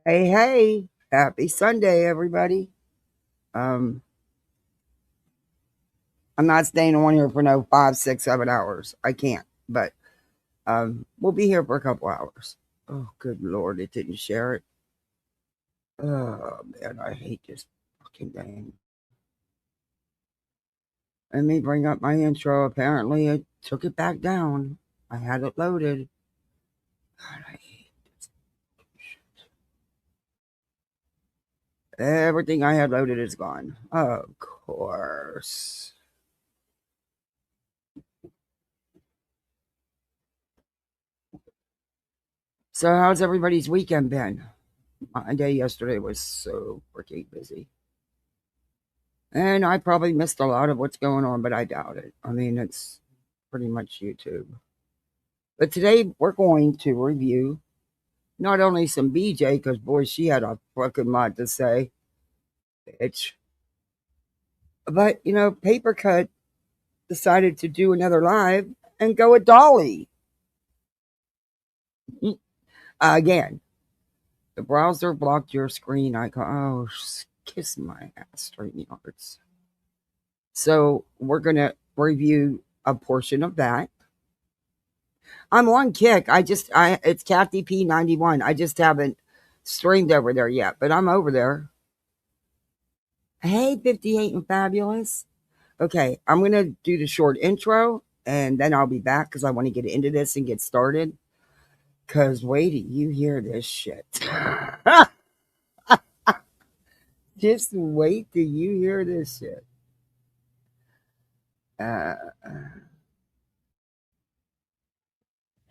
Hey, hey, happy Sunday, everybody. Um, I'm not staying on here for no 5, 6, 7 hours. I can't, but we'll be here for a couple hours. Oh, good Lord, it didn't share it. Oh, man, I hate this fucking thing. Let me bring up my intro. Apparently, it took it back down. I had it loaded. God, I hate this shit. Everything I had loaded is gone. Of course. So, how's everybody's weekend been? My day yesterday was so freaking busy. And I probably missed a lot of what's going on, but I doubt it. I mean, it's pretty much YouTube. But today we're going to review not only some BJ, because boy, she had a fucking lot to say, bitch. But, Papercut decided to do another live and go with Dolly. Again, the browser blocked your screen icon. Oh, kiss my ass, StreamYards. So we're going to review a portion of that. I'm on Kick. It's Kathy P91. I just haven't streamed over there yet, but I'm over there. Hey, 58 and Fabulous. Okay, I'm going to do the short intro and then I'll be back because I want to get into this and get started. Because wait till you hear this shit. Just wait till you hear this shit.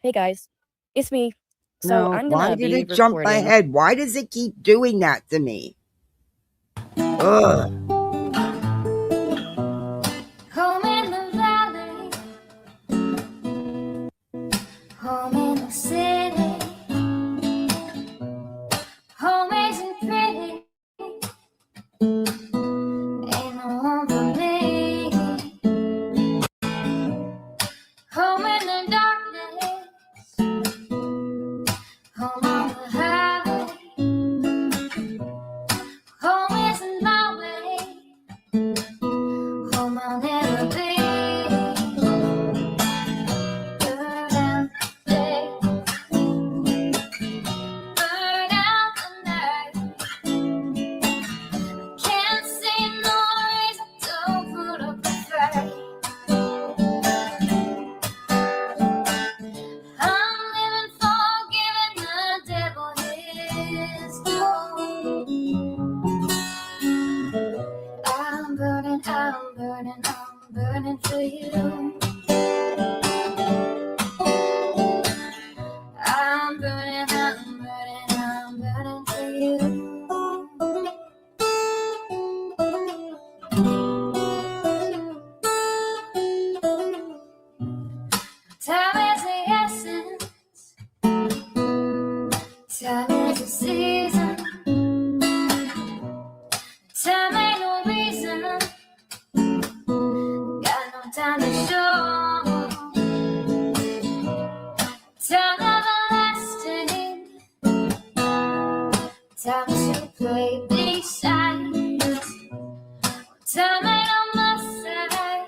Hey guys, it's me. So No, I'm why gonna did be it jump recording. ahead? Why does it keep doing that to me? Ugh. Home in the valley, home in the city, home isn't pretty, ain't no home for me. Home in the darkness, home on the highway, home isn't my way, home I'll never be. Burn out the day, burn out the night. Can't see no reason to put up a fight. I'm living for giving the devil his due. I'm burning, I'm burning, I'm burning for you. I'm burning, I'm burning, I'm burning for you. Time is the essence, time is the season, time ain't no reason, got no time to show. Time everlasting, time to play these sides. Time ain't on my side,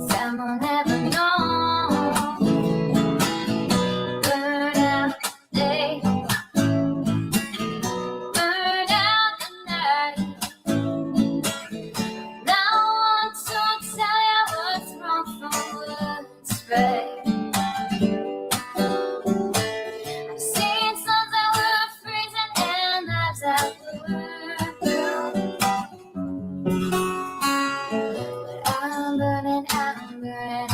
time will never know. Burn out the day, burn out the night. Now I want to tell you what's wrong from what's right. I've seen suns that were freezing and lives that were blue. But I'm burning, I'm burning,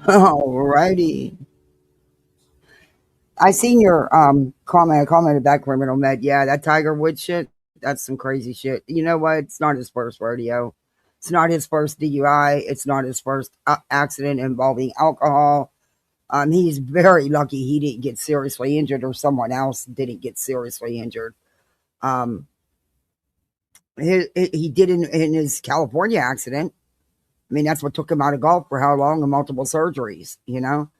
Alrighty. I seen your comment. I commented back criminal med. Yeah, that Tiger Woods shit. That's some crazy shit. You know what? It's not his first rodeo. It's not his first DUI. It's not his first accident involving alcohol. He's very lucky he didn't get seriously injured, or someone else didn't get seriously injured. Um, he did in his California accident. I mean, that's what took him out of golf for how long and multiple surgeries. You know,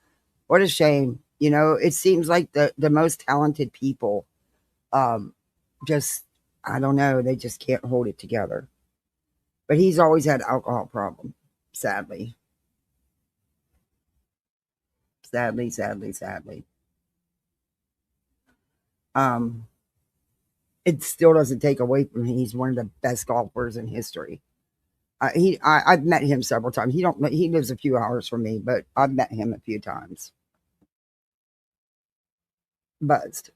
what a shame. You know, it seems like the most talented people, um, just I don't know, they just can't hold it together. But he's always had alcohol problem, sadly, sadly, sadly, sadly. Um, it still doesn't take away from him. He's one of the best golfers in history. I've met him several times. He lives a few hours from me, but I've met him a few times. Buzzed.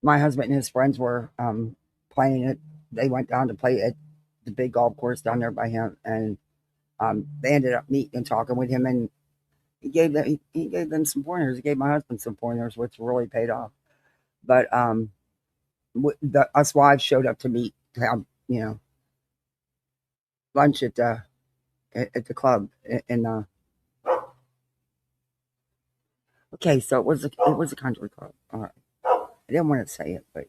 My husband and his friends were playing it. They went down to play at the big golf course down there by him, and they ended up meeting and talking with him, and he gave them some pointers. He gave my husband some pointers, which really paid off. But us wives showed up to meet to have lunch at the club in okay, so it was a country club. All right. I didn't want to say it, but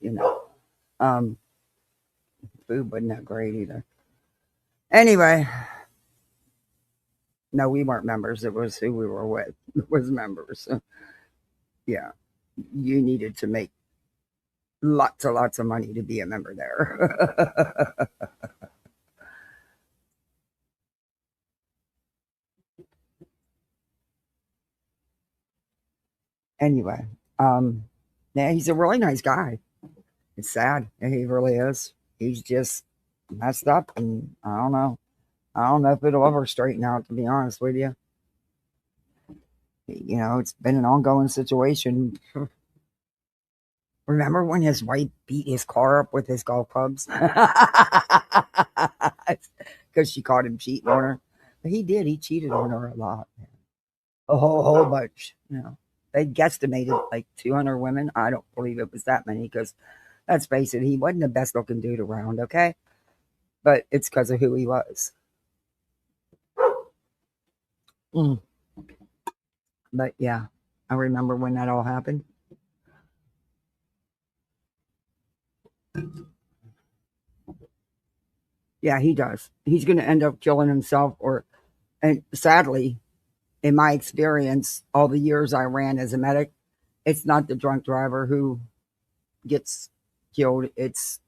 um, food wasn't that great either. Anyway, no, we weren't members. It was who we were with. It was members. So, yeah, you needed to make lots of money to be a member there. Anyway, yeah, he's a really nice guy. It's sad. He really is. He's just messed up, and I don't know. I don't know if it'll ever straighten out, to be honest with you. You know, it's been an ongoing situation. Remember when his wife beat his car up with his golf clubs? Because she caught him cheating on her. But he did. He cheated on her a lot. Man. A whole bunch. They guesstimated like 200 women. I don't believe it was that many because let's face it, he wasn't the best looking dude around, okay? But it's because of who he was. Mm. But yeah, I remember when that all happened. Yeah, he does. He's going to end up killing himself, and sadly, in my experience, all the years I ran as a medic, it's not the drunk driver who gets killed, it's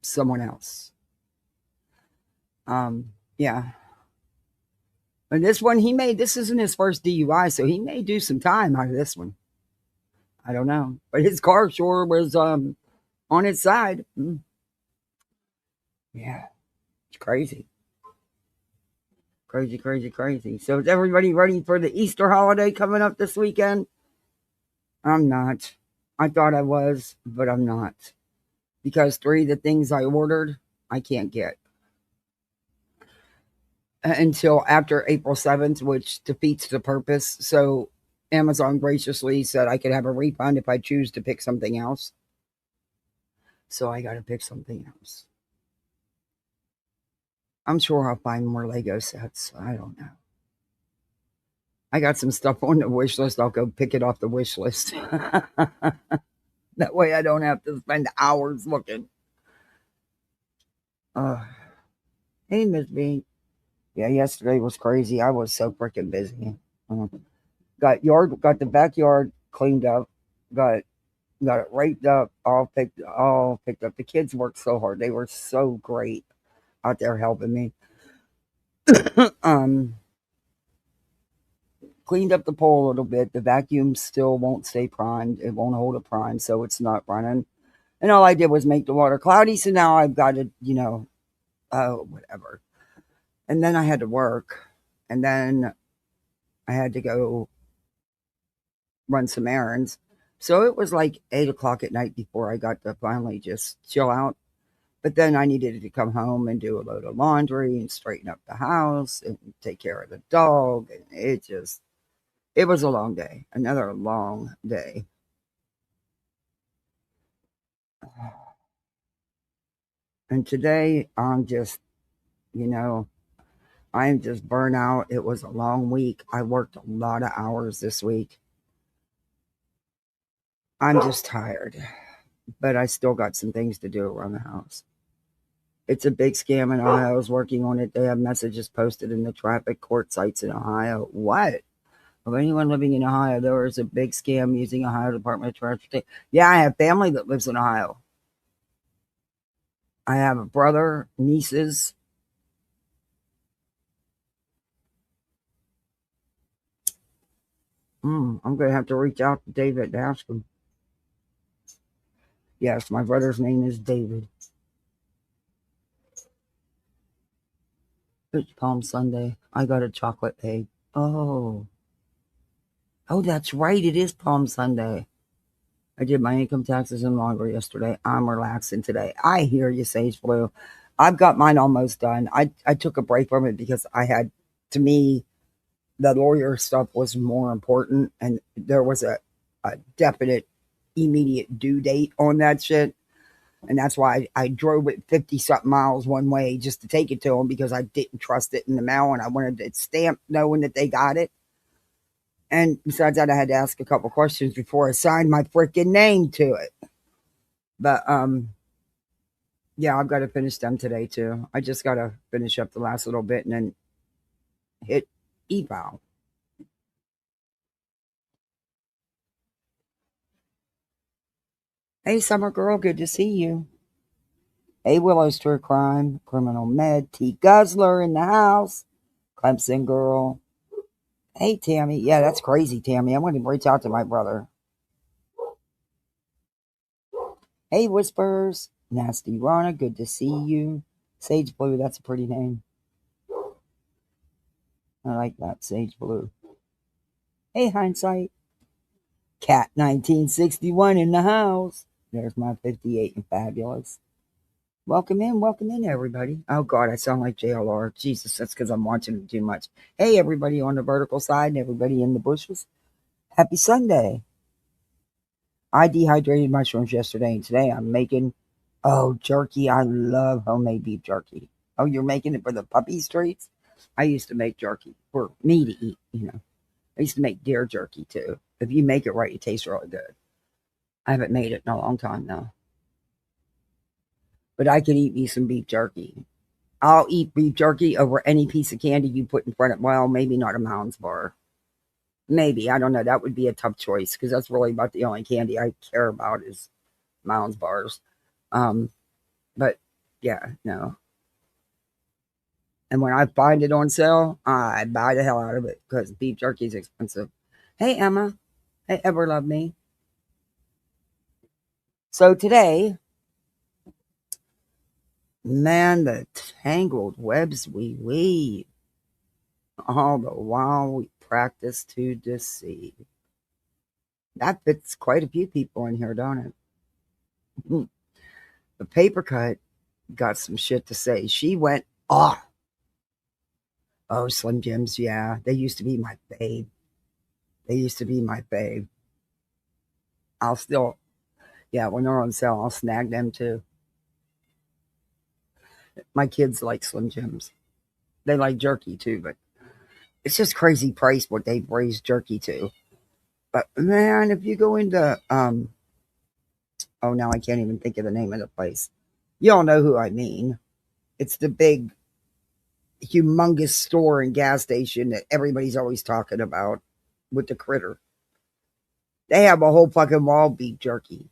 someone else. Yeah. And this one, this isn't his first DUI, so he may do some time out of this one. I don't know. But his car sure was on its side. Yeah. It's crazy. Crazy, crazy, crazy. So is everybody ready for the Easter holiday coming up this weekend? I'm not. I thought I was, but I'm not. Because 3 of the things I ordered, I can't get until after April 7th, which defeats the purpose. So Amazon graciously said I could have a refund if I choose to pick something else. So I got to pick something else. I'm sure I'll find more Lego sets. I don't know. I got some stuff on the wish list. I'll go pick it off the wish list. That way I don't have to spend hours looking. Hey, Miss B. Yeah, yesterday was crazy. I was so freaking busy. Got the backyard cleaned up. Got it raked up. All picked up. The kids worked so hard. They were so great out there helping me. Cleaned up the pole a little bit. The vacuum still won't stay primed. It won't hold a prime, so it's not running. And all I did was make the water cloudy. So now I've got to, whatever. And then I had to work. And then I had to go run some errands. So it was like 8 o'clock at night before I got to finally just chill out. But then I needed to come home and do a load of laundry and straighten up the house and take care of the dog. And it was a long day, another long day. And today I'm just, I'm just burnt out. It was a long week. I worked a lot of hours this week. I'm just tired, but I still got some things to do around the house. It's a big scam in Ohio. I was working on it. They have messages posted in the traffic court sites in Ohio. What? Of anyone living in Ohio, there is a big scam using Ohio Department of Transportation. Yeah, I have family that lives in Ohio. I have a brother, nieces. I'm going to have to reach out to David and ask him. Yes, my brother's name is David. It's Palm Sunday. I got a chocolate egg. Oh, that's right. It is Palm Sunday. I did my income taxes and laundry yesterday. I'm relaxing today. I hear you, Sage Blue. I've got mine almost done. I took a break from it because to me, the lawyer stuff was more important. And there was a definite, immediate due date on that shit. And that's why I drove it 50-something miles one way just to take it to them because I didn't trust it in the mail and I wanted it stamped knowing that they got it. And besides that, I had to ask a couple questions before I signed my freaking name to it. But, yeah, I've got to finish them today, too. I just got to finish up the last little bit and then hit eval. Hey, Summer Girl, good to see you. Hey, Willow's True Crime, Criminal Med, T. Guzzler in the house, Clemson Girl. Hey, Tammy. Yeah, that's crazy, Tammy. I'm going to reach out to my brother. Hey, Whispers. Nasty Rana, good to see you. Sage Blue, that's a pretty name. I like that, Sage Blue. Hey, Hindsight. Cat 1961 in the house. There's my 58 and fabulous. Welcome in, everybody. Oh, God, I sound like JLR. Jesus, that's because I'm watching it too much. Hey, everybody on the vertical side and everybody in the bushes. Happy Sunday. I dehydrated mushrooms yesterday, and today I'm making, jerky. I love homemade beef jerky. Oh, you're making it for the puppy treats? I used to make jerky for me to eat, I used to make deer jerky, too. If you make it right, it tastes really good. I haven't made it in a long time, though. But I could eat me some beef jerky. I'll eat beef jerky over any piece of candy you put in front of, well, maybe not a Mounds bar. Maybe, I don't know. That would be a tough choice because that's really about the only candy I care about is Mounds bars. But yeah, no. And when I find it on sale, I buy the hell out of it because beef jerky is expensive. Hey, Emma. Hey, Ever Love Me. So today, man, the tangled webs we weave. All the while we practice to deceive. That fits quite a few people in here, don't it? The Papercut got some shit to say. She went off. Oh, Slim Jims, yeah. They used to be my fave. I'll still, when they're on sale, I'll snag them too. My kids like Slim Jims. They like jerky too, but it's just crazy price what they've raised jerky to. But man, if you go into now I can't even think of the name of the place. Y'all know who I mean. It's the big, humongous store and gas station that everybody's always talking about with the critter. They have a whole fucking wall of beef jerky.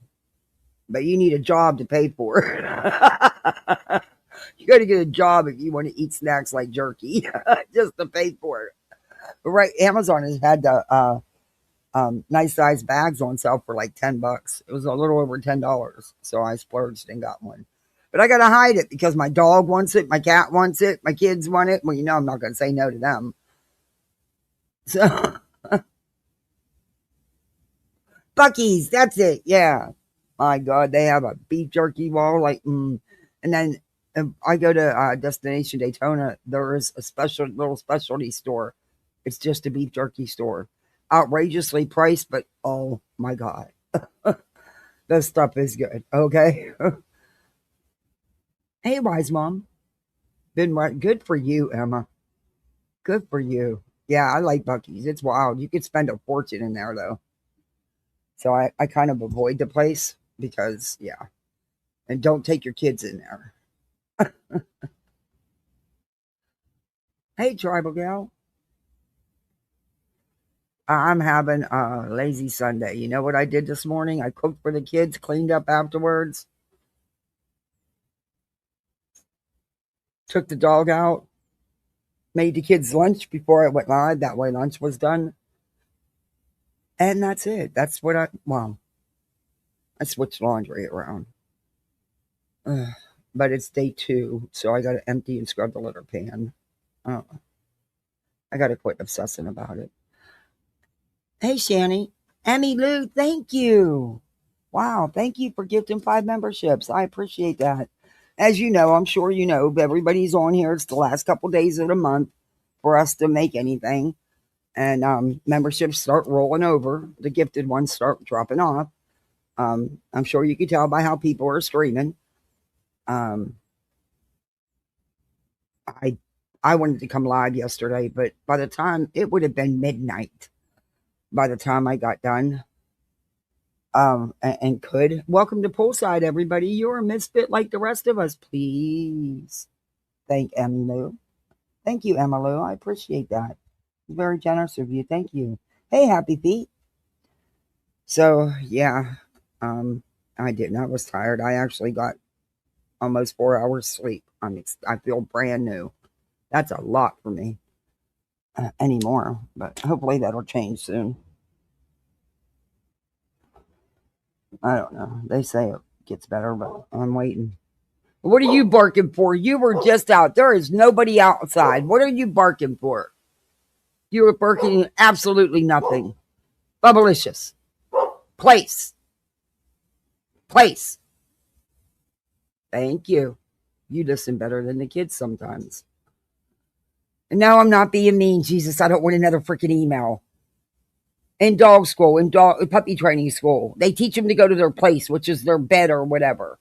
But you need a job to pay for it. You got to get a job if you want to eat snacks like jerky, just to pay for it. But right, Amazon has had the nice size bags on sale for like $10. It was a little over $10, so I splurged and got one. But I gotta hide it because my dog wants it, my cat wants it, my kids want it. Well, I'm not gonna say no to them. So Buc-ee's, that's it. Yeah. My God, they have a beef jerky wall. And then I go to Destination Daytona. There is a little specialty store. It's just a beef jerky store. Outrageously priced, but oh my God. This stuff is good. Okay. Hey, wise mom. Been right. Good for you, Emma. Good for you. Yeah, I like Buc-ee's. It's wild. You could spend a fortune in there, though. So I kind of avoid the place because, yeah. And don't take your kids in there. Hey, Tribal Gal. I'm having a lazy Sunday. You know what I did this morning? I cooked for the kids, cleaned up afterwards, took the dog out, made the kids lunch before I went live. That way lunch was done. And that's it. That's what I switched laundry around. But it's day 2, so I got to empty and scrub the litter pan. I got to quit obsessing about it. Hey, Shani. Emmy Lou, thank you. Wow, thank you for gifting 5 memberships. I appreciate that. As you know, I'm sure you know, everybody's on here. It's the last couple days of the month for us to make anything. And memberships start rolling over. The gifted ones start dropping off. I'm sure you can tell by how people are screaming. I wanted to come live yesterday, but by the time it would have been midnight by the time I got done. And could. Welcome to Poolside, everybody. You're a misfit like the rest of us. Please thank Emma Lou. Thank you, Emma Lou. I appreciate that. Very generous of you. Thank you. Hey, Happy Feet. So, yeah, I didn't. I was tired. I actually got almost 4 hours sleep. I feel brand new. That's a lot for me anymore, but hopefully that'll change soon. I don't know. They say it gets better, but I'm waiting. What are you barking for? You were just out. There is nobody outside. What are you barking for? You were barking absolutely nothing. Bubblicious. Place. Thank you. You listen better than the kids sometimes. And now I'm not being mean. Jesus, I don't want another freaking email. In dog school, in puppy training school, they teach them to go to their place, which is their bed or whatever.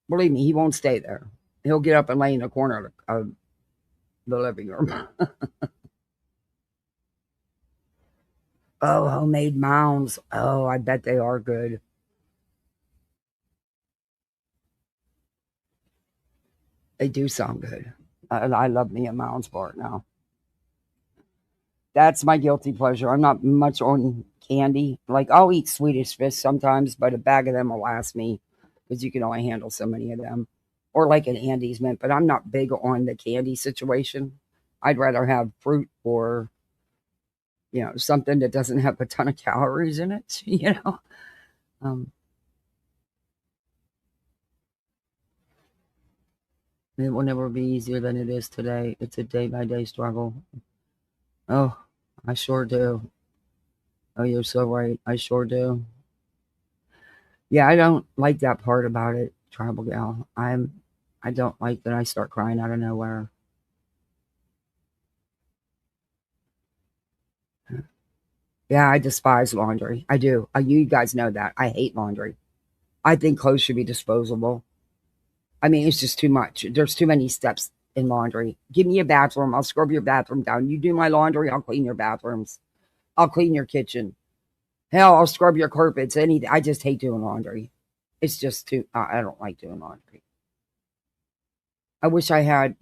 Believe me, he won't stay there. He'll get up and lay in the corner of the living room. Oh, homemade mounds. Oh, I bet they are good. They do sound good. I love me a mounds bar now. That's my guilty pleasure. I'm not much on candy. Like, I'll eat Swedish Fish sometimes, but a bag of them will last me because you can only handle so many of them. Or like an Andes Mint, but I'm not big on the candy situation. I'd rather have fruit or, something that doesn't have a ton of calories in it, It will never be easier than it is today. It's a day-by-day struggle. Oh, I sure do. Oh, you're so right. I sure do. Yeah, I don't like that part about it, Tribal Gal. I don't like that I start crying out of nowhere. Yeah, I despise laundry. I do. You guys know that. I hate laundry. I think clothes should be disposable. I mean, it's just too much. There's too many steps in laundry. Give me a bathroom. I'll scrub your bathroom down. You do my laundry, I'll clean your bathrooms. I'll clean your kitchen. Hell, I'll scrub your carpets. Anything. I just hate doing laundry. It's just too. I don't like doing laundry. I wish I had,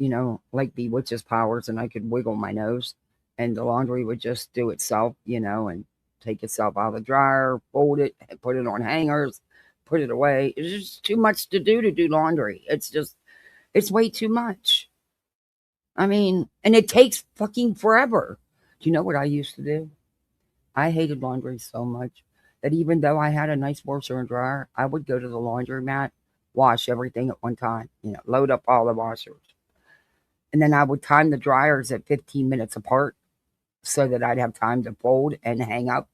like the witch's powers, and I could wiggle my nose, and the laundry would just do itself, and take itself out of the dryer, fold it, put it on hangers, put it away. It's just too much to do laundry. It's way too much. I mean, and it takes fucking forever. Do you know what I used to do? I hated laundry so much that even though I had a nice washer and dryer, I would go to the laundromat, wash everything at one time, load up all the washers. And then I would time the dryers at 15 minutes apart. so that I'd have time to fold and hang up.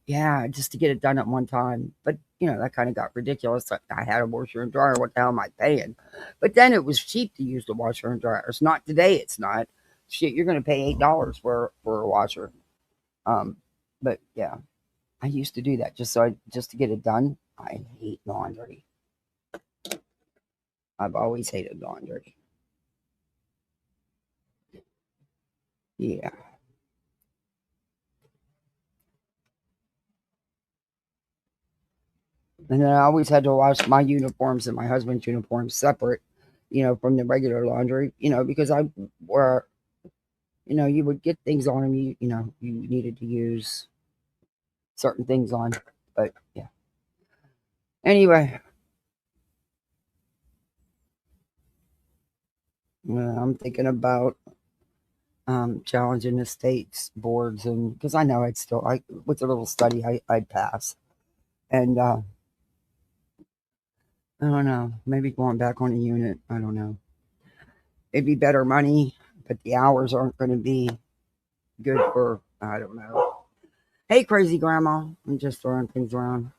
Yeah, just to get it done at one time. But, that kind of got ridiculous. I had a washer and dryer. What the hell am I paying? But then it was cheap to use the washer and dryers. Not today, it's not. Shit, you're going to pay $8 for a washer. But yeah, I used to do that just to get it done. I hate laundry. I've always hated laundry. Yeah. And then I always had to wash my uniforms and my husband's uniforms separate, from the regular laundry, because I were, you would get things on them you needed to use certain things on. But yeah. Anyway, I'm thinking about challenging the states boards, and because I know with a little study I'd pass. And I don't know, maybe going back on a unit. I don't know. It'd be better money, but the hours aren't going to be good for, I don't know. Hey, crazy grandma. I'm just throwing things around.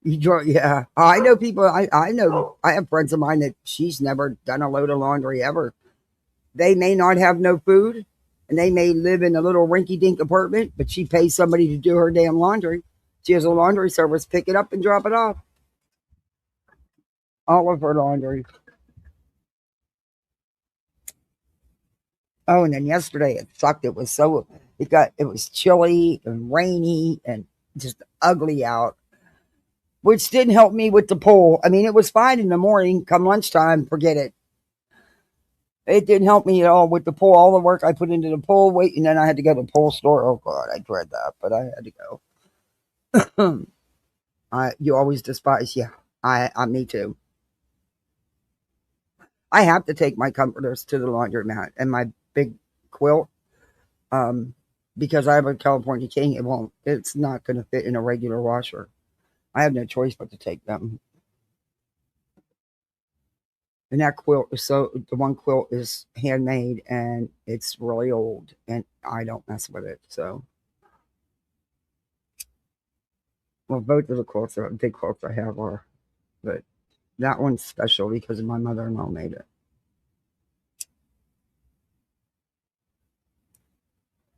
Yeah. I know people, I know, I have friends of mine that she's never done a load of laundry ever. They may not have no food, and they may live in a little rinky-dink apartment, but she pays somebody to do her damn laundry. She has a laundry service, pick it up and drop it off. All of her laundry. Oh, and then yesterday it sucked. It was chilly and rainy and just ugly out, which didn't help me with the pool. I mean, it was fine in the morning. Come lunchtime, forget it. It didn't help me at all with the pool. All the work I put into the pool, and then I had to go to the pool store. Oh God, I dread that, but I had to go. You always despise, yeah. Me too. I have to take my comforters to the laundromat and my big quilt, because I have a California King. It's not going to fit in a regular washer. I have no choice but to take them. And that the one quilt is handmade and it's really old and I don't mess with it. So, well, both of the quilts big quilts I have are, but that one's special because my mother-in-law made it.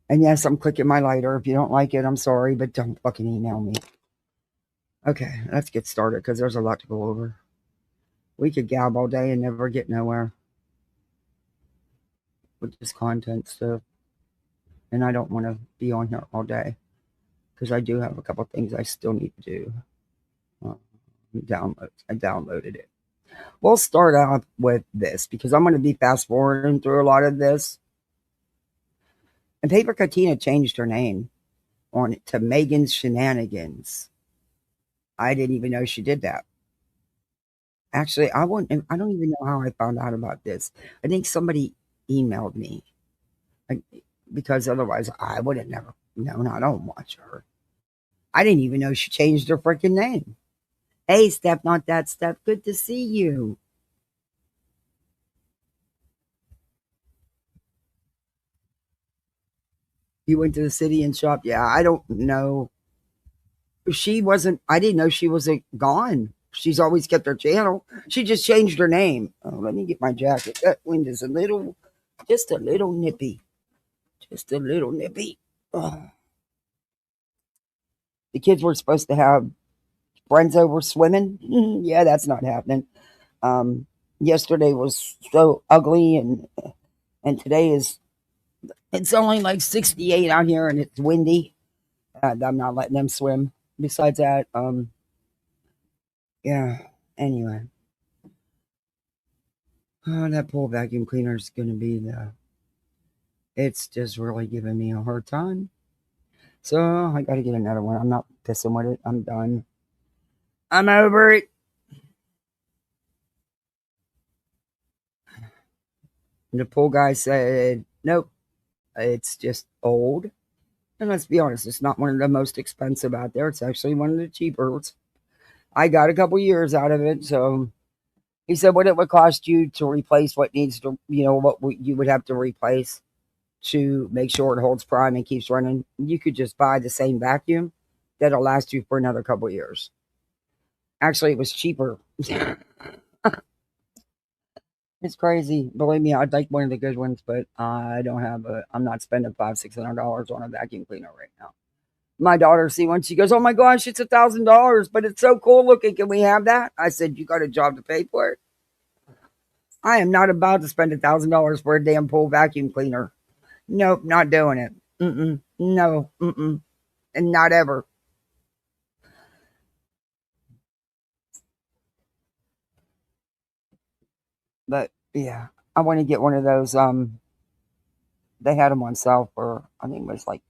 And yes, I'm clicking my lighter. If you don't like it, I'm sorry, but don't fucking email me. Okay, let's get started because there's a lot to go over. We could gab all day and never get nowhere with this content stuff. And I don't want to be on here all day because I do have a couple things I still need to do. I downloaded it. We'll start out with this because I'm going to be fast forwarding through a lot of this. And Papercut changed her name on it to Megan's Shenanigans. I didn't even know she did that. Actually, I don't even know how I found out about this. I think somebody emailed me, because otherwise I would have never known. I don't watch her. I didn't even know she changed her freaking name. Hey, Steph, not that Steph. Good to see you. You went to the city and shopped? Yeah, I don't know. I didn't know she was gone. She's always kept her channel. She just changed her name. Oh, let me get my jacket. That wind is just a little nippy. Just a little nippy. Oh. The kids were supposed to have friends over swimming. Yeah, that's not happening. Yesterday was so ugly, and today it's only like 68 out here, and it's windy. I'm not letting them swim. Besides that, yeah. Anyway, that pool vacuum cleaner is going to be it's just really giving me a hard time. So I got to get another one. I'm not pissing with it. I'm done. I'm over it. And the pool guy said, nope, it's just old. And let's be honest, it's not one of the most expensive out there. It's actually one of the cheaper. I got a couple years out of it. So he said what it would cost you to replace what needs to, what you would have to replace. to make sure it holds prime and keeps running, you could just buy the same vacuum that'll last you for another couple of years. Actually, it was cheaper. It's crazy. Believe me, I'd like one of the good ones, but I don't have I'm not spending $500-$600 on a vacuum cleaner right now. My daughter see one, she goes, "Oh my gosh, it's $1,000, but it's so cool looking. Can we have that?" I said, "You got a job to pay for it." I am not about to spend $1,000 for a damn pool vacuum cleaner. Nope, not doing it. No, and not ever. But yeah, I want to get one of those. They had them on sale for, I think it was like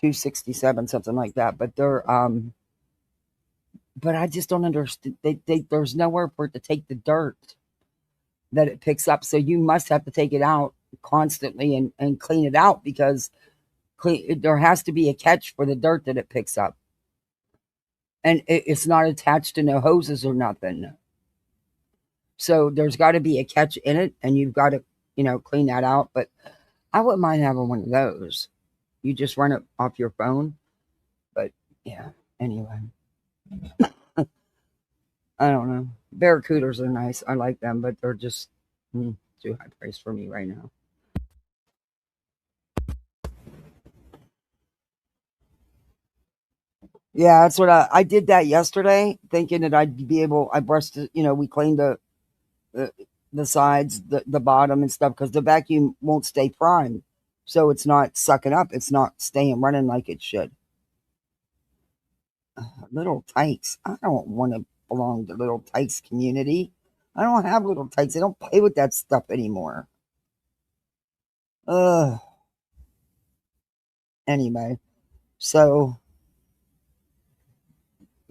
$267, something like that. But they're but I just don't understand. There's nowhere for it to take the dirt that it picks up, so you must have to take it out constantly and clean it out, because there has to be a catch for the dirt that it picks up, and it's not attached to no hoses or nothing. So there's got to be a catch in it, and you've got to, clean that out. But I wouldn't mind having one of those. You just run it off your phone. But yeah, anyway. I don't know. Barracudas are nice. I like them, but they're just too high priced for me right now. Yeah, that's what I did that yesterday, thinking that I'd be able. I brushed it, we cleaned the sides, the bottom and stuff, because the vacuum won't stay primed, so it's not sucking up. It's not staying running like it should. Little tykes. I don't want to belong to little tykes community. I don't have little tykes. They don't play with that stuff anymore. Ugh. Anyway, so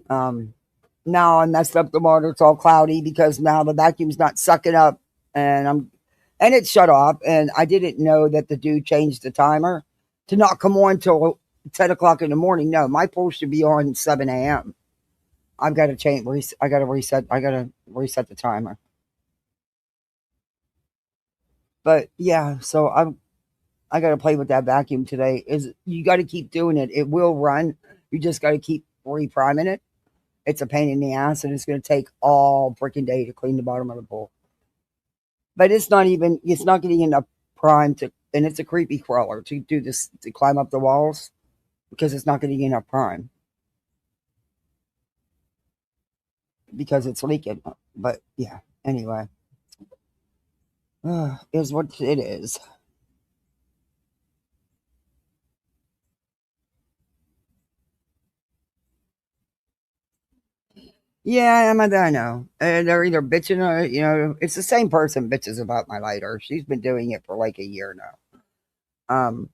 now I messed up the water. It's all cloudy because now the vacuum's not sucking up, and it shut off. And I didn't know that the dude changed the timer to not come on till 10 o'clock in the morning. No, my pool should be on 7 a.m. I've got to change. I got to reset. I got to reset the timer. But yeah, so I got to play with that vacuum today. You got to keep doing it. It will run. You just got to keep repriming it. It's a pain in the ass, and it's going to take all freaking day to clean the bottom of the pool. But it's not getting enough prime and it's a creepy crawler to do this, to climb up the walls, because it's not getting enough prime because it's leaking. But yeah, anyway, is what it is. Yeah, I know. They're either bitching or, it's the same person bitches about my lighter. She's been doing it for like a year now.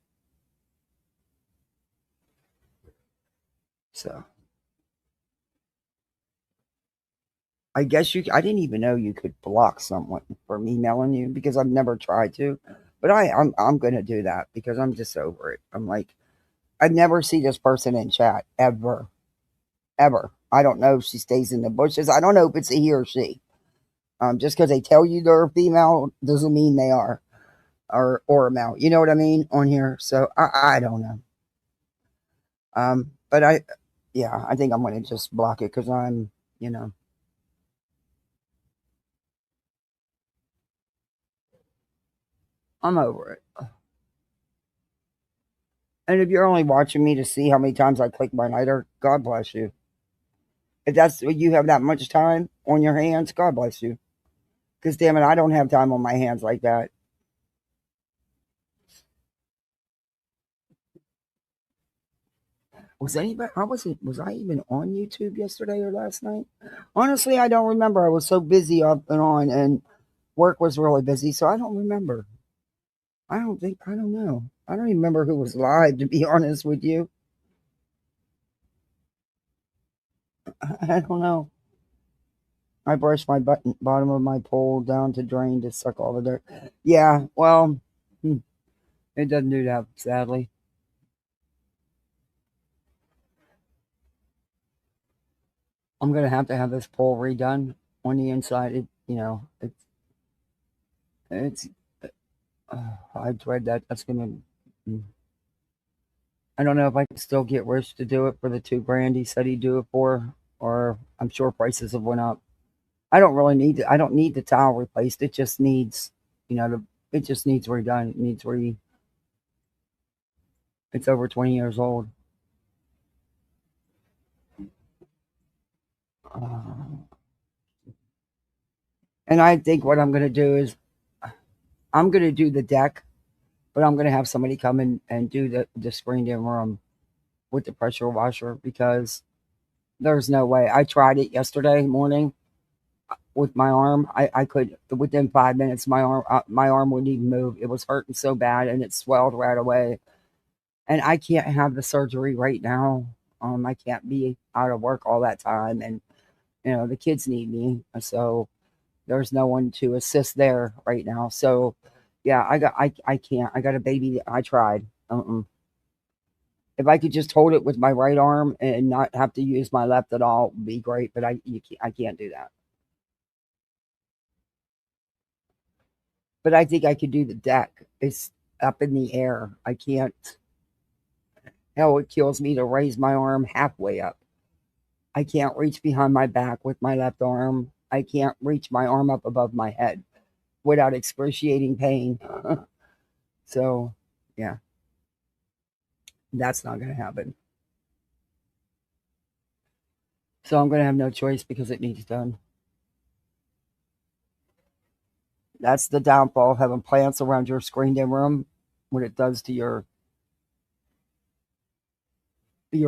So I guess I didn't even know you could block someone from emailing you, because I've never tried to, but I'm going to do that because I'm just over it. I'm like, I never see this person in chat ever, ever. I don't know if she stays in the bushes. I don't know if it's a he or she. Just because they tell you they're a female doesn't mean they are, or a male. You know what I mean on here. So I don't know. But I think I'm going to just block it because I'm, I'm over it. And if you're only watching me to see how many times I click my lighter, God bless you. If that's you have that much time on your hands, God bless you. Because damn it, I don't have time on my hands like that. Was anybody? Was I even on YouTube yesterday or last night? Honestly, I don't remember. I was so busy up and on, and work was really busy, so I don't remember. I don't know. I don't even remember who was live, to be honest with you. I don't know. I brushed my bottom of my pole down to drain to suck all the dirt. Yeah, well, it doesn't do that, sadly. I'm gonna have to have this pole redone on the inside. It's I dread that. That's gonna. I don't know if I can still get Rich to do it for the $2,000 he said he'd do it for, or I'm sure prices have went up. I don't really need it. I don't need the tile replaced. It just needs, it just needs redone. It needs It's over 20 years old. And I think what I'm gonna do is I'm gonna do the deck, but I'm gonna have somebody come in and do the screened in room with the pressure washer because there's no way. I tried it yesterday morning with my arm. I could within 5 minutes my arm wouldn't even move. It was hurting so bad and it swelled right away. And I can't have the surgery right now. I can't be out of work all that time, and the kids need me, so there's no one to assist there right now. So yeah, I can't. I got a baby. I tried. If I could just hold it with my right arm and not have to use my left at all, would be great. But I can't do that. But I think I could do the deck. It's up in the air. I can't. Hell, it kills me to raise my arm halfway up. I can't reach behind my back with my left arm. I can't reach my arm up above my head without excruciating pain. So, yeah, that's not going to happen. So I'm going to have no choice because it needs done. That's the downfall of having plants around your screened-in room. What it does to your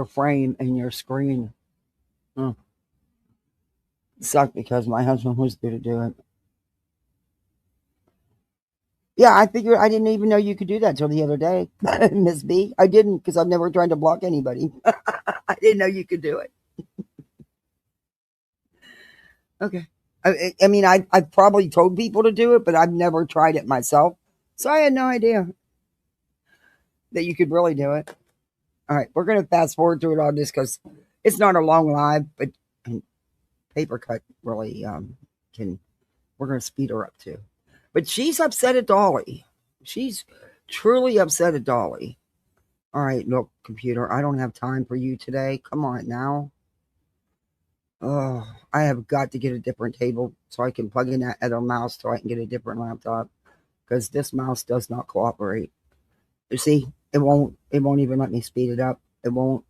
frame and your screen. It sucked because my husband was there to do it. Yeah, I figured I didn't even know you could do that till the other day, Miss B. I didn't because I've never tried to block anybody. I didn't know you could do it. Okay. I mean, I've probably told people to do it, but I've never tried it myself. So I had no idea that you could really do it. All right, we're going to fast forward through it on this because it's not a long live, but Papercut really we're going to speed her up too. But she's upset at Dolly. She's truly upset at Dolly. All right, look, computer, I don't have time for you today. Come on now. Oh, I have got to get a different table so I can plug in that other mouse so I can get a different laptop because this mouse does not cooperate. You see, it won't even let me speed it up. It won't.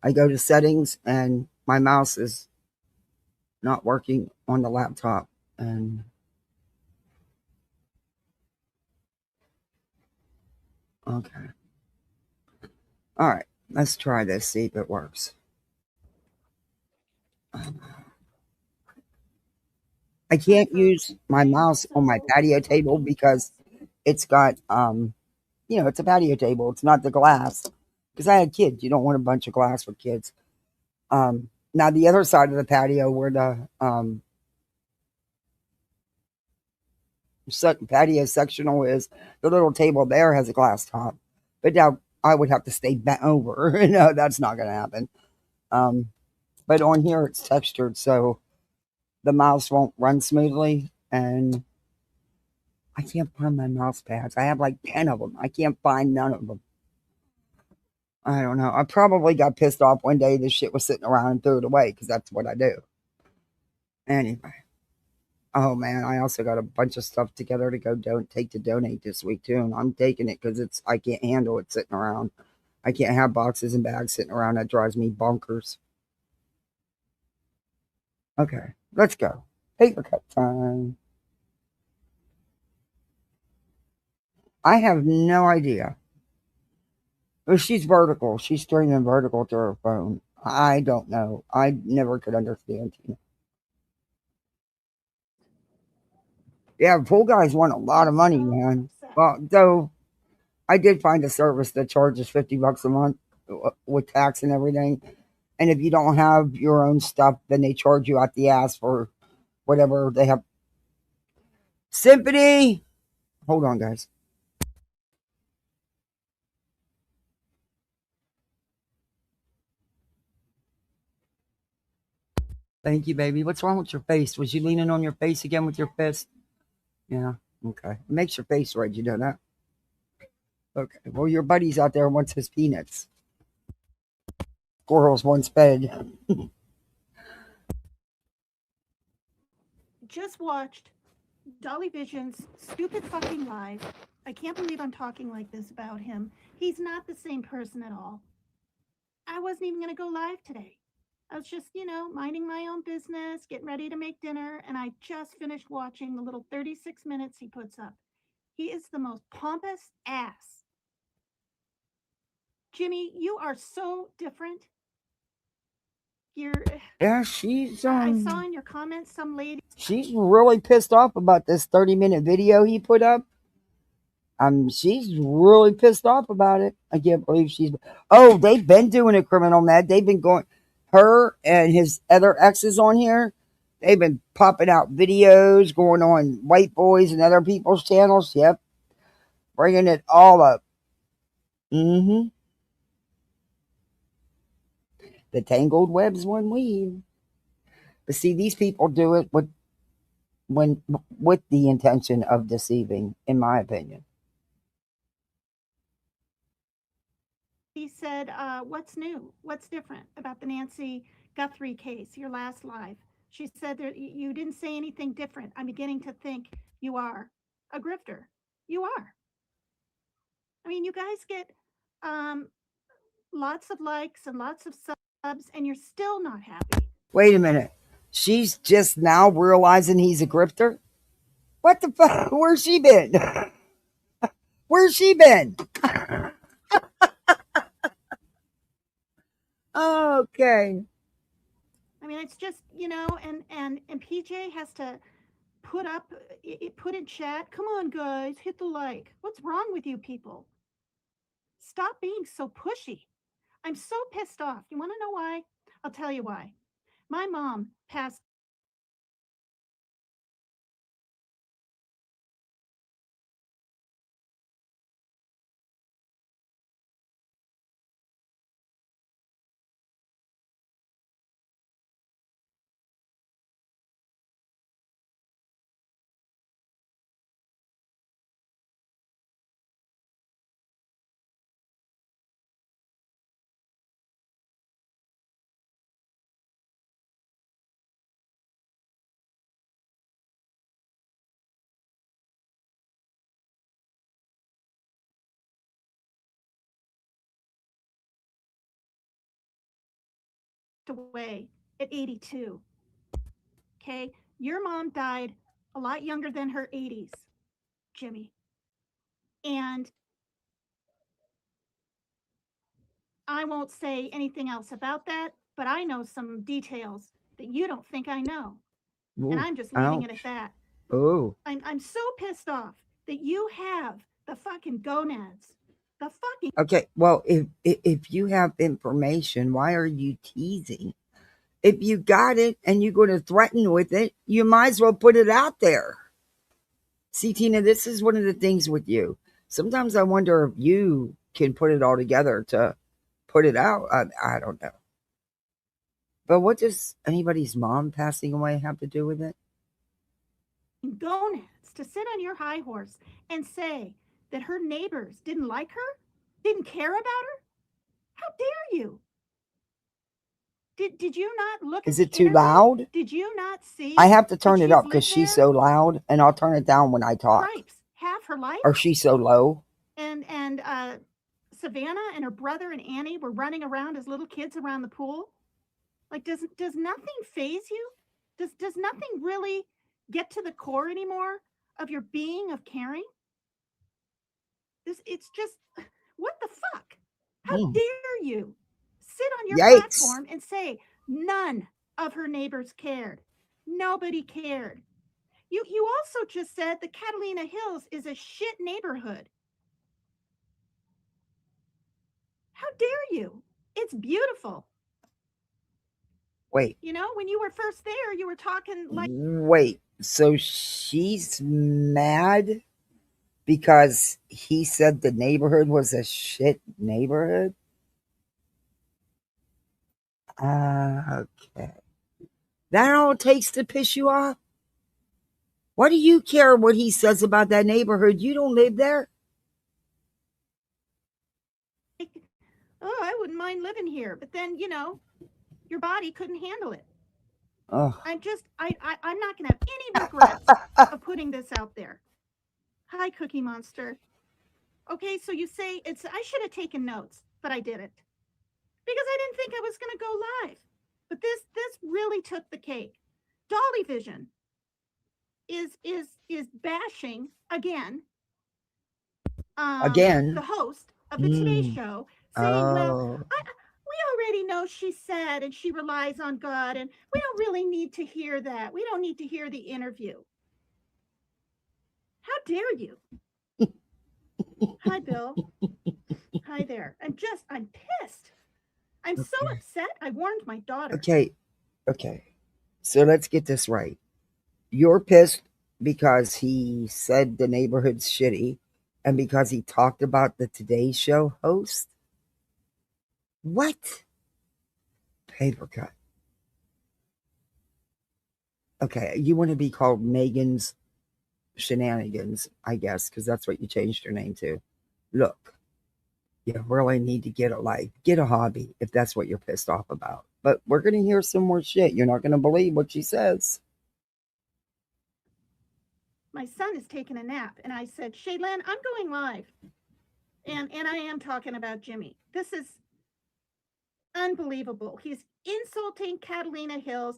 I go to settings and my mouse is not working on the laptop. And okay. All right, let's try this, see if it works. I can't use my mouse on my patio table because it's got it's a patio table. It's not the glass. Because I had kids. You don't want a bunch of glass with kids. Now the other side of the patio where the patio sectional is, the little table there has a glass top. But now I would have to stay bent over. No, that's not going to happen. But on here it's textured, so the mouse won't run smoothly. And I can't find my mouse pads. I have like 10 of them. I can't find none of them. I don't know. I probably got pissed off one day this shit was sitting around and threw it away because that's what I do. Anyway. Oh man, I also got a bunch of stuff together to go take to donate this week too, and I'm taking it because I can't handle it sitting around. I can't have boxes and bags sitting around. That drives me bonkers. Okay, let's go. Papercut time. I have no idea. Well, she's vertical. She's streaming vertical to her phone. I don't know. I never could understand Tina. Yeah, pool guys want a lot of money, man. Well, though I did find a service that charges $50 a month with tax and everything. And if you don't have your own stuff, then they charge you out the ass for whatever they have. Symphony! Hold on, guys. Thank you, baby. What's wrong with your face? Was you leaning on your face again with your fist? Yeah. Okay. It makes your face red. You know that? Okay. Well, your buddy's out there wants his peanuts. Squirrels once fed. Just watched Dollyvision's stupid fucking live. I can't believe I'm talking like this about him. He's not the same person at all. I wasn't even going to go live today. I was just, minding my own business, getting ready to make dinner, and I just finished watching the little 36 minutes he puts up. He is the most pompous ass. Jimmy, you are so different. Yeah, she's I saw in your comments some lady. She's really pissed off about this 30-minute video he put up. She's really pissed off about it. I can't believe they've been doing it, Criminal Med. They've been going, her and his other exes on here, they've been popping out videos, going on white boys and other people's channels. Yep. Bringing it all up. The tangled webs one weave. But see, these people do it with the intention of deceiving, in my opinion. He said, what's new? What's different about the Nancy Guthrie case, your last live? She said that you didn't say anything different. I'm beginning to think you are a grifter. You are. I mean, you guys get lots of likes and lots of subs, and you're still not happy. Wait a minute. She's just now realizing he's a grifter? What the fuck? Where's she been? Where's she been? Okay. I mean, it's just, and PJ has to put in chat. Come on, guys, hit the like. What's wrong with you people? Stop being so pushy. I'm so pissed off. You want to know why? I'll tell you why. My mom passed away at 82. Okay? Your mom died a lot younger than her 80s, Jimmy. And I won't say anything else about that, but I know some details that you don't think I know. Ooh, and I'm just leaving it at that. Oh. I'm so pissed off that you have the fucking gonads. The fucking. Okay, well, if you have information, why are you teasing? If you got it and you're going to threaten with it, you might as well put it out there. See, Tina, this is one of the things with you. Sometimes I wonder if you can put it all together to put it out. I don't know. But what does anybody's mom passing away have to do with it? Gonads to sit on your high horse and say that her neighbors didn't like her, didn't care about her. How dare you? Did you not look? Is it too loud? Did you not see? I have to turn it up because she's so loud, and I'll turn it down when I talk. Half her life. Or she's so low. And Savannah and her brother and Annie were running around as little kids around the pool. Like, does nothing faze you? Does nothing really get to the core anymore of your being of caring? It's just, what the fuck? How dare you sit on your platform and say none of her neighbors cared? Nobody cared. You also just said that Catalina Hills is a shit neighborhood. How dare you? It's beautiful. Wait. When you were first there, you were talking like... Wait, so she's mad because he said the neighborhood was a shit neighborhood? Okay. That all it takes to piss you off? What do you care what he says about that neighborhood? You don't live there. oh, I wouldn't mind living here, but then your body couldn't handle it. Oh, I'm not gonna have any regrets of putting this out there. Hi, Cookie Monster. Okay, so you say I should have taken notes, but I didn't because I didn't think I was gonna go live. But this really took the cake. Dollyvision is bashing again again. the host of the Today Show, saying, well, Oh, we already know she's sad and she relies on God, and we don't really need to hear that. We don't need to hear the interview. How dare you? Hi, Bill. Hi there. I'm pissed. I'm so okay. upset. I warned my daughter. Okay. So let's get this right. You're pissed because he said the neighborhood's shitty and because he talked about the Today Show host? What? Papercut. Okay, you want to be called Megan's Shenanigans, I guess, because that's what you changed your name to. Look, you really need to get a life, get a hobby, if that's what you're pissed off about. But we're going to hear some more shit. You're not going to believe what she says. My son is taking a nap, and I said, Shaylin, I'm going live. And I am talking about Jimmy. This is unbelievable. He's insulting Catalina Hills.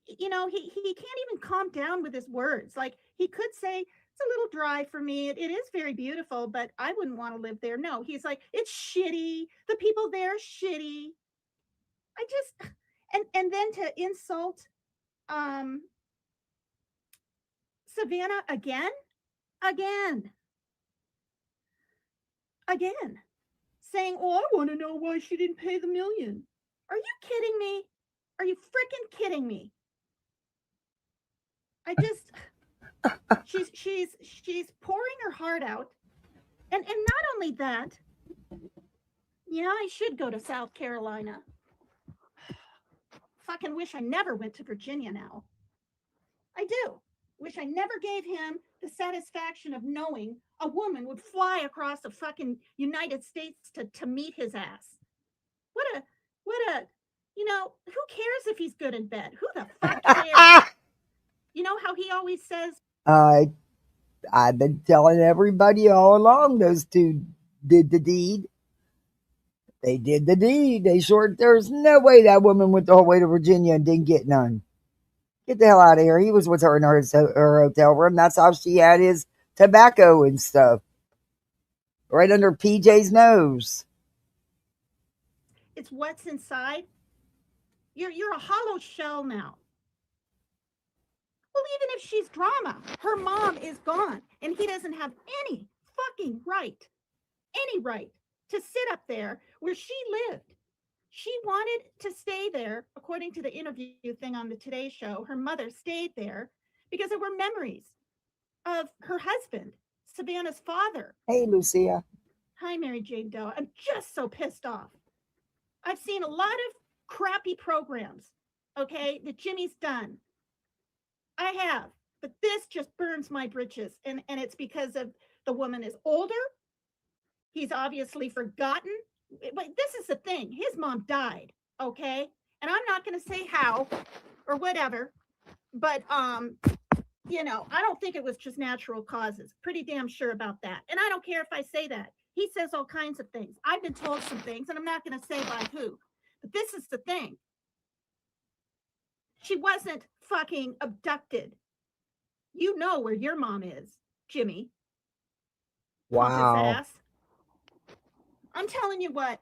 He can't even calm down with his words. Like, he could say, it's a little dry for me. It is very beautiful, but I wouldn't want to live there. No, he's like, it's shitty. The people there are shitty. I just, and then to insult Savannah again, saying, oh, I want to know why she didn't pay the $1 million. Are you kidding me? Are you freaking kidding me? I just, she's pouring her heart out. And not only that, I should go to South Carolina. Fucking wish I never went to Virginia now. I do. Wish I never gave him the satisfaction of knowing a woman would fly across the fucking United States to meet his ass. What a, who cares if he's good in bed? Who the fuck cares? You know how he always says, I've been telling everybody all along those two did the deed. They did the deed. There's no way that woman went the whole way to Virginia and didn't get none. Get the hell out of here. He was with her in her hotel room. That's how she had his tobacco and stuff. Right under PJ's nose. it's what's inside. You're a hollow shell now. Well, even if she's drama, her mom is gone, and he doesn't have any fucking right, to sit up there where she lived. She wanted to stay there, according to the interview thing on the Today Show. Her mother stayed there because there were memories of her husband, Savannah's father. Hey, Lucia. Hi, Mary Jane Doe. I'm just so pissed off. I've seen a lot of crappy programs, okay, that Jimmy's done. I have, but this just burns my britches. And it's because of the woman is older. He's obviously forgotten. But this is the thing. His mom died, okay? And I'm not going to say how or whatever, but I don't think it was just natural causes. Pretty damn sure about that. And I don't care if I say that. He says all kinds of things. I've been told some things, and I'm not going to say by who. But this is the thing. She wasn't fucking abducted. You know where your mom is, Jimmy. Wow. Ass. I'm telling you what,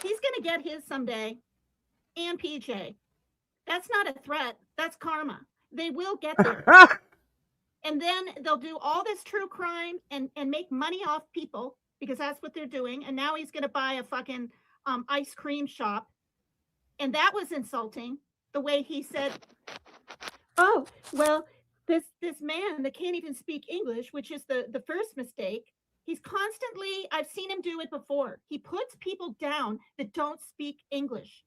he's going to get his someday. And PJ. That's not a threat. That's karma. They will get there. And then they'll do all this true crime and make money off people because that's what they're doing. And now he's going to buy a fucking ice cream shop. And that was insulting. The way he said, oh, well, this man that can't even speak English, which is the first mistake. He's constantly, I've seen him do it before. He puts people down that don't speak English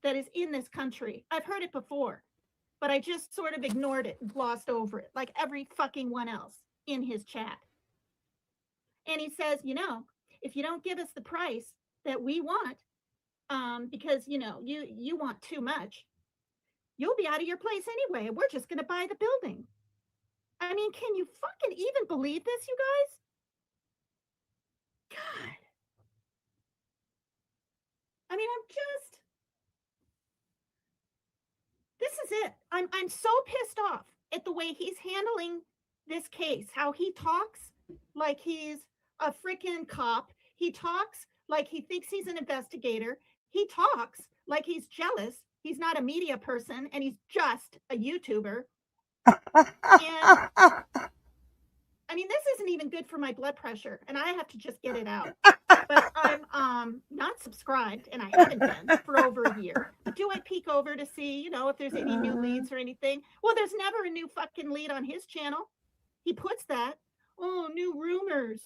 that is in this country. I've heard it before, but I just sort of ignored it and glossed over it like every fucking one else in his chat. And he says, if you don't give us the price that we want, because you know you want too much, you'll be out of your place anyway, and we're just going to buy the building. I mean, can you fucking even believe this, you guys? God. I mean, this is it. I'm so pissed off at the way he's handling this case, how he talks like he's a freaking cop. He talks like he thinks he's an investigator. He talks like he's jealous. He's not a media person and he's just a YouTuber. And I mean, this isn't even good for my blood pressure, and I have to just get it out. But I'm not subscribed, and I haven't been for over a year. Do I peek over to see, you know, if there's any new leads or anything? Well, there's never a new fucking lead on his channel. He puts that. Oh, new rumors,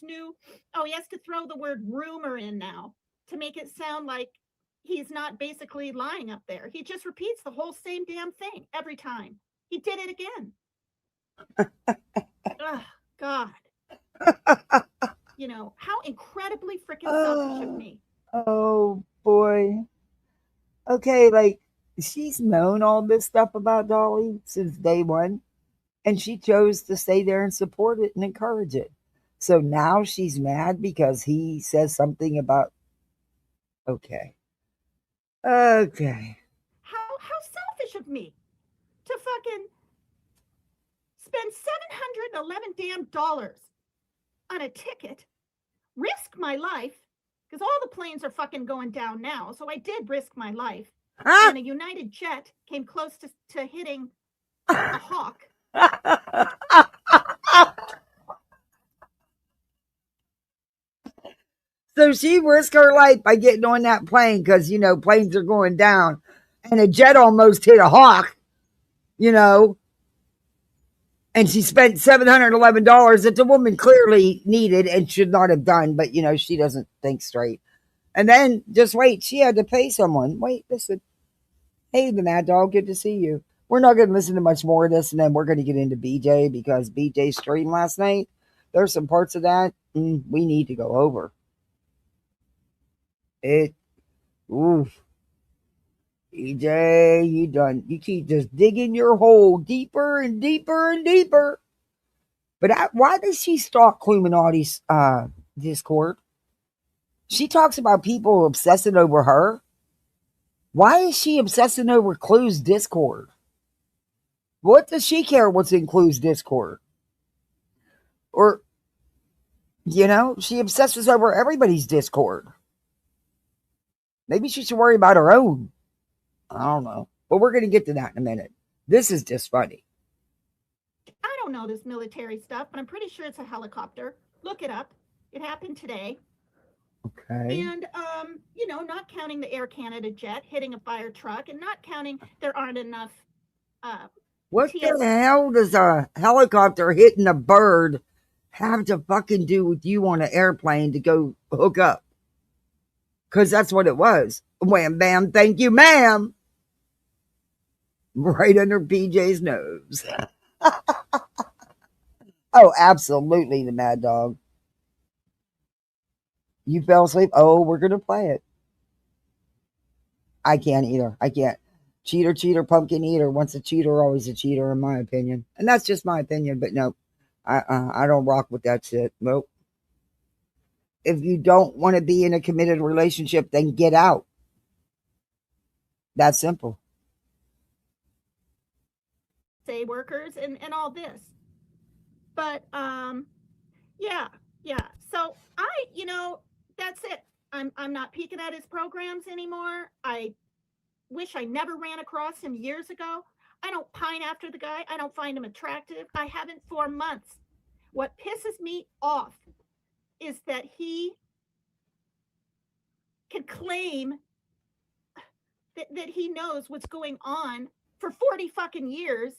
oh, he has to throw the word rumor in now to make it sound like he's not basically lying up there. He just repeats the whole same damn thing every time. He did it again. Ugh, God. You know, how incredibly freaking selfish of me. Oh, boy. Okay, like, she's known all this stuff about Dolly since day one, and she chose to stay there and support it and encourage it. So now she's mad because he says something about... Okay. How selfish of me to fucking spend $711 damn on a ticket, risk my life, because all the planes are fucking going down now, so I did risk my life. And a United jet came close to hitting a hawk. So she risked her life by getting on that plane because, you know, planes are going down. And a jet almost hit a hawk, you know. And she spent $711 that the woman clearly needed and should not have done. But, you know, she doesn't think straight. And then, just wait, she had to pay someone. Wait, listen. Hey, the Mad Dog, good to see you. We're not going to listen to much more of this, and then we're going to get into BJ because BJ's stream last night, there's some parts of that we need to go over. Oof. BJ, you keep just digging your hole deeper and deeper and deeper. But why does she stalk Illuminati's Discord? She talks about people obsessing over her. Why is she obsessing over Clue's Discord? What does she care what's in Clue's Discord? Or, you know, she obsesses over everybody's Discord. Maybe she should worry about her own. I don't know. But we're going to get to that in a minute. This is just funny. I don't know this military stuff, but I'm pretty sure it's a helicopter. Look it up. It happened today. Okay. And, you know, not counting the Air Canada jet hitting a fire truck and not counting there aren't enough. What the hell does a helicopter hitting a bird have to fucking do with you on an airplane to go hook up? Because that's what it was. Wham, bam, thank you, ma'am. Right under PJ's nose. Oh, absolutely, the Mad Dog. You fell asleep? Oh, we're going to play it. I can't either. I can't. Cheater, cheater, pumpkin eater. Once a cheater, always a cheater, in my opinion. And that's just my opinion, but no. I don't rock with that shit. Nope. If you don't want to be in a committed relationship, then get out. That's simple. Say workers and all this. But yeah. So you know, that's it. I'm not peeking at his programs anymore. I wish I never ran across him years ago. I don't pine after the guy. I don't find him attractive. I haven't for months. What pisses me off is that he can claim that he knows what's going on for 40 fucking years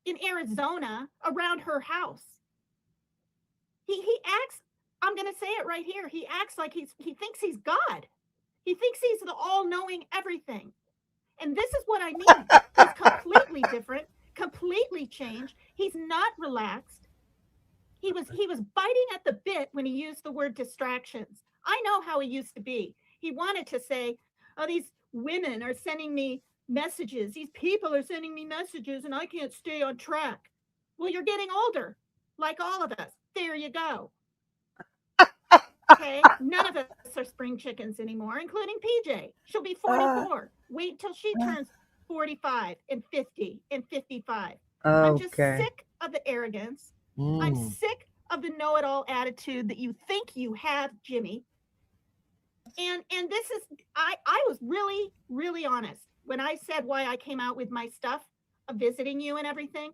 in Arizona around her house. He acts, I'm going to say it right here, he acts like he thinks he's God. He thinks he's the all-knowing everything. And this is what I mean. He's completely different, completely changed. He's not relaxed. He was biting at the bit when he used the word distractions. I know how he used to be. He wanted to say, oh, these women are sending me messages. These people are sending me messages and I can't stay on track. Well, you're getting older, like all of us. There you go. Okay, none of us are spring chickens anymore, including PJ. She'll be 44. Wait till she turns 45 and 50 and 55. I'm just Okay. sick of the arrogance. I'm sick of the know-it-all attitude that you think you have, Jimmy. And this is, I was really, really honest when I said why I came out with my stuff of visiting you and everything.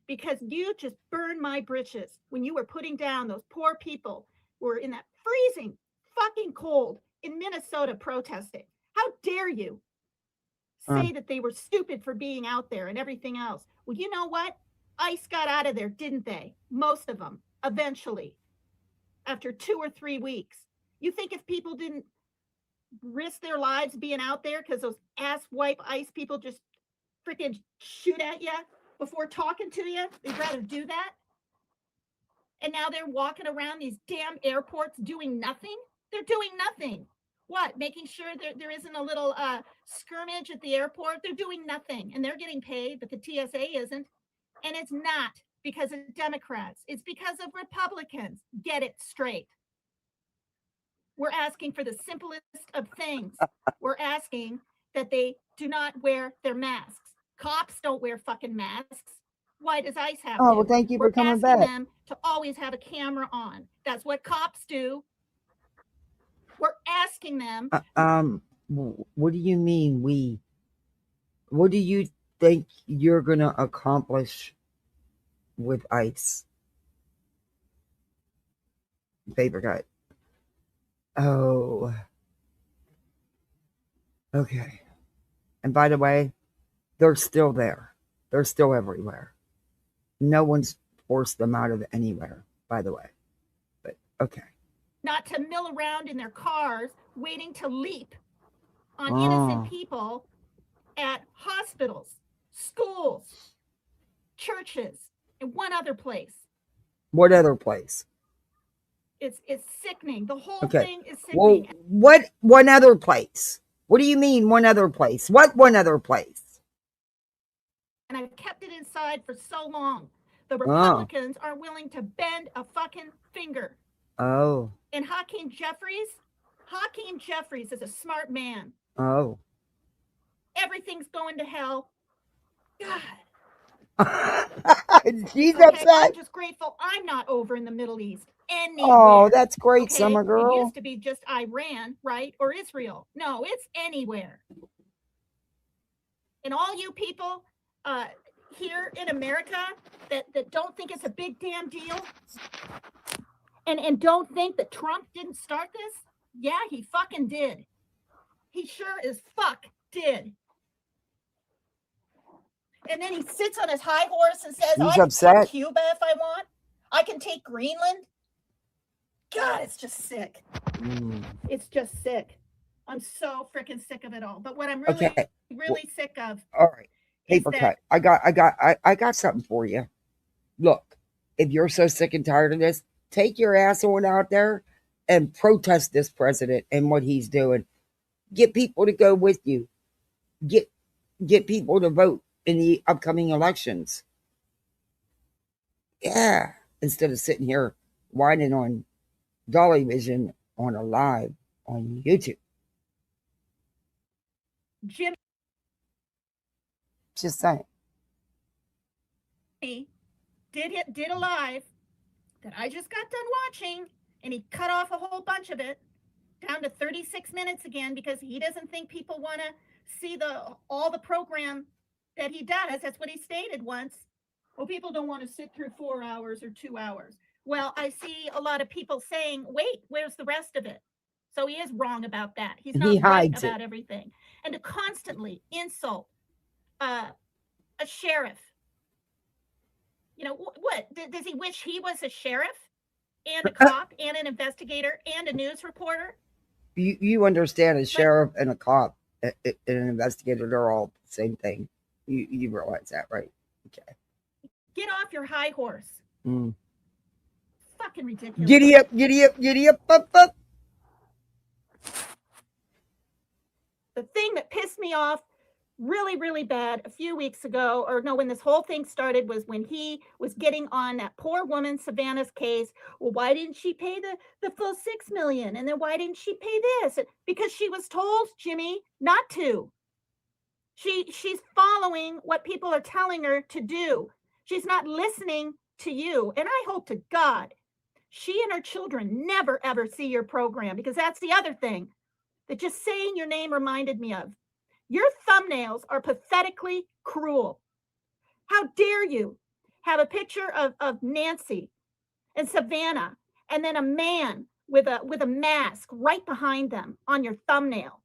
Because you just burned my britches when you were putting down those poor people who were in that freezing fucking cold in Minnesota protesting. How dare you say that they were stupid for being out there and everything else? Well, you know what? ICE got out of there, didn't they? Most of them, eventually, after 2 or 3 weeks. You think if people didn't risk their lives being out there because those asswipe ICE people just freaking shoot at you before talking to you, they'd rather do that? And now they're walking around these damn airports doing nothing? They're doing nothing. What? Making sure there isn't a little skirmish at the airport? They're doing nothing. And they're getting paid, but the TSA isn't. And it's not because of Democrats. It's because of Republicans. Get it straight. We're asking for the simplest of things. We're asking that they do not wear their masks. Cops don't wear fucking masks. Why does ICE have to? Oh, well, thank you for coming back. We're asking them to always have a camera on. That's what cops do. We're asking them. What do you mean we? What do you think you're going to accomplish with ICE? Papercut. Oh. Okay. And by the way, they're still there. They're still everywhere. No one's forced them out of anywhere, by the way. But okay. Not to mill around in their cars waiting to leap on innocent people at hospitals, schools, churches, and one other place. What other place? It's sickening. The whole thing is sickening. Well, what one other place? What do you mean one other place? What one other place? And I've kept it inside for so long. The Republicans are willing to bend a fucking finger. Oh. And Hakeem Jeffries is a smart man. Oh. Everything's going to hell. God. She's upset. I'm just grateful I'm not over in the Middle East anywhere. Oh, that's great, Summer Girl. It used to be just Iran, right? Or Israel. No, it's anywhere. And all you people here in America that don't think it's a big damn deal and don't think that Trump didn't start this, yeah, he fucking did. He sure as fuck did. And then he sits on his high horse and says, I can take Cuba if I want. I can take Greenland. God, it's just sick. It's just sick. I'm so freaking sick of it all. But what I'm really sick of. All right. Papercut. I got something for you. Look, if you're so sick and tired of this, take your ass on out there and protest this president and what he's doing. Get people to go with you. Get people to vote in the upcoming elections. Yeah. Instead of sitting here whining on Dollyvision on a live on YouTube. Jim. Just saying. He did a live that I just got done watching, and he cut off a whole bunch of it down to 36 minutes again because he doesn't think people want to see all the program that he does. That's what he stated once. Well, people don't want to sit through 4 hours or 2 hours. Well, I see a lot of people saying, wait, where's the rest of it? So he is wrong about that. He's not right about everything. And to constantly insult a sheriff. You know, what? Does he wish he was a sheriff and a cop and an investigator and a news reporter? You understand a sheriff and a cop and an investigator, they're all the same thing. You realize that, right? Okay. Get off your high horse. fucking ridiculous. Giddy up, giddy up, giddy up, up. The thing that pissed me off really, really bad a few weeks ago, or no, when this whole thing started, was when he was getting on that poor woman Savannah's case. Well, why didn't she pay the full $6 million? And then why didn't she pay this? Because she was told, Jimmy, not to. She's following what people are telling her to do. She's not listening to you. And I hope to God she and her children never ever see your program, because that's the other thing that just saying your name reminded me of. Your thumbnails are pathetically cruel. How dare you have a picture of Nancy and Savannah and then a man with a mask right behind them on your thumbnail?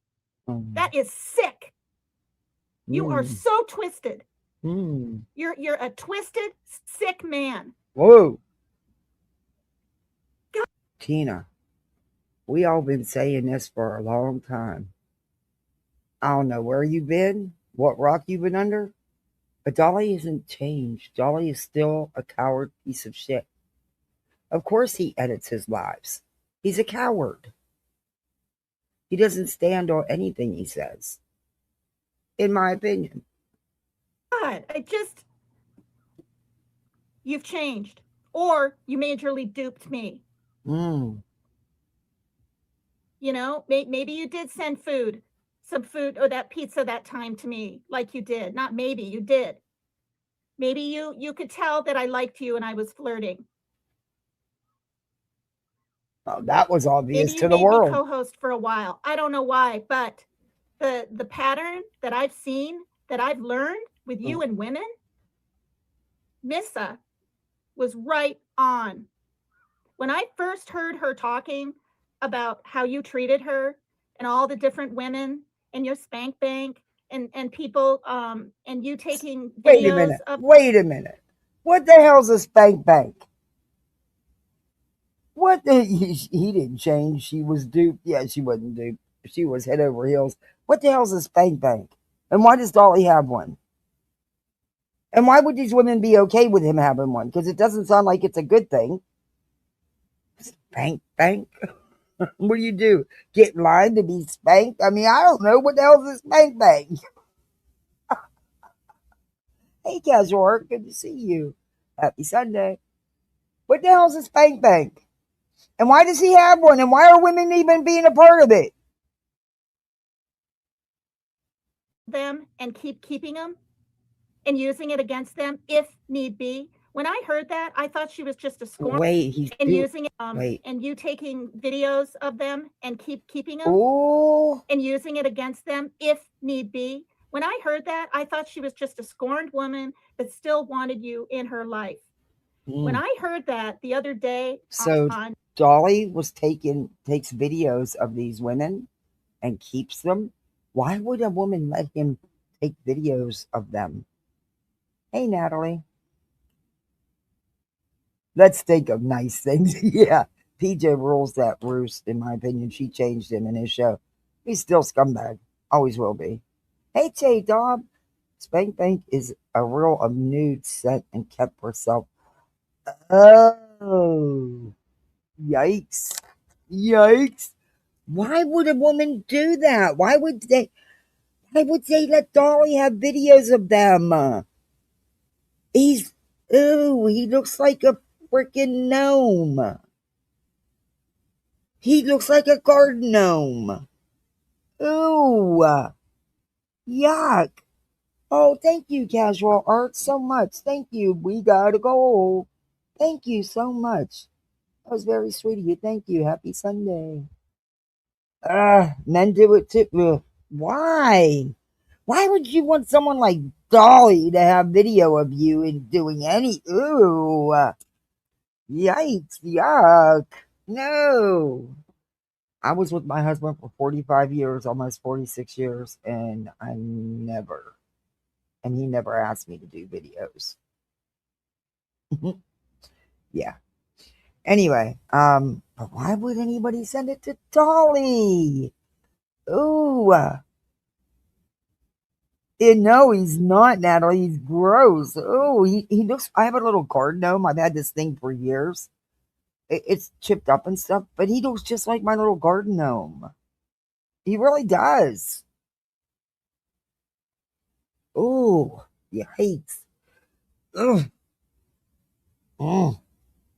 That is sick. You are so twisted. You're a twisted, sick man. Whoa. God. Tina, we all been saying this for a long time. I don't know where you've been, what rock you've been under, but Dolly hasn't changed. Dolly is still a coward piece of shit. Of course he edits his lives. He's a coward. He doesn't stand on anything he says, in my opinion. God, you've changed. Or you majorly duped me. You know, maybe you did send some food or that pizza that time to me, like you did. Not maybe, you did. Maybe you could tell that I liked you and I was flirting. Oh, that was obvious maybe to the world. Maybe co-host for a while. I don't know why, but the pattern that I've seen, that I've learned with you and women, Missa was right on. When I first heard her talking about how you treated her and all the different women and your spank bank and people and you taking videos Wait a minute. What the hell's a spank bank? What the he didn't change. She was duped. Yeah, she wasn't duped. She was head over heels. What the hell's a spank bank? And why does Dolly have one? And why would these women be okay with him having one? Because it doesn't sound like it's a good thing. Spank bank? What do you do? Get in line to be spanked? I mean, I don't know. What the hell is a spank bank? Hey, Casual Art, good to see you. Happy Sunday. What the hell is a spank bank? And why does he have one? And why are women even being a part of it? Them and keeping them and using it against them if need be. When I heard that, I thought she was just a scorn. Using it and you taking videos of them and keeping them and using it against them if need be. When I heard that, I thought she was just a scorned woman that still wanted you in her life. When I heard that the other day, Dolly takes videos of these women and keeps them. Why would a woman let him take videos of them? Hey, Natalie. Let's think of nice things. Yeah, PJ rules that roost, in my opinion. She changed him in his show. He's still scumbag. Always will be. Hey, J-Dob. Spank Bank is a reel of nude sent and kept for herself. Oh. Yikes. Yikes. Why would a woman do that? Why would they let Dolly have videos of them? He looks like a freaking gnome. He looks like a garden gnome. Ooh. Yuck. Oh, thank you, Casual Art, so much. Thank you. We gotta go. Thank you so much. That was very sweet of you. Thank you. Happy Sunday. Men do it too. Why? Why would you want someone like Dolly to have video of you and doing any? Ooh. Yikes. Yuck. No. I was with my husband for 45 years, almost 46 years, and he never asked me to do videos. Yeah. Anyway, but why would anybody send it to Dolly? Ooh. No, he's not, Natalie. He's gross. Oh, he looks. I have a little garden gnome. I've had this thing for years. it's chipped up and stuff, but he looks just like my little garden gnome. He really does. Oh, yikes. Ugh.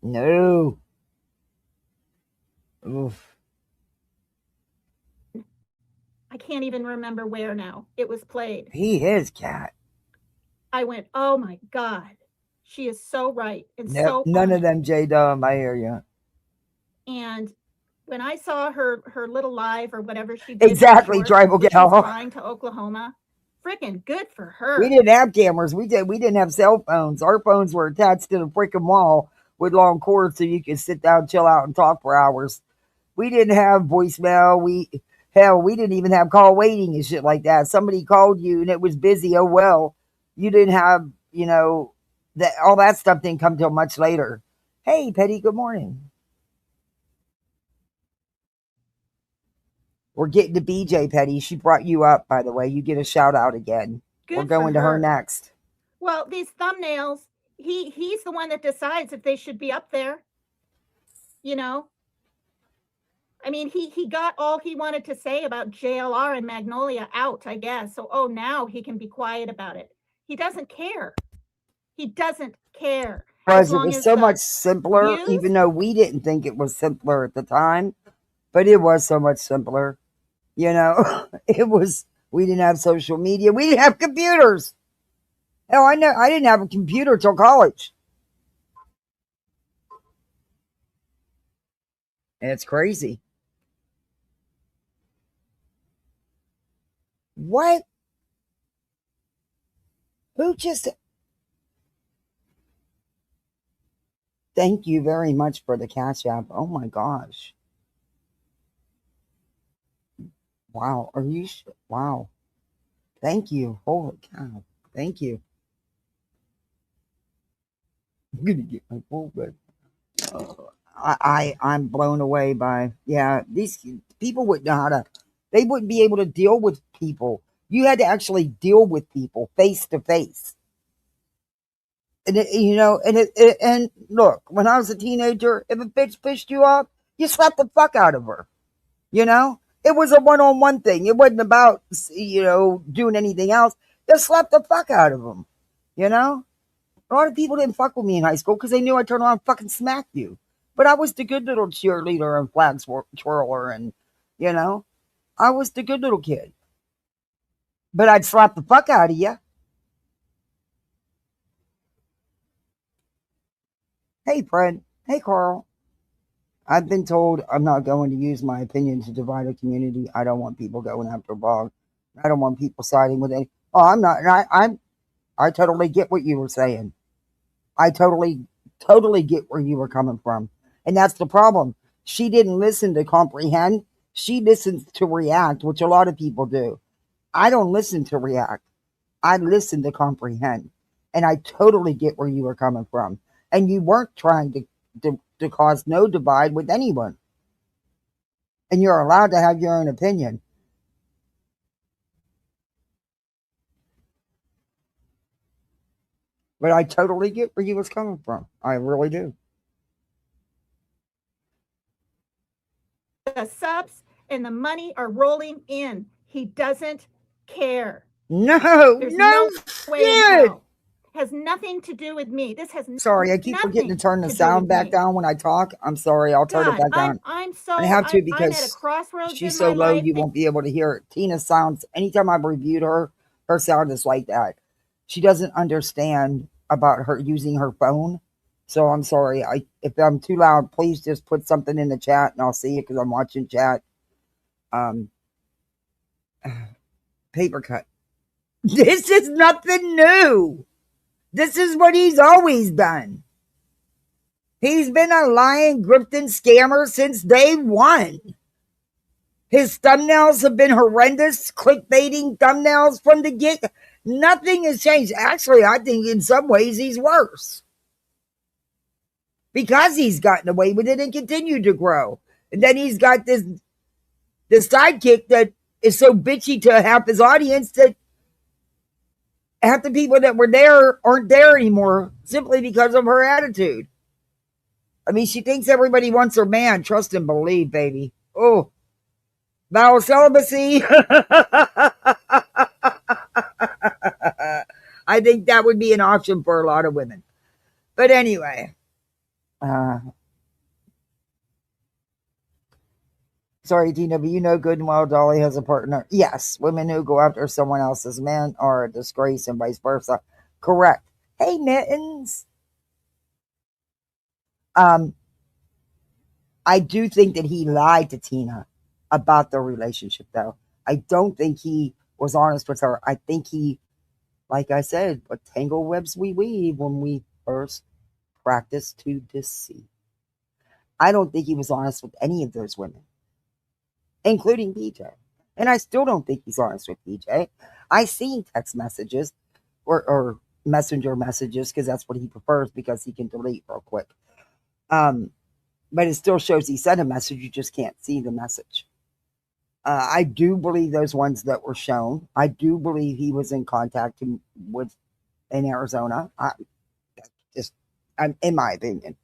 No. Oof. I can't even remember where now. It was played. He is, Cat. I went, oh my God. She is so right and Nope, so none on of it. them, J-Dub. I hear you. And when I saw her little live or whatever she did, Exactly, short, Tribal where she's Gal. flying to Oklahoma, freaking good for her. We didn't have cameras. We didn't have cell phones. Our phones were attached to the freaking wall with long cords so you could sit down, chill out, and talk for hours. We didn't have voicemail. We didn't even have call waiting and shit like that. Somebody called you and it was busy. Oh well. You didn't have, that all that stuff didn't come till much later. Hey, Petty, good morning. We're getting to BJ, Petty. She brought you up, by the way. You get a shout out again. Good We're going to her next. Well, these thumbnails, he's the one that decides if they should be up there. You know? I mean, he got all he wanted to say about JLR and Magnolia out, I guess. So, now he can be quiet about it. He doesn't care. He doesn't care. Because it was so much simpler, views, even though we didn't think it was simpler at the time. But it was so much simpler. It was, we didn't have social media. We didn't have computers. Hell, I didn't have a computer till college. And it's crazy. What? Who just... Thank you very much for the Cash App. Oh my gosh. Wow. Are you... Wow. Thank you. Holy cow. Thank you. I'm going to get my full bed. I'm blown away by... Yeah, these people wouldn't know how to... They wouldn't be able to deal with people. You had to actually deal with people face to face. And and look, when I was a teenager, if a bitch pissed you off, you slapped the fuck out of her. It was a one-on-one thing. It wasn't about doing anything else. Just slap the fuck out of them. A lot of people didn't fuck with me in high school because they knew I'd turn around and fucking smack you. But I was the good little cheerleader and flag twirler, and I was the good little kid. But I'd slap the fuck out of you. Hey, Fred. Hey, Carl. I've been told I'm not going to use my opinion to divide a community. I don't want people going after Bog. I don't want people siding with any. Oh, I'm not. I totally get what you were saying. I totally get where you were coming from. And that's the problem. She didn't listen to comprehend. She listens to react, which a lot of people do. I don't listen to react. I listen to comprehend. And I totally get where you were coming from. And you weren't trying to cause no divide with anyone. And you're allowed to have your own opinion. But I totally get where you was coming from. I really do. The subs and the money are rolling in. He doesn't care. No, There's no way in hell. Has nothing to do with me. This has sorry, I keep forgetting to turn the sound back down when I talk. I'm sorry. I'll turn it back down. I have to because I'm at a crossroads she's so low you won't be able to hear it. Tina sounds, anytime I've reviewed her sound is like that. She doesn't understand about her using her phone. So I'm sorry. If I'm too loud, please just put something in the chat and I'll see it because I'm watching chat. Papercut. This is nothing new. This is what he's always done. He's been a lying, grifting scammer since day one. His thumbnails have been horrendous, clickbaiting thumbnails from the get. Nothing has changed. Actually, I think in some ways he's worse. Because he's gotten away with it and continued to grow. And then he's got this sidekick that is so bitchy to half his audience that half the people that were there aren't there anymore simply because of her attitude. I mean, she thinks everybody wants her man. Trust and believe, baby. Oh, vow of celibacy. I think that would be an option for a lot of women. But anyway, sorry, Tina, but you know good and well Dolly has a partner. Yes, women who go after someone else's man are a disgrace and vice versa. Correct. Hey, Mittens. I do think that he lied to Tina about their relationship, though. I don't think he was honest with her. I think he, like I said, what tangle webs we weave when we first practice to deceive. I don't think he was honest with any of those women, including PJ. And I still don't think he's honest with PJ. I seen text messages or messenger messages because that's what he prefers because he can delete real quick. But it still shows he sent a message. You just can't see the message. I do believe those ones that were shown. I do believe he was in contact with in Arizona. In my opinion.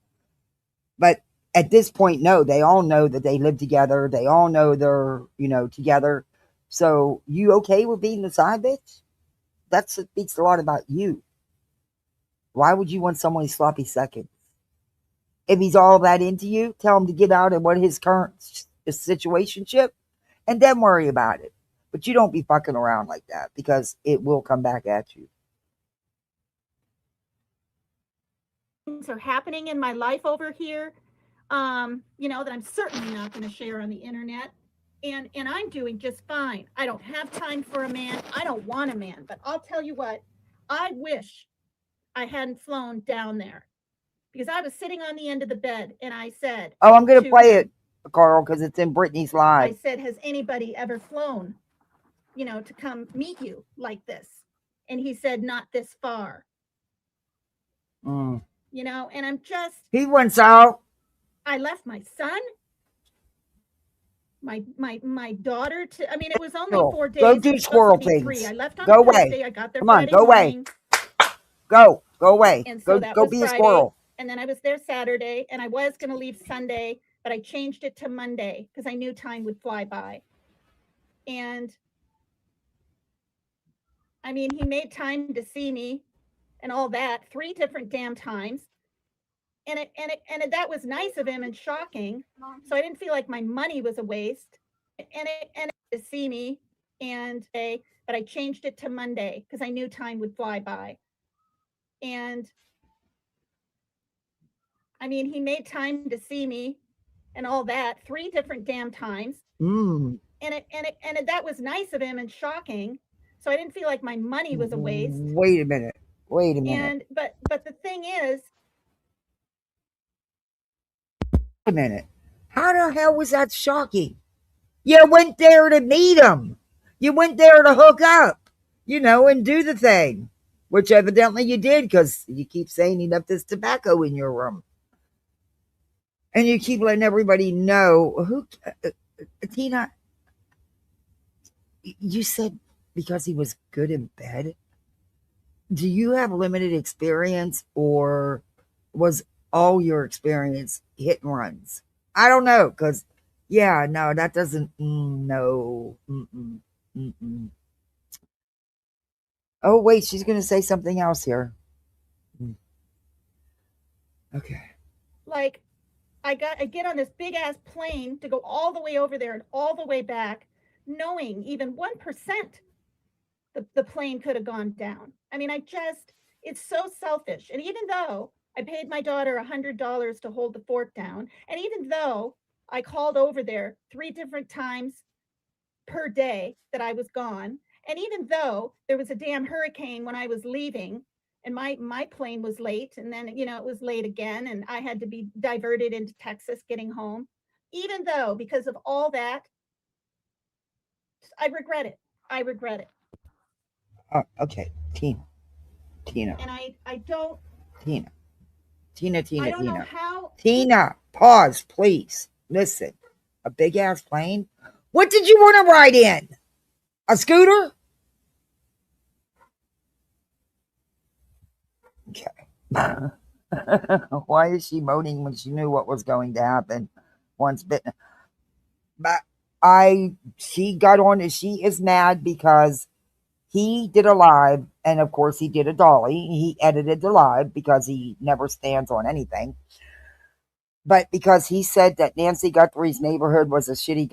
But at this point, no, they all know that they live together. They all know they're, together. So you okay with being the side bitch? That speaks a lot about you. Why would you want someone sloppy seconds? If he's all that into you, tell him to get out of what his current situationship and then worry about it. But you don't be fucking around like that because it will come back at you. Things are happening in my life over here, that I'm certainly not going to share on the internet. And I'm doing just fine. I don't have time for a man. I don't want a man. But I'll tell you what, I wish I hadn't flown down there. Because I was sitting on the end of the bed and I said, oh, I'm going to play it, Carl, because it's in Brittany's live. I said, has anybody ever flown, to come meet you like this? And he said, not this far. And I'm just. He went out. I left my son, my daughter. It was only 4 days. Go do squirrel things. 3. I left on go Thursday. away. I got there Come on, Friday go morning. away. Go away. And so go be Friday. A squirrel. And then I was there Saturday, and I was going to leave Sunday, but I changed it to Monday because I knew time would fly by. And he made time to see me and all that 3 different damn times. And that was nice of him and shocking. So I didn't feel like my money was a waste. And to see me but I changed it to Monday because I knew time would fly by. And he made time to see me and all that 3 different damn times. And that was nice of him and shocking. So I didn't feel like my money was a waste. Wait a minute. And but the thing is, a minute. How the hell was that shocking? You went there to meet him. You went there to hook up, and do the thing, which evidently you did because you keep saying he left this tobacco in your room. And you keep letting everybody know Tina, you said because he was good in bed. Do you have limited experience or was all your experience hit and runs? I don't know because, no, that doesn't, no. Oh, wait, she's going to say something else here. Okay. Like, I get on this big ass plane to go all the way over there and all the way back, knowing even 1% the plane could have gone down. It's so selfish. And even though I paid my daughter $100 to hold the fort down, and even though I called over there 3 different times per day that I was gone, and even though there was a damn hurricane when I was leaving, and my plane was late, and then, it was late again, and I had to be diverted into Texas getting home. Even though, because of all that, I regret it. Okay, Tina. And I don't. Tina. I don't know how. Tina, pause, please. Listen, a big ass plane? What did you want to ride in? A scooter? Okay. Why is she moaning when she knew what was going to happen once bitten? But she got on and she is mad because he did a live, and of course he did a Dolly. He edited the live because he never stands on anything. But because he said that Nancy Guthrie's neighborhood was a shitty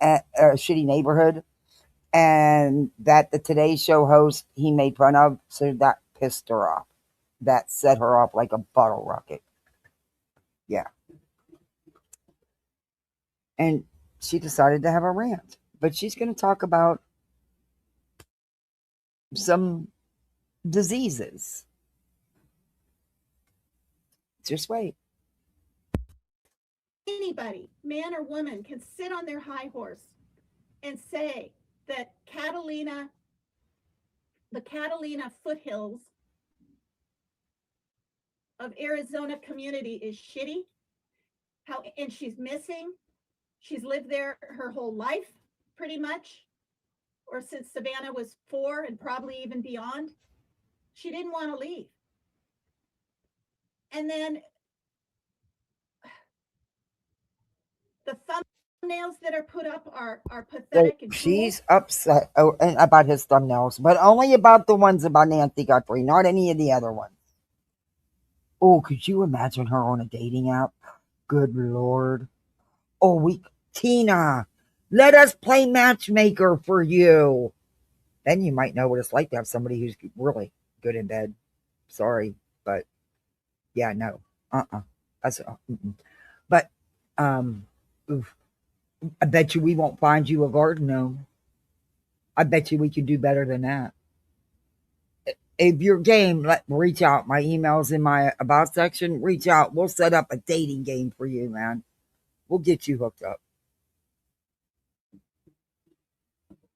shitty neighborhood, and that the Today Show host he made fun of, so that pissed her off. That set her off like a bottle rocket. Yeah. And she decided to have a rant. But she's going to talk about some diseases. Just wait. Anybody, man or woman, can sit on their high horse and say that the Catalina foothills of Arizona community is shitty. And she's missing. She's lived there her whole life, pretty much, or since Savannah was 4 and probably even beyond. She didn't want to leave. And then the thumbnails that are put up are pathetic and she's upset about his thumbnails, but only about the ones about Nancy Guthrie, not any of the other ones. Oh, could you imagine her on a dating app? Good Lord. Oh, Tina, let us play matchmaker for you. Then you might know what it's like to have somebody who's really good in bed. Sorry, but yeah, no. That's But oof. I bet you we won't find you a garden gnome. I bet you we could do better than that. If you're game, reach out. My email's in my about section. Reach out. We'll set up a dating game for you, man. We'll get you hooked up.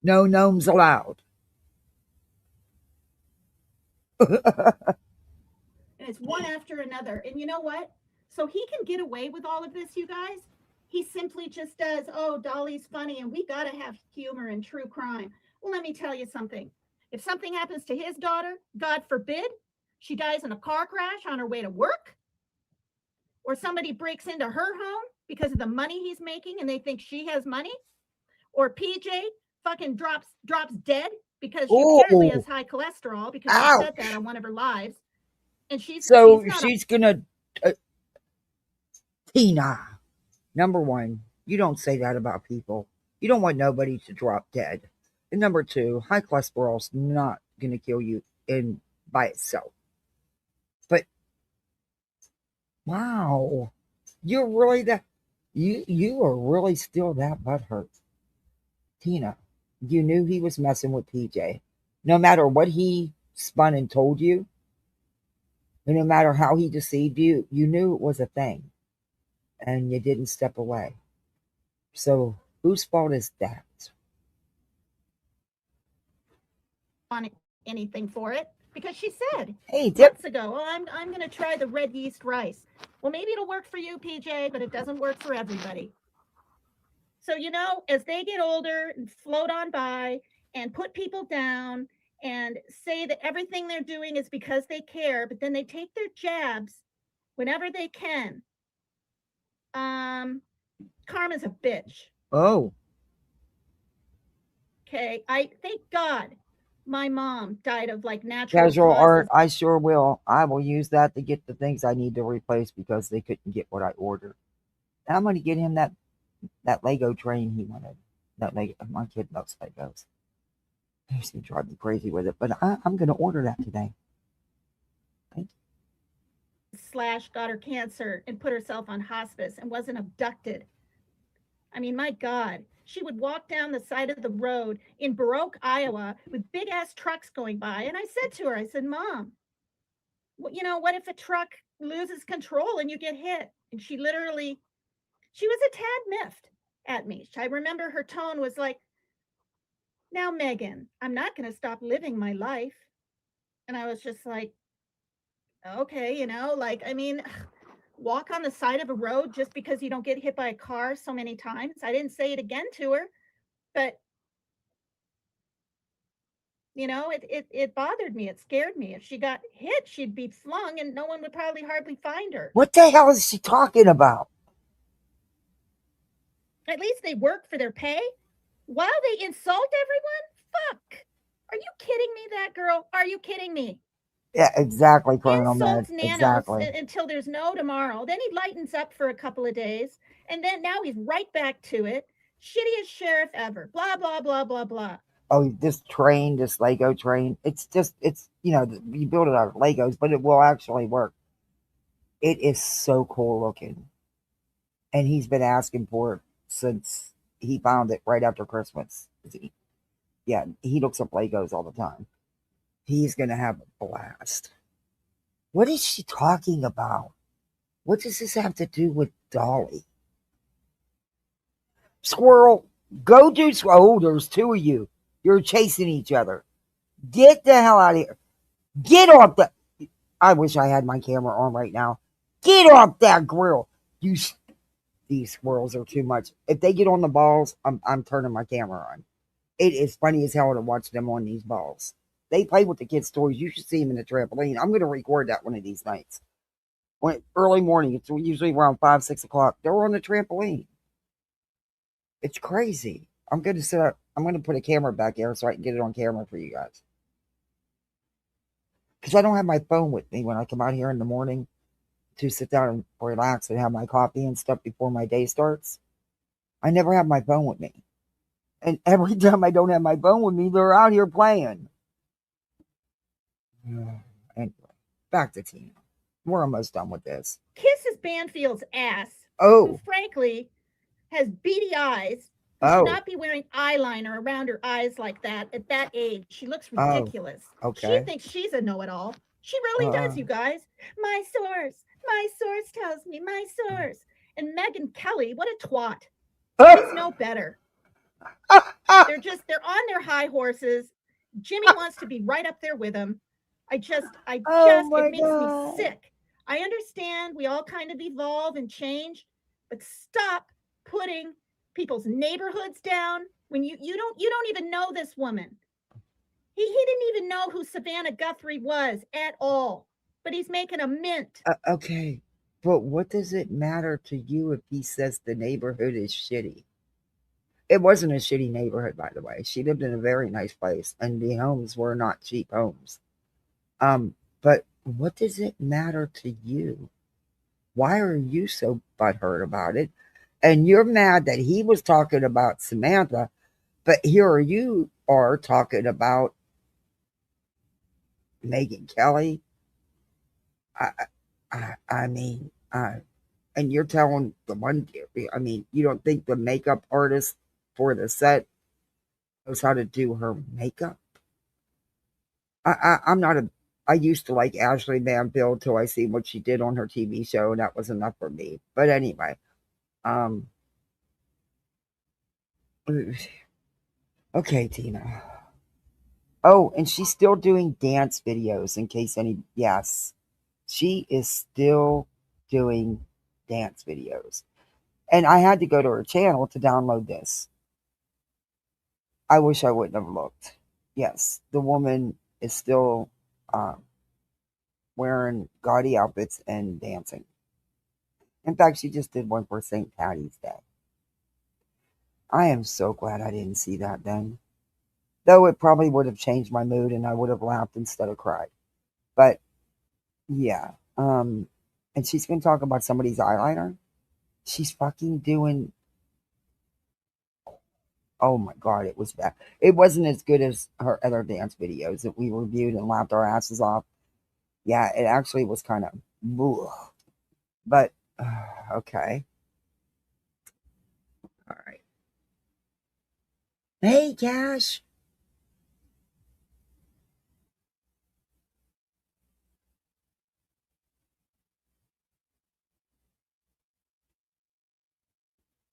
No gnomes allowed. And it's one after another. And you know what? So he can get away with all of this, you guys. He simply just does, oh, Dolly's funny and we got to have humor and true crime. Well, let me tell you something. If something happens to his daughter, God forbid, she dies in a car crash on her way to work, or somebody breaks into her home because of the money he's making and they think she has money, or PJ fucking drops dead because she apparently has high cholesterol because she said that on one of her lives. And she's gonna Tina, number one, you don't say that about people. You don't want nobody to drop dead. And number two, high cholesterol's not gonna kill you by itself. But wow, you're really that you are really still that butthurt. Tina, you knew he was messing with PJ. No matter what he spun and told you, and no matter how he deceived you, you knew it was a thing. And you didn't step away. So whose fault is that? On anything for it because she said months ago, oh, I'm going to try the red yeast rice. Well, maybe it'll work for you, PJ, but it doesn't work for everybody. So, you know, as they get older and float on by and put people down and say that everything they're doing is because they care, but then they take their jabs whenever they can. Karma's a bitch. Oh. Okay. I thank God my mom died of like natural casual causes. art. I sure will. I will use that to get the things I need to replace because they couldn't get what I ordered. And I'm going to get him that Lego train he wanted. That Lego. My kid loves Legos. He's going to drive me crazy with it, but I'm going to order that today. Thank you. / got her cancer and put herself on hospice and wasn't abducted. I mean, my God, she would walk down the side of the road in Baroque, Iowa, with big ass trucks going by. And I said to her, I said, Mom, you know, what if a truck loses control and you get hit? And she was a tad miffed at me. I remember her tone was like, now, Megan, I'm not going to stop living my life. And I was just like, okay, you know, like, I mean, walk on the side of a road just because you don't get hit by a car so many times. I didn't say it again to her, but You know, it bothered me. It scared me. If she got hit, she'd be flung and no one would probably hardly find her. What the hell is she talking about? At least they work for their pay while they insult everyone. Fuck. Are you kidding me, that girl? Are you kidding me? Yeah, exactly, Colonel Med. Insults Nanos Exactly. until there's no tomorrow. Then he lightens up for a couple of days, and then now he's right back to it. Shittiest sheriff ever. Blah, blah, blah, blah, blah. Oh, this train, this Lego train, it's you know, you build it out of Legos, but it will actually work. It is so cool looking. And he's been asking for it since he found it right after Christmas. Yeah, he looks up Legos all the time. He's going to have a blast. What is she talking about? What does this have to do with Dolly? Squirrel, go do. Oh, there's two of you. You're chasing each other. Get the hell out of here. Get off the. I wish I had my camera on right now. Get off that grill. These squirrels are too much. If they get on the balls, I'm turning my camera on. It is funny as hell to watch them on these balls. They play with the kids' toys. You should see them in the trampoline. I'm going to record that one of these nights. Early morning, it's usually around 5, 6 o'clock. They're on the trampoline. It's crazy. I'm going to set up. I'm going to put a camera back there so I can get it on camera for you guys. Because I don't have my phone with me when I come out here in the morning to sit down and relax and have my coffee and stuff before my day starts. I never have my phone with me. And every time I don't have my phone with me, they're out here playing. Anyway, back to Tina. We're almost done with this. Kisses Banfield's ass. Oh. Who, frankly, has beady eyes. Should not be wearing eyeliner around her eyes like that at that age. She looks ridiculous. Okay. She thinks she's a know-it-all. She really does, you guys. My source tells me, my source. And Megyn Kelly, what a twat. She's no better. They're on their high horses. Jimmy wants to be right up there with them. It makes me sick. I understand we all kind of evolve and change, but stop putting people's neighborhoods down when you don't even know this woman. He didn't even know who Savannah Guthrie was at all, but he's making a mint. Okay, but what does it matter to you if he says the neighborhood is shitty? It wasn't a shitty neighborhood, by the way. She lived in a very nice place, and the homes were not cheap homes. But what does it matter to you? Why are you so butthurt about it? And you're mad that he was talking about Samantha, but here you are talking about Megyn Kelly. I mean, and you're telling the one, I mean, you don't think the makeup artist for the set knows how to do her makeup? I used to like Ashley Banfield till I see what she did on her TV show, and that was enough for me. But anyway, okay, Tina. Oh, and she's still doing dance videos in case yes, she is still doing dance videos. And I had to go to her channel to download this. I wish I wouldn't have looked. Yes, the woman is still wearing gaudy outfits and dancing. In fact, she just did one for St. Patty's Day. I am so glad I didn't see that then. Though it probably would have changed my mood and I would have laughed instead of cried. But, yeah. And she's going to talk about somebody's eyeliner. She's fucking doing... Oh my God, it was bad. It wasn't as good as her other dance videos that we reviewed and laughed our asses off. Yeah, it actually was kind of... But, okay. All right. Hey, Cash.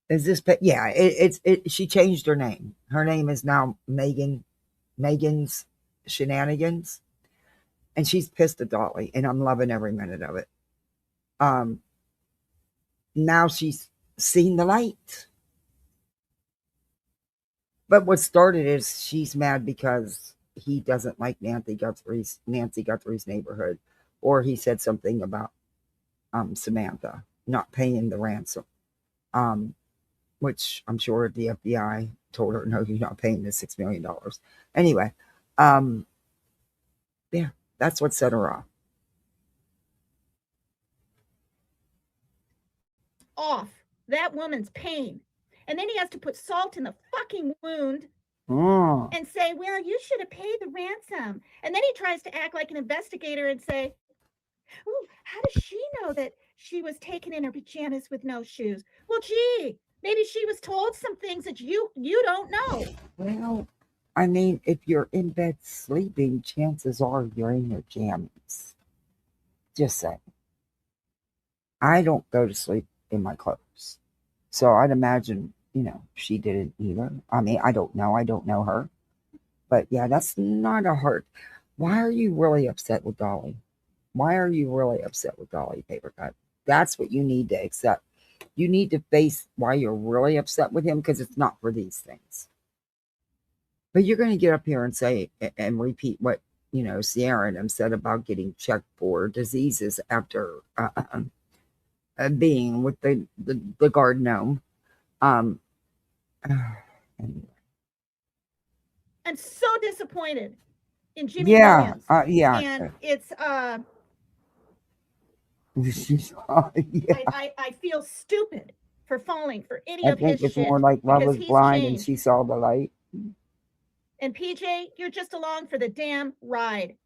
Is this? Yeah, she changed her name. Her name is now Megan's Shenanigans, and she's pissed at Dolly, and I'm loving every minute of it. Now she's seen the light. But what started is she's mad because he doesn't like Nancy Guthrie's neighborhood, or he said something about Samantha not paying the ransom, which I'm sure the FBI told her, no, you're not paying the $6 million. Anyway, yeah, that's what set her off. Off that woman's pain. And then he has to put salt in the fucking wound and say, well, you should have paid the ransom. And then he tries to act like an investigator and say, ooh, how does she know that she was taken in her pajamas with no shoes? Well, gee, maybe she was told some things that you don't know. Well, I mean, if you're in bed sleeping, chances are you're in your jammies. Just saying. I don't go to sleep in my clothes. So I'd imagine, she didn't either. I mean, I don't know her. But yeah, that's not a hard. Why are you really upset with Dolly? Why are you really upset with Dolly, Papercut? That's what you need to accept. You need to face why you're really upset with him, because it's not for these things. But you're going to get up here and say and repeat what, Sierra and him said about getting checked for diseases after being with the guard gnome. Anyway. I'm so disappointed in Jimmy Yeah, Williams. yeah. And it's Yeah. I feel stupid for falling for any I of his think it's shit. more like love because is he's blind and changed. she saw the light. And PJ, you're just along for the damn ride.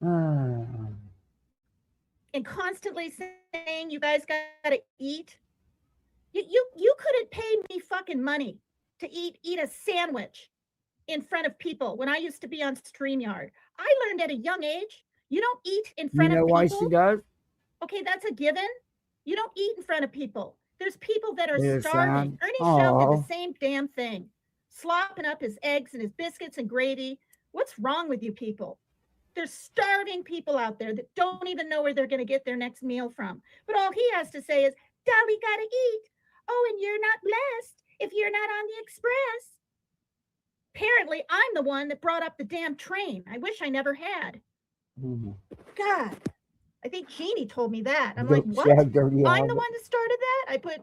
And constantly saying you guys gotta eat. You couldn't pay me fucking money to eat a sandwich in front of people when I used to be on StreamYard. I learned at a young age, you don't eat in front of people. Why she does? Okay, that's a given. You don't eat in front of people. There's people that are It's starving. sad. Ernie Shell did the same damn thing, slopping up his eggs and his biscuits and gravy. What's wrong with you people? There's starving people out there that don't even know where they're going to get their next meal from. But all he has to say is, Dolly gotta eat. Oh, and you're not blessed if you're not on the express. Apparently, I'm the one that brought up the damn train. I wish I never had. God, I think Jeannie told me that. I'm like, what? I'm the one that started that? I put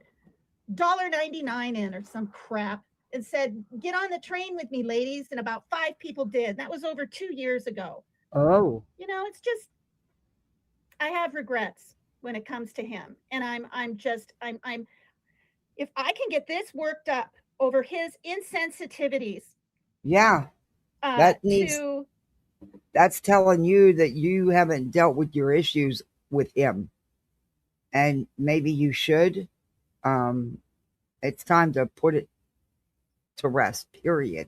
$1.99 in or some crap and said, get on the train with me, ladies. And about 5 people did. That was over 2 years ago. Oh. It's just, I have regrets when it comes to him. And I'm if I can get this worked up over his insensitivities. Yeah. That's telling you that you haven't dealt with your issues with him. And maybe you should. It's time to put it to rest, period.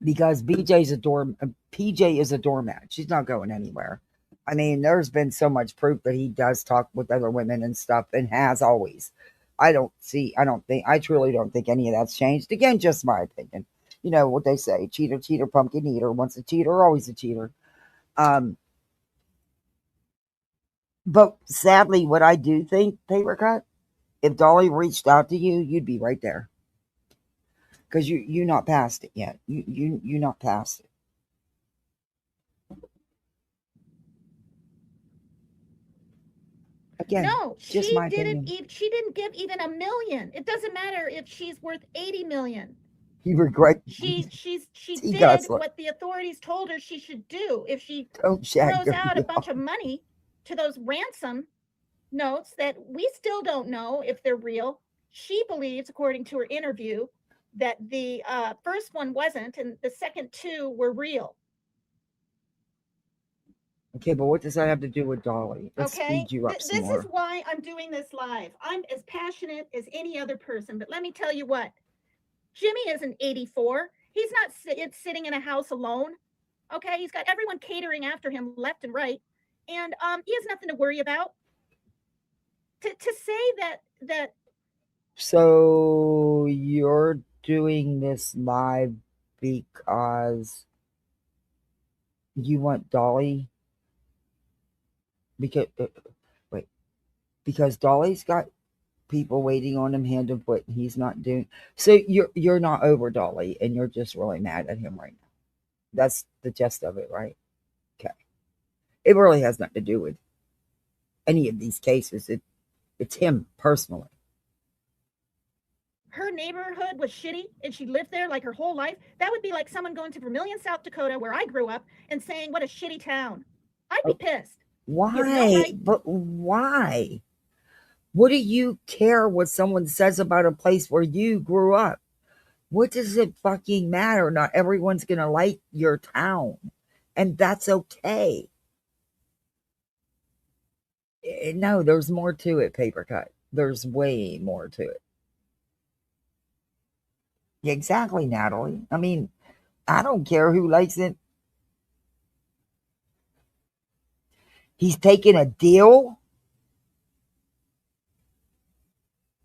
Because PJ is a doormat. She's not going anywhere. I mean, there's been so much proof that he does talk with other women and stuff, and has always. I truly don't think any of that's changed. Again, just my opinion. You know what they say, cheater, cheater, pumpkin eater. Once a cheater, always a cheater. But sadly, what I do think, Papercut, if Dolly reached out to you, you'd be right there. Because you're not past it yet. You're not past it. Again, no, just she my didn't. opinion. She didn't give even $1 million. It doesn't matter if she's worth $80 million. You regret. She did what the authorities told her she should do. If she throws out a bunch of money to those ransom notes that we still don't know if they're real. She believes, according to her interview, that the first one wasn't, and the second 2 were real. Okay, but what does that have to do with Dolly? Let's speed you up some more. This is why I'm doing this live. I'm as passionate as any other person, but let me tell you what. Jimmy isn't 84. He's not sitting in a house alone. Okay, he's got everyone catering after him left and right, and he has nothing to worry about. To say that. So you're doing this live because you want Dolly? Because Dolly's got people waiting on him hand and foot, and he's not doing. So you're not over Dolly, and you're just really mad at him right now. That's the gist of it, right? Okay. It really has nothing to do with any of these cases. It's him personally. Her neighborhood was shitty and she lived there like her whole life. That would be like someone going to Vermilion, South Dakota, where I grew up, and saying, what a shitty town. I'd be pissed. Why? You have no right. But why? What do you care what someone says about a place where you grew up? What does it fucking matter? Not everyone's going to like your town, and that's okay. No, there's more to it, Papercut. There's way more to it. Yeah, exactly, Natalie. I mean, I don't care who likes it. He's taking a deal?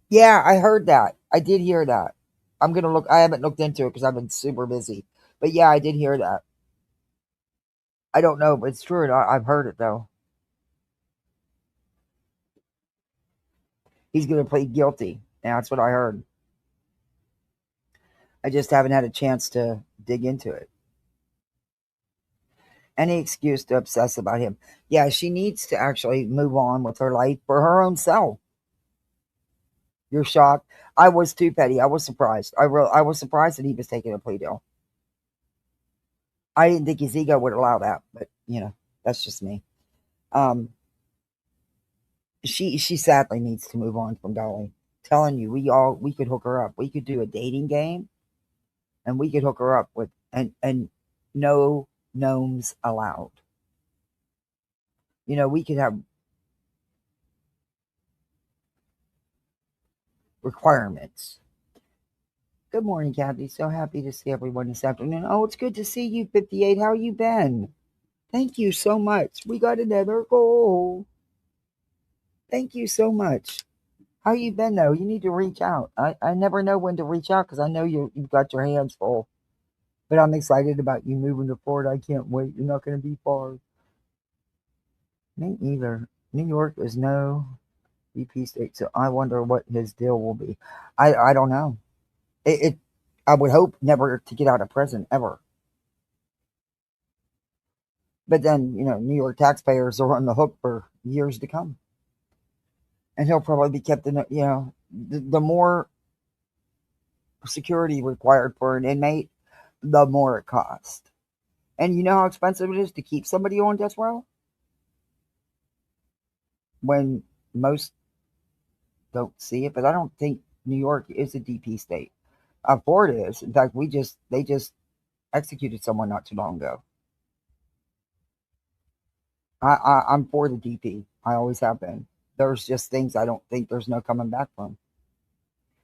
Yeah, I heard that. I did hear that. I'm going to look. I haven't looked into it because I've been super busy. But yeah, I did hear that. I don't know, but it's true. I've heard it, though. He's going to plead guilty. That's what I heard. I just haven't had a chance to dig into it. Any excuse to obsess about him. Yeah, she needs to actually move on with her life for her own self. You're shocked. I was too, Petty. I was surprised. I was surprised that he was taking a plea deal. I didn't think his ego would allow that, but that's just me. She sadly needs to move on from Dolly. Telling you, we could hook her up. We could do a dating game, and we could hook her up with and no gnomes allowed. We could have requirements. Good morning, Kathy. So happy to see everyone this afternoon. Oh, it's good to see you, 58. How you been? Thank you so much. We got another goal. Thank you so much. How you been, though? You need to reach out. I never know when to reach out because I know you've got your hands full. But I'm excited about you moving to Florida. I can't wait. You're not going to be far. Me either. New York is no VP state, so I wonder what his deal will be. I don't know. I would hope never to get out of prison ever. But then, New York taxpayers are on the hook for years to come. And he'll probably be kept in, the more security required for an inmate, the more it costs. And you know how expensive it is to keep somebody on death row? When most don't see it, but I don't think New York is a DP state. Florida is. In fact, they just executed someone not too long ago. I'm for the DP. I always have been. There's just things I don't think there's no coming back from.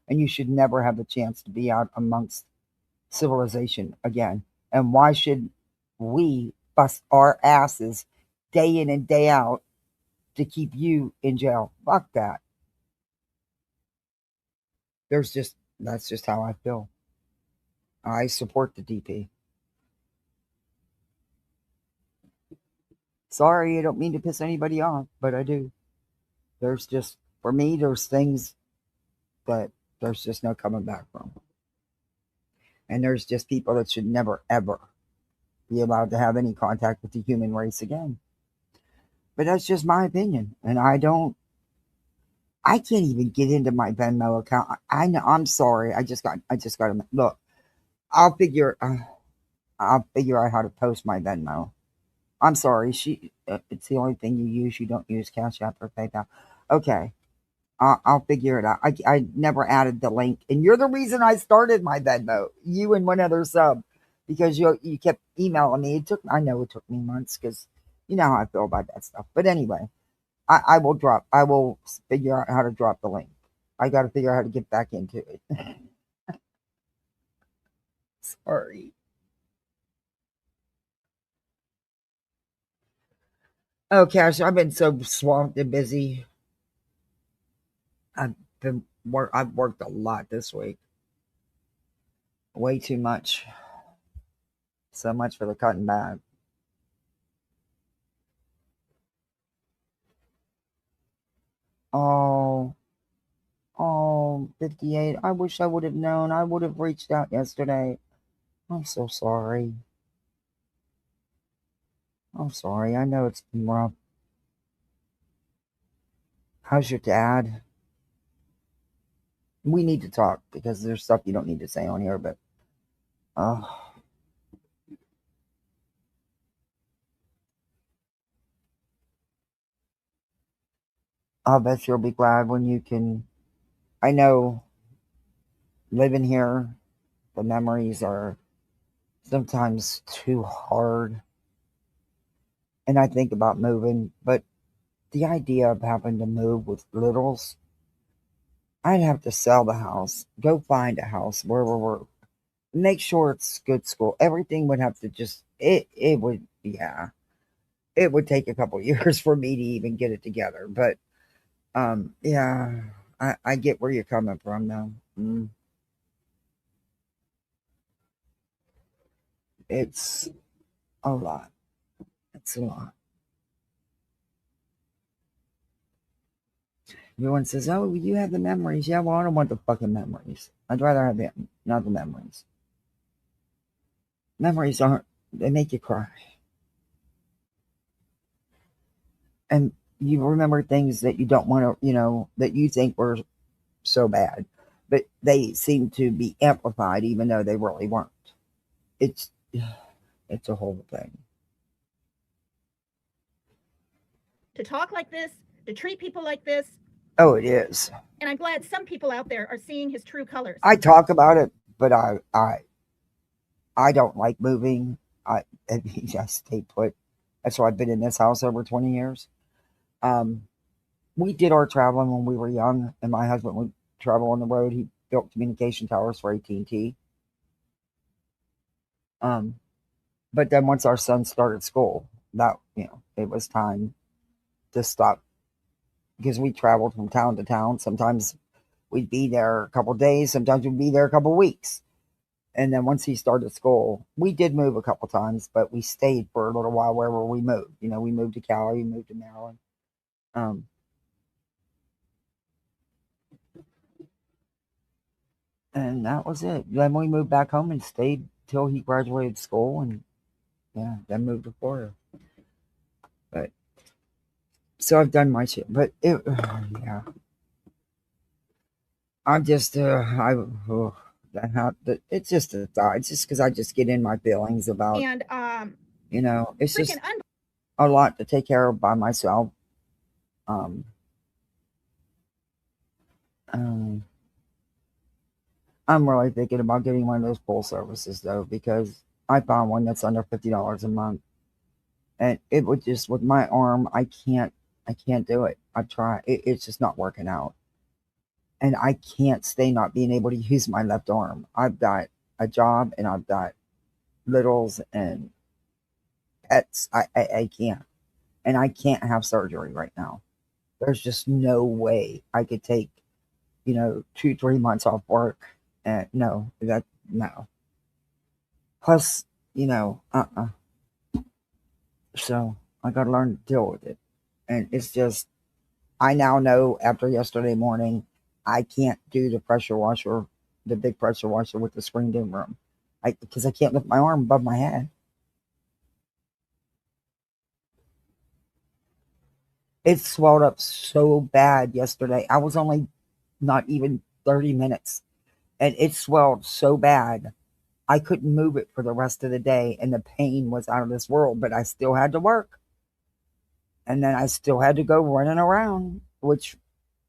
And you should never have a chance to be out amongst civilization again. And why should we bust our asses day in and day out to keep you in jail? Fuck that. That's just how I feel. I support the DP. Sorry, I don't mean to piss anybody off, but I do. There's just, for me, there's things that there's just no coming back from. And there's just people that should never, ever be allowed to have any contact with the human race again. But that's just my opinion. And I can't even get into my Venmo account. I know, I'm sorry. I just got to look. I'll figure out how to post my Venmo. I'm sorry. It's the only thing you use. You don't use Cash App or PayPal. Okay. I'll figure it out. I never added the link, and you're the reason I started my Venmo. You and one other sub, because you kept emailing me. I know it took me months because you know how I feel about that stuff. But anyway, I will figure out how to drop the link. I got to figure out how to get back into it. Sorry. Oh, Cash, I've been so swamped and busy. I've worked a lot this week. Way too much. So much for the cutting back. Oh, 58. I wish I would have known. I would have reached out yesterday. I'm so sorry. I'm sorry. I know it's been rough. How's your dad? We need to talk because there's stuff you don't need to say on here, but I'll bet you'll be glad when you can. I know living here, the memories are sometimes too hard. And I think about moving, but the idea of having to move with littles, I'd have to sell the house, go find a house where we're, make sure it's good school. Everything would have to just, it would, yeah. It would take a couple years for me to even get it together. But, yeah, I get where you're coming from though. It's a lot. It's a lot. Everyone says, "Oh, you have the memories." Yeah, well, I don't want the fucking memories. I'd rather have them, not the memories. Memories aren't, they make you cry. And you remember things that you don't want to, that you think were so bad, but they seem to be amplified even though they really weren't. It's a whole thing. To talk like this, to treat people like this. Oh, it is. And I'm glad some people out there are seeing his true colors. I talk about it, but I don't like moving. I stay put. That's why I've been in this house over 20 years. We did our traveling when we were young, and my husband would travel on the road. He built communication towers for AT&T. But then once our son started school, that it was time to stop because we traveled from town to town. Sometimes we'd be there a couple days, sometimes we'd be there a couple weeks. And then once he started school, we did move a couple times, but we stayed for a little while wherever we moved. We moved to Cali, we moved to Maryland. And that was it. Then we moved back home and stayed till he graduated school, and then moved to Florida. But so I've done my shit, but I'm just it's just a thought. It's just because I just get in my feelings about, and it's just a lot to take care of by myself. I'm really thinking about getting one of those pool services though, because I found one that's under $50 a month, and it would just, with my arm, I can't do it. I've tried. It's just not working out. And I can't stay not being able to use my left arm. I've got a job and I've got littles and pets. I can't. And I can't have surgery right now. There's just no way I could take, 2-3 months off work. And no. Plus, So I got to learn to deal with it. And it's just, I now know after yesterday morning, I can't do the pressure washer, the big pressure washer with the screened in room. Because I can't lift my arm above my head. It swelled up so bad yesterday. I was only not even 30 minutes. And it swelled so bad, I couldn't move it for the rest of the day. And the pain was out of this world. But I still had to work. And then I still had to go running around, which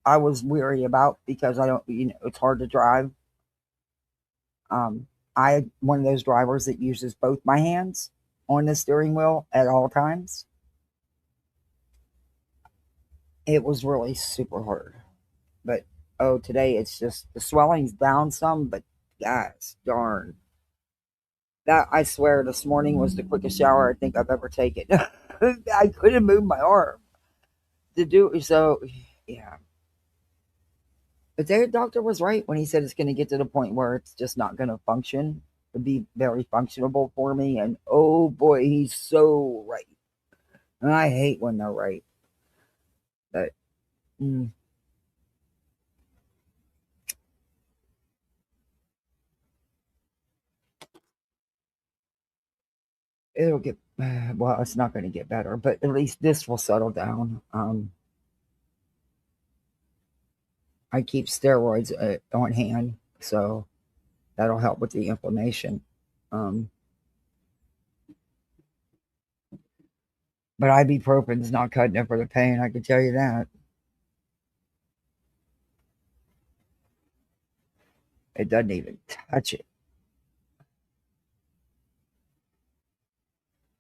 I was weary about because I don't, it's hard to drive. I one of those drivers that uses both my hands on the steering wheel at all times. It was really super hard. But today it's just the swelling's down some, but gosh darn. That, I swear, this morning was the quickest shower I think I've ever taken. I couldn't move my arm to do so. Yeah. But their doctor was right when he said it's going to get to the point where it's just not going to function. It'd be very functionable for me. And oh boy, he's so right. And I hate when they're right. But it'll get, well, it's not going to get better, but at least this will settle down. I keep steroids on hand, so that'll help with the inflammation. But ibuprofen's not cutting it for the pain, I can tell you that. It doesn't even touch it.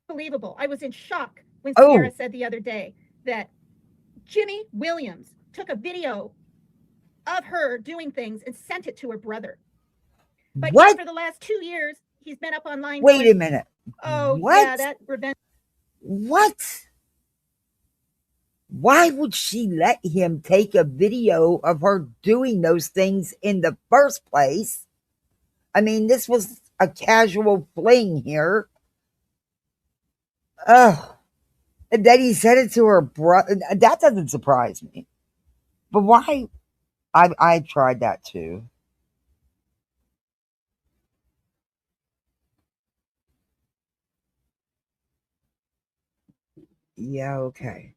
Unbelievable. I was in shock when Oh. Sierra said the other day that Jimmy Williams took a video of her doing things and sent it to her brother. But What? yet for the last 2 years, he's been up online. Wait going, a minute. Oh, What? yeah, that revenge. What? Why would she let him take a video of her doing those things in the first place? I mean, this was a casual fling here. Ugh. And then he sent it to her brother. That doesn't surprise me. But why? I tried that too. Yeah, okay.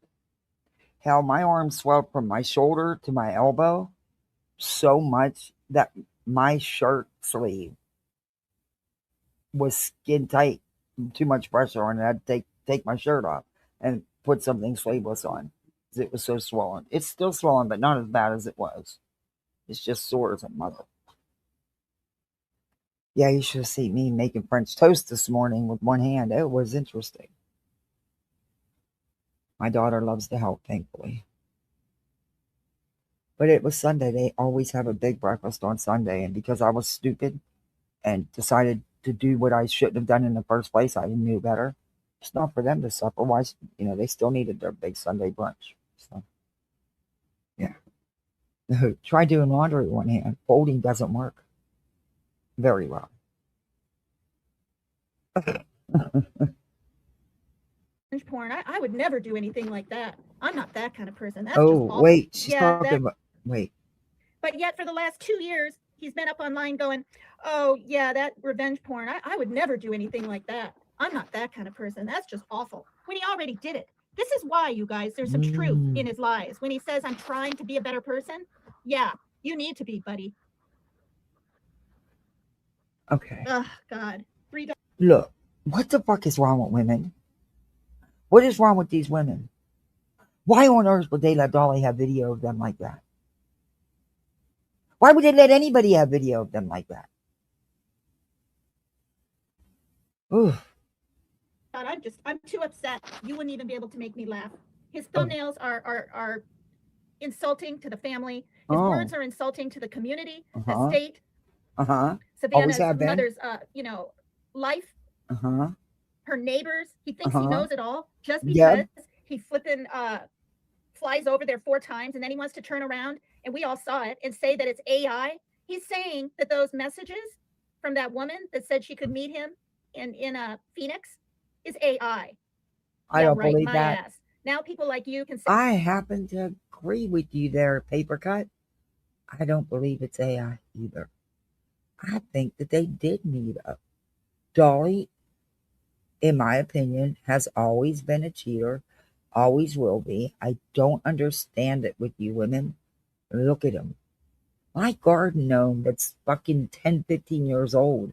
Hell, my arm swelled from my shoulder to my elbow so much that my shirt sleeve was skin tight. Too much pressure on it. I had to take my shirt off and put something sleeveless on because it was so swollen. It's still swollen, but not as bad as it was. It's just sore as a mother. Yeah, you should have seen me making French toast this morning with one hand. It was interesting. My daughter loves to help, thankfully. But it was Sunday. They always have a big breakfast on Sunday. And because I was stupid and decided to do what I shouldn't have done in the first place, I knew better. It's not for them to suffer. Why, they still needed their big Sunday brunch. So, yeah. Try doing laundry with one hand. Folding doesn't work very well. Porn. I would never do anything like that. I'm not that kind of person. That's Oh, just awful. wait. She's Yeah, talking that- about. Wait. But yet for the last 2 years, he's been up online going, oh, yeah, that revenge porn. I would never do anything like that. I'm not that kind of person. That's just awful. When he already did it. This is why, you guys, there's some truth in his lies. When he says, I'm trying to be a better person, yeah, you need to be, buddy. Okay. Oh, God. Look, what the fuck is wrong with women? What is wrong with these women? Why on earth would they let Dolly have video of them like that? Why would they let anybody have video of them like that? Ooh. God, I'm too upset. You wouldn't even be able to make me laugh. His thumbnails are insulting to the family. His words are insulting to the community, the state. Savannah's mother's, life. Her neighbors. He thinks he knows it all just because he flipping flies over there 4 times and then he wants to turn around and we all saw it and say that it's AI. He's saying that those messages from that woman that said she could meet him in Phoenix is AI. I don't believe my that. ass. Now people like you can say I happen to agree with you there, Papercut. I don't believe it's AI either. I think that they did meet up. Dolly, in my opinion, has always been a cheater, always will be. I don't understand it with you women. Look at him. My garden gnome that's fucking 10, 15 years old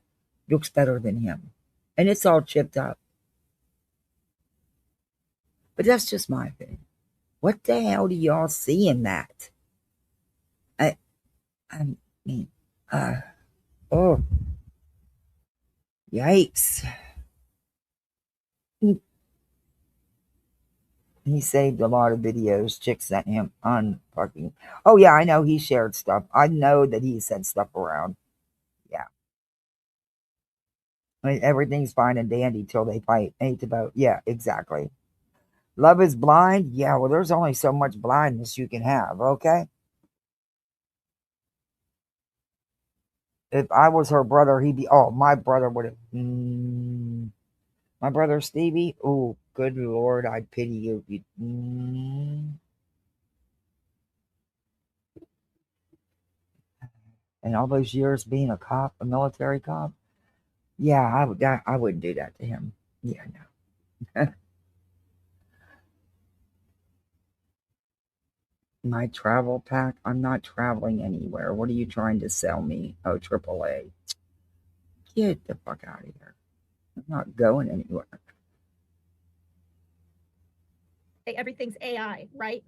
looks better than him. And it's all chipped up. But that's just my opinion. What the hell do y'all see in that? I mean, oh, yikes. He saved a lot of videos. Chicks sent him unfucking. Oh, yeah, I know he shared stuff. I know that he sent stuff around. Yeah. I mean, everything's fine and dandy till they fight. Hate to vote. Yeah, exactly. Love is blind? Yeah, well, there's only so much blindness you can have, okay? If I was her brother, he'd be, my brother would have, my brother Stevie, oh, good Lord, I pity you. And all those years being a cop, a military cop, yeah, I wouldn't do that to him. Yeah, no. My travel pack? I'm not traveling anywhere. What are you trying to sell me? Oh, AAA. Get the fuck out of here. I'm not going anywhere. Everything's AI, right?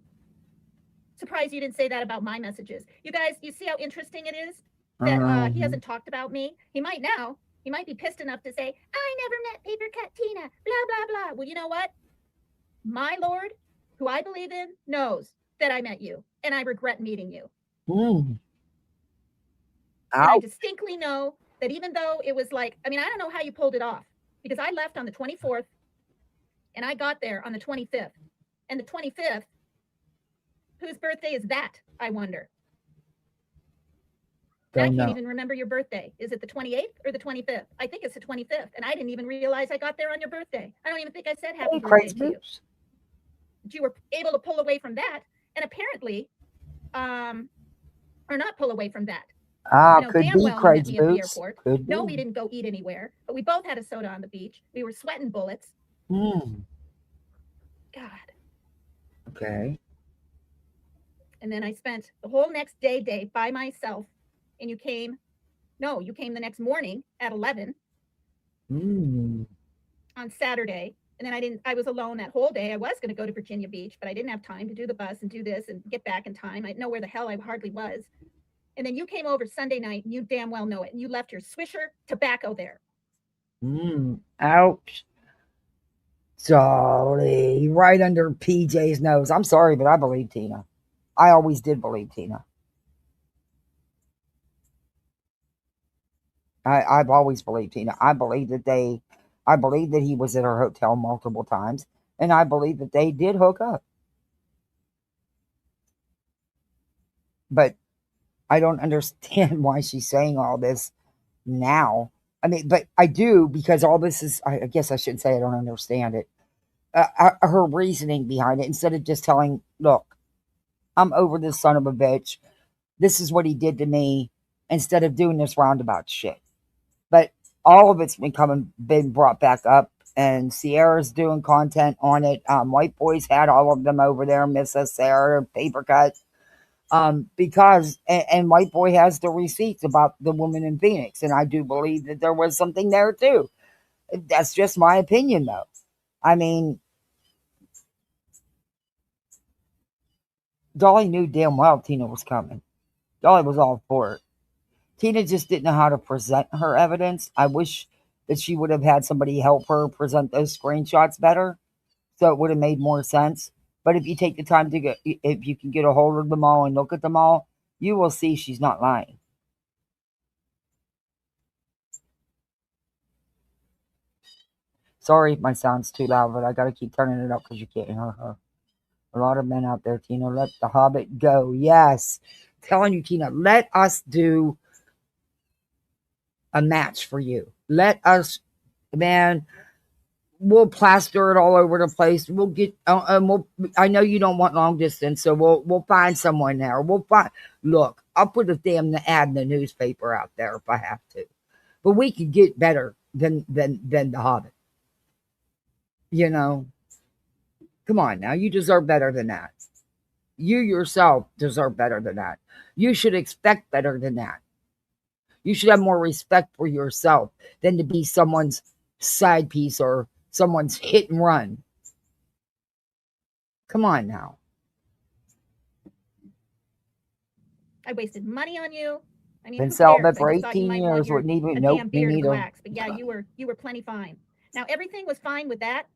Surprised you didn't say that about my messages. You guys, you see how interesting it is that he hasn't talked about me? He might now. He might be pissed enough to say, I never met Papercut Tina, blah, blah, blah. Well, you know what? My Lord, who I believe in, knows that I met you, and I regret meeting you. Mm. And I Ow. distinctly know that even though it was like, I mean, I don't know how you pulled it off, because I left on the 24th, and I got there on the 25th. And the 25th, whose birthday is that, I wonder? I Don't can't know. even remember your birthday. Is it the 28th or the 25th? I think it's the 25th. And I didn't even realize I got there on your birthday. I don't even think I said happy Hey, birthday crazy to you. boots. But you were able to pull away from that. And apparently, or not pull away from that. Ah, You know, could damn be well you met crazy me at the boots. airport. Could No, be. we didn't go eat anywhere. But we both had a soda on the beach. We were sweating bullets. Hmm. God. Okay. And then I spent the whole next day by myself. And you came the next morning at 11 Hmm. on Saturday. And then I was alone that whole day. I was going to go to Virginia Beach, but I didn't have time to do the bus and do this and get back in time. I didn't know where the hell I hardly was. And then you came over Sunday night, and you damn well know it. And you left your Swisher tobacco there. Hmm. Ouch. Dolly. Right under PJ's nose. I'm sorry, but I believe Tina. I always did believe Tina. I've always believed Tina. I believe that he was at her hotel multiple times, and I believe that they did hook up. But I don't understand why she's saying all this now. I mean, but I do, because all this is, I guess I shouldn't say I don't understand it. Her reasoning behind it, instead of just telling, look, I'm over this son of a bitch. This is what he did to me, instead of doing this roundabout shit. But all of it's been brought back up, and Sierra's doing content on it. White Boys had all of them over there, Mrs. Sarah, Papercut. Because and White Boy has the receipts about the woman in Phoenix, and I do believe that there was something there too. That's just my opinion, though. I mean, Dolly knew damn well Tina was coming. Dolly was all for it. Tina just didn't know how to present her evidence. I wish that she would have had somebody help her present those screenshots better, so it would have made more sense. But if you take the time to if you can get a hold of them all and look at them all, you will see she's not lying. Sorry if my sound's too loud, but I gotta keep turning it up because you can't hear her. A lot of men out there, Tina, let the Hobbit go. Yes. Telling you, Tina, let us do a match for you. Let us, man, we'll plaster it all over the place. We'll get, I know you don't want long distance, so we'll find someone there. Look, I'll put a damn ad in the newspaper out there if I have to. But we could get better than the Hobbit. You know, come on now, you deserve better than that. You yourself deserve better than that. You should expect better than that. You should have more respect for yourself than to be someone's side piece or someone's hit and run. Come on now. I wasted money on you. I mean, Been who celibate cares? for I just thought you 18 might want years. your Wouldn't even, a nope, damn me beer to neither. relax. But yeah, you were plenty fine. Now everything was fine with that,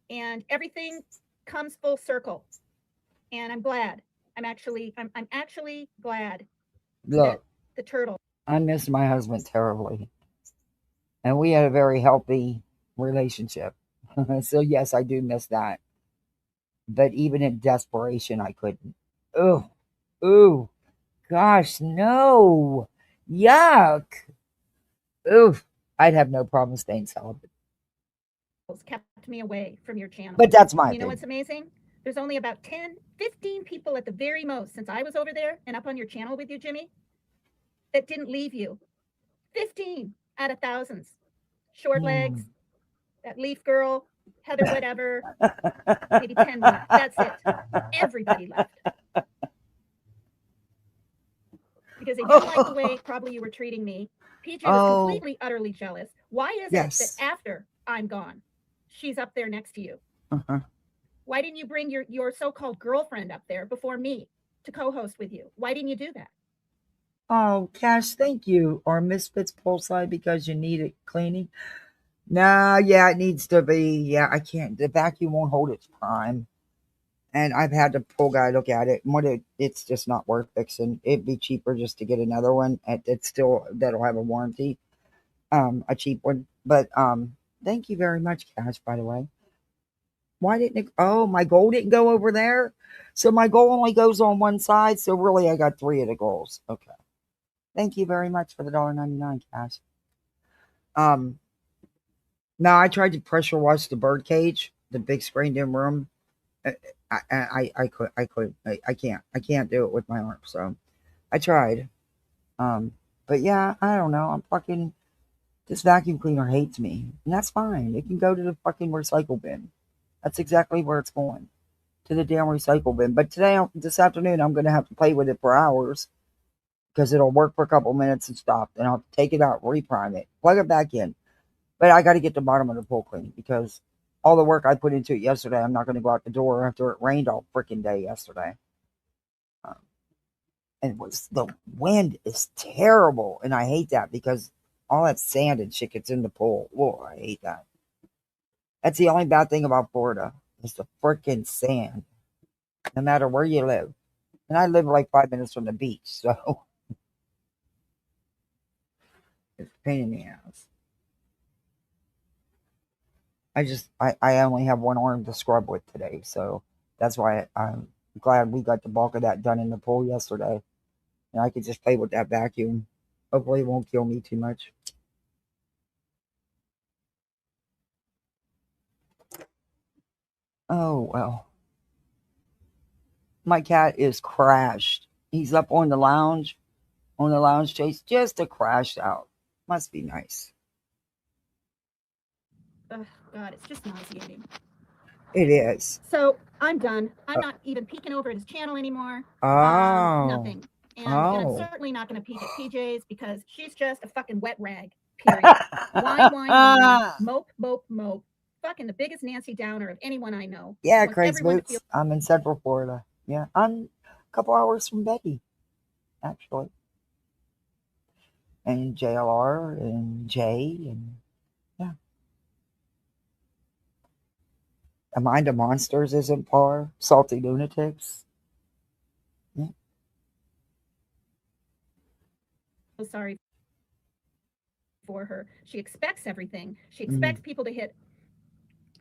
and everything comes full circle. And I'm glad. I'm actually glad that Look, the turtle. I miss my husband terribly. And we had a very healthy relationship. So, yes, I do miss that. But even in desperation, I couldn't. Oh, ooh, gosh, no. Yuck. Oof. I'd have no problem staying celibate. Kept me away from your channel. But that's my You know opinion. what's amazing? There's only about 10, 15 people at the very most since I was over there and up on your channel with you, Jimmy, that didn't leave you. 15 out of thousands. Short legs, that leaf girl, Heather, whatever, maybe 10 more. That's it. Everybody left. Because they didn't like the way probably you were treating me. PJ was completely, utterly jealous. Why is it that after I'm gone, she's up there next to you? Why didn't you bring your so-called girlfriend up there before me to co-host with you? Why didn't you do that? Oh, Cash, thank you. Or Misfits Poolside because you need it cleaning. Nah, yeah, it needs to be. Yeah, I can't. The vacuum won't hold its prime. And I've had the pool guy look at it. And it's just not worth fixing. It'd be cheaper just to get another one. It's still, that'll have a warranty. A cheap one. But thank you very much, Cash, by the way. Why didn't it? Oh, my goal didn't go over there. So my goal only goes on one side. So really, I got 3 of the goals. Okay. Thank you very much for the $1.99, Cash. Now I tried to pressure wash the bird cage, the big screened in room. I can't do it with my arm. So I tried. But yeah, I don't know. I'm fucking, this vacuum cleaner hates me, and that's fine. It can go to the fucking recycle bin. That's exactly where it's going, to the damn recycle bin. But this afternoon, I'm going to have to play with it for hours because it'll work for a couple minutes and stop. Then I'll take it out, reprime it, plug it back in. But I got to get the bottom of the pool clean because all the work I put into it yesterday, I'm not going to go out the door after it rained all freaking day yesterday. And the wind is terrible, and I hate that because all that sand and shit gets in the pool. Whoa, I hate that. That's the only bad thing about Florida is the freaking sand, no matter where you live. And I live like 5 minutes from the beach, so it's a pain in the ass. I only have one arm to scrub with today, so that's why I'm glad we got the bulk of that done in the pool yesterday. And I could just play with that vacuum. Hopefully it won't kill me too much. Oh, well. My cat is crashed. He's up on the lounge chase, just to crash out. Must be nice. Oh, God, it's just nauseating. It is. So I'm done. I'm not even peeking over at his channel anymore. Oh. Nothing. And I'm certainly not going to peek at PJ's because she's just a fucking wet rag, period. Whine, mope. Fucking the biggest Nancy Downer of anyone I know. Yeah, Crazy Boots. I'm in Central Florida. Yeah, I'm a couple hours from Betty, actually. And JLR and Jay and yeah. Amanda Monsters isn't far. Salty Lunatics. Yeah. So sorry for her. She expects everything. She expects people to hit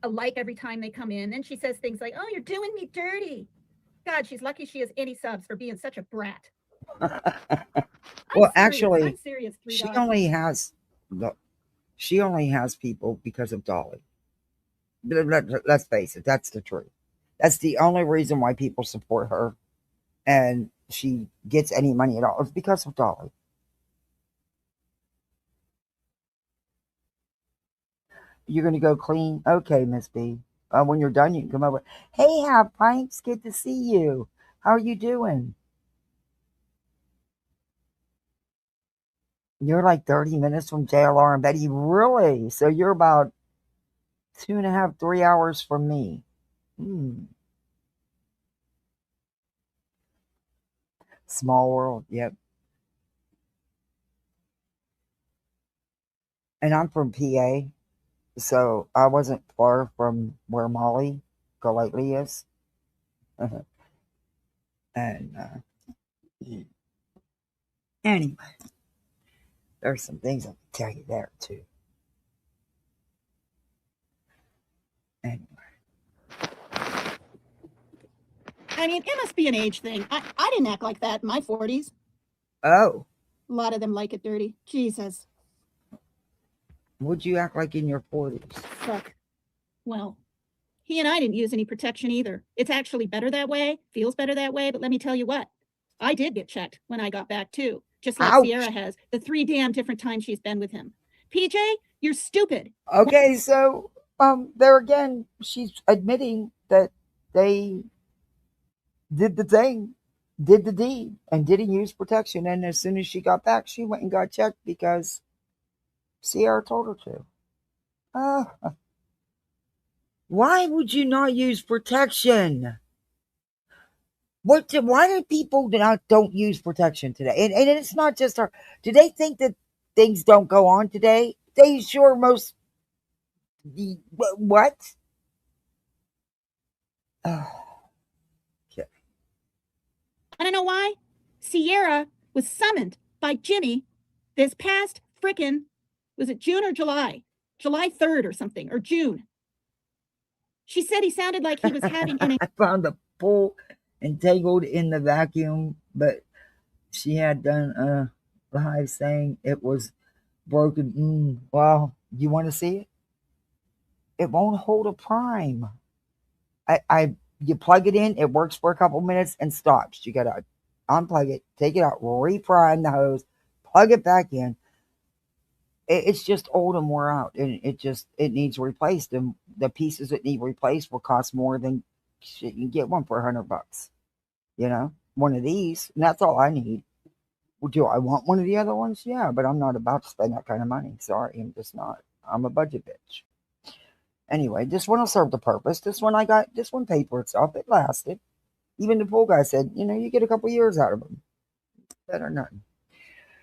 a like every time they come in. Then she says things like, "Oh, you're doing me dirty." God, she's lucky she has any subs for being such a brat. Well, actually, I'm serious. She only has people because of Dolly. Let's face it, that's the truth. That's the only reason why people support her, and she gets any money at all. It's because of Dolly. You're gonna go clean, okay, Miss B. When you're done, you can come over. Hey, Half Pints, good to see you. How are you doing? You're like 30 minutes from JLR and Betty. Really? So you're about 2.5, 3 hours from me. Small world, yep. And I'm from PA, so I wasn't far from where Molly Golightly is. And anyway, there's some things I can tell you there too. Anyway. I mean, it must be an age thing. I didn't act like that in my 40s. Oh. A lot of them like it dirty. Jesus. Would you act like in your 40s? Fuck. Well, he and I didn't use any protection either. It's actually better that way. Feels better that way. But let me tell you what. I did get checked when I got back too. Just like Sierra has the 3 damn different times she's been with him. PJ, you're stupid. Okay, so there again, she's admitting that they did the thing, did the deed, and didn't use protection. And as soon as she got back, she went and got checked because Sierra told her to. Why would you not use protection? Why do people don't use protection today? And it's not just her. Do they think that things don't go on today? They sure most. What? Okay. I don't know why. Sierra was summoned by Jimmy this past frickin', was it June or July? July 3rd or something, or June. She said he sounded like he was having an. I found the pull entangled in the vacuum, but she had done a live saying it was broken. Well, you want to see it? It won't hold a prime. You plug it in, it works for a couple minutes and stops. You gotta unplug it, take it out, reprime the hose, plug it back in. It's just old and wore out, and it needs replaced. And the pieces that need replaced will cost more than shit. You can get one for $100. You know, one of these, and that's all I need. Well, do I want one of the other ones? Yeah, but I'm not about to spend that kind of money. Sorry, I'm just not. I'm a budget bitch. Anyway, this one will serve the purpose. This one paper itself. It lasted. Even the pool guy said, you get a couple years out of them. Better than nothing.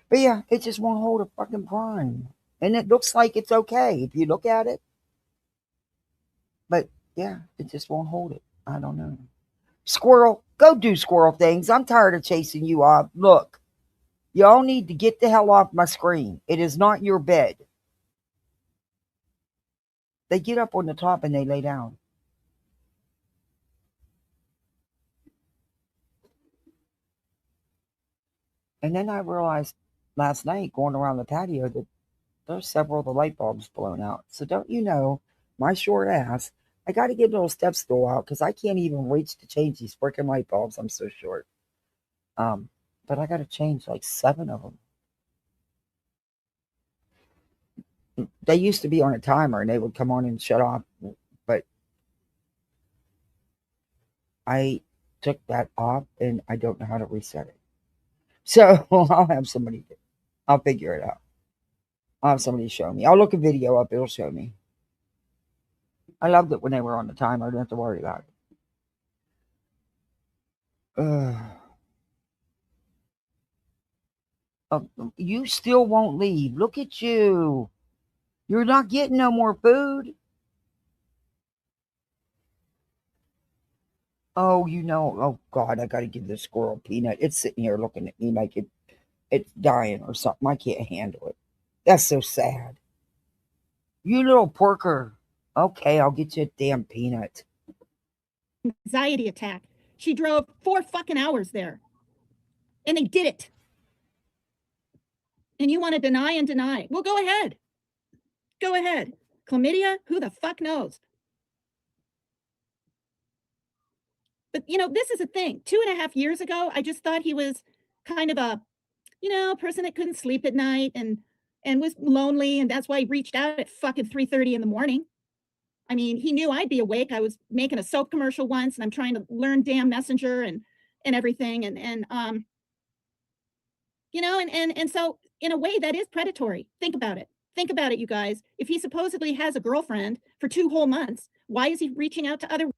But yeah, it just won't hold a fucking prime. And it looks like it's okay if you look at it. But yeah, it just won't hold it. I don't know. Squirrel, go do squirrel things. I'm tired of chasing you off. Look, y'all need to get the hell off my screen. It is not your bed. They get up on the top and they lay down. And then I realized last night going around the patio that there's several of the light bulbs blown out. So don't you know, my short ass, I got to get a little step stool out because I can't even reach to change these freaking light bulbs. I'm so short. But I got to change like 7 of them. They used to be on a timer and they would come on and shut off. But I took that off and I don't know how to reset it. So I'll have somebody, I'll figure it out. I'll have somebody show me. I'll look a video up. It'll show me. I loved it when they were on the timer. I didn't have to worry about it. You still won't leave. Look at you. You're not getting no more food. Oh, oh God, I got to give this squirrel peanut. It's sitting here looking at me like it's dying or something. I can't handle it. That's so sad. You little porker. Okay, I'll get you a damn peanut. Anxiety attack. She drove 4 fucking hours there. And they did it. And you want to deny and deny. Well, go ahead. Go ahead. Chlamydia? Who the fuck knows? But, this is a thing. 2.5 years ago, I just thought he was kind of a, person that couldn't sleep at night and was lonely. And that's why he reached out at fucking 3:30 in the morning. I mean, he knew I'd be awake. I was making a soap commercial once and I'm trying to learn damn Messenger and everything. And so in a way that is predatory. Think about it. Think about it, you guys. If he supposedly has a girlfriend for 2 whole months, why is he reaching out to other?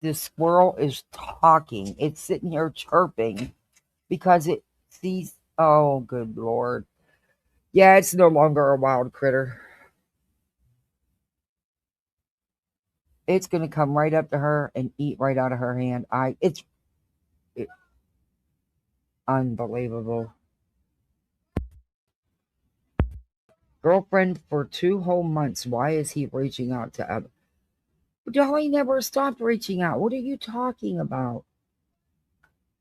This squirrel is talking. It's sitting here chirping because it sees. Oh, good Lord. Yeah, it's no longer a wild critter. It's going to come right up to her and eat right out of her hand. It's unbelievable. Girlfriend for 2 whole months. Why is he reaching out to other? Dolly never stopped reaching out. What are you talking about?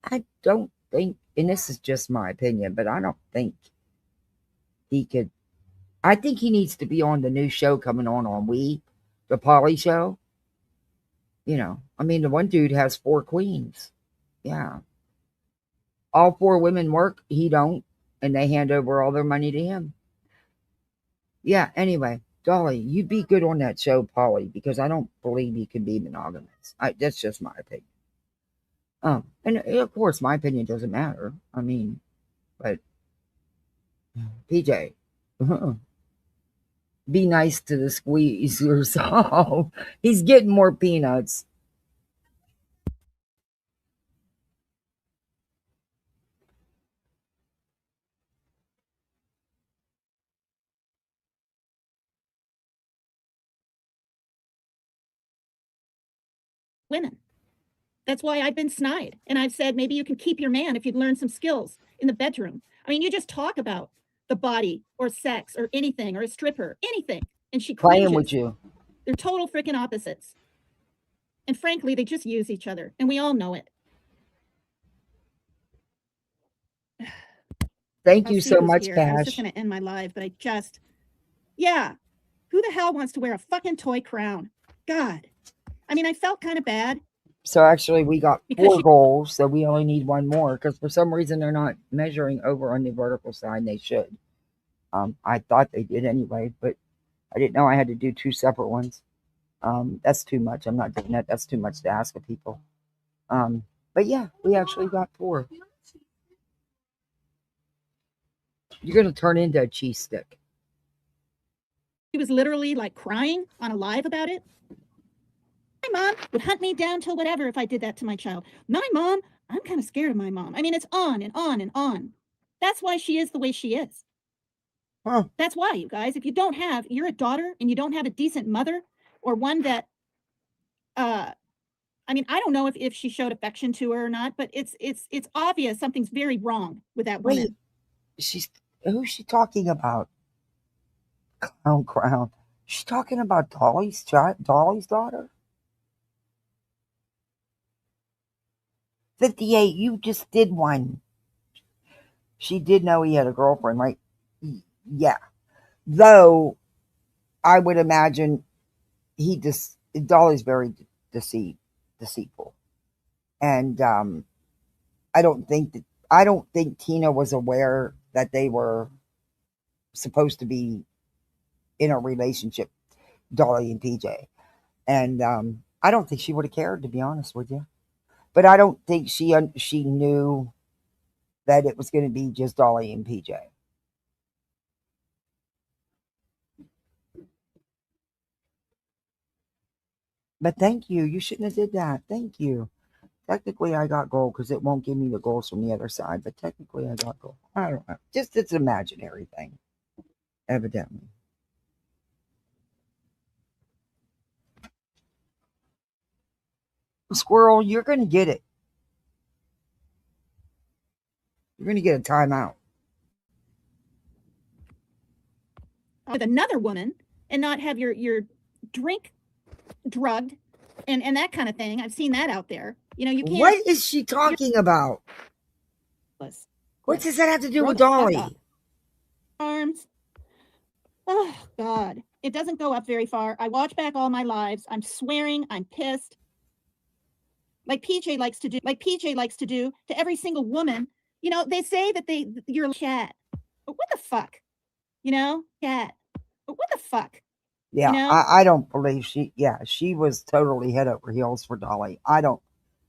I don't think, and this is just my opinion, but I don't think he could. I think he needs to be on the new show coming on the Polly show. I mean, the one dude has 4 queens. Yeah. All 4 women work. He don't. And they hand over all their money to him. Yeah, anyway, Dolly, you'd be good on that show, Polly, because I don't believe you can be monogamous. That's just my opinion. And of course, my opinion doesn't matter. I mean, but PJ, be nice to the squeeze yourself. He's getting more peanuts. women. That's why I've been snide. And I've said, maybe you can keep your man if you'd learn some skills in the bedroom. I mean, you just talk about the body or sex or anything or a stripper, anything. And she Playing cringes. with you. They're total freaking opposites. And frankly, they just use each other. And we all know it. Thank I'll you see so who's much, here. I was just Pash. going to end my live, but yeah. Who the hell wants to wear a fucking toy crown? God. I mean, I felt kind of bad. So actually, we got Because 4 goals, so we only need 1 more because for some reason they're not measuring over on the vertical side. And they should. I thought they did anyway, but I didn't know I had to do 2 separate ones. That's too much. I'm not doing that. That's too much to ask of people. But yeah, we actually got 4. You're gonna turn into a cheese stick. She was literally like crying on a live about it. My mom would hunt me down till whatever if I did that to my child. My mom, I'm kind of scared of my mom. I mean, it's on and on and on. That's why she is the way she is. Huh. That's why, you guys, if you're a daughter and you don't have a decent mother or one that, I mean, I don't know if she showed affection to her or not, but it's obvious something's very wrong with that woman. Who's she talking about? Crown. She's talking about Dolly's daughter. 58. You just did one. She did know he had a girlfriend, right? Yeah. Though I would imagine Dolly's very deceitful, and I don't think Tina was aware that they were supposed to be in a relationship, Dolly and PJ, and I don't think she would have cared, to be honest with you. But I don't think she knew that it was going to be just Dolly and PJ. But thank you. You shouldn't have did that. Thank you. Technically, I got gold because it won't give me the goals from the other side. But technically, I got gold. I don't know. Just it's an imaginary thing, evidently. Squirrel, you're going to get it. You're going to get a timeout. With another woman and not have your drink drugged and that kind of thing. I've seen that out there. You know, you can't. What is she talking about? What does that have to do with Dolly? Arms. Oh, God. It doesn't go up very far. I watch back all my lives. I'm swearing. I'm pissed. Like PJ likes to do to every single woman. You know, they say that you're chat. But what the fuck? You know, chat. But what the fuck? Yeah, you know? I don't believe she was totally head over heels for Dolly. I don't,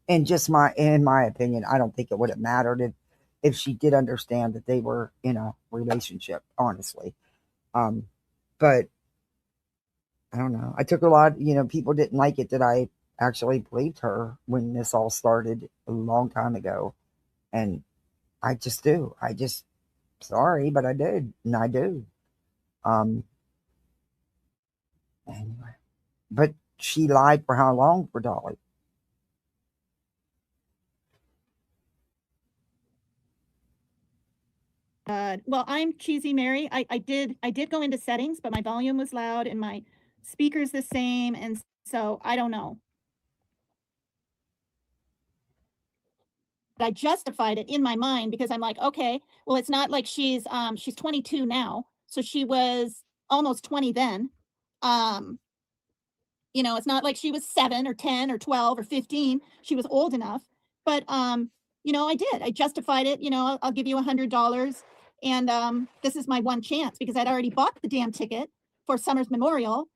in my opinion, I don't think it would have mattered if she did understand that they were in a relationship, honestly. But I don't know. I took a lot, people didn't like it that I actually believed her when this all started a long time ago. And I just do. Sorry, but I did. And I do. Anyway, but she lied for how long for Dolly? Well, I'm Cheesy Mary. I did go into settings, but my volume was loud and my speaker's the same, and so I don't know. I justified it in my mind because I'm like, okay, well, it's not like she's 22 now, so she was almost 20 then. You know, it's not like she was 7 or 10 or 12 or 15. She was old enough, but you know, I justified it. You know, I'll give you $100. And this is my one chance because I'd already bought the damn ticket for Summer's Memorial.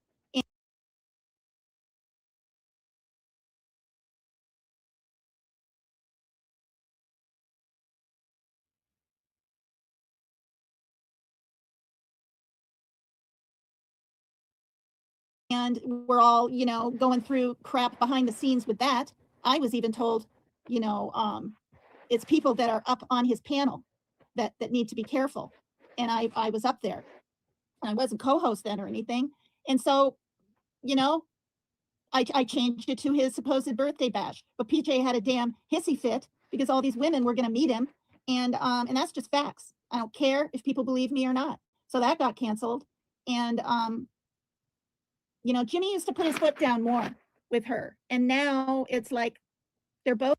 And we're all, you know, going through crap behind the scenes with that. I was even told, you know, it's people that are up on his panel that need to be careful. And I was up there. I wasn't co-host then or anything. And so, you know, I changed it to his supposed birthday bash. But PJ had a damn hissy fit because all these women were going to meet him. And that's just facts. I don't care if people believe me or not. So that got canceled. And, you know, Jimmy used to put his foot down more with her. And now it's like they're both.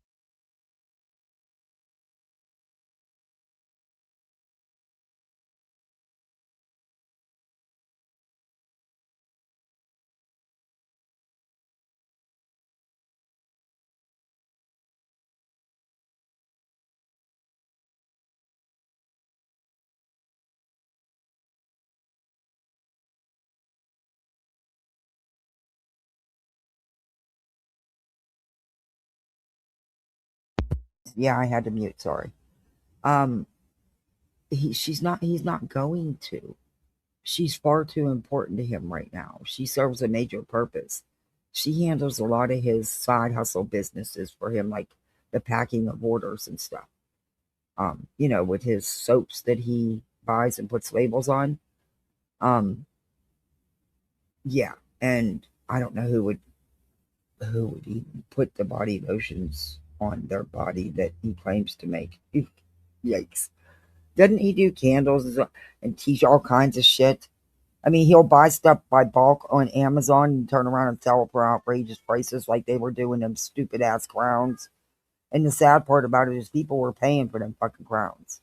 Yeah, I had to mute. Sorry. He's not going to. She's far too important to him right now. She serves a major purpose. She handles a lot of his side hustle businesses for him, like the packing of orders and stuff. You know, with his soaps that he buys and puts labels on. Um, yeah, and I don't know who would even put the body lotions on their body that he claims to make. Yikes. Doesn't he do candles and teach all kinds of shit? I mean, he'll buy stuff by bulk on Amazon and turn around and sell it for outrageous prices like they were doing them stupid ass crowns. And the sad part about it is people were paying for them fucking crowns.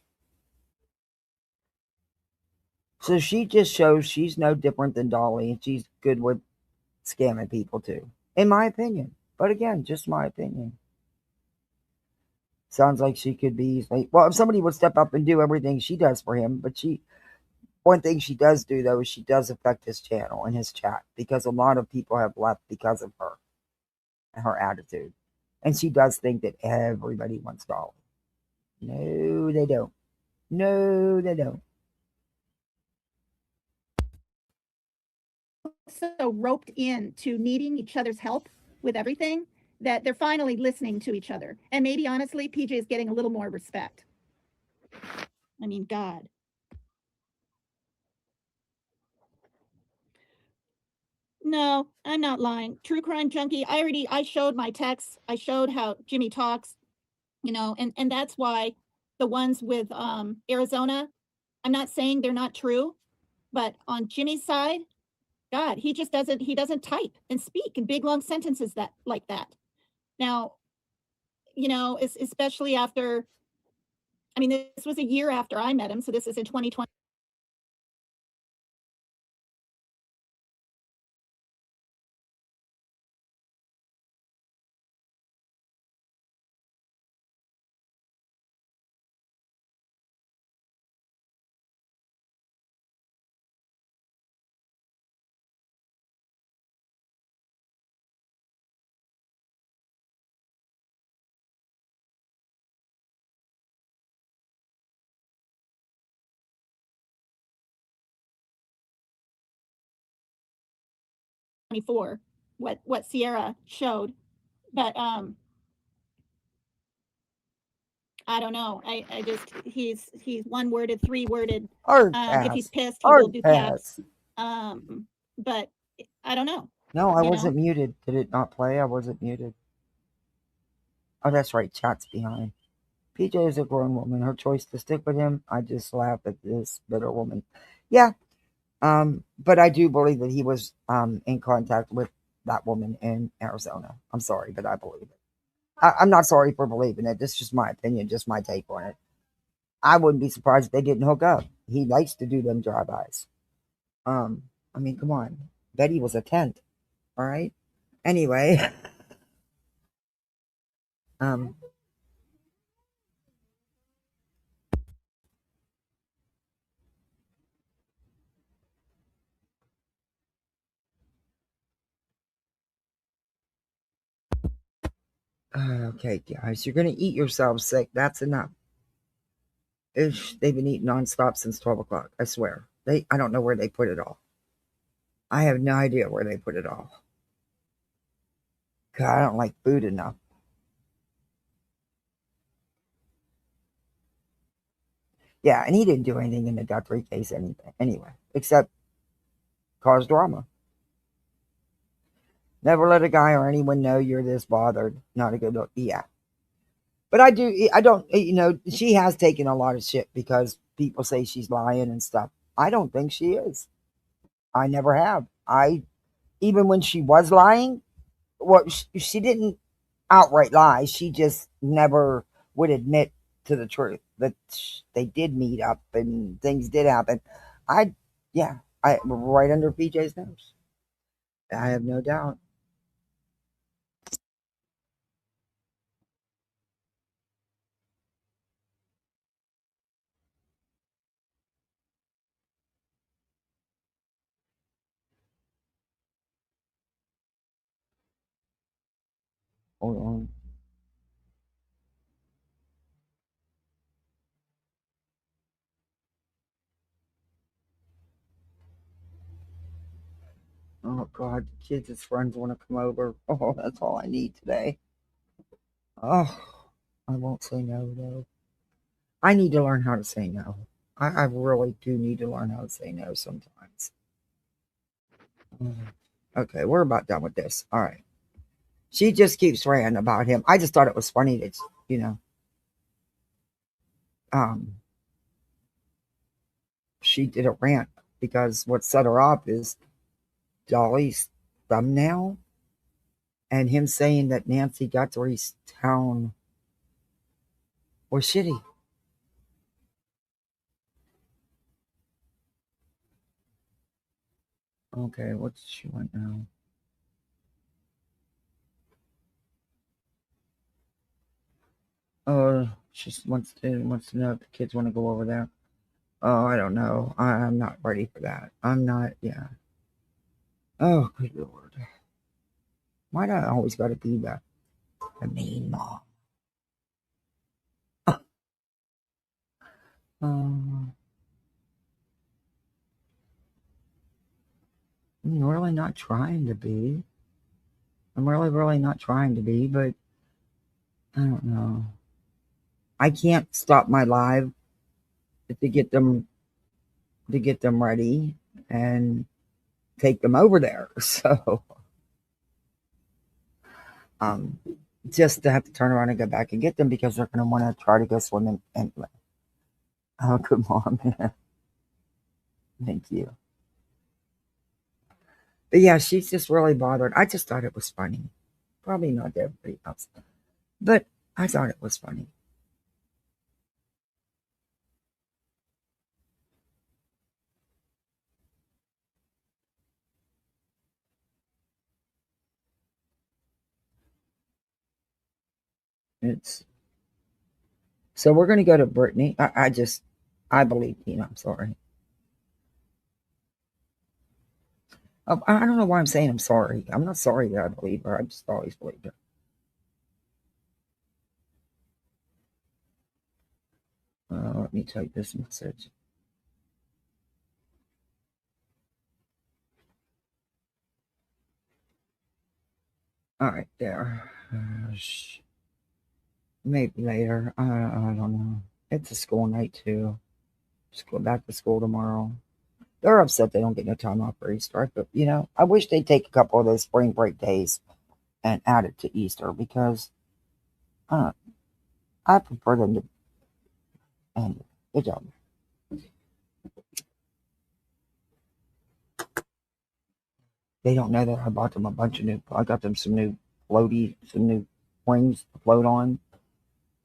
So she just shows she's no different than Dolly and she's good with scamming people too. In my opinion. But again, just my opinion. Sounds like she could be like, well, if somebody would step up and do everything she does for him, but one thing she does do though is she does affect his channel and his chat because a lot of people have left because of her and her attitude. And she does think that everybody wants Dolly. No, they don't. No, they don't. So roped in to needing each other's help with everything that they're finally listening to each other. And maybe honestly, PJ is getting a little more respect. I mean, God. No, I'm not lying. True crime junkie. I showed my texts. I showed how Jimmy talks, you know, and that's why the ones with Arizona, I'm not saying they're not true, but on Jimmy's side, God, he doesn't type and speak in big long sentences that like that. Now, you know, especially after, I mean, this was a year after I met him, so this is in 2020. What Sierra showed, but I don't know. I just he's one worded, three worded. Hard If he's pass. pissed, he will Hard do pass. caps. But I don't know. No, I You wasn't know? muted. Did it not play? I wasn't muted. Oh, that's right. Chat's behind. PJ is a grown woman. Her choice to stick with him. I just laugh at this bitter woman. Yeah. But I do believe that he was in contact with that woman in Arizona. I'm sorry, but I believe it. I'm not sorry for believing it. This is just my opinion, just my take on it. I wouldn't be surprised if they didn't hook up. He likes to do them drive-bys. I mean, come on. Betty was a tent, all right? Anyway, um, Okay, guys, you're gonna eat yourselves sick. That's enough. They've been eating nonstop since 12 o'clock. I swear. I don't know where they put it all. I have no idea where they put it all. God, I don't like food enough. Yeah, and he didn't do anything in the Guthrie case anyway, except cause drama. Never let a guy or anyone know you're this bothered. Not a good look. Yeah. But I don't, she has taken a lot of shit because people say she's lying and stuff. I don't think she is. I never have. Even when she was lying, she didn't outright lie. She just never would admit to the truth that they did meet up and things did happen. Yeah, I right under PJ's nose. I have no doubt. Hold on. Oh God, the kids' his friends want to come over. Oh, that's all I need today. Oh, I won't say no though. I need to learn how to say no. I really do need to learn how to say no sometimes. Okay, we're about done with this. All right. She just keeps ranting about him. I just thought it was funny that, you know, um, she did a rant because what set her off is Dolly's thumbnail and him saying that Nancy Guthrie's town was shitty. Okay, what's she want now? She wants to know if the kids want to go over there. Oh, I don't know. I'm not ready for that. I'm not. Yeah. Oh, good lord. Why do I always got to be the mean mom? Um, I'm really not trying to be. I'm really, really not trying to be, but I don't know. I can't stop my live to get them ready and take them over there. So, um, just to have to turn around and go back and get them because they're going to want to try to go swimming anyway. Oh, good mom. Thank you. But yeah, she's just really bothered. I just thought it was funny. Probably not to everybody else, but I thought it was funny. It's so we're going to go to Brittany. I believe Tina. I'm sorry. I don't know why I'm saying I'm sorry. I'm not sorry that I believe her. I just always believed her. Let me type this message. All right, there. Maybe later. I don't know. It's a school night too. Just go back to school tomorrow. They're upset they don't get no time off for Easter. But I wish they'd take a couple of those spring break days and add it to Easter because uh, I prefer them to. And good job. They don't know that I bought them a bunch of new. I got them some new some new rings to float on,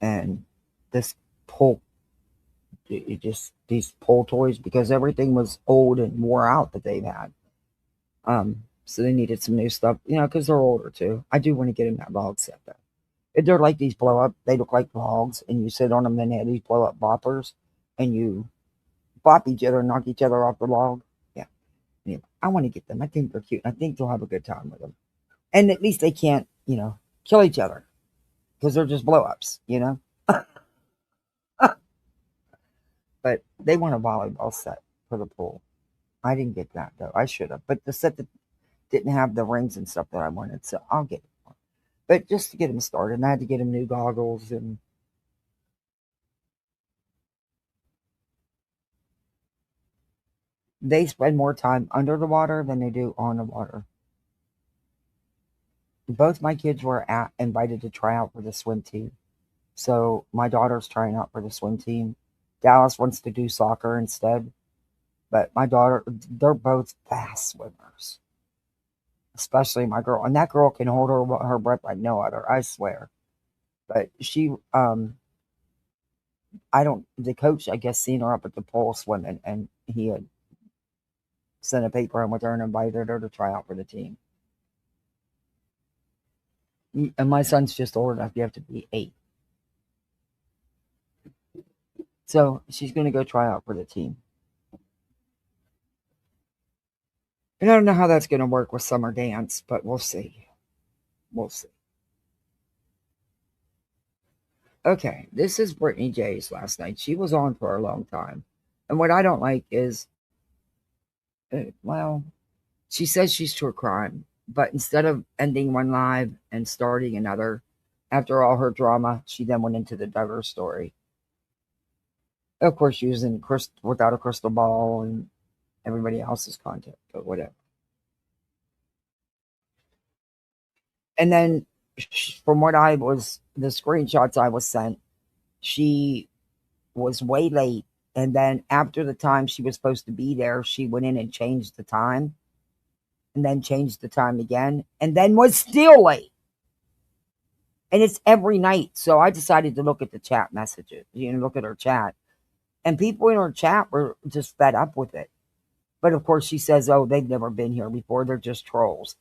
and this pull. It just these pull toys because everything was old and wore out that they've had. So they needed some new stuff, because they're older too. I do want to get them that log set though. If they're like these blow up, they look like logs, and you sit on them. Then they have these blow up boppers, and you bop each other, and knock each other off the log. Yeah. Anyway, I want to get them. I think they're cute. I think they'll have a good time with them, and at least they can't, kill each other. because they're just blow ups, you know. But they want a volleyball set for the pool. I didn't get that though. I should have, but the set that didn't have the rings and stuff that I wanted, so I'll get it. But just to get him started, and I had to get him new goggles, and they spend more time under the water than they do on the water. Both my kids were invited to try out for the swim team. So my daughter's trying out for the swim team. Dallas wants to do soccer instead. But my daughter, they're both fast swimmers. Especially my girl. And that girl can hold her breath like no other, I swear. But she, the coach, I guess, seen her up at the pool swimming, and he had sent a paper in with her and invited her to try out for the team. And my son's just old enough, you have to be 8. So she's going to go try out for the team. And I don't know how that's going to work with summer dance, but we'll see. We'll see. Okay, this is Brittany J's last night. She was on for a long time. And what I don't like is, well, she says she's true crime. But instead of ending one live and starting another, after all her drama, she then went into the Duggar story. Of course, using without a crystal ball and everybody else's content, but whatever. And then, from what the screenshots I was sent, she was way late. And then after the time she was supposed to be there, she went in and changed the time. And then changed the time again. And then was still late. And it's every night. So I decided to look at the chat messages. Look at her chat. And people in her chat were just fed up with it. But of course she says, oh, they've never been here before. They're just trolls.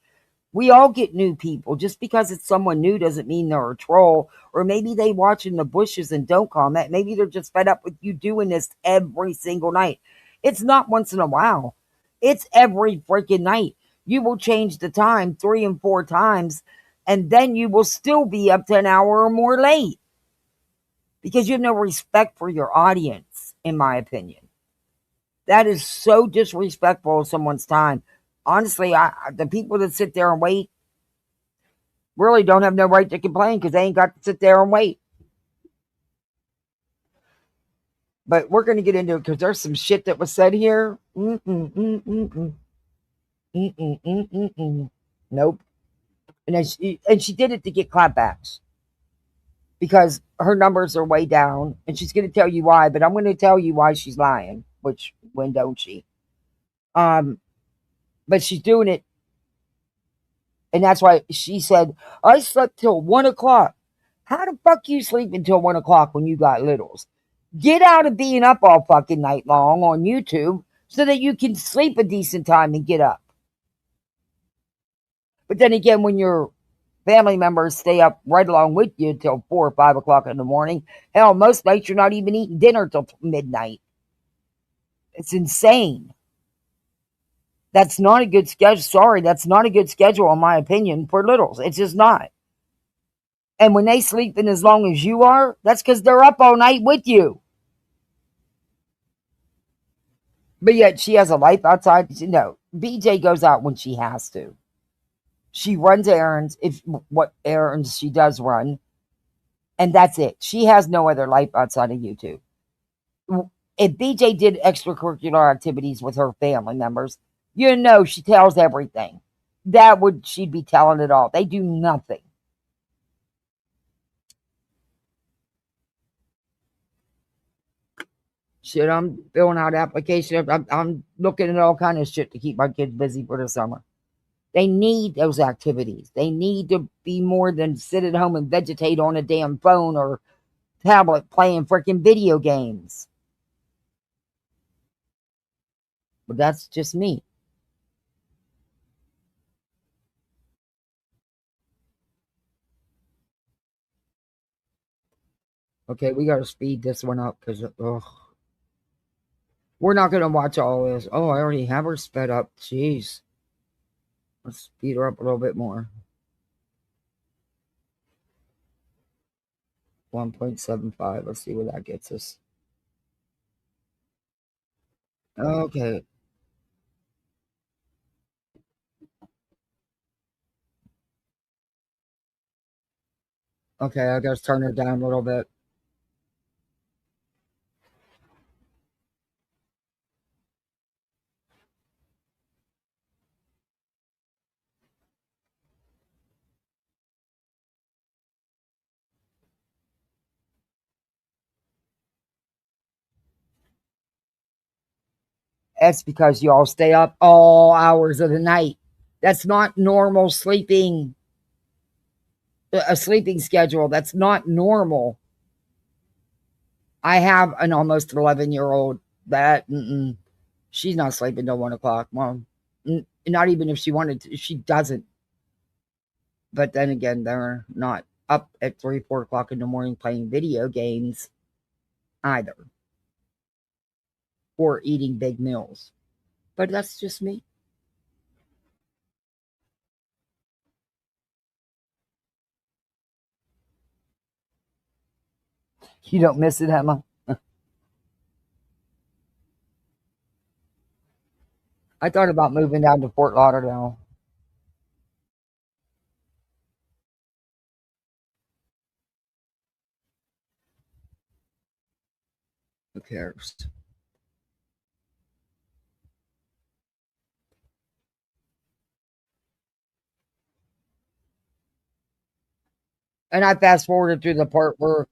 We all get new people. Just because it's someone new doesn't mean they're a troll. Or maybe they watch in the bushes and don't comment. Maybe they're just fed up with you doing this every single night. It's not once in a while. It's every freaking night. You will change the time 3 and 4 times, and then you will still be up to an hour or more late. Because you have no respect for your audience, in my opinion. That is so disrespectful of someone's time. Honestly, the people that sit there and wait really don't have no right to complain because they ain't got to sit there and wait. But we're going to get into it because there's some shit that was said here. Nope. And she did it to get clapbacks because her numbers are way down, and she's going to tell you why. But I'm going to tell you why she's lying. Which, when don't she? But she's doing it, and that's why she said, I slept till 1 o'clock. How the fuck you sleep until 1 o'clock when you got littles? Get out of being up all fucking night long on YouTube so that you can sleep a decent time and get up. But then again, when your family members stay up right along with you till 4 or 5 o'clock in the morning, hell, most nights you're not even eating dinner till midnight. It's insane. That's not a good schedule. Sorry, that's not a good schedule, in my opinion, for littles. It's just not. And when they sleep in as long as you are, that's because they're up all night with you. But yet she has a life outside. No, BJ goes out when she has to. She runs errands, what errands she does run. And that's it. She has no other life outside of YouTube. If BJ did extracurricular activities with her family members, she tells everything. She'd be telling it all. They do nothing. Shit, I'm filling out applications. I'm looking at all kind of shit to keep my kids busy for the summer. They need those activities. They need to be more than sit at home and vegetate on a damn phone or tablet playing freaking video games. But that's just me. Okay, we got to speed this one up because we're not going to watch all this. Oh, I already have her sped up. Jeez. Let's speed her up a little bit more. 1.75. Let's see where that gets us. Okay. Okay, I gotta turn it down a little bit. That's because y'all stay up all hours of the night. That's not normal sleeping, a sleeping schedule. That's not normal. I have an almost 11-year-old that she's not sleeping till 1 o'clock. Well, not even if she wanted to, she doesn't. But then again, they're not up at 3, 4 o'clock in the morning playing video games either, or eating big meals. But that's just me. You don't miss it, Emma? I thought about moving down to Fort Lauderdale. Who cares? And I fast forwarded through the part where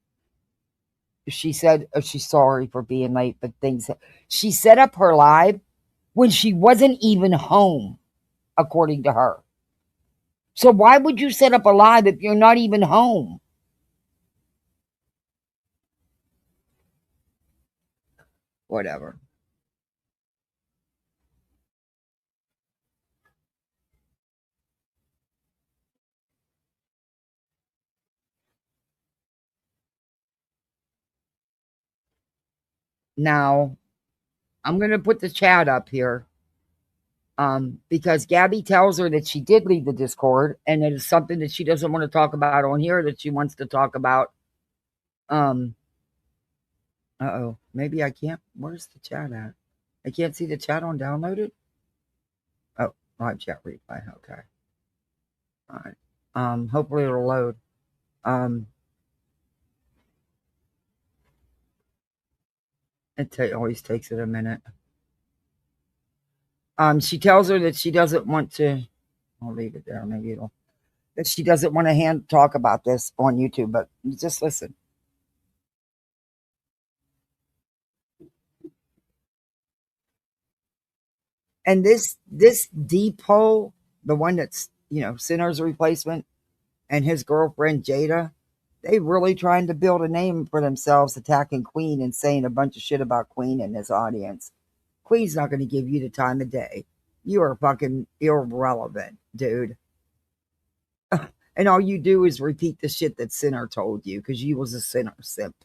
she said she's sorry for being late, but things she set up her live when she wasn't even home, according to her. So why would you set up a live if you're not even home? Whatever. Now, I'm going to put the chat up here because Gabby tells her that she did leave the Discord and it is something that she doesn't want to talk about on here that she wants to talk about. Uh-oh. Maybe I can't. Where's the chat at? I can't see the chat on downloaded. Oh, live chat replay. Okay. All right. Hopefully it'll load. It always takes it a minute. She tells her that she doesn't want to. I'll leave it there. Maybe it'll. That she doesn't want to talk about this on YouTube, but just listen. And this Depot, the one that's Sinner's replacement, and his girlfriend Jada, they really trying to build a name for themselves, attacking Queen and saying a bunch of shit about Queen in this audience. Queen's not going to give you the time of day. You are fucking irrelevant, dude. And all you do is repeat the shit that Sinner told you because you was a Sinner simp.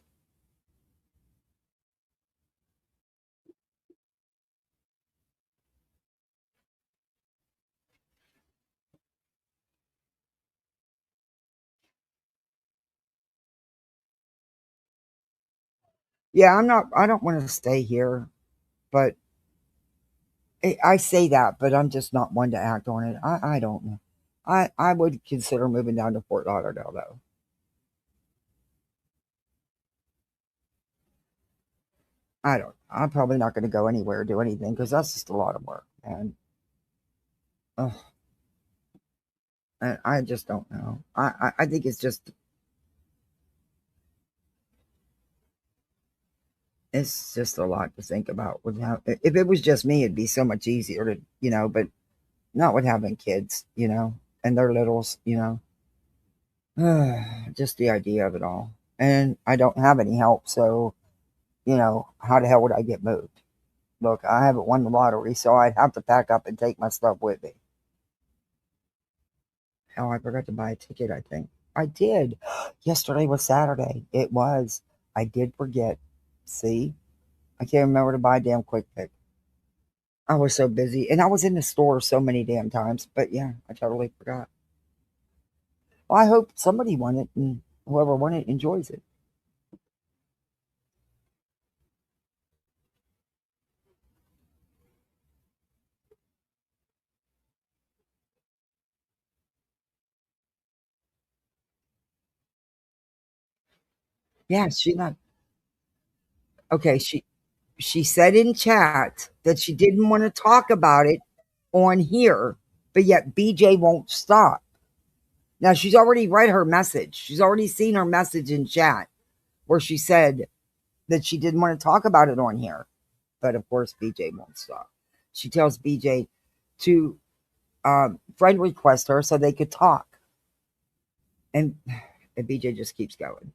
Yeah, I don't want to stay here, but I say that, but I'm just not one to act on it. I don't know. I would consider moving down to Fort Lauderdale, though. I'm probably not going to go anywhere or do anything because that's just a lot of work, man. Ugh. And I just don't know. I think it's just a lot to think about. If it was just me, it'd be so much easier to, but not with having kids, and they're littles, just the idea of it all. And I don't have any help, so, how the hell would I get moved? Look, I haven't won the lottery, so I'd have to pack up and take my stuff with me. Hell, I forgot to buy a ticket, I think. I did. Yesterday was Saturday. It was. I did forget. See? I can't remember to buy a damn quick pick. I was so busy. And I was in the store so many damn times. But yeah, I totally forgot. Well, I hope somebody won it and whoever won it enjoys it. Yeah, she not. Okay, she said in chat that she didn't want to talk about it on here, but yet BJ won't stop. Now she's already read her message. She's already seen her message in chat where she said that she didn't want to talk about it on here. But of course, BJ won't stop. She tells BJ to friend request her so they could talk. And BJ just keeps going.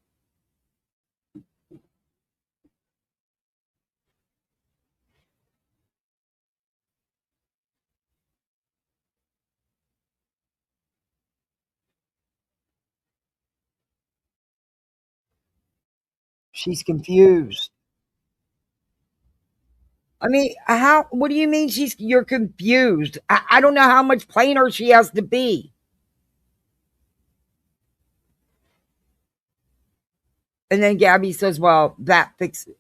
She's confused. I mean, how? What do you mean you're confused? I don't know how much plainer she has to be. And then Gabby says, "Well, that fixes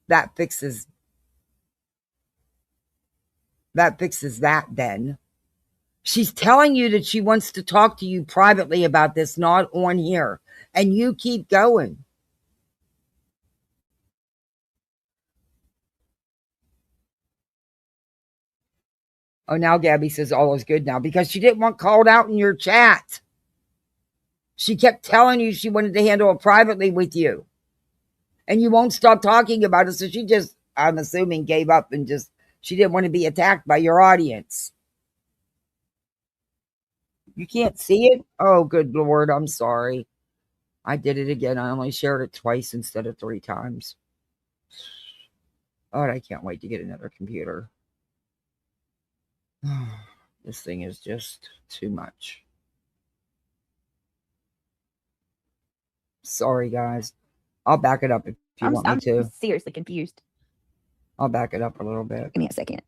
that." Then she's telling you that she wants to talk to you privately about this, not on here, and you keep going. Oh, now Gabby says all is good now because she didn't want called out in your chat. She kept telling you she wanted to handle it privately with you. And you won't stop talking about it. So she just, I'm assuming, gave up and just, she didn't want to be attacked by your audience. You can't see it? Oh, good Lord. I'm sorry. I did it again. I only shared it twice instead of 3 times. Oh, I can't wait to get another computer. This thing is just too much. Sorry, guys. I'll back it up if you want me to. I'm seriously confused. I'll back it up a little bit. Give me a second.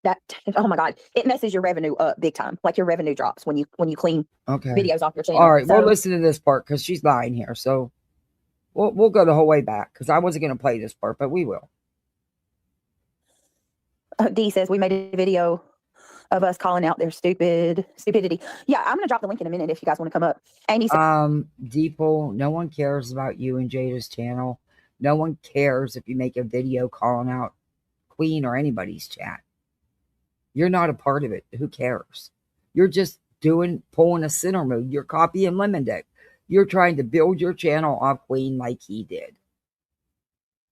That, oh my God, it messes your revenue up big time. Like your revenue drops when you clean videos off your channel. All right, we'll listen to this part because she's lying here. So we'll go the whole way back because I wasn't going to play this part, but we will. D says we made a video of us calling out their stupidity. Yeah, I'm going to drop the link in a minute if you guys want to come up. Amy said, Deeple, no one cares about you and Jada's channel. No one cares if you make a video calling out Queen or anybody's chat. You're not a part of it. Who cares? You're just pulling a center move. You're copying Lemon Dick. You're trying to build your channel off Queen like he did.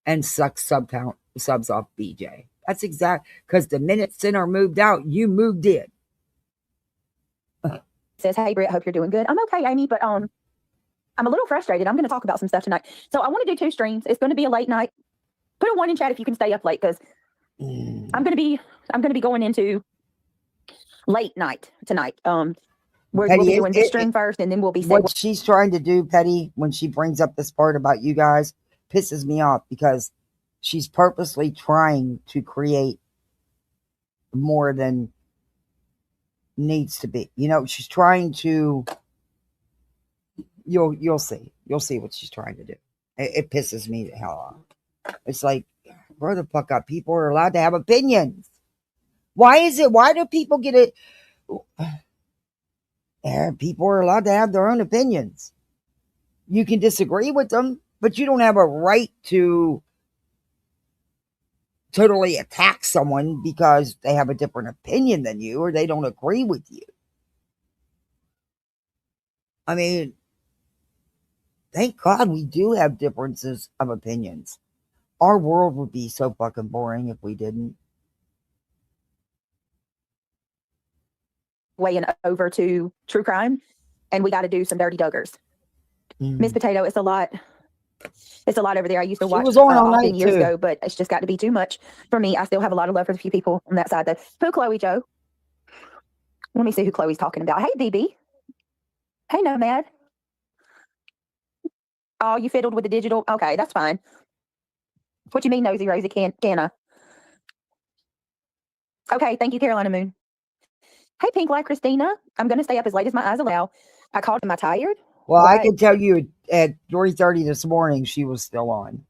And suck subs off BJ. That's exact, because the minute center moved out, you moved in. Says, hey, Britt, hope you're doing good. I'm okay, Amy, but I'm a little frustrated. I'm going to talk about some stuff tonight. So I want to do 2 streams. It's going to be a late night. Put a 1 in chat if you can stay up late, because I'm going to be going into late night tonight. We'll be doing this stream first, and then we'll be. What she's trying to do, Petty, when she brings up this part about you guys, pisses me off because she's purposely trying to create more than needs to be. You know, she's trying to. You'll see. You'll see what she's trying to do. It pisses me the hell off. It's like, grow the fuck up. People are allowed to have opinions. Why do people get it? People are allowed to have their own opinions. You can disagree with them, but you don't have a right to totally attack someone because they have a different opinion than you or they don't agree with you. I mean, thank God we do have differences of opinions. Our world would be so fucking boring if we didn't. Weighing over to true crime, and we got to do some dirty duggers. Miss Potato, it's a lot over there. I used to watch often years ago, but it's just got to be too much for me. I still have a lot of love for the few people on that side though. Who, Chloe Joe? Let me see who Chloe's talking about. Hey, BB. Hey, Nomad. Oh, you fiddled with the digital? Okay, that's fine. What you mean, Nosy Rosie? Canna? Okay, thank you, Carolina Moon. Hey, Pink Like Christina. I'm going to stay up as late as my eyes allow. I called. Am I tired? Well, I can tell you at 3:30 this morning, she was still on.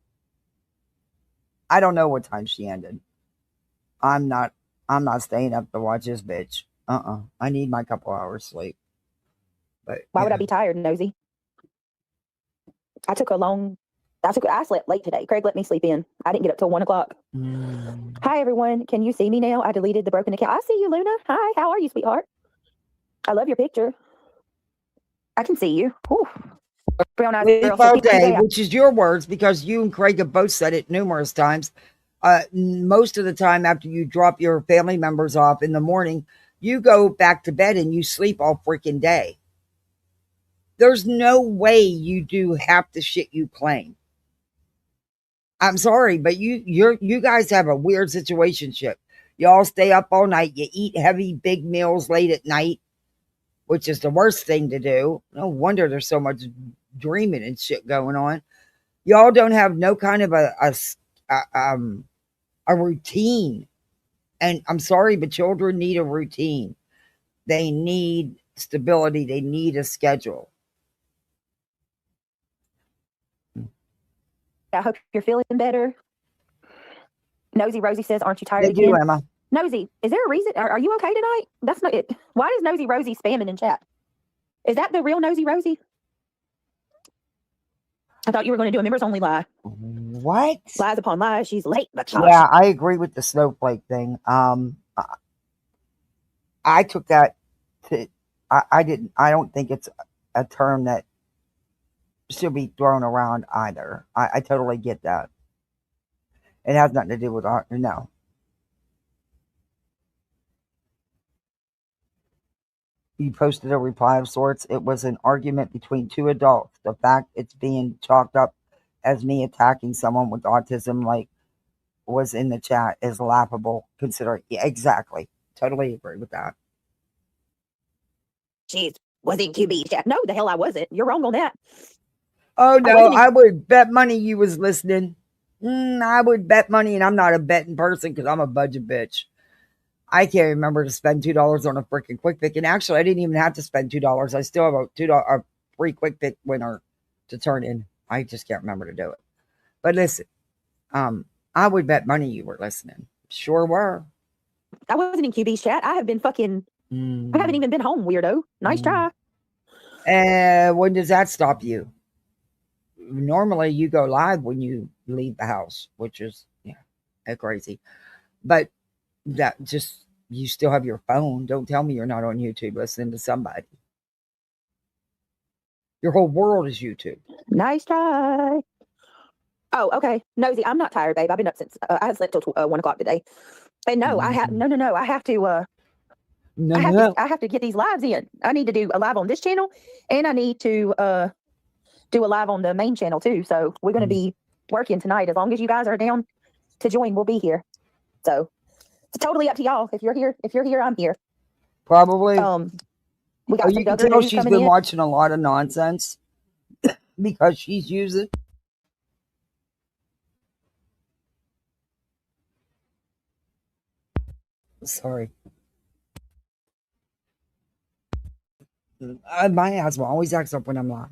I don't know what time she ended. I'm not staying up to watch this bitch. I need my couple hours sleep. But why would I be tired, Nosy? I slept late today. Craig let me sleep in. I didn't get up till 1 o'clock. Hi, everyone. Can you see me now? I deleted the broken account. I see you, Luna. Hi, how are you, sweetheart? I love your picture. I can see you. Whew. Brown eyes girl. All day, which is your words, because you and Craig have both said it numerous times. Most of the time after you drop your family members off in the morning, you go back to bed and you sleep all freaking day. There's no way you do half the shit you claim. I'm sorry, but you guys have a weird situationship. Y'all stay up all night. You eat heavy, big meals late at night, which is the worst thing to do. No wonder there's so much dreaming and shit going on. Y'all don't have no kind of a routine. And I'm sorry, but children need a routine. They need stability. They need a schedule. I hope you're feeling better. Nosy Rosie says, aren't you tired Thank you, again? Emma. Nosy, is there a reason? Are you okay tonight? That's not it. Why is Nosy Rosie spamming in chat? Is that the real Nosy Rosie? I thought you were going to do a members only live. What? Lies upon lies. She's late. But yeah, I agree with the snowflake thing. I took that to, I don't think it's a term that should be thrown around either. I totally get that. It has nothing to do with art. No. You posted a reply of sorts. It was an argument between two adults. The fact it's being chalked up as me attacking someone with autism, like was in the chat, is laughable. Considering, yeah, exactly. Totally agree with that. Jeez, was in QB's chat? No, the hell I wasn't. You're wrong on that. Oh no, I would bet money you was listening. I would bet money, and I'm not a betting person because I'm a budget bitch. I can't remember to spend $2 on a freaking quick pick, and actually, I didn't even have to spend $2. I still have a free quick pick winner to turn in. I just can't remember to do it. But listen, I would bet money you were listening. Sure were. I wasn't in QB's chat. I have been fucking. I haven't even been home, weirdo. Nice try. When does that stop you? Normally, you go live when you leave the house, which is crazy. But that just, you still have your phone. Don't tell me you're not on YouTube listening to somebody. Your whole world is YouTube. Nice try. Oh, okay. Nosy, I'm not tired, babe. I've been up since I slept till 1 o'clock today. And no, I have no. I have to. I have to get these lives in. I need to do a live on this channel, and I need to do a live on the main channel too. So we're going to be working tonight. As long as you guys are down to join, we'll be here. So it's totally up to y'all. If you're here, I'm here. Probably. We got you can tell she's been watching a lot of nonsense because she's using. Sorry. My asthma always acts up when I'm live.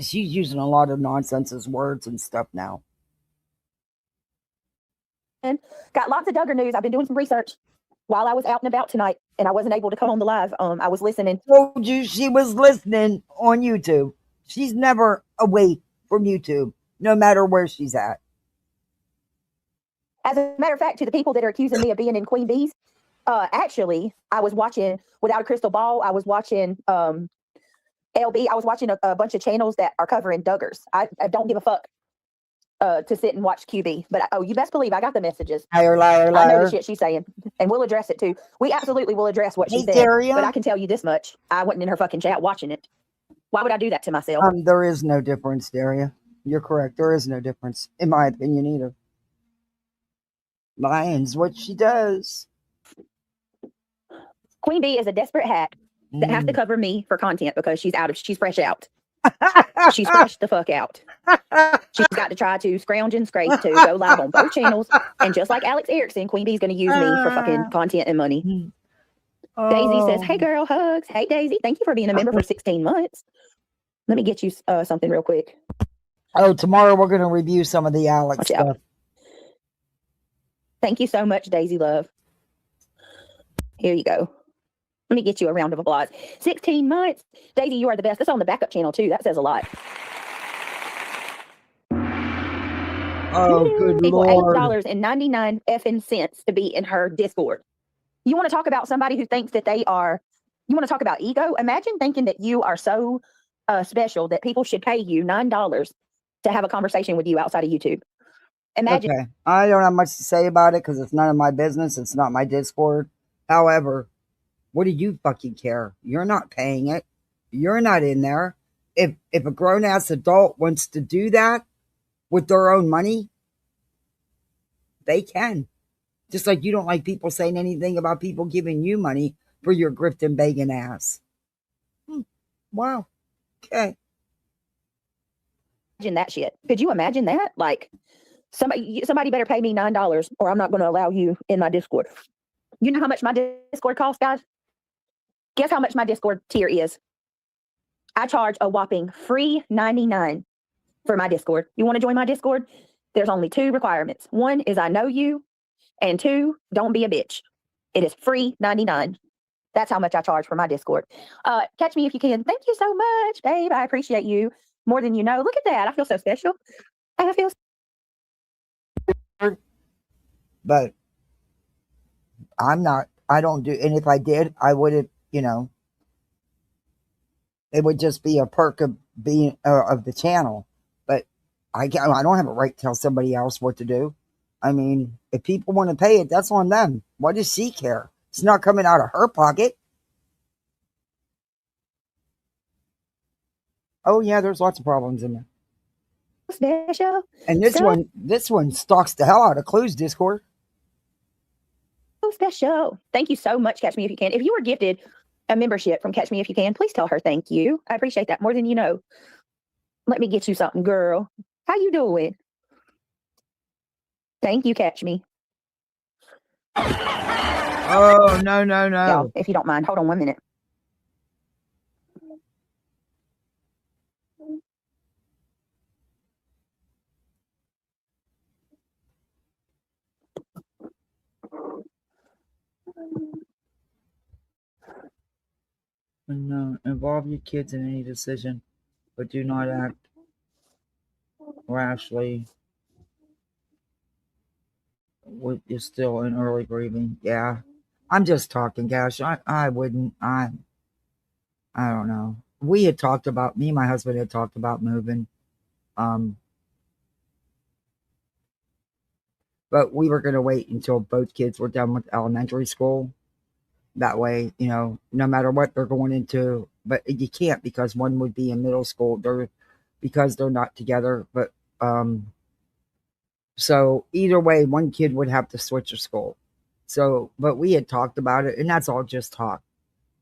She's using a lot of nonsense as words and stuff now. And got lots of Duggar news. I've been doing some research while I was out and about tonight, and I wasn't able to come on the live. I was listening. Told you she was listening on YouTube. She's never away from YouTube, no matter where she's at. As a matter of fact, to the people that are accusing me of being in Queen Bees, actually, I was watching Without a Crystal Ball. I was watching LB. I was watching a bunch of channels that are covering Duggars. I don't give a fuck to sit and watch QB. But you best believe I got the messages. Liar, liar, liar. I know the shit she's saying, and we'll address it too. We absolutely will address what she said. Daria. But I can tell you this much: I wasn't in her fucking chat watching it. Why would I do that to myself? There is no difference, Daria. You're correct. There is no difference, in my opinion, either. Lying's what she does. Queen Bee is a desperate hack that has to cover me for content because she's fresh out. She's fresh the fuck out. She's got to try to scrounge and scrape to go live on both channels. And just like Alex Erickson, Queen Bee's going to use me for fucking content and money. Daisy says, hey girl, hugs. Hey Daisy, thank you for being a member for 16 months. Let me get you something real quick. Oh, tomorrow we're going to review some of the Alex stuff. Thank you so much, Daisy Love. Here you go. Let me get you a round of applause. 16 months. Daisy, you are the best. That's on the backup channel, too. That says a lot. Oh, good People, Lord. $8.99 effing cents to be in her Discord. You want to talk about somebody who thinks that they are, you want to talk about ego? Imagine thinking that you are so special that people should pay you $9 to have a conversation with you outside of YouTube. Imagine. Okay. I don't have much to say about it because it's none of my business. It's not my Discord. However, what do you fucking care? You're not paying it. You're not in there. If a grown-ass adult wants to do that with their own money, they can. Just like you don't like people saying anything about people giving you money for your grifting begging ass. Wow. Okay. Imagine that shit. Could you imagine that? Like, somebody better pay me $9 or I'm not going to allow you in my Discord. You know how much my Discord costs, guys? Guess how much my Discord tier is? I charge a whopping free $99 for my Discord. You want to join my Discord? There's only 2 requirements. 1 is I know you, and 2, don't be a bitch. It is free $99. That's how much I charge for my Discord. Catch me if you can. Thank you so much, babe. I appreciate you more than you know. Look at that. I feel so special. I feel. But I'm not. I don't do. And if I did, I wouldn't. You know, it would just be a perk of being of the channel. But I don't have a right to tell somebody else what to do. I mean, if people want to pay it, that's on them. Why does she care? It's not coming out of her pocket. Oh yeah, there's lots of problems in there. Special. And this one stalks the hell out of Clue's Discord. So special. Thank you so much, Catch Me If You Can. If you were gifted a membership from Catch Me If You Can, please tell her thank you. I appreciate that more than you know. Let me get you something, girl. How you doing? Thank you, Catch Me. Oh, no. Y'all, if you don't mind, hold on 1 minute. No, involve your kids in any decision, but do not act rashly. You're still in early grieving. Yeah, I'm just talking, Gash. I wouldn't. I don't know. We had talked about, me and my husband had talked about moving. But we were going to wait until both kids were done with elementary school. That way, you know, no matter what they're going into, but you can't because one would be in middle school. Because they're not together. But so either way, one kid would have to switch to school. So, but we had talked about it, and that's all just talk.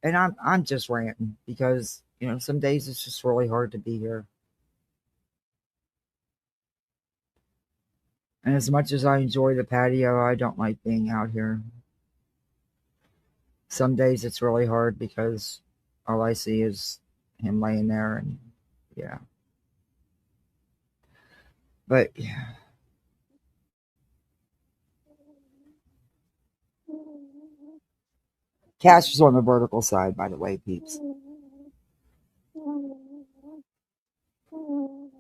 And I'm just ranting because, you know, some days it's just really hard to be here. And as much as I enjoy the patio, I don't like being out here. Some days it's really hard because all I see is him laying there, and yeah. But yeah. Cash is on the vertical side, by the way, peeps. All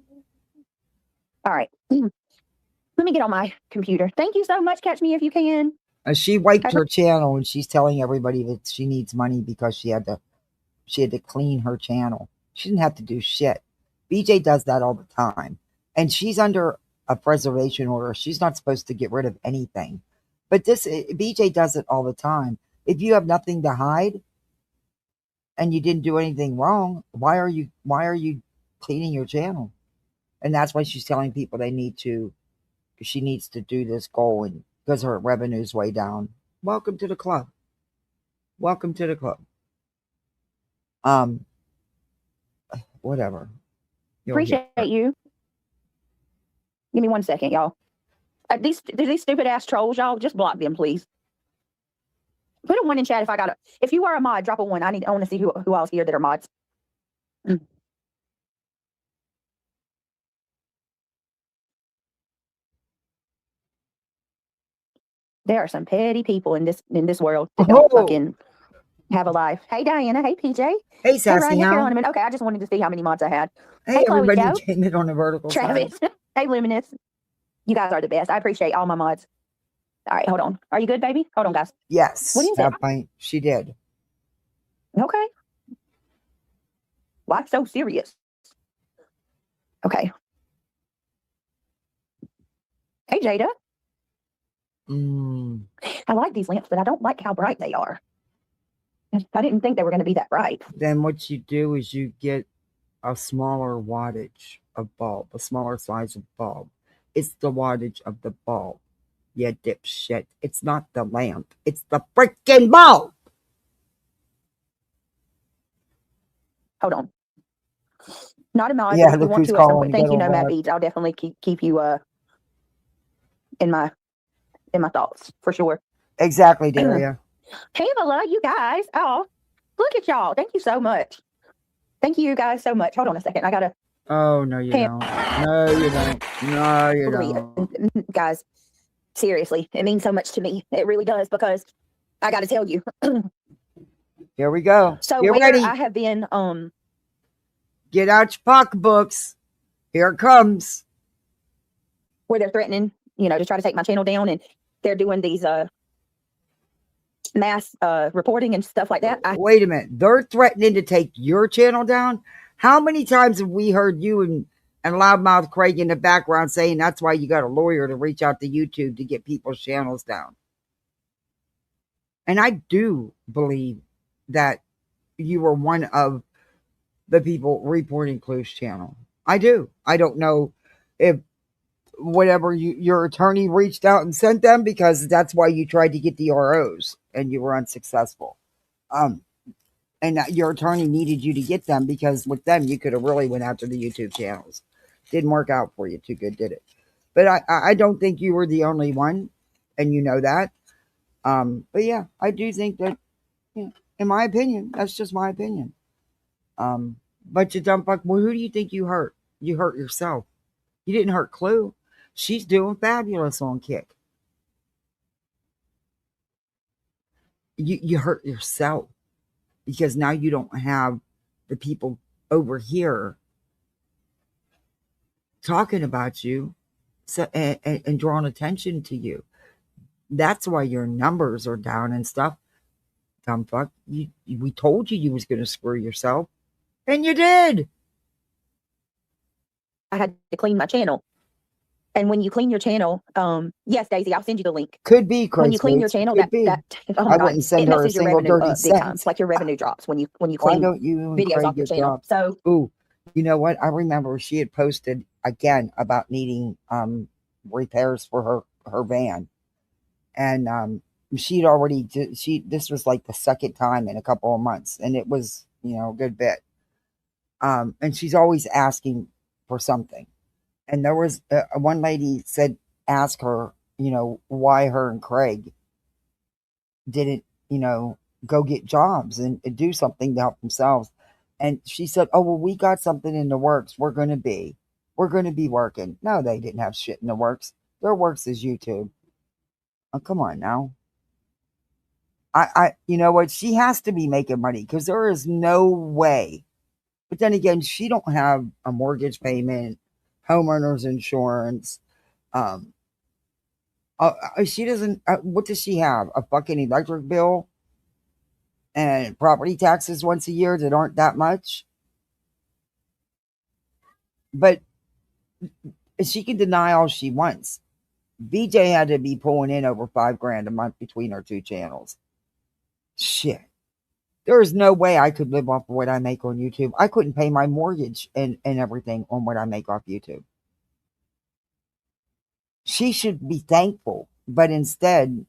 right. Let me get on my computer. Thank you so much. Catch Me If You Can. She wiped her channel, and she's telling everybody that she needs money because she had to clean her channel. She didn't have to do shit. BJ does that all the time, and she's under a preservation order. She's not supposed to get rid of anything, but BJ does it all the time. If you have nothing to hide and you didn't do anything wrong, why are you cleaning your channel? And that's why she's telling people she needs to do this goal, and because her revenue's way down. Welcome to the club. Welcome to the club. Whatever. Appreciate you. Give me 1 second, y'all. These stupid ass trolls, y'all, just block them, please. Put a 1 in chat if I got it. If you are a mod, drop a 1. I want to see who else here that are mods. There are some petty people in this world that don't fucking have a life. Hey, Diana. Hey, PJ. Hey, Hey, Sassy Ryan. Hey, Hound. Carolyn. Okay, I just wanted to see how many mods I had. Hey, Chloe everybody Joe. who came in on the vertical Travis. side. Hey, Luminous. You guys are the best. I appreciate all my mods. All right, hold on. Are you good, baby? Hold on, guys. Yes. What is it? She did. Okay. Why so serious? Okay. Hey, Jada. I like these lamps, but I don't like how bright they are. I didn't think they were going to be that bright. Then what you do is you get a smaller wattage of bulb, a smaller size of bulb. It's the wattage of the bulb. You dipshit. It's not the lamp. It's the freaking bulb. Hold on. Not a mod. Yeah, If you look want who's to at some calling. point. Thank you, Get on Nomad that. Beads. I'll definitely keep you in my thoughts for sure. Exactly, Daria. Pamela, you guys. Oh, look at y'all. Thank you so much. Thank you guys so much. Hold on a second. I gotta. Oh, no, you don't. No, you don't. No, you don't. Guys, seriously, it means so much to me. It really does, because I got to tell you. Here we go. So Get where ready. I have been, Get out your pocketbooks. Here it comes. where they're threatening, to try to take my channel down, and they're doing these mass reporting and stuff like that. Wait a minute. They're threatening to take your channel down? How many times have we heard you and Loudmouth Craig in the background saying that's why you got a lawyer to reach out to YouTube to get people's channels down? And I do believe that you were one of the people reporting Clue's channel. I do. I don't know if whatever your attorney reached out and sent them, because that's why you tried to get the ROs and you were unsuccessful. And your attorney needed you to get them, because with them you could have really went after the YouTube channels. Didn't work out for you too good, did it? But I don't think you were the only one, and you know that. But yeah, I do think that, in my opinion, that's just my opinion. But you dumb fuck, well, who do you think you hurt? You hurt yourself. You didn't hurt Clue. She's doing fabulous on Kick. You hurt yourself, because now you don't have the people over here talking about you, and drawing attention to you. That's why your numbers are down and stuff. Dumb fuck. We told you was going to screw yourself, and you did. I had to clean my channel. And when you clean your channel, yes, Daisy, I'll send you the link. Could be crazy. When you clean your channel, that oh my I God, wouldn't send it her a messes your single revenue dirty up big time. cent. Like your revenue drops when you Why clean don't you and videos Craig off your get channel. dropped? So, ooh, you know what? I remember she had posted again about needing repairs for her van, and she'd already this was like the second time in a couple of months, and it was a good bit. And she's always asking for something. And there was one lady said, ask her, why her and Craig didn't, go get jobs and do something to help themselves. And she said, oh, well, we got something in the works. We're going to be working. No, they didn't have shit in the works. Their works is YouTube. Oh, come on now. You know what? She has to be making money, because there is no way. But then again, she don't have a mortgage payment, homeowners insurance. She doesn't. What does she have? A fucking electric bill and property taxes once a year that aren't that much. But she can deny all she wants. BJ had to be pulling in over $5,000 a month between our two channels. Shit. There is no way I could live off of what I make on YouTube. I couldn't pay my mortgage and everything on what I make off YouTube. She should be thankful, but instead,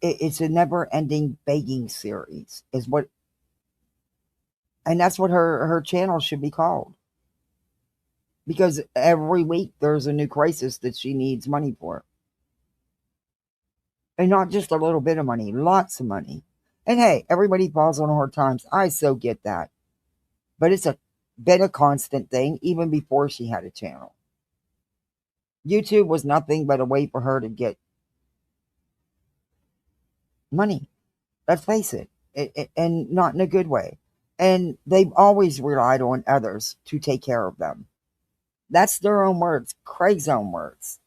it's a never-ending begging series, and that's what her channel should be called. Because every week there's a new crisis that she needs money for. And not just a little bit of money, lots of money. And hey, everybody falls on hard times. I so get that. But it's been a constant thing even before she had a channel. YouTube was nothing but a way for her to get money. Let's face it. and not in a good way. And they've always relied on others to take care of them. That's their own words, Craig's own words.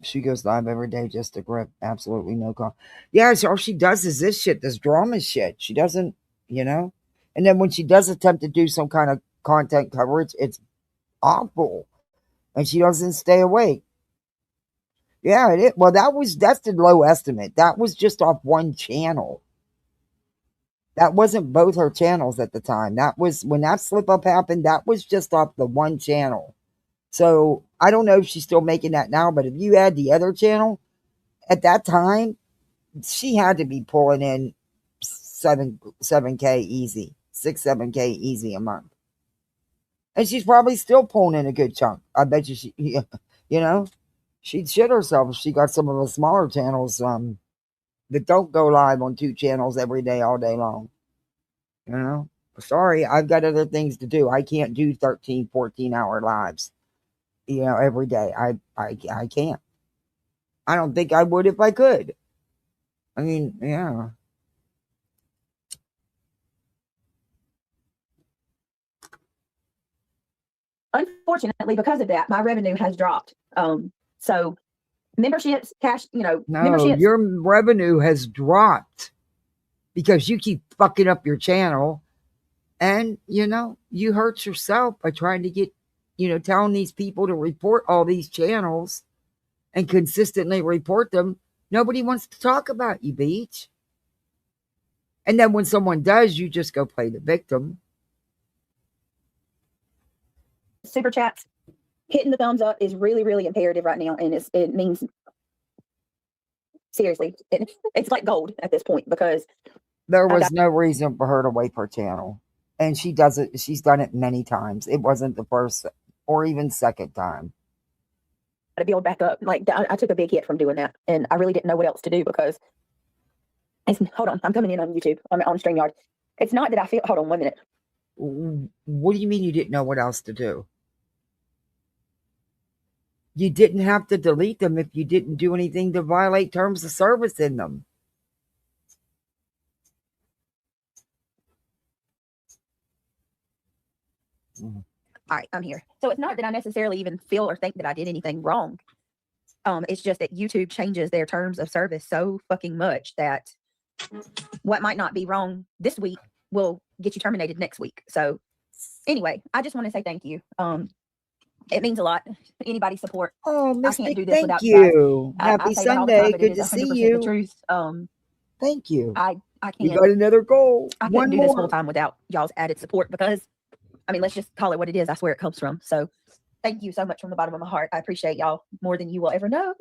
She goes live every day just to grip. Absolutely no call. Yeah, so all she does is this shit, this drama shit. She doesn't, And then when she does attempt to do some kind of content coverage, it's awful. And she doesn't stay awake. Yeah, well, that's the low estimate. That was just off one channel. That wasn't both her channels at the time. That was when that slip up happened, that was just off the one channel. So I don't know if she's still making that now, but if you add the other channel, at that time, she had to be pulling in 7K easy, 7K easy a month. And she's probably still pulling in a good chunk. I bet you she'd shit herself if she got some of the smaller channels that don't go live on 2 channels every day, all day long. Sorry, I've got other things to do. I can't do 13, 14-hour lives, every day. I can't. I don't think I would if I could. I mean, yeah. Unfortunately, because of that, my revenue has dropped. So memberships, cash, memberships. Your revenue has dropped because you keep fucking up your channel, and you hurt yourself by trying to get, telling these people to report all these channels and consistently report them. Nobody wants to talk about you, Beach. And then when someone does, you just go play the victim. Super chats, hitting the thumbs up is really, really imperative right now. And it means, seriously, it's like gold at this point, because there was no reason for her to wipe her channel. And she does it. She's done it many times. It wasn't the first or even second time. To build back up. Like, I took a big hit from doing that, and I really didn't know what else to do, because hold on, I'm coming in on YouTube. I'm on StreamYard. It's not that I feel, hold on 1 minute. What do you mean you didn't know what else to do? You didn't have to delete them if you didn't do anything to violate terms of service in them. All right, I'm here. So it's not that I necessarily even feel or think that I did anything wrong. It's just that YouTube changes their terms of service so fucking much that what might not be wrong this week will get you terminated next week. So anyway, I just want to say thank you. It means a lot. Anybody's support. Oh, Miss I can't do Nick, this without you you. guys. Happy I say that all the Sunday. time, but Good it to is see 100% you. the truth. Thank you. I can't. We got another goal. I couldn't do this full time without y'all's added support, because, I mean, let's just call it what it is. That's where it comes from. So thank you so much from the bottom of my heart. I appreciate y'all more than you will ever know.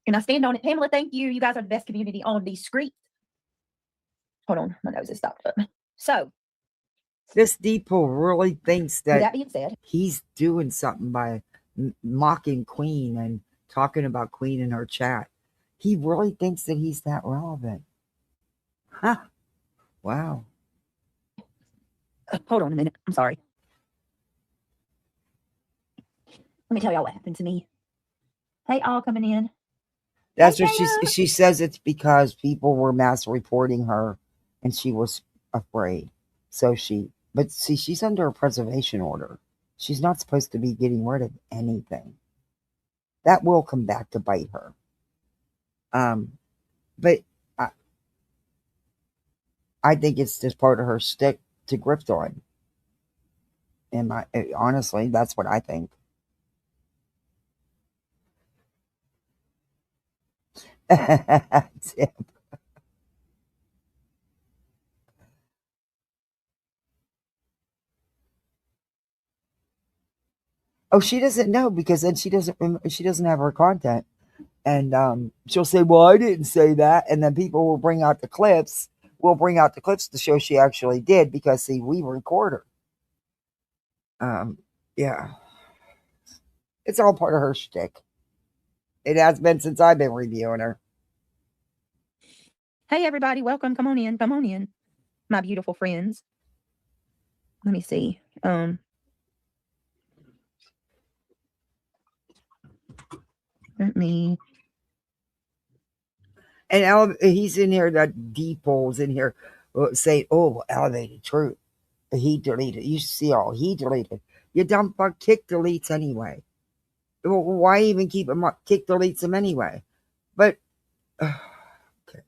And I stand on it. Pamela, thank you. You guys are the best community on the street. Hold on. My nose is stopped up. So this Deepo really thinks that being said, he's doing something by mocking Queen and talking about Queen in her chat. He really thinks that he's that relevant. Huh. Wow. Hold on a minute. I'm sorry. Let me tell y'all what happened to me. Hey, all coming in. That's what she says. It's because people were mass reporting her and she was afraid. So but see, she's under a preservation order. She's not supposed to be getting rid of anything. That will come back to bite her. But I think it's just part of her stick to grift on. And honestly, that's what I think. Oh, she doesn't know, because then she doesn't have her content, and she'll say, "Well, I didn't say that," and then people will bring out the clips. We'll bring out the clips to show she actually did, because see, we record her. Yeah, it's all part of her shtick. It has been since I've been reviewing her. Hey, everybody, welcome. Come on in, my beautiful friends. Let me see. Let me. And he's in here, that D-Pole's in here, say, oh, elevated truth. He deleted. You see all he deleted. You dumb fuck, kick deletes anyway. Well, why even keep him up? Kick deletes him anyway. But, okay.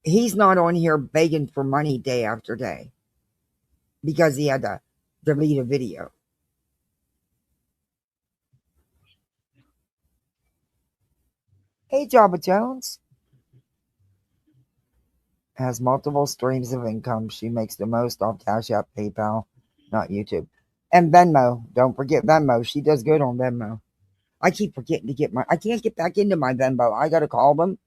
He's not on here begging for money day after day because he had to delete a video. Hey, Jabba Jones. Has multiple streams of income. She makes the most off Cash App, PayPal, not YouTube. And Venmo. Don't forget Venmo. She does good on Venmo. I keep forgetting to get I can't get back into my Venmo. I got to call them.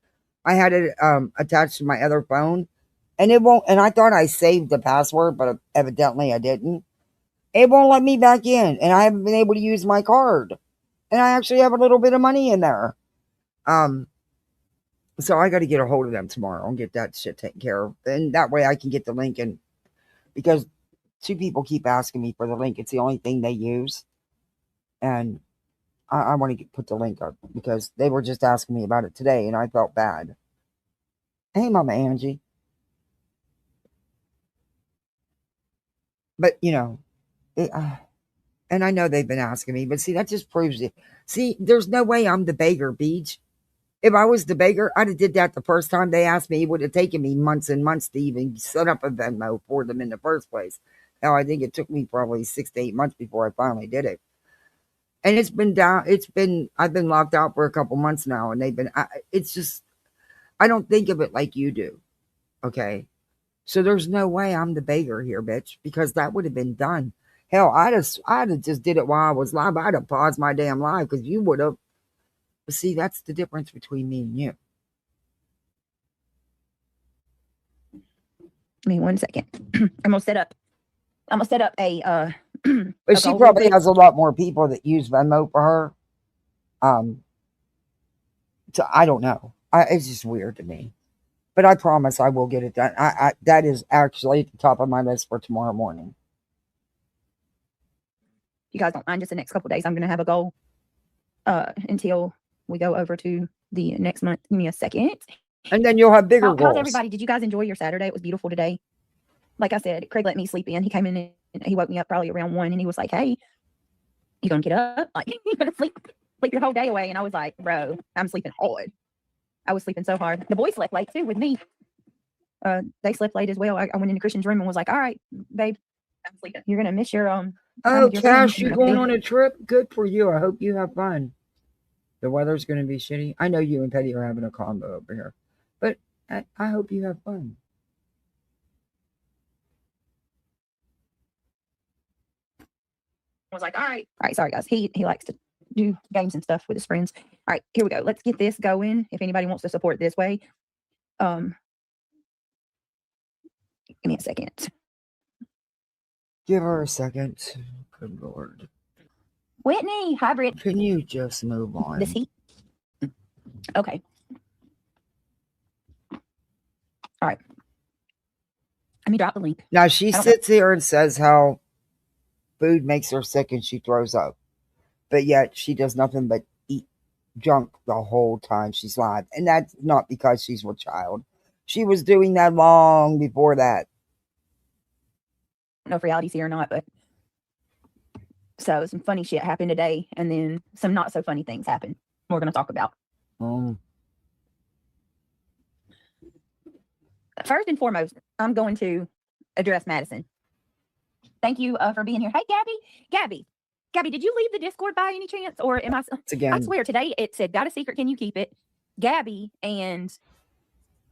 I had it attached to my other phone. And it won't, and I thought I saved the password, but evidently I didn't. It won't let me back in. And I haven't been able to use my card. And I actually have a little bit of money in there. So I got to get a hold of them tomorrow and get that shit taken care of. And that way I can get the link in. Because 2 people keep asking me for the link. It's the only thing they use. And I want to put the link up because they were just asking me about it today and I felt bad. Hey, Mama Angie. But, you know, and I know they've been asking me, but see, that just proves it. See, there's no way I'm the beggar, Beach. If I was the beggar, I'd have did that the first time they asked me. It would have taken me months and months to even set up a Venmo for them in the first place. Now, I think it took me probably 6 to 8 months before I finally did it. And it's been down. I've been locked out for a couple months now, and they've been, it's just, I don't think of it like you do. Okay. So there's no way I'm the beggar here, bitch, because that would have been done. Hell, I'd have just did it while I was live. I'd have paused my damn live because you would have. But see, that's the difference between me and you. Give me 1 second. I'm gonna set up a but she probably has a lot more people that use Venmo for her. So I don't know. It's just weird to me. But I promise I will get it done. That is actually at the top of my list for tomorrow morning. You guys don't mind, just the next couple of days, I'm gonna have a goal until we go over to the next month. Give me a second. And then you'll have bigger goals. How's everybody? Did you guys enjoy your Saturday? It was beautiful today. Like I said, Craig let me sleep in. He came in and he woke me up probably around 1 and he was like, hey, you gonna get up? Like, you gonna sleep your whole day away? And I was like, bro, I'm sleeping hard. I was sleeping so hard. The boys slept late too with me. They slept late as well. I went into Christian's room and was like, all right, babe, I'm sleeping. You're gonna miss your Oh, Cash, you're going on a trip? Good for you. I hope you have fun. The weather's going to be shitty. I know you and Petty are having a combo over here. But I hope you have fun. I was like, all right. All right, sorry, guys. He likes to do games and stuff with his friends. All right, here we go. Let's get this going. If anybody wants to support this way. Give me a second. Give her a second. Good Lord. Whitney, hybrid. Can you just move on? This heat. Okay. All right. Let me drop the link. Now she sits here and says how food makes her sick and she throws up. But yet she does nothing but eat junk the whole time she's live. And that's not because she's a child. She was doing that long before that. I don't know if reality's here or not, but so some funny shit happened today, and then some not so funny things happened. We're going to talk about. First and foremost, I'm going to address Madison. Thank you for being here. Hey, Gabby, did you leave the Discord by any chance, or am I? Again. I swear today it said, "Got a secret? Can you keep it?" Gabby and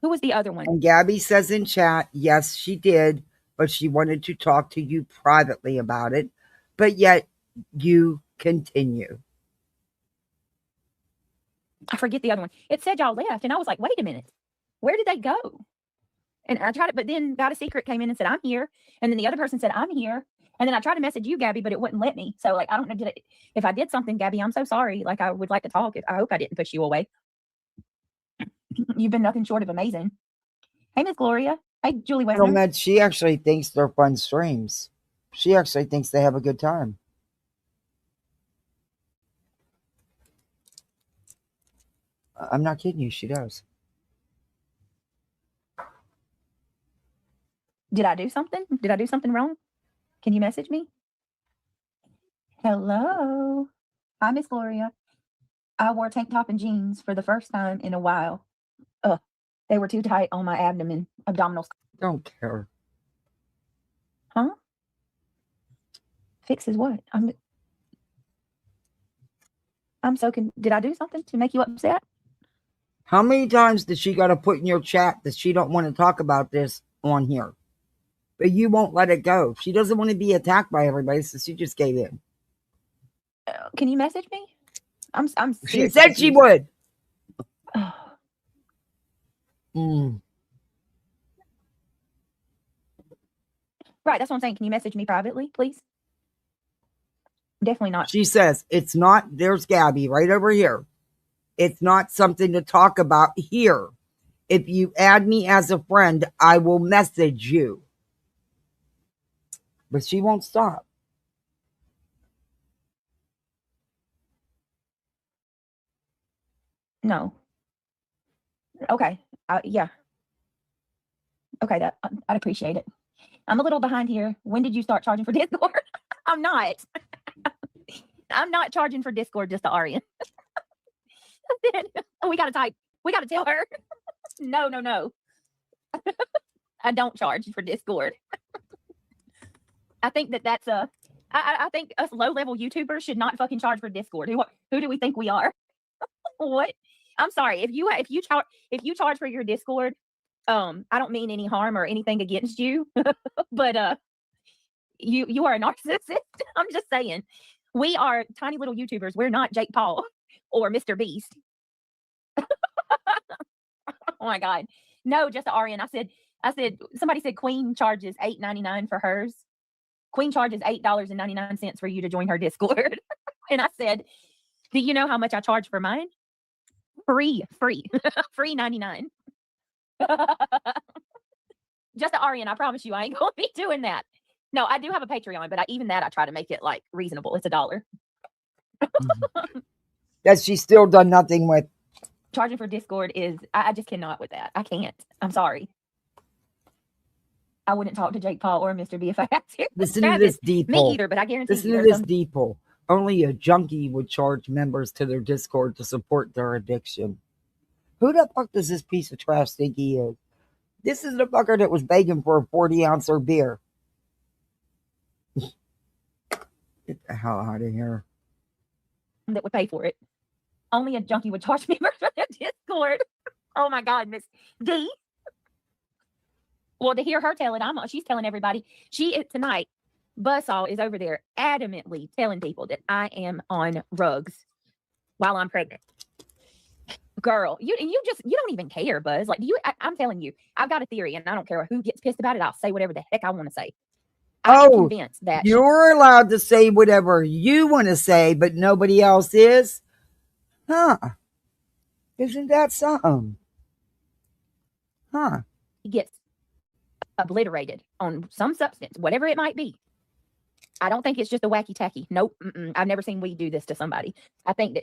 who was the other one? And Gabby says in chat, yes, she did, but she wanted to talk to you privately about it. But yet you continue. I forget the other one. It said y'all left, and I was like, wait a minute, where did they go? And I tried it, but then Got a Secret came in and said, I'm here. And then the other person said, I'm here. And then I tried to message you, Gabby, but it wouldn't let me. So, like, I don't know, if I did something, Gabby, I'm so sorry. Like, I would like to talk. I hope I didn't push you away. You've been nothing short of amazing. Hey, Miss Gloria. Hey, Julie Wesner. She actually thinks they're fun streams. She actually thinks they have a good time. I'm not kidding you. She does. Did I do something? Did I do something wrong? Can you message me? Hello. Hi, Miss Gloria. I wore tank top and jeans for the first time in a while. Ugh, they were too tight on my abdominals. Don't care. Huh? Fixes what? I'm so did I do something to make you upset? How many times did she got to put in your chat that she don't want to talk about this on here? But you won't let it go. She doesn't want to be attacked by everybody, so she just gave in. Can you message me? I'm She said she would. Right, that's what I'm saying. Can you message me privately, please? Definitely not. She says, it's not, there's Gabby right over here. It's not something to talk about here. If you add me as a friend, I will message you. But she won't stop. No. Okay. Yeah. Okay, I'd appreciate it. I'm a little behind here. When did you start charging for Discord? I'm not. I'm not charging for Discord, just the Aryan. We got to tell her. No. I don't charge for Discord. I think that's I think us low-level YouTubers should not fucking charge for Discord. Who do we think we are? What? I'm sorry. If you charge for your Discord, I don't mean any harm or anything against you, but you are a narcissist. I'm just saying. We are tiny little YouTubers. We're not Jake Paul or Mr. Beast. Oh my God. No, just the Aryan. I said somebody said Queen charges $8.99 for hers. Queen charges $8.99 for you to join her Discord. And I said, do you know how much I charge for mine? Free 99. Just the Aryan, I promise you, I ain't gonna be doing that. No, I do have a Patreon, but even that I try to make it like reasonable. It's $1. That she still done nothing with. Charging for Discord is, I just cannot with that. I can't. I'm sorry. I wouldn't talk to Jake Paul or Mr. B if I had to. Listen to this deep Me either, but I guarantee Listen to this deep hole. Only a junkie would charge members to their Discord to support their addiction. Who the fuck does this piece of trash think he is? This is the fucker that was begging for a 40-ounce beer. Get the hell out of here. That would pay for it. Only a junkie would charge members for their Discord. Oh my God, Miss D. Well, to hear her tell it, she's telling everybody. Tonight, Buzzsaw is over there adamantly telling people that I am on rugs while I'm pregnant. Girl, you don't even care, Buzz. Like, I'm telling you, I've got a theory, and I don't care who gets pissed about it. I'll say whatever the heck I want to say. I'm convinced that you're allowed to say whatever you want to say, but nobody else is. Huh? Isn't that something? Huh? He gets obliterated on some substance, whatever it might be. I don't think it's just a wacky tacky. Nope. I've never seen weed do this to somebody. I think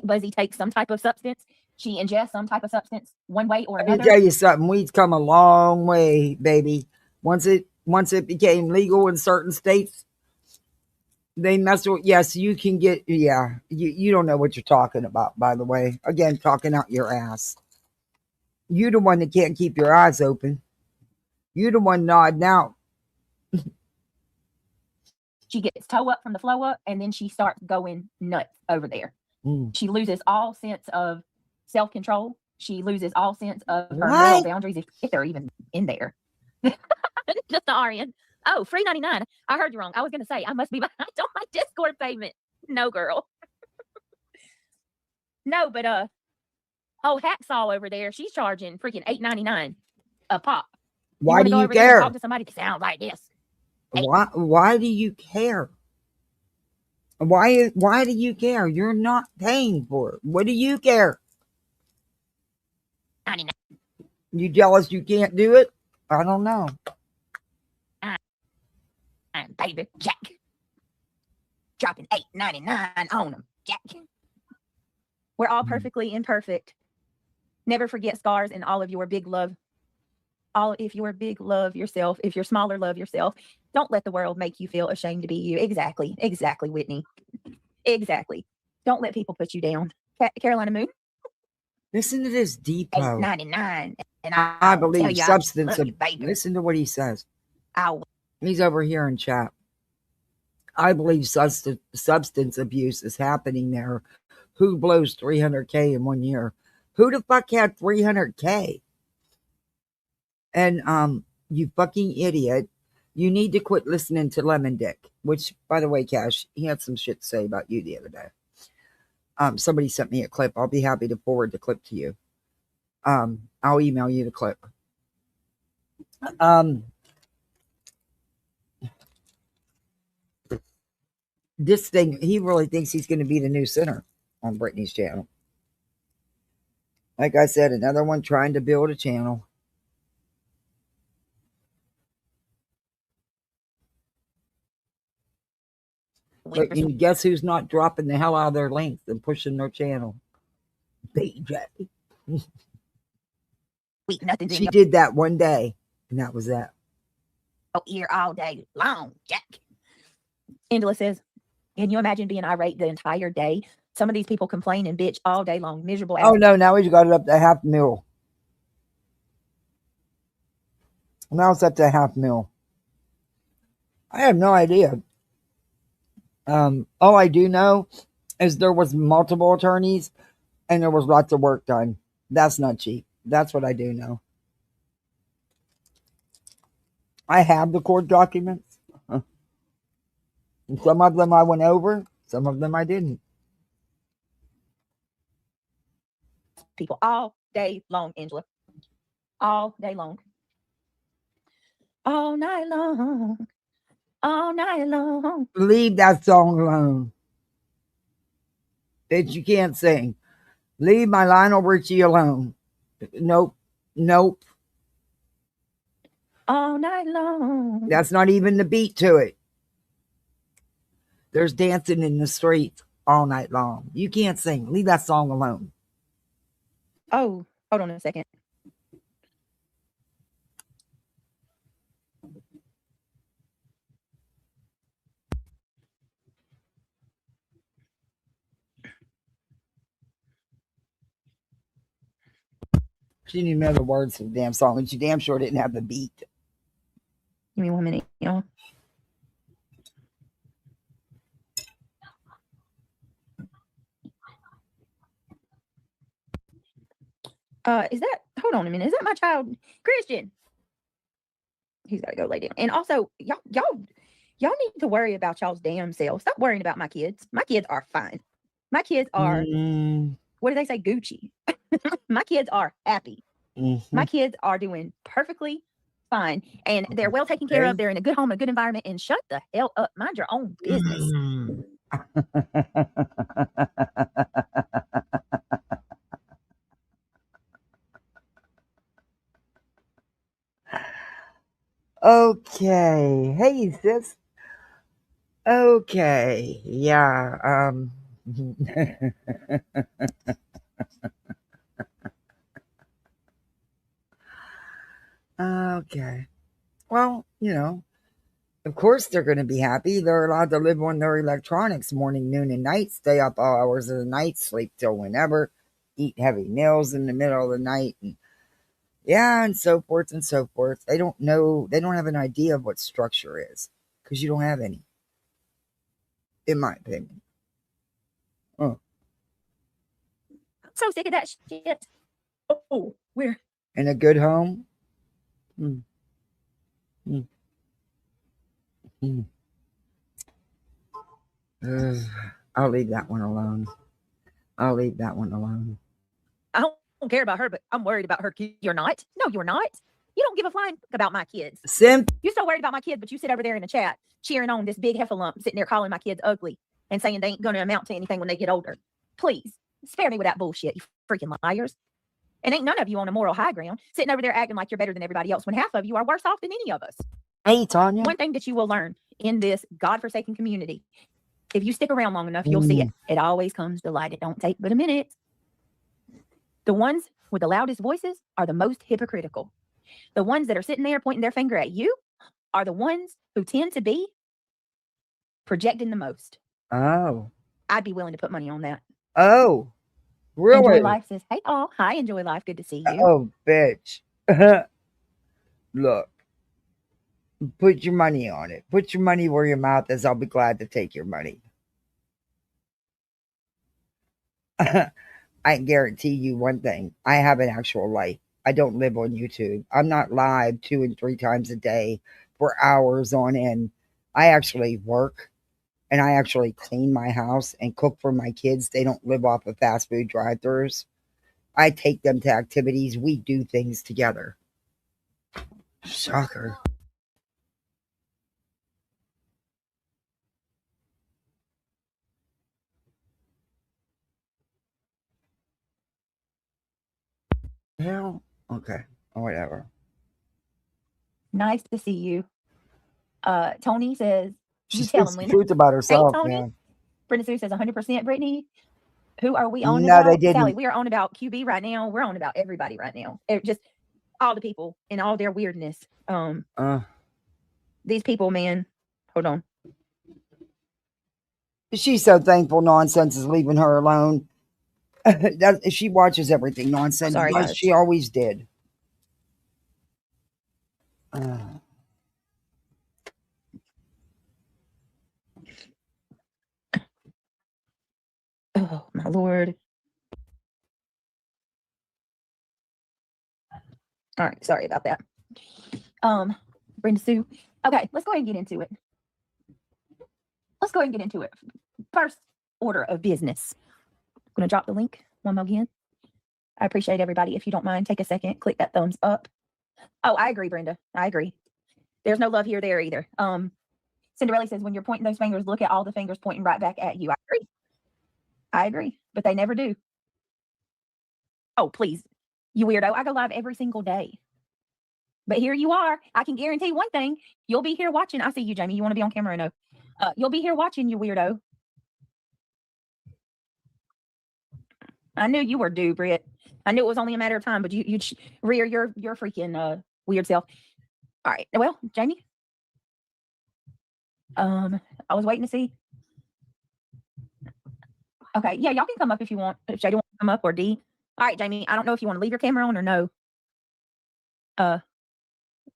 Buzzy takes some type of substance. She ingests some type of substance one way or another. Let me tell you something. Weed's come a long way, baby. Once it became legal in certain states, they mess with. Yes, you can get. Yeah, you don't know what you're talking about. By the way, again, talking out your ass. You the one that can't keep your eyes open. You the one nodding out. She gets toe up from the flow up, and then she starts going nuts over there. She loses all sense of self-control. She loses all sense of her moral boundaries, if they're even in there. Just the Aryan. Oh, free 99. I heard you wrong. I was going to say, I must be behind on my Discord payment. No, girl. No, but Hacksaw over there, she's charging freaking $8.99 a pop. Why do you care? Talk to somebody that sounds like this. Why do you care? Why do you care? You're not paying for it. What do you care? 99. You jealous you can't do it? I don't know. I'm baby Jack. Dropping $8.99 on them, Jack. We're all perfectly imperfect. Never forget scars and all of your big love. If you're big, love yourself. If you're smaller, love yourself. Don't let the world make you feel ashamed to be you. Exactly, Whitney. Exactly. Don't let people put you down. Carolina Moon. Listen to this depot. $8.99, and I believe substance. Listen to what he says. He's over here in chat. I believe substance abuse is happening there. Who blows $300K in 1 year? Who the fuck had $300K? And you fucking idiot, you need to quit listening to Lemon Dick. Which, by the way, Cash, he had some shit to say about you the other day. Somebody sent me a clip. I'll be happy to forward the clip to you. I'll email you the clip. This thing, he really thinks he's going to be the new sinner on Brittany's channel. Like I said, another one trying to build a channel. But guess who's not dropping the hell out of their links and pushing their channel? BJ. She did that one day, and that was that. Ear all day long, Jack. Angela says, can you imagine being irate the entire day? Some of these people complain and bitch all day long. Miserable. Oh, no, now he's got it up to $500,000. Now it's up to $500,000. I have no idea. All I do know is there was multiple attorneys and there was lots of work done. That's not cheap. That's what I do know. I have the court documents. Some of them I went over. Some of them I didn't. People all day long, Angela. All day long. All night long. All night long. Leave that song alone. Bitch, you can't sing. Leave my Lionel Richie alone. Nope. Nope. All night long. That's not even the beat to it. There's dancing in the streets all night long. You can't sing. Leave that song alone. Oh, hold on a second. She didn't even know the words to the damn song, and she damn sure didn't have the beat. Give me 1 minute, y'all. Is that, hold on a minute, is that my child, Christian? He's got to go lay down. And also, y'all need to worry about y'all's damn selves. Stop worrying about my kids. My kids are fine. My kids are, what do they say, Gucci? My kids are happy. My kids are doing perfectly fine. And they're well taken care of. They're in a good home, a good environment. And shut the hell up. Mind your own business. Okay. Hey, sis. Okay. Yeah. Okay. Well, you know, of course they're going to be happy. They're allowed to live on their electronics morning, noon, and night, stay up all hours of the night, sleep till whenever, eat heavy meals in the middle of the night, and yeah, and so forth and so forth. They don't know, they don't have an idea of what structure is because you don't have any, in my opinion. Oh. I'm so sick of that shit. Oh, we're in a good home. I'll leave that one alone. I'll leave that one alone. I don't care about her, but I'm worried about her. You're not? No, you're not. You don't give a flying about my kids. Simp. You're so worried about my kids, but you sit over there in the chat cheering on this big heffalump sitting there calling my kids ugly and saying they ain't going to amount to anything when they get older. Please, spare me with that bullshit, you freaking liars. And ain't none of you on a moral high ground sitting over there acting like you're better than everybody else when half of you are worse off than any of us. Hey, Tanya. One thing that you will learn in this godforsaken community, if you stick around long enough, you'll see it. It always comes to light. It don't take but a minute. The ones with the loudest voices are the most hypocritical. The ones that are sitting there pointing their finger at you are the ones who tend to be projecting the most. Oh. I'd be willing to put money on that. Oh. Really? Enjoy Life says, hey, all. Hi, Enjoy Life. Good to see you. Oh, bitch. Look. Put your money on it. Put your money where your mouth is. I'll be glad to take your money. I guarantee you one thing. I have an actual life. I don't live on YouTube. I'm not live 2 and 3 times a day for hours on end. I actually work and I actually clean my house and cook for my kids. They don't live off of fast food drive-thrus. I take them to activities. We do things together. Shocker. Hell, okay, or whatever. Nice to see you. Tony says, She you tell speaks him, the Linda. truth about herself, Hey, Tony. man. Brenda Sue says 100%. Brittany, who are we on No, about? they didn't. Sally, we are on about QB right now. We're on about everybody right now. Just all the people and all their weirdness. These people, man. Hold on. She's so thankful nonsense is leaving her alone. She watches everything nonsense. Sorry, guys. She always did. Oh, my Lord. All right. Sorry about that. Brenda Sue. Okay. Let's go ahead and get into it. First order of business. I'm going to drop the link one more again. I appreciate everybody. If you don't mind, take a second, click that thumbs up. Oh, I agree, Brenda. I agree. There's no love here, there either. Cinderella says, when you're pointing those fingers, look at all the fingers pointing right back at you. I agree, but they never do. Oh, please, you weirdo. I go live every single day. But here you are. I can guarantee one thing. You'll be here watching. I see you, Jamie. You want to be on camera or no? You'll be here watching, you weirdo. I knew you were due, Britt. I knew it was only a matter of time, but you'd rear your freaking weird self. All right. Well, Jamie. I was waiting to see. Okay. Yeah, y'all can come up if you want. If Shady wants to come up or D. All right, Jamie. I don't know if you want to leave your camera on or no.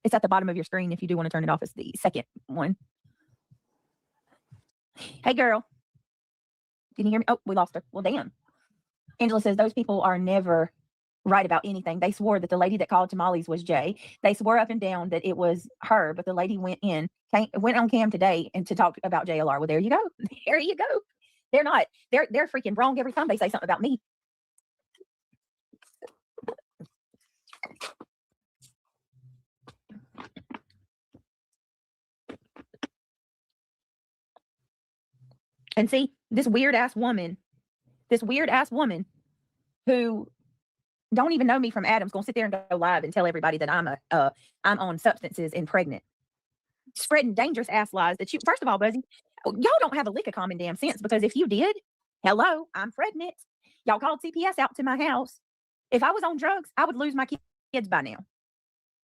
It's at the bottom of your screen. If you do want to turn it off, it's the second one. Hey, girl. Can you hear me? Oh, we lost her. Well, damn. Angela says those people are never right about anything. They swore that the lady that called Tamales was Jay. They swore up and down that it was her, but the lady went on cam today and to talk about JLR. Well, there you go. There you go. They're not. They're freaking wrong every time they say something about me. And see, this weird ass woman who don't even know me from Adam's gonna sit there and go live and tell everybody that I'm on substances and pregnant, spreading dangerous ass lies that you. First of all, Buzzy, y'all don't have a lick of common damn sense, because if you did, hello, I'm pregnant. Y'all called CPS out to my house. If I was on drugs, I would lose my kids by now,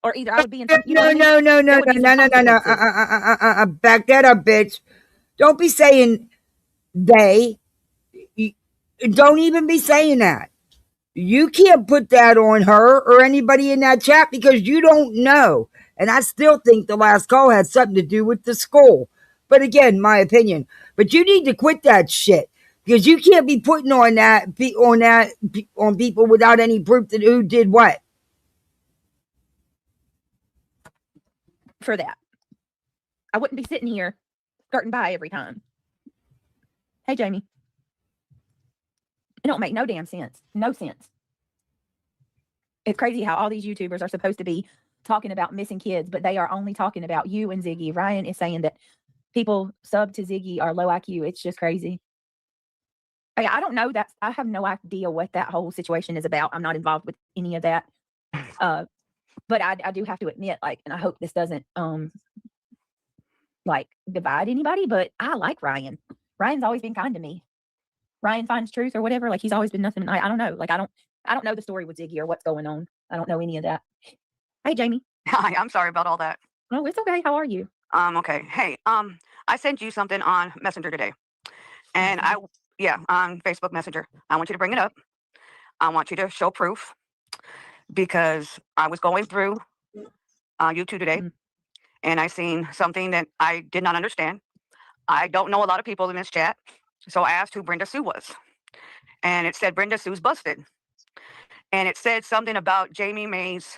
or either I would be in some. No. Back that up, bitch. Don't be saying they. Don't even be saying that. You can't put that on her or anybody in that chat because you don't know. And I still think the last call had something to do with the school. But again, my opinion. But you need to quit that shit, because you can't be putting on people without any proof that who did what. For that, I wouldn't be sitting here skirting by every time. Hey, Jamie. It don't make no damn sense. No sense. It's crazy how all these YouTubers are supposed to be talking about missing kids, but they are only talking about you and Ziggy. Ryan is saying that people sub to Ziggy are low IQ. It's just crazy. I don't know that. I have no idea what that whole situation is about. I'm not involved with any of that. But I do have to admit, and I hope this doesn't divide anybody, but I like Ryan. Ryan's always been kind to me. Ryan finds truth or whatever. He's always been nothing. I don't know. I don't know the story with Ziggy or what's going on. I don't know any of that. Hey, Jamie. Hi, I'm sorry about all that. Oh, it's okay. How are you? Okay. Hey, I sent you something on Messenger today. And on Facebook Messenger. I want you to bring it up. I want you to show proof because I was going through YouTube today and I seen something that I did not understand. I don't know a lot of people in this chat. So I asked who Brenda Sue was. And it said Brenda Sue's busted. And it said something about Jamie May's,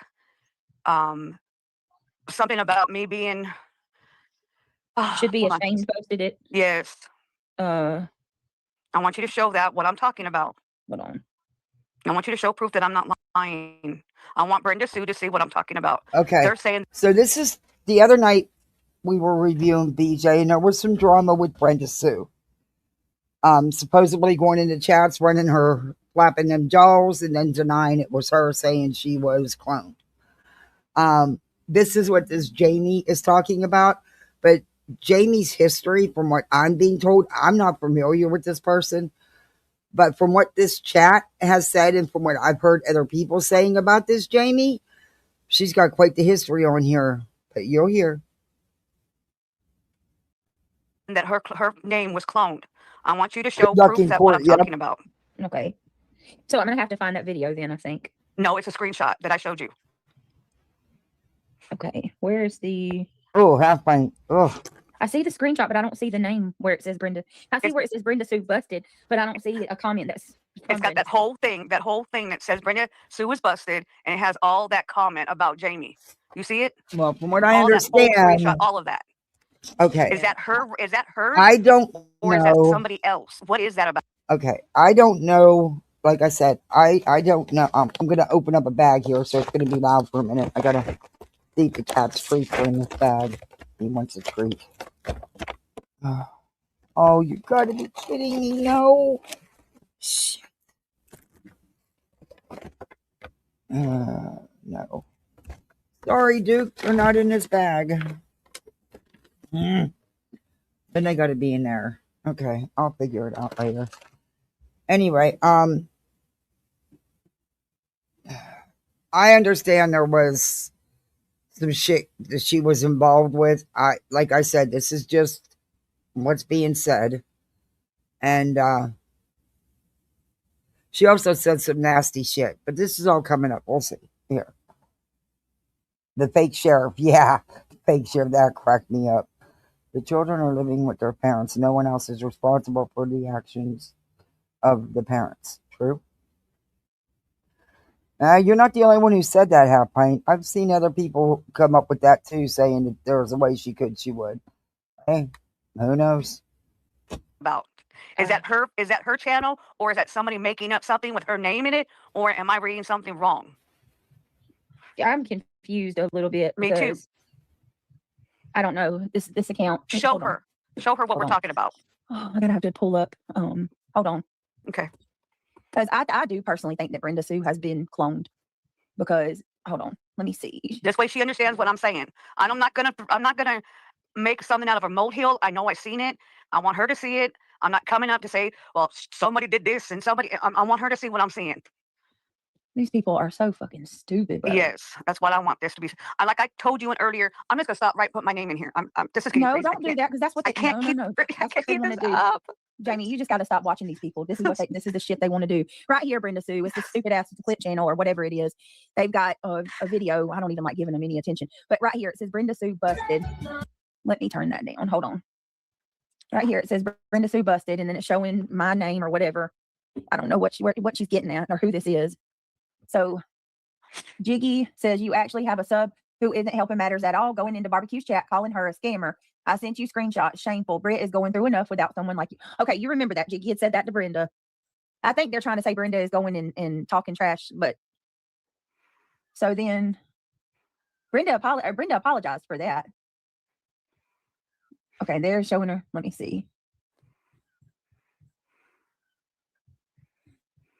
something about me being. Should be ashamed posted it. Yes. I want you to show that what I'm talking about. Hold on. I want you to show proof that I'm not lying. I want Brenda Sue to see what I'm talking about. Okay. They're saying. So this is the other night we were reviewing BJ, and there was some drama with Brenda Sue. Supposedly going into chats, running her, flapping them jaws, and then denying it was her, saying she was cloned. This is what this Jamie is talking about, but Jamie's history, from what I'm being told, I'm not familiar with this person, but from what this chat has said and from what I've heard other people saying about this Jamie, she's got quite the history on here, but you'll hear. That her name was cloned. I want you to show proof that what I'm talking about. Okay. So I'm going to have to find that video then, I think. No, it's a screenshot that I showed you. Okay. Where's the... Oh, half pint. Oh. I see the screenshot, but I don't see the name where it says Brenda. I see where it says Brenda Sue busted, but I don't see a comment that's... It's got that whole thing that says Brenda Sue was busted, and it has all that comment about Jamie. You see it? Well, from what I understand... all of that. Okay. Is that her? Is that her? I don't know. Or is that somebody else? What is that about? Okay. I don't know. Like I said, I don't know. I'm going to open up a bag here, so it's going to be loud for a minute. I got to feed the cat's treat in this bag. He wants a treat. Oh, you got to be kidding me. No. Shit. No. Sorry, Duke. They're not in this bag. Then they got to be in there. Okay, I'll figure it out later. Anyway, I understand there was some shit that she was involved with. Like I said, this is just what's being said. And she also said some nasty shit, but this is all coming up. We'll see. Here. The fake sheriff. Yeah, fake sheriff. That cracked me up. The children are living with their parents. No one else is responsible for the actions of the parents. True? You're not the only one who said that, Half Pint. I've seen other people come up with that too, saying that there was a way she would. Hey, who knows? About. Is that her? Is that her channel, or is that somebody making up something with her name in it, or am I reading something wrong? Yeah, I'm confused a little bit. Me too. I don't know this account. Show her what we're talking about. Oh, I'm gonna have to pull up. Hold on. Okay. Because I do personally think that Brenda Sue has been cloned. Because hold on, let me see. This way she understands what I'm saying. I'm not gonna make something out of a molehill. I know I've seen it. I want her to see it. I'm not coming up to say, well, somebody did this and somebody. I want her to see what I'm seeing. These people are so fucking stupid. Bro. Yes, that's what I want this to be. Like I told you earlier, I'm just gonna stop putting my name in here. This is no, don't do that because that's what they, I can't keep. No. That's what they want to do. Up. Jamie, you just got to stop watching these people. This is what this is the shit they want to do. Right here, Brenda Sue. It's the stupid ass clip channel or whatever it is. They've got a video. I don't even like giving them any attention. But right here, it says Brenda Sue busted. Let me turn that down. Hold on. Right here, it says Brenda Sue busted, and then it's showing my name or whatever. I don't know what she's getting at or who this is. So Jiggy says you actually have a sub who isn't helping matters at all, going into barbecue's chat, calling her a scammer. I sent you screenshots. Shameful. Britt is going through enough without someone like you. Okay, you remember that. Jiggy had said that to Brenda. I think they're trying to say Brenda is going and talking trash, but so then Brenda apologized for that. Okay, they're showing her. Let me see.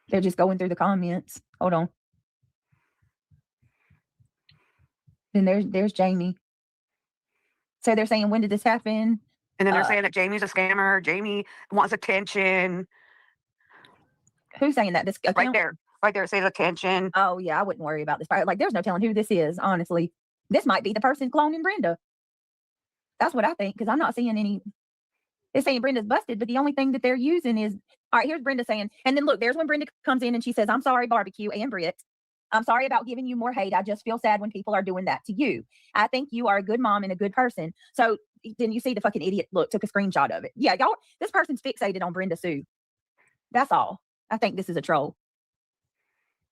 They're just going through the comments. Hold on. Then there's Jamie. So they're saying, when did this happen? And then they're saying that Jamie's a scammer. Jamie wants attention. Who's saying that? This account? Right there. right there. It says attention. Oh yeah, I wouldn't worry about this. Like, there's no telling who this is. Honestly, this might be the person cloning Brenda. That's what I think, because I'm not seeing any. They're saying Brenda's busted, but the only thing that they're using is, all right, here's Brenda saying, and then look, there's when Brenda comes in and she says, "I'm sorry, Barbecue and Britt. I'm sorry about giving you more hate. I just feel sad when people are doing that to you. I think you are a good mom and a good person." So then you see the fucking idiot look, took a screenshot of it. Yeah, y'all, this person's fixated on Brenda Sue. That's all. I think this is a troll.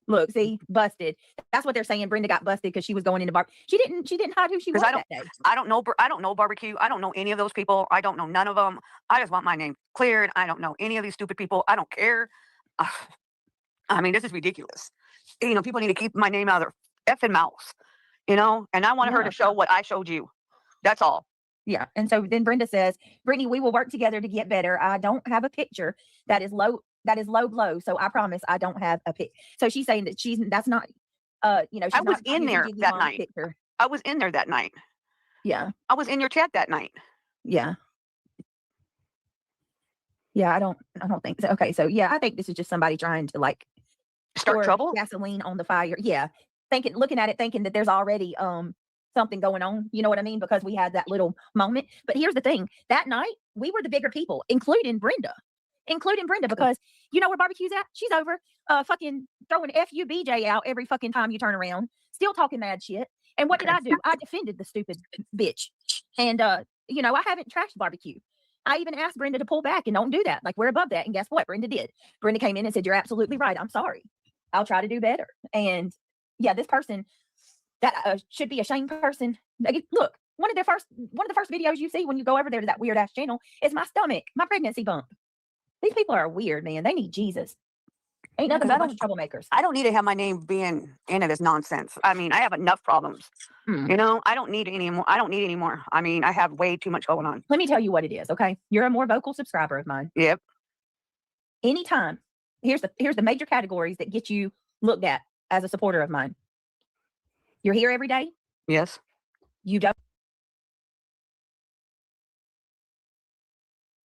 Look, see, busted. That's what they're saying. Brenda got busted because she was going into bar. She didn't hide who she was that day. I don't know Barbecue. I don't know any of those people. I don't know none of them. I just want my name cleared. I don't know any of these stupid people. I don't care. I mean, this is ridiculous. You know, people need to keep my name out of their effing mouths, you know, and I wanted her to show what I showed you. That's all. Yeah. And so then Brenda says, "Brittany, we will work together to get better. I don't have a picture that is low blow. So I promise I don't have a pic." So she's saying that that's not, you know, she's I was in there that night. Picture. I was in there that night. Yeah. I was in your chat that night. Yeah. Yeah. I don't think so. Okay. So yeah, I think this is just somebody trying to like start trouble, gasoline on the fire. Yeah. Looking at it, thinking that there's already, something going on. You know what I mean? Because we had that little moment. But here's the thing. That night, we were the bigger people, including Brenda, because you know where Barbecue's at? She's over fucking throwing FUBJ out every fucking time you turn around, still talking mad shit. And what did I do? I defended the stupid bitch. And, you know, I haven't trashed Barbecue. I even asked Brenda to pull back and don't do that. Like, we're above that. And guess what? Brenda did. Brenda came in and said, "You're absolutely right. I'm sorry. I'll try to do better." And yeah, this person that should be a shame person. Like, look, one of the first videos you see when you go over there to that weird ass channel is my stomach, my pregnancy bump. These people are weird, man. They need Jesus. Ain't nothing but a bunch of troublemakers. I don't need to have my name being into this nonsense. I mean, I have enough problems. You know, I don't need any more. I mean, I have way too much going on. Let me tell you what it is, okay? You're a more vocal subscriber of mine. Yep. Anytime. Here's the major categories that get you looked at as a supporter of mine. You're here every day. Yes. You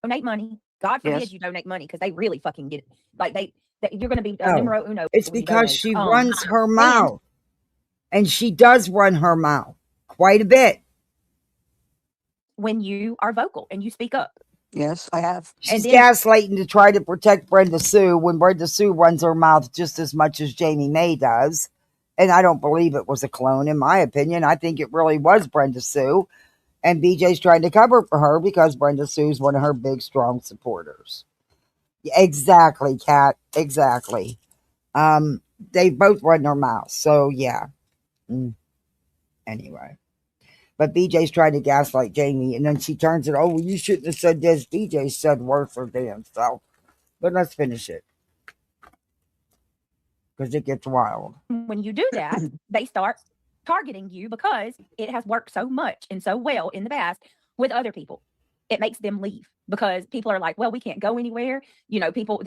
donate money. God forbid you donate money, because they really fucking get it. Like you're going to be numero uno. It's because she runs her mouth, and she does run her mouth quite a bit. When you are vocal and you speak up. Yes, I have. She's gaslighting to try to protect Brenda Sue when Brenda Sue runs her mouth just as much as Jamie May does. And I don't believe it was a clone, in my opinion. I think it really was Brenda Sue. And BJ's trying to cover for her because Brenda Sue's one of her big, strong supporters. Exactly, Kat. Exactly. They both run their mouths. So, yeah. Anyway. But BJ's trying to gaslight Jamie. And then she turns it, "Oh, well, you shouldn't have said this." BJ said worse or damn self. But let's finish it. Because it gets wild. When you do that, they start targeting you because it has worked so much and so well in the past with other people. It makes them leave because people are like, "Well, we can't go anywhere." You know, people,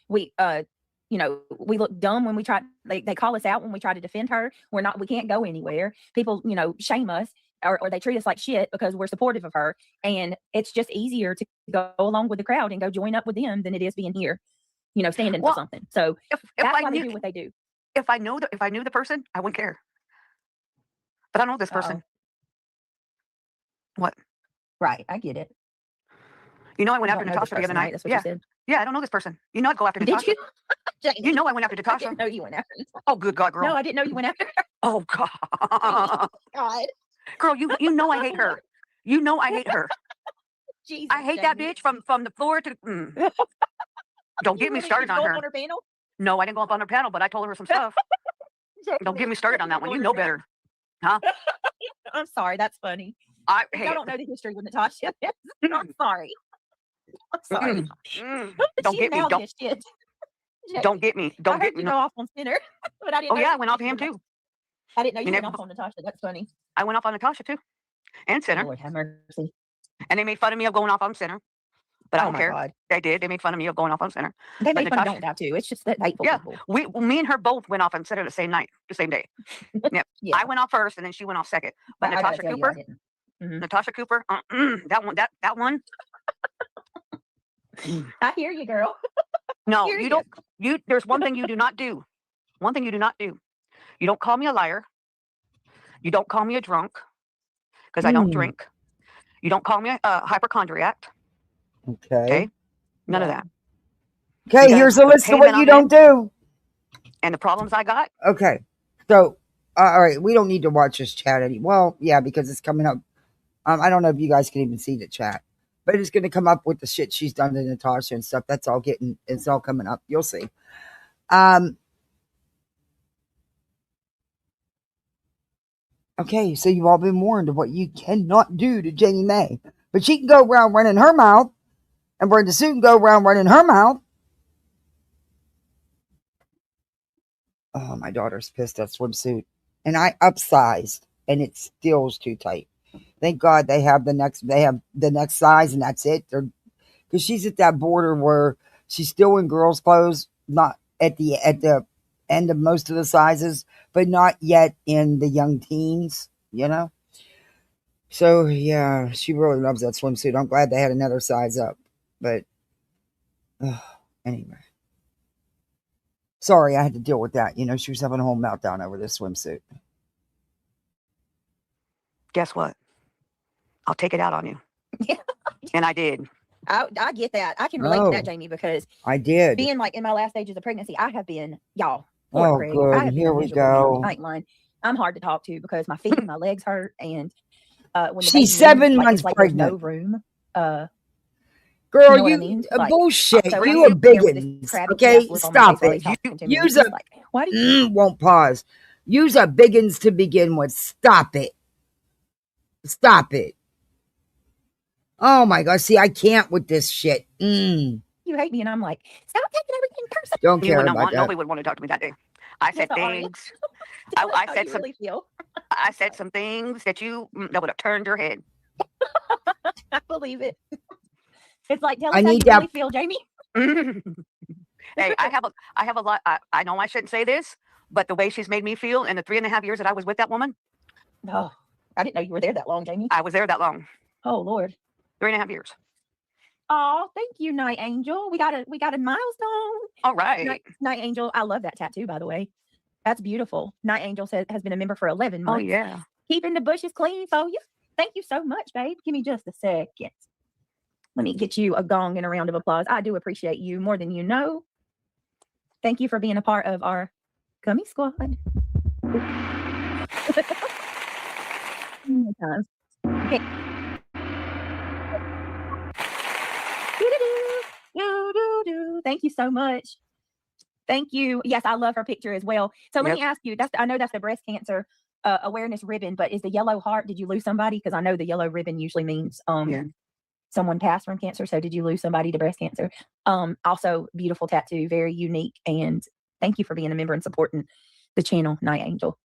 we look dumb when we try. They call us out when we try to defend her. We can't go anywhere. People, you know, shame us or they treat us like shit because we're supportive of her. And it's just easier to go along with the crowd and go join up with them than it is being here, you know, standing for something. So that's why they do what they do. If I knew the person, I wouldn't care. But I know this person. What? Right, I get it. You know, I went after Natasha the other night. That's what you said. Yeah, I don't know this person. You know, I'd go after Natasha. Did you? You know, I went after Natasha. I didn't know you went after her. Oh, good God, girl. No, I didn't know you went after her. Oh, God. God. Girl, you know I hate her. You know I hate her. Jesus, I hate that bitch from the floor to... Don't get me started on her. On her panel? No, I didn't go up on her panel, but I told her some stuff. Don't get me started on that one. You know better. Huh? I'm sorry. That's funny. I don't know the history with Natasha. I'm sorry. I'm sorry. Don't get me. Don't get me. Don't get me. You go off on Sinner, but I didn't. Oh yeah, I went off him too. I didn't know you went off on Natasha. That's funny. I went off on Natasha too, and Sinner. Lord have mercy. And they made fun of me of going off on Sinner, but I don't care. God. They did. They made fun of me of going off on Sinner. They made fun of Don't too. It's just that hateful. Yeah, people. Me and her both went off on Sinner the same night, the same day. Yep. Yeah. I went off first, and then she went off second. But Natasha Cooper, Natasha Cooper, that one. I hear you, girl. No, you don't. There's one thing you do not do. one thing you do not do. You don't call me a liar. You don't call me a drunk because I don't drink. You don't call me a hypochondriac. Okay. None of that. Okay, here's a list of what you don't do. And the problems I got. Okay. So, all right, we don't need to watch this chat anymore. Well, yeah, because it's coming up. I don't know if you guys can even see the chat, but it's going to come up with the shit she's done to Natasha and stuff. That's all it's all coming up. You'll see. Okay, so you've all been warned of what you cannot do to Jamie May. But she can go around running her mouth, and Brenda Sue can go around running her mouth. Oh, my daughter's pissed at swimsuit. And I upsized, and it still's too tight. Thank God they have the next size, and that's it. Because she's at that border where she's still in girls' clothes, not at the end of most of the sizes, but not yet in the young teens, you know? So, yeah, she really loves that swimsuit. I'm glad they had another size up. But, anyway. Sorry, I had to deal with that. You know, she was having a whole meltdown over this swimsuit. Guess what? I'll take it out on you. Yeah. And I did. I get that. I can relate to that, Jamie, because I did. Being like in my last stages of pregnancy, I have been, y'all. Oh, good. Here we go. I ain't lying. I'm hard to talk to because my feet and my legs hurt. And when she's 7 months pregnant. There's no room. Girl, you know what I mean? Bullshit. So you are biggins. Okay, stop it. Use a why do you won't pause. Use a biggins to begin with. Stop it. Stop it. Oh my God. See, I can't with this shit. You hate me, and I'm like, stop taking everything personal. Don't care about that. Nobody would want to talk to me that day. I said things. I said some. I said some things that would have turned your head. I believe it. It's like, tell us how you really feel, Jamie. Hey, I have a lot. I know I shouldn't say this, but the way she's made me feel in the 3.5 years that I was with that woman. No, I didn't know you were there that long, Jamie. I was there that long. Oh Lord. 3.5 years. Oh, thank you, Night Angel. We got a milestone. All right. Night Angel. I love that tattoo, by the way. That's beautiful. Night Angel has been a member for 11 months. Oh yeah. Keeping the bushes clean for you. Thank you so much, babe. Give me just a second. Let me get you a gong and a round of applause. I do appreciate you more than you know. Thank you for being a part of our gummy squad. Okay. Thank you so much. Thank you. Yes, I love her picture as well. So let me ask you, I know that's the breast cancer awareness ribbon, but is the yellow heart, did you lose somebody? Because I know the yellow ribbon usually means someone passed from cancer. So did you lose somebody to breast cancer? Also, beautiful tattoo, very unique. And thank you for being a member and supporting the channel, Night Angel.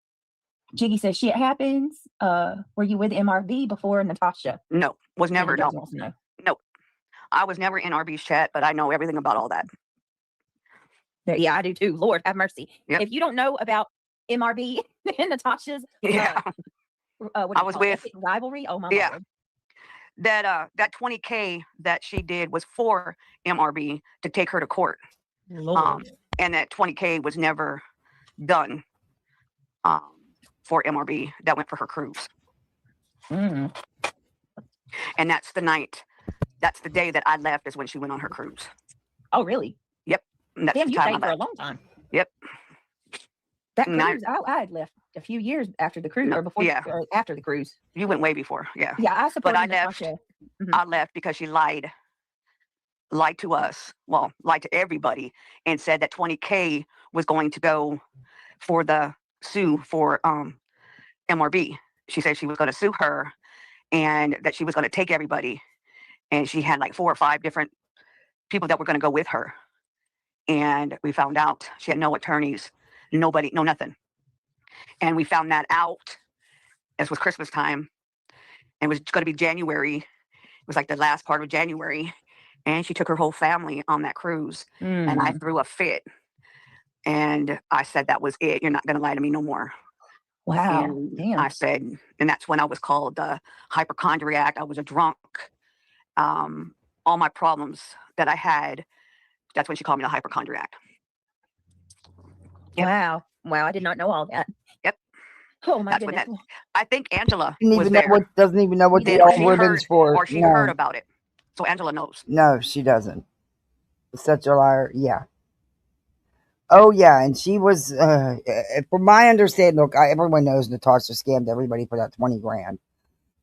Jiggy says, shit happens. Were you with MRV before Natasha? No, was never. No. I was never in RB's chat, but I know everything about all that. Yeah, I do too. Lord have mercy. Yep. If you don't know about MRB and Natasha's I was with rivalry. Oh my God. Lord. That 20K that she did was for MRB to take her to court. And that 20K was never done for MRB. That went for her cruise. And that's the night. That's the day that I left is when she went on her cruise. Oh, really? Yep. Damn, you stayed for a long time. Yep. That cruise, I had left a few years after the cruise, or before, or after the cruise. You went way before, yeah. Yeah, I supported. But I left. I left because she lied to us. Well, lied to everybody, and said that 20K was going to go for the sue for MRB. She said she was going to sue her, and that she was going to take everybody. And she had like 4 or 5 different people that were going to go with her. And we found out she had no attorneys, nobody, no nothing. And we found that out. It was Christmas time. And it was going to be January. It was like the last part of January. And she took her whole family on that cruise. And I threw a fit. And I said, that was it. You're not going to lie to me no more. Wow. And damn. I said, and that's when I was called the hypochondriac. I was a drunk. All my problems that I had, that's when she called me the hypochondriac. Yep. Wow, I did not know all that. Yep. Oh my That's when goodness. I think Angela Doesn't was even know there. what, doesn't even know what Then the or old she ribbons heard for. or she No. heard about it. So Angela knows. No, she doesn't. Such a liar. Yeah. Oh yeah, and she was. From my understanding, look, everyone knows Natasha scammed everybody for that 20 grand,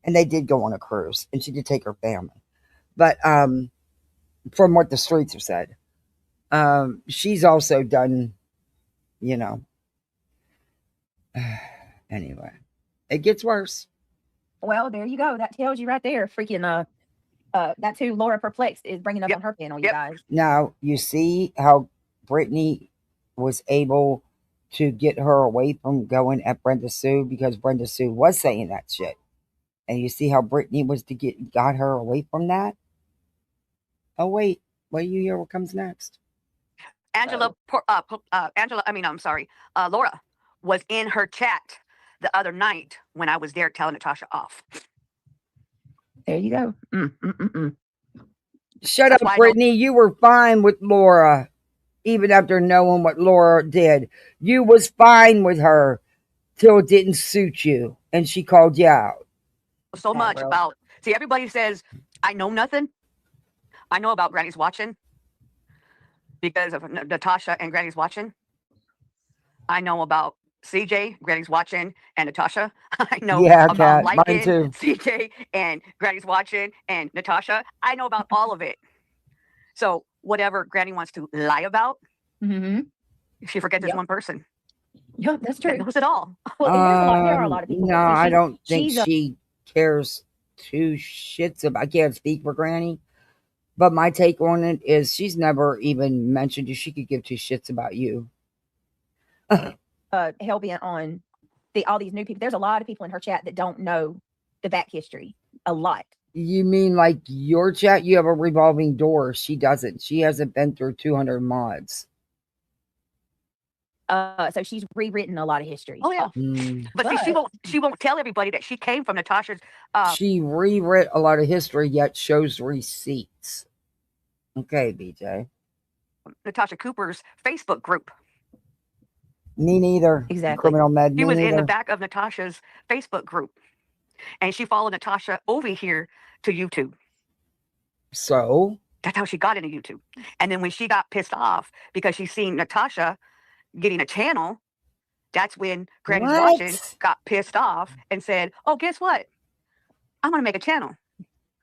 and they did go on a cruise, and she did take her family. But from what the streets have said, she's also done. You know. Anyway, it gets worse. Well, there you go. That tells you right there. Freaking that's who Laura Perplexed is bringing up on her panel, you guys. Now you see how Brittany was able to get her away from going at Brenda Sue, because Brenda Sue was saying that shit, and you see how Brittany was to got her away from that. Oh wait do you hear what comes next? Angela, Laura was in her chat the other night when I was there telling Natasha off. There you go. Shut up, Brittany. You were fine with Laura, even after knowing what Laura did. You was fine with her till it didn't suit you, and she called you out. So much about. See, everybody says I know nothing. I know about Granny's watching because of Natasha and Granny's watching. I know about CJ, Granny's watching, and Natasha. I know about Lycan, CJ, and Granny's watching, and Natasha. I know about all of it. So whatever Granny wants to lie about, she forgets there's one person. Yeah, that's true. That knows it all. Well, there are a lot of people. No, I don't think she cares two shits about. I can't speak for Granny, but my take on it is she's never even mentioned you. She could give two shits about you. Hell bent on all these new people. There's a lot of people in her chat that don't know the back history. A lot. You mean like your chat? You have a revolving door. She doesn't. She hasn't been through 200 mods. So she's rewritten a lot of history. Oh yeah. But see, she won't tell everybody that she came from Natasha's. She rewrote a lot of history, yet shows receipts. Okay, BJ. Natasha Cooper's Facebook group. Me neither. Exactly. Criminal Med. He was in the back of Natasha's Facebook group, and she followed Natasha over here to YouTube. So that's how she got into YouTube. And then when she got pissed off because she seen Natasha getting a channel, that's when Granny's watching got pissed off and said, "Oh, guess what? I'm gonna make a channel."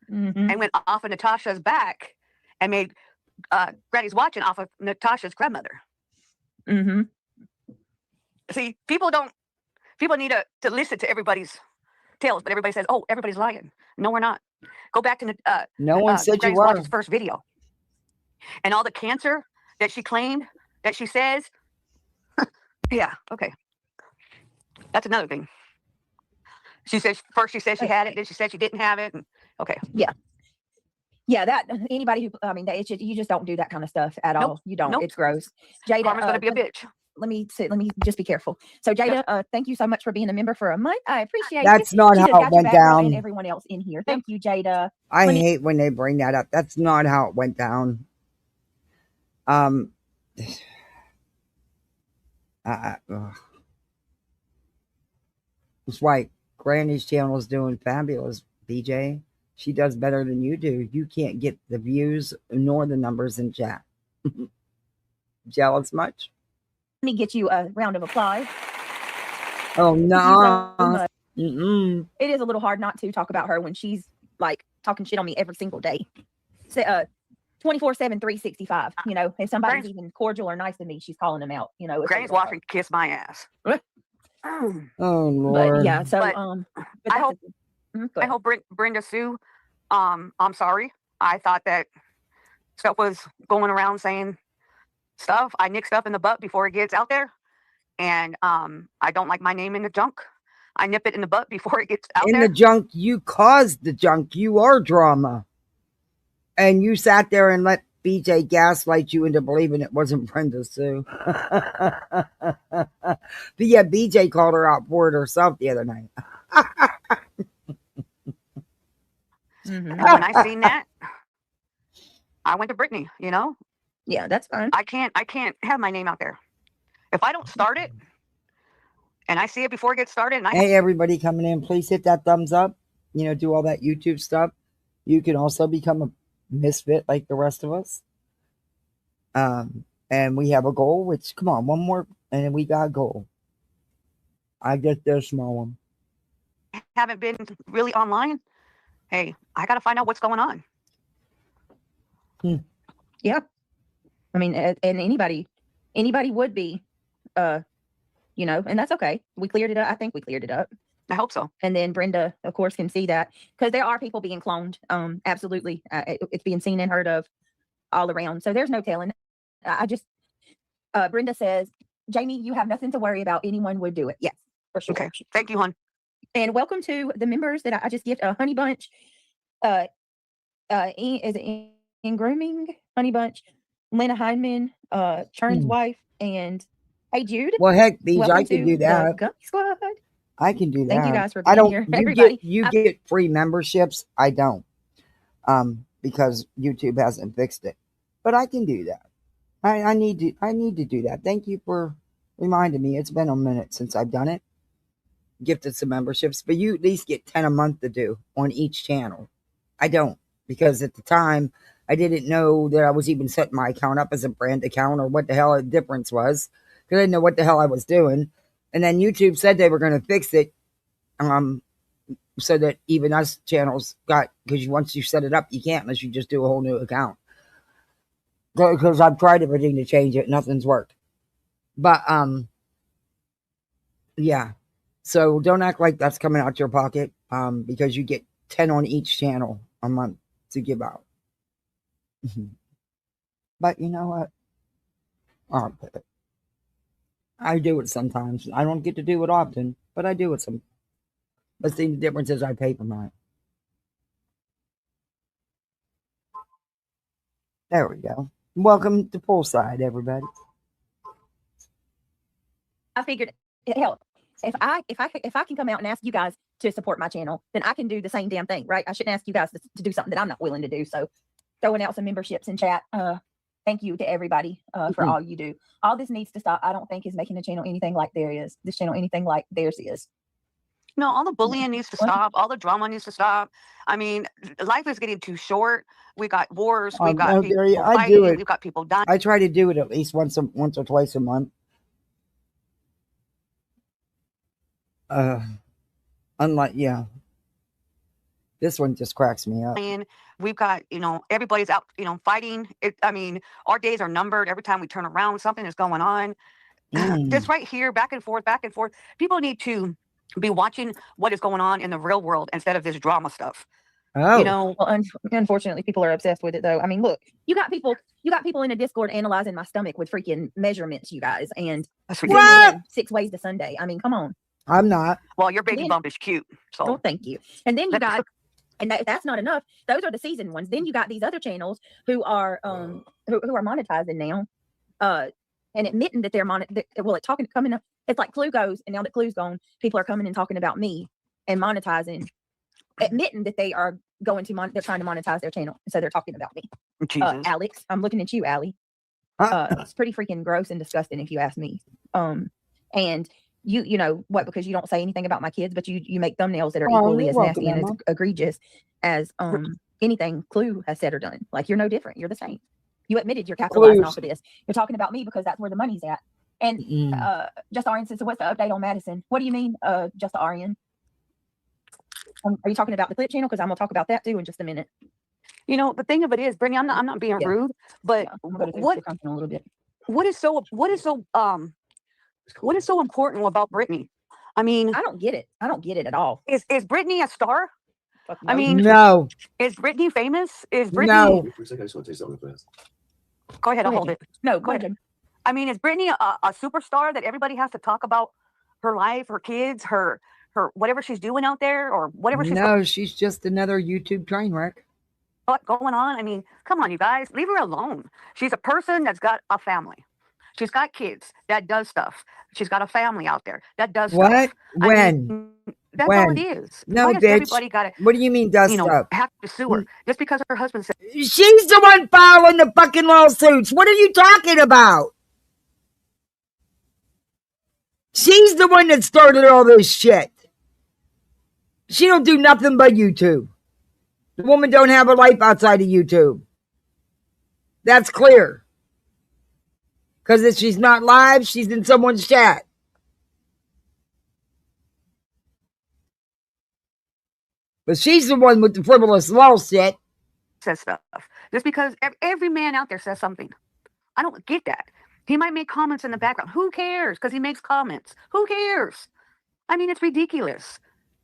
And went off of Natasha's back and made Granny's watching off of Natasha's grandmother. See, people need to listen to everybody's tales, but everybody says, "Oh, everybody's lying." No, we're not. Go back to no one said Granny's you were. Watch's first video, and all the cancer that she claimed, that she says. Yeah, okay. That's another thing. She said first she said she had it, then she said she didn't have it. Okay. Yeah, that anybody who you just don't do that kind of stuff at all. You don't. It's gross. Jada, Karma's gonna be a bitch. Let me just be careful. So Jada, thank you so much for being a member for a month. I appreciate That's you. not how it went down. And everyone else in here. Thank you, Jada. I hate when they bring that up. That's not how it went down. It's right. Granny's channel is doing fabulous, BJ. She does better than you do. You can't get the views nor the numbers in chat. Jealous much? Let me get you a round of applause. Oh no. It is a little hard not to talk about her when she's like talking shit on me every single day. 24/7, 365. You know, if somebody's even cordial or nice to me, she's calling them out. You know, Granny's watching kiss my ass. Oh Lord. But yeah, so I hope Brenda Sue. I'm sorry. I thought that stuff was going around saying stuff. I nick stuff in the butt before it gets out there, and I don't like my name in the junk. I nip it in the butt before it gets out there. In the junk, you caused the junk. You are drama, and you sat there and let BJ gaslight you into believing it wasn't Brenda Sue. But yeah, BJ called her out for it herself the other night. And when I seen that, I went to Brittany. You know. Yeah, that's fine. I can't have my name out there. If I don't start it and I see it before it gets started, and hey, everybody coming in, please hit that thumbs up. You know, do all that YouTube stuff. You can also become a misfit like the rest of us. And we have a goal, which, come on, one more, and then we got a goal. I get this small one. Haven't been really online. Hey, I got to find out what's going on. Yeah. I mean, and anybody would be, you know, and that's okay. We cleared it up. I think we cleared it up. I hope so. And then Brenda, of course, can see that because there are people being cloned. Absolutely. It's being seen and heard of all around. So there's no telling. Brenda says, Jamie, you have nothing to worry about. Anyone would do it. Yes, for sure. Okay. Thank you, hon. And welcome to the members that I just gift a honey bunch. Is it in grooming? Honey bunch, Lena Heineman, Churn's wife, and hey Jude. Well, heck, Beej, I can do that. Gummy Squad. I can do that. Thank you guys for being here. Everybody, you get free memberships. I don't, because YouTube hasn't fixed it. But I can do that. I need to do that. Thank you for reminding me. It's been a minute since I've done it. Gifted some memberships, but you at least get 10 a month to do on each channel. I don't, because at the time I didn't know that I was even setting my account up as a brand account or what the hell the difference was, because I didn't know what the hell I was doing. And then YouTube said they were going to fix it, so that even us channels got, because once you set it up, you can't unless you just do a whole new account. Because I've tried everything to change it, nothing's worked. But yeah. So don't act like that's coming out your pocket, because you get 10 on each channel a month to give out. But you know what? I do it sometimes. I don't get to do it often, but I do it some. But see, the difference is I pay for mine. There we go. Welcome to Poolside, everybody. I figured, hell, if I can come out and ask you guys to support my channel, then I can do the same damn thing, right? I shouldn't ask you guys to do something that I'm not willing to do. So throwing out some memberships in chat. Thank you to everybody for all you do. All this needs to stop. I don't think is making the channel anything like this channel anything like theirs is. No, all the bullying needs to stop. All the drama needs to stop. I mean, life is getting too short. We got wars. We got people fighting. We've got people dying. I try to do it at least once or twice a month. Unlike, yeah. This one just cracks me up. And we've got, everybody's out, fighting. I mean, our days are numbered. Every time we turn around, something is going on. Just right here, back and forth, back and forth. People need to be watching what is going on in the real world instead of this drama stuff. Oh. Well, unfortunately, people are obsessed with it, though. I mean, look, you got people in a Discord analyzing my stomach with freaking measurements, you guys, and what? 6 ways to Sunday. I mean, come on. I'm not. Well, your baby bump is cute. So oh, thank you. And then you got, and that's not enough. Those are the seasoned ones. Then you got these other channels who are who are monetizing now, and admitting that they're coming up. It's like Clue goes, and now that Clue's gone, people are coming and talking about me and monetizing, admitting that they are going to they're trying to monetize their channel, so they're talking about me. Alex, I'm looking at you, Allie. It's pretty freaking gross and disgusting if you ask me. And you know what, because you don't say anything about my kids, but you make thumbnails that are equally as nasty and as egregious as anything Clue has said or done. Like, you're no different. You're the same. You admitted you're capitalizing off of this. You're talking about me because that's where the money's at. And Just Arian says, so what's the update on Madison? What do you mean, Just Arian? Are you talking about the clip channel? Because I'm gonna talk about that too in just a minute. The thing of it is, Brittany, I'm not being rude, but what is so important about Brittany? I mean, I don't get it. I don't get it at all. Is Brittany a star? No. I mean, no. Is Brittany famous? Is Brittany? No. I just want to say something fast. Go ahead. I'll hold it. No, go ahead. I mean, is Brittany a superstar that everybody has to talk about her life, her kids, her whatever she's doing out there, or whatever she's? No, she's just another YouTube train wreck. What going on? I mean, come on, you guys, leave her alone. She's a person that's got a family. She's got kids that does stuff. She's got a family out there that does what? Stuff. When? That's all it is. No, bitch. Everybody got it. What do you mean does stuff? Have to sue her just because her husband said she's the one filing the fucking lawsuits. What are you talking about? She's the one that started all this shit. She don't do nothing but YouTube. The woman don't have a life outside of YouTube. That's clear. Because if she's not live, she's in someone's chat. But she's the one with the frivolous law shit. Says stuff. Just because every man out there says something. I don't get that. He might make comments in the background. Who cares? Because he makes comments. Who cares? I mean, it's ridiculous.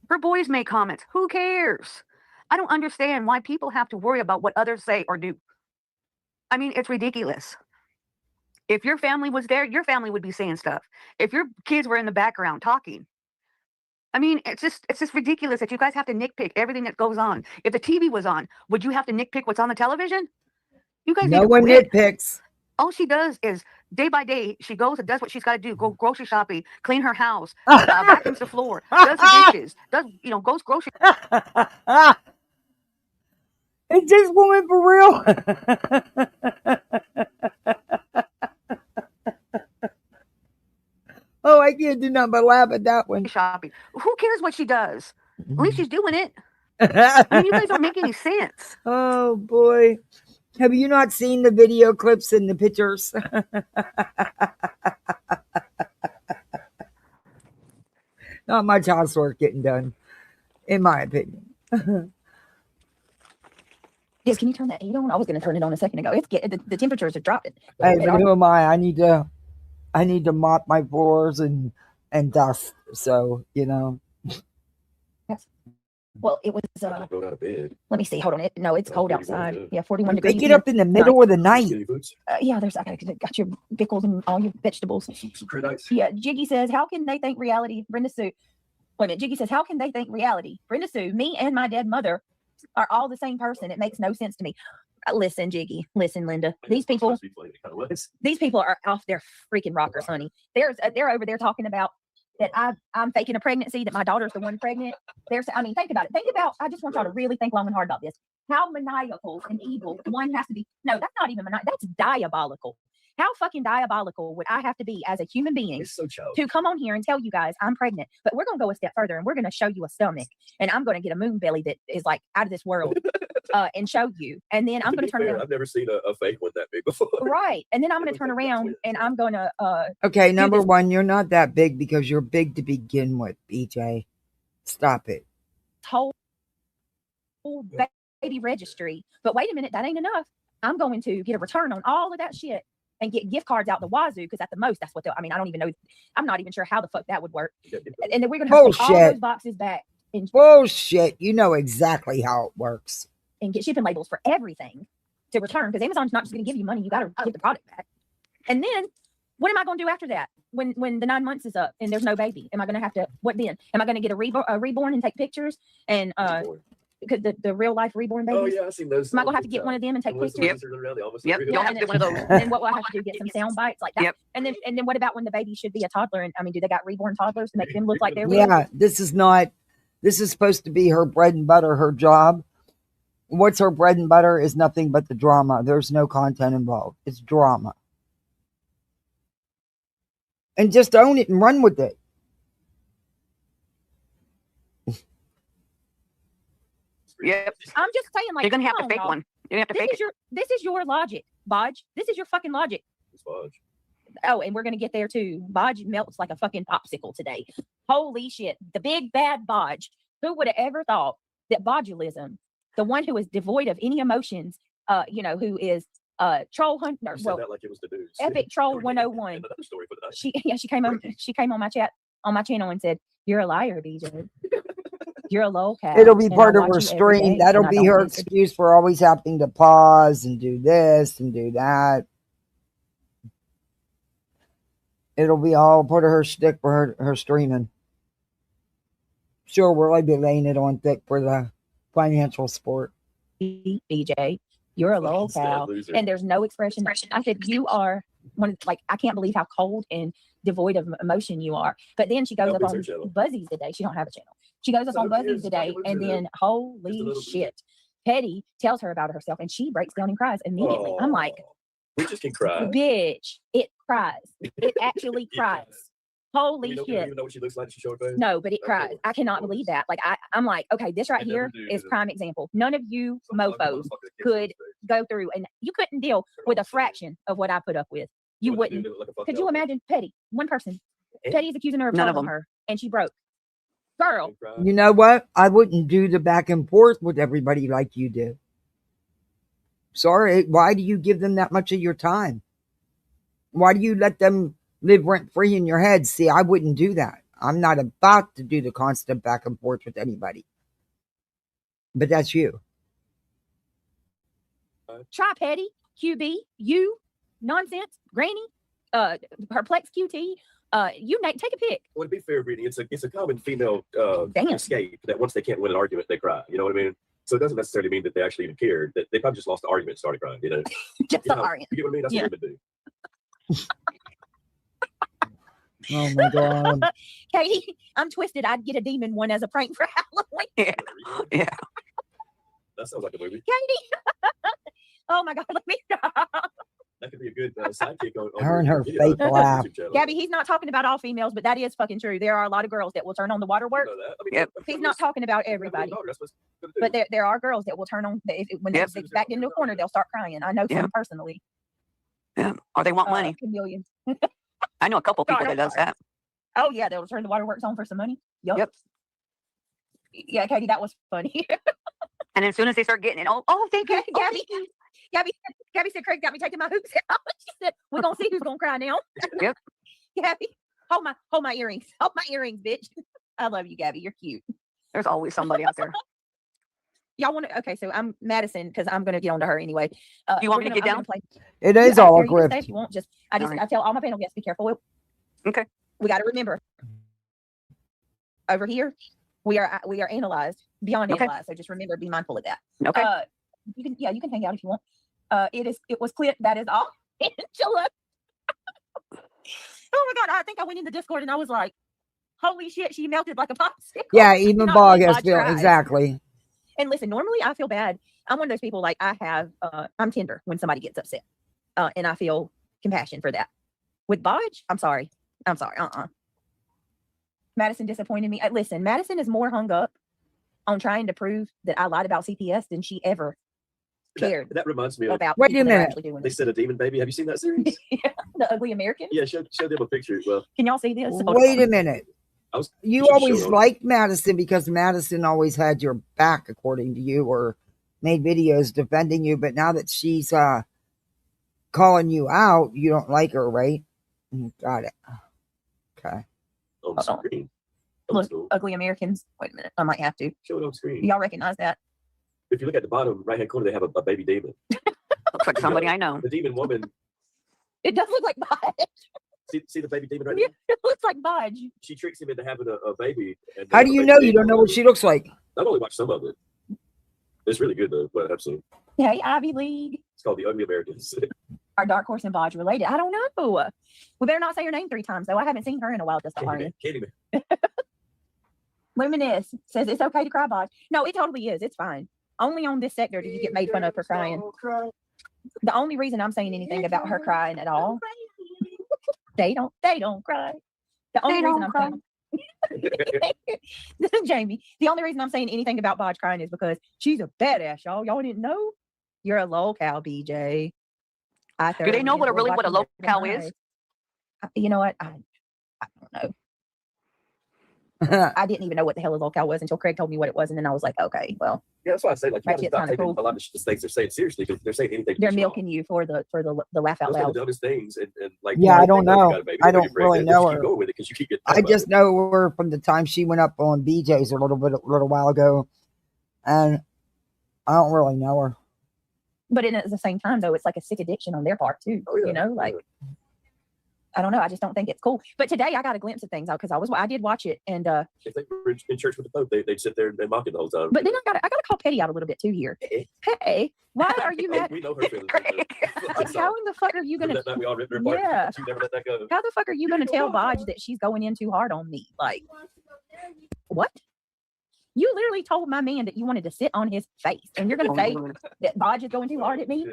Her boys make comments. Who cares? I don't understand why people have to worry about what others say or do. I mean, it's ridiculous. If your family was there, your family would be saying stuff. If your kids were in the background talking. I mean, it's just ridiculous that you guys have to nitpick everything that goes on. If the TV was on, would you have to nitpick what's on the television? You guys no one nitpicks. All she does is day by day, she goes and does what she's got to do. Go grocery shopping, clean her house, vacuums the floor, does the dishes, goes grocery. Is this woman for real? Oh, I can't do nothing but laugh at that one. Shopping. Who cares what she does? At least she's doing it. I mean, you guys don't make any sense. Oh, boy. Have you not seen the video clips and the pictures? Not much housework getting done, in my opinion. Yes, can you turn that heat on? I was going to turn it on a second ago. The temperatures are dropping. Hey, but who am I? I need to mop my floors and dust. So, Yes. Well, it was. Go out of bed. Let me see. Hold on. It's cold outside. Yeah, 41 they degrees. get up in the middle of the night. Yeah, I got your pickles and all your vegetables. Yeah, Jiggy says, how can they think reality? Brenda Sue. Wait a minute. Jiggy says, how can they think reality? Brenda Sue, me and my dead mother are all the same person. It makes no sense to me. Listen, Jiggy. Listen, Linda. These people are off their freaking rockers, honey. They're over there talking about that I'm faking a pregnancy, that my daughter's the one pregnant. Think about it. I just want y'all to really think long and hard about this. How maniacal and evil one has to be. No, that's not even maniacal. That's diabolical. How fucking diabolical would I have to be as a human being to come on here and tell you guys I'm pregnant? But we're going to go a step further and we're going to show you a stomach. And I'm going to get a moon belly that is like out of this world and show you. And then I'm going to turn around. I've never seen a fake one that big before. Right. And then I'm going to turn around and I'm going to. Okay, number one, you're not that big because you're big to begin with, BJ. Stop it. Whole baby registry. But wait a minute, that ain't enough. I'm going to get a return on all of that shit and get gift cards out the wazoo, because at the most, that's what I don't even know. I'm not even sure how the fuck that would work. And then we're going to have to take all those boxes back. Bullshit. You know exactly how it works. And get shipping labels for everything to return, because Amazon's not just going to give you money. You got to give the product back. And then what am I going to do after that? When the 9 months is up and there's no baby, am I going to have to, what then? Am I going to get a reborn and take pictures and, because the real life reborn babies. Oh yeah, I've seen those. Am I gonna have to get one of them and take pictures? Yep. You'll have to get one of those. And then what will I have to do? Get some sound bites like that. Yep. And then what about when the baby should be a toddler? And do they got reborn toddlers to make them look like they're real? Yeah, this is supposed to be her bread and butter, her job. What's her bread and butter is nothing but the drama. There's no content involved. It's drama. And just own it and run with it. Yep. I'm just saying, like, you're gonna have to fake one. You're gonna have to fake it. This is your logic, Bodge. This is your fucking logic. It's Bodge. Oh, and we're gonna get there too. Bodge melts like a fucking popsicle today. Holy shit! The big bad Bodge. Who would have ever thought that bodulism, the one who is devoid of any emotions, who is troll hunter? Well, that like it was the news. Epic troll 101. She came on my channel and said, "You're a liar, BJ. You're a Lolcow." It'll be part of her stream. That'll be her excuse for always having to pause and do this and do that. It'll be all part of her shtick for her streaming. Sure, we'll be laying it on thick for the financial support. BJ, you're a Lolcow, and there's no expression. I said, you are one. Like, I can't believe how cold and devoid of emotion you are. But then she goes up on Buzzies today. She don't have a channel. She goes up on Buzzies today, and then holy shit, Petty tells her about herself, and she breaks down and cries immediately. I'm like, bitches can cry. Bitch, it cries. It actually cries. Holy You don't shit. even know what she looks like. She showed face. No, but it cries. course, I cannot believe that. Like I'm like, okay, this right I never here do is either. prime example. None of you Some ugly mofos motherfucker that gets could showed face. go through, and you couldn't deal with a fraction of what I put up with. You What they wouldn't. do, they look like a fucking Could you elephant. imagine Petty? One person. Eh? Petty's accusing her of None of charging them. her, and she broke. Girl, And cry. You know what? I wouldn't do the back and forth with everybody like you do. Sorry, why do you give them that much of your time? Why do you let them live rent free in your head? See, I wouldn't do that. I'm not about to do the constant back and forth with anybody. But that's you. try Petty, QB, you, nonsense, Granny, perplex QT. Take a pick. Well, to be fair, Brittany, it's a common female Damn. escape that once they can't win an argument, they cry. You know what I mean? So it doesn't necessarily mean that they actually even cared. That they probably just lost the argument and started crying. You know? Just You the know, argument. you get what I mean? That's Yeah. what women do. Oh my God. Katie, I'm twisted. I'd get a demon one as a prank for Halloween. Yeah. That sounds like a movie. Katie. Oh my God, let me That could be a good sidekick on Her and your her video, fake laugh. YouTube channel. Gabby, he's not talking about all females, but that is fucking true. There are a lot of girls that will turn on the You waterworks. know that. I mean, Yep. He's not talking about everybody. That's what's gonna do. But there are girls that will turn on when Yep. they backed into a corner, they'll start crying. I know Yeah. some personally. Yeah. Or they want money. Chameleon. I know a couple people God, that I'm does sorry. that. Oh yeah, they'll turn the waterworks on for some money. Yep. Yeah, Katie, that was funny. And as soon as they start getting it, thank you. Gabby said, Craig got me taking my hoops out. She said, we're gonna see who's gonna cry now. Yep. Gabby, hold my earrings. Hold my earrings, bitch. I love you, Gabby. You're cute. There's always somebody out there. Y'all want to? Okay, so I'm Madison because I'm gonna get on to her anyway. You want me to get down? It is I all don't a care, you can stay grift. if you want. Alright. I tell all my panel guests, be careful. Okay. We got to remember. Over here, we are analyzed beyond Okay. analyzed. So just remember, be mindful of that. Okay. You can hang out if you want. It was clear. That is all. Angela. Oh my God! I think I went in the Discord and I was like, "Holy shit!" She melted like a popsicle. Yeah, even Not Bog like has Bog feel tries. exactly. And listen, normally I feel bad. I'm one of those people like I'm tender when somebody gets upset, and I feel compassion for that. With Bodge, I'm sorry. Madison disappointed me. Listen, Madison is more hung up on trying to prove that I lied about CPS than she ever cared That reminds me of. about. Wait a people that are minute. actually doing They it. said a demon baby. Have you seen that series? The Ugly American. Yeah, show them a picture. Well, Can y'all see this? Wait a minute. you You should always show them. liked Madison because Madison always had your back, according to you, or made videos defending you. But now that she's calling you out, you don't like her, right? Got it. Okay. on Hold on. screen. Look, Cool. Ugly Americans. Wait a minute. I might have to. Show it on screen. Y'all recognize that? If you look at the bottom right hand corner, they have a baby demon. Looks like somebody I know. The demon woman. It does look like Bodge. See the baby demon right Yeah, there? it looks like Bodge. She tricks him into having a baby. And How do you know? You don't know what she looks like. I've only watched some of it. It's really good though. But absolutely, Hey, Ivy League. it's called The Ugly Americans. Are Dark Horse and Bodge related? I don't know. We better not say her name 3 times, though. I haven't seen her in a while, just Arnie. Candyman. Luminous says it's okay to cry, Bodge. No, it totally is. It's fine. Only on this sector do you get made fun of for crying. The only reason I'm saying anything about her crying at all, they don't cry. The only reason I'm saying, this is Jamie. The only reason I'm saying anything about Bodge crying is because she's a badass, y'all. Y'all didn't know? You're a Lolcow, BJ. Do they know what a Lolcow is? You know what? I don't know. I didn't even know what the hell a Lolcow was until Craig told me what it was, and then I was like, okay, well, Yeah, that's why I say like you That gotta shit's stop kinda taking cool. a lot of the things they're saying seriously because they're saying anything. they're milking you for the laugh out Those are the loud. dumbest things, and like Yeah, I they don't you know. got a baby, I they'll don't get pregnant, really and know you her. keep going with it because you keep getting. I just know her from the time she went up on BJ's a little while ago, and I don't really know her. But at the same time, though, it's like a sick addiction on their part too. Oh, yeah. You know, like I don't know. I just don't think it's cool. But today I got a glimpse of things because I did watch it, and If they were in church with the Pope, they'd sit there and mock it the whole time. but then I gotta call Petty out a little bit too here. Hey, why are you mad? We know her feelings. How in the fuck are you gonna? That we all ripped her apart. Yeah. She never let that go. How the fuck are you gonna tell Bodge that she's going in too hard on me? Like what? You literally told my man that you wanted to sit on his face, and you're gonna say that Bodge is going too hard at me?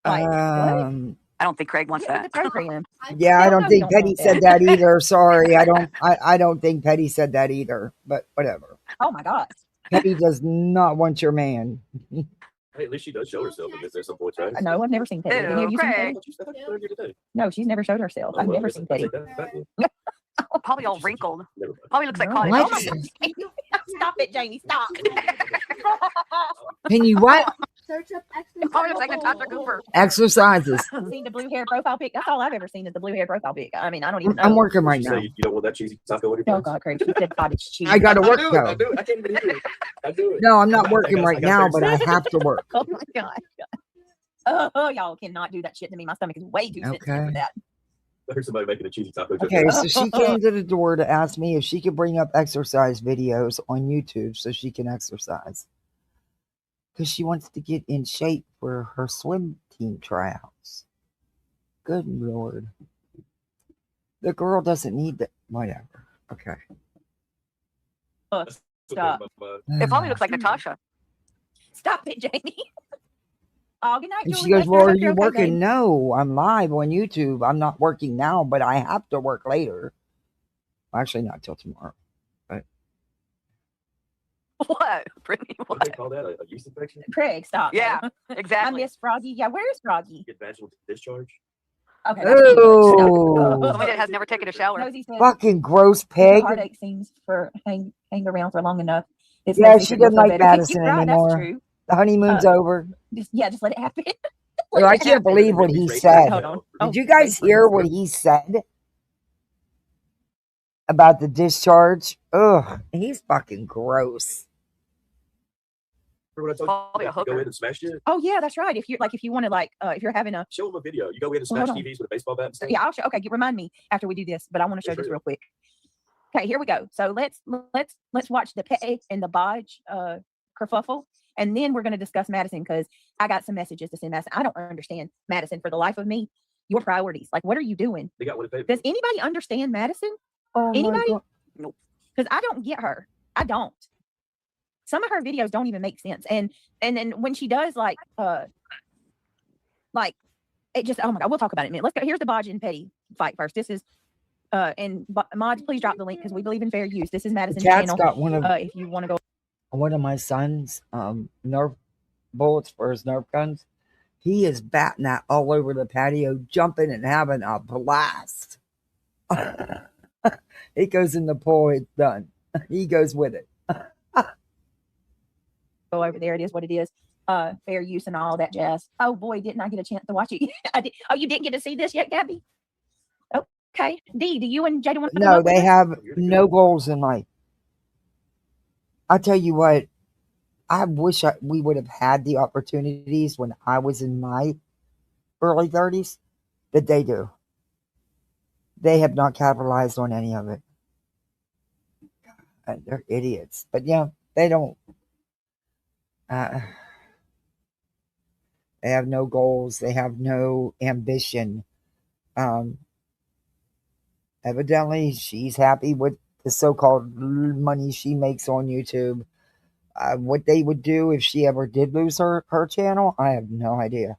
Like what? I don't think Craig wants Yeah, that. the program. Yeah, I Hell don't no, we think don't Petty want said that. that either. Sorry, I don't think Petty said that either. But whatever. Oh my God. Petty does not want your man. Hey, at least she does show herself in this at some point, right? No, I've never seen Petty. Have Ew, you seen Craig. Petty? I thought you were here today. No, she's never showed herself. Oh, I've well, never I guess seen I Petty. take that back then. Probably all wrinkled. Never mind. Probably looks like No. cottage What? cheese. Stop it, Jamie. Stop. Can you what? Search up Probably looks like Natasha Cooper. Exercises. Seen the blue hair profile pic. That's all I've ever seen is the blue hair profile pic. I mean, I don't even know. I'm working right You now. say you don't want that cheesy taco on your Oh place? God, Craig. She said cottage cheese. I got to work I though. do it. I can't believe it. I do it. No, I'm not I working gotta- right I gotta now, say but I have to work. Oh my God. Oh, y'all cannot do that shit to me. My stomach is way too sensitive Okay. for that. I heard somebody making a cheesy taco joke. Okay, so she came to the door to ask me if she could bring up exercise videos on YouTube so she can exercise. Because she wants to get in shape for her swim team tryouts. Good Lord. The girl doesn't need that. Whatever. Okay. Stop. It probably looks like Natasha. Stop it, Jamie. Oh, good night, And Julie. she goes, Lester. I well, are hope you you're okay, working? babe. No, I'm live on YouTube. I'm not working now, but I have to work later. Actually, not till tomorrow. What? Brittany, What do they what? call that? A yeast infection? Craig, stop. Yeah, I exactly. miss Froggy. Yeah, where's Froggy? Get vaginal discharge? Okay. That's too much. Oh, Somebody that has never taken a shower. Nosy said, fucking gross "If your pig. heartache seems for hang around for long enough. It's Yeah, Nosy she that you'll doesn't feel like better." Madison You're right, anymore. That's true. The honeymoon's over. Just let it happen. Oh, I can't believe what he said. Hold on. Did you guys hear what he said about the discharge? Ugh, he's fucking gross. Remember what I Probably a told you? Go hooker. in and smash it. Oh yeah, that's right. If you want to if you're having a Show them a video. You go in and Well, smash hold on. TVs with a baseball bat and stuff. yeah, I'll show. Okay, remind me after we do this, but I want to show Yes, this ma'am. real quick. Okay, here we go. So let's watch the Petty and the Bodge kerfuffle, and then we're going to discuss Madison because I got some messages to send Madison. I don't understand Madison for the life of me. Your priorities, like what are you doing? They got one in Does anybody understand Madison? Oh my Anybody? God. Because I don't get her. I don't. Some of her videos don't even make sense. And then when she does like it just, oh my God, we'll talk about it in a minute. Let's go. Here's the Bodge and Petty fight first. This is Mod, please drop the link because we believe in fair use. This is The Madison's cat's channel. got one of If you want to go, my son's Nerf bullets for his Nerf guns. He is batting that all over the patio, jumping and having a blast. It goes in the pool, it's done. He goes with it. go over there. It is what it is. Fair use and all that jazz. Oh boy, didn't I get a chance to watch it? I did. Oh, you didn't get to see this yet, Gabby? Okay. Dee, do you and Jada want to come No, up with they us? have no goals in life. I tell you what, I wish we would have had the opportunities when I was in my early 30s that they do. They have not capitalized on any of it. They're idiots. But yeah, they don't. They have no goals. They have no ambition. Evidently, she's happy with the so-called money she makes on YouTube. What they would do if she ever did lose her channel, I have no idea.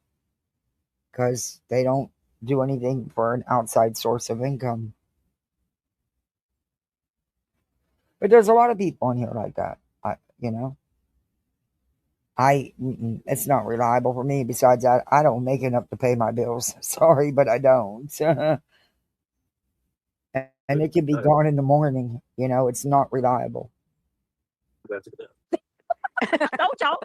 Because they don't do anything for an outside source of income. But there's a lot of people on here like that. It's not reliable for me. Besides that, I don't make enough to pay my bills. Sorry, but I don't. And it can be gone in the morning. It's not reliable. That's a good. I told y'all.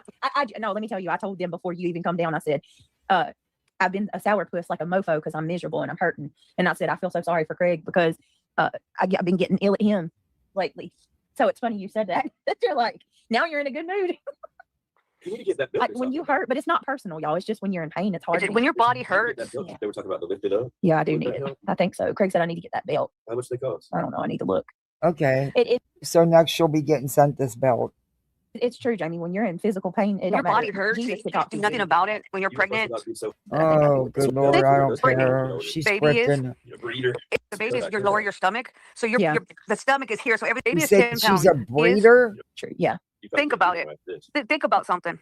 No, let me tell you. I told them before you even come down. I said, I've been a sourpuss like a mofo because I'm miserable and I'm hurting. And I said, I feel so sorry for Craig because I've been getting ill at him lately. So it's funny you said that. That you're like, now you're in a good mood. You need to get that built. Like when you hurt, but it's not personal, y'all. It's just when you're in pain, it's hard. When your body hurts. Yeah. They were talking about the lift it up. Yeah, I do Would need that it. help? I think so. Craig said I need to get that belt. How much they cost? I don't know. I need to look. Okay. It's So next she'll be getting sent this belt. true, Jamie. When you're in physical pain, it Your don't body matter. hurts. Jesus You can can't talk do to nothing you. about it when you're You were talking pregnant. about being so Oh, good Lord, I don't Brittany, care. She's baby is- scripting. you're a breeder. The baby is you lower your stomach, so Yeah. the stomach is here. So every baby You is say 10 pounds. she's a breeder? True. Yeah. think about it. Think about something.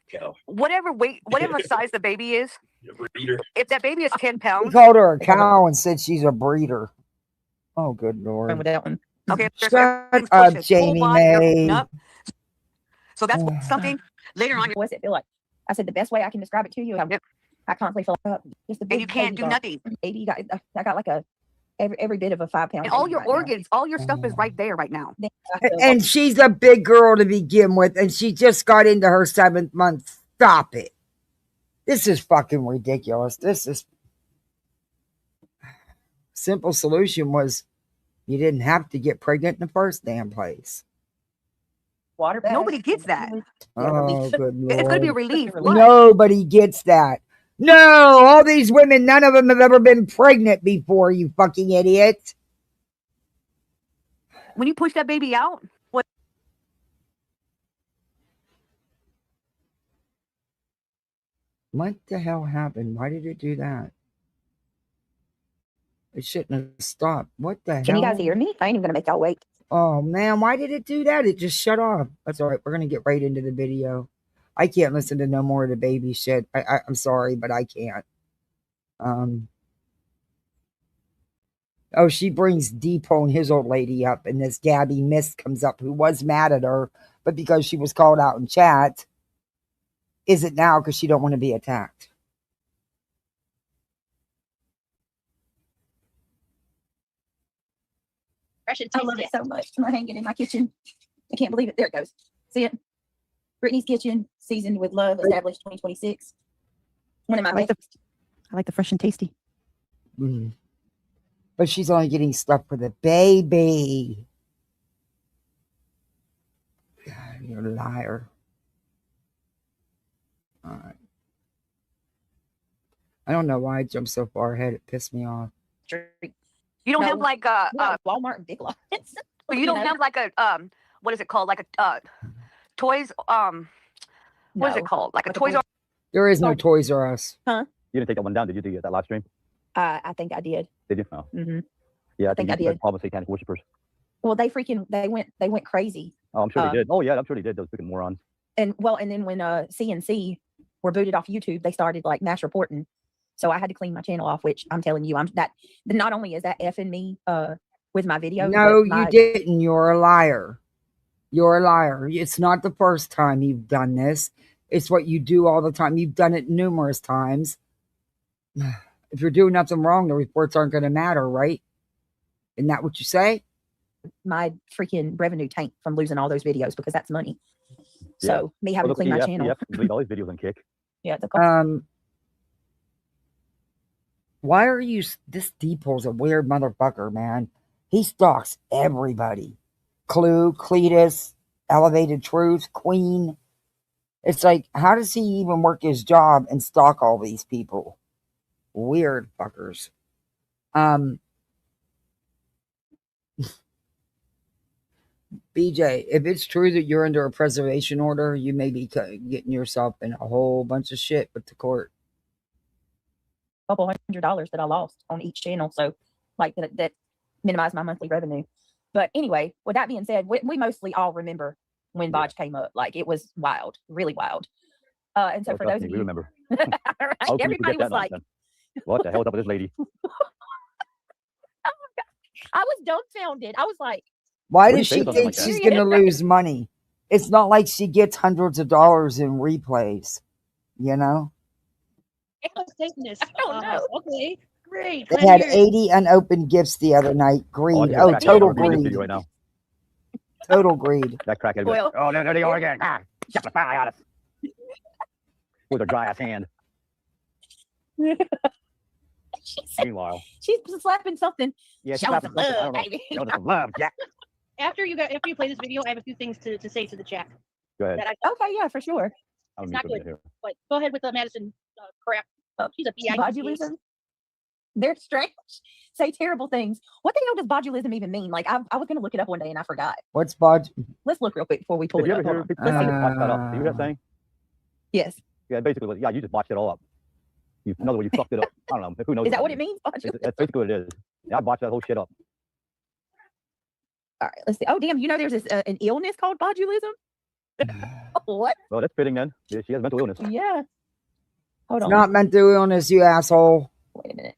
Whatever weight, whatever size the baby is, if that baby is 10 We pounds, called her a cow and said she's a breeder. Oh, good lord. with that one. okay, Shut everything's up, pushing, whole Jamie body, everything May. up. So that's something later on. What's it feel like? I said the best way I can describe it to you. Yep. I constantly feel like just a big And you can't do nothing. Baby, I got like a every bit of a 5 pound. And all your organs, all your stuff is right there right now. And she's a big girl to begin with, and she just got into her 7th month. Stop it. This is fucking ridiculous. This is simple solution was you didn't have to get pregnant in the first damn place. Water bags. Nobody gets that. Oh, good lord. It's going to be a relief. Nobody gets that. No, all these women, none of them have ever been pregnant before, you fucking idiot. When you push that baby out, What the hell happened? Why did it do that? It shouldn't have stopped. What the hell? Can you guys hear me? I ain't even gonna make y'all wait. Oh man, why did it do that? It just shut off. That's all right. We're gonna get right into the video. I can't listen to no more of the baby shit. I'm sorry, but I can't. Oh, she brings Depot and his old lady up, and this Gabby Mist comes up, who was mad at her, but because she was called out in chat, is it now because she don't want to be attacked? I love it so much. I'm gonna hang it in my kitchen. I can't believe it. There it goes. See it? Brittany's Kitchen, seasoned with love, established 2026. One of my favorites. I like the fresh and tasty. Mm. But she's only getting stuff for the baby. God, you're a liar. All right. I don't know why I jumped so far ahead. It pissed me off. you don't have like a Walmart and Big Lots. you don't have like a what is it called? Like a toys what is it called? Like a Toys R. There is no Toys R Us. You didn't take that one down, did you? That live stream? I think I did. Did you? Oh. Mm-hmm. Yeah, I think I did. Problem satanic worshippers. Well, they went crazy. Oh, I'm sure they did. Oh yeah, I'm sure they did. Those freaking morons. And then when CNC were booted off YouTube, they started like mass reporting. So I had to clean my channel off, which I'm telling you, not only is that effing me with my video. No, you didn't. You're a liar. You're a liar. It's not the first time you've done this. It's what you do all the time. You've done it numerous times. If you're doing nothing wrong, the reports aren't going to matter, right? Isn't that what you say? My freaking revenue tank from losing all those videos because that's money. So me having to clean my channel. Yeah, delete all these videos on Kick. Yeah. It's why are you? This Depot's a weird motherfucker, man. He stalks everybody. Clue, Cletus, Elevated Truth, Queen. It's like, how does he even work his job and stalk all these people? Weird fuckers. BJ, if it's true that you're under a preservation order, you may be getting yourself in a whole bunch of shit with the court. couple $100 that I lost on each channel. So like that minimized my monthly revenue. But anyway, with that being said, we mostly all remember when Bodge came up. Like it was wild, really wild. And so for those of you, remember, right, everybody was like, what the hell is up with this lady? Oh my God. I was dumbfounded. I was like, why does she think she's going to lose money? It's not like she gets hundreds of dollars in replays, you know? I don't know. Okay, great. They had 80 unopened gifts the other night. Greed. Oh, total greed. Right now. Total greed. That crackhead. Well, oh, there they are again. Shut the fire out of with her dry ass hand. Meanwhile, she's slapping something. Yeah, show some love, baby. Show some love, Jack. After you play this video, I have a few things to say to the chat. Go ahead. Okay, yeah, for sure. It's not good. But go ahead with the Madison crap. She's a BI. Botulism. They're strange. Say terrible things. What the hell does botulism even mean? Like I was gonna look it up one day and I forgot. What's bodge? Let's look real quick before we pull Did it you up. ever hear, you hear that saying? Yes. Yeah, basically, yeah, you just botched it all up. In other words, you fucked it up. I don't know. Who knows? Is that what it means? That's basically what it is. Yeah, I botched that whole shit up. All right, let's see. Oh, damn! You know, there's this an illness called botulism. What? Well, that's fitting then. Yeah, she has mental illness. Yeah. Hold It's on. not mental illness, you asshole. Wait a minute.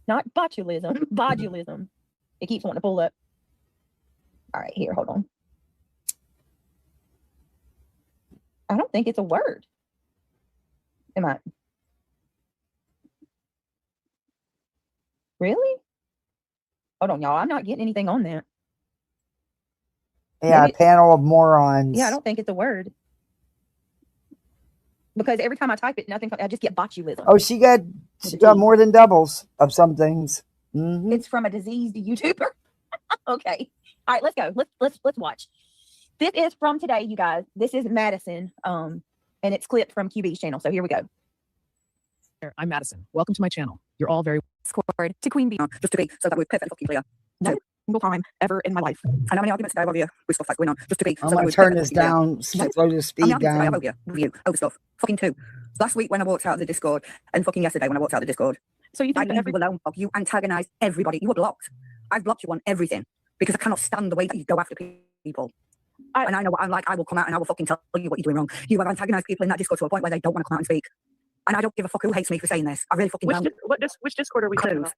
Not botulism. Botulism. It keeps wanting to pull up. All right, here, hold on. I don't think it's a word. Am I? Really? Hold on, y'all. I'm not getting anything on that. Yeah, Maybe- a panel of morons. Yeah, I don't think it's a word. Because every time I type it, nothing. I just get botulism. Oh, she got more than doubles of some things. Mm-hmm. It's from a diseased YouTuber. Okay. All right, let's go. Let's watch. This is from today, you guys. This is Madison. And it's clipped from QB's channel. So here we go. I'm Madison. Welcome to my channel. You're all very Scored to Queen Bee just to be so that we're perfectly fucking clear. no single time ever in my life. And how many arguments did I have over here with stuff that's going on? Just to be I'm so that gonna we're turn perfectly this fucking clear. down, slow the How speed many arguments did I have down. over here with you over stuff? Fucking 2. Last week when I walked out of the Discord, and fucking yesterday when I walked out of the Discord. So you I think that leave you alone, Bob. You antagonise everybody. You were blocked. I've blocked you on everything because I cannot stand the way that you go after people. And I know what I'm like. I will come out and I will fucking tell you what you're doing wrong. You have antagonised people in that Discord to a point where they don't want to come out and speak. And I don't give a fuck who hates me for saying this. I really fucking don't. which Discord are we talking about?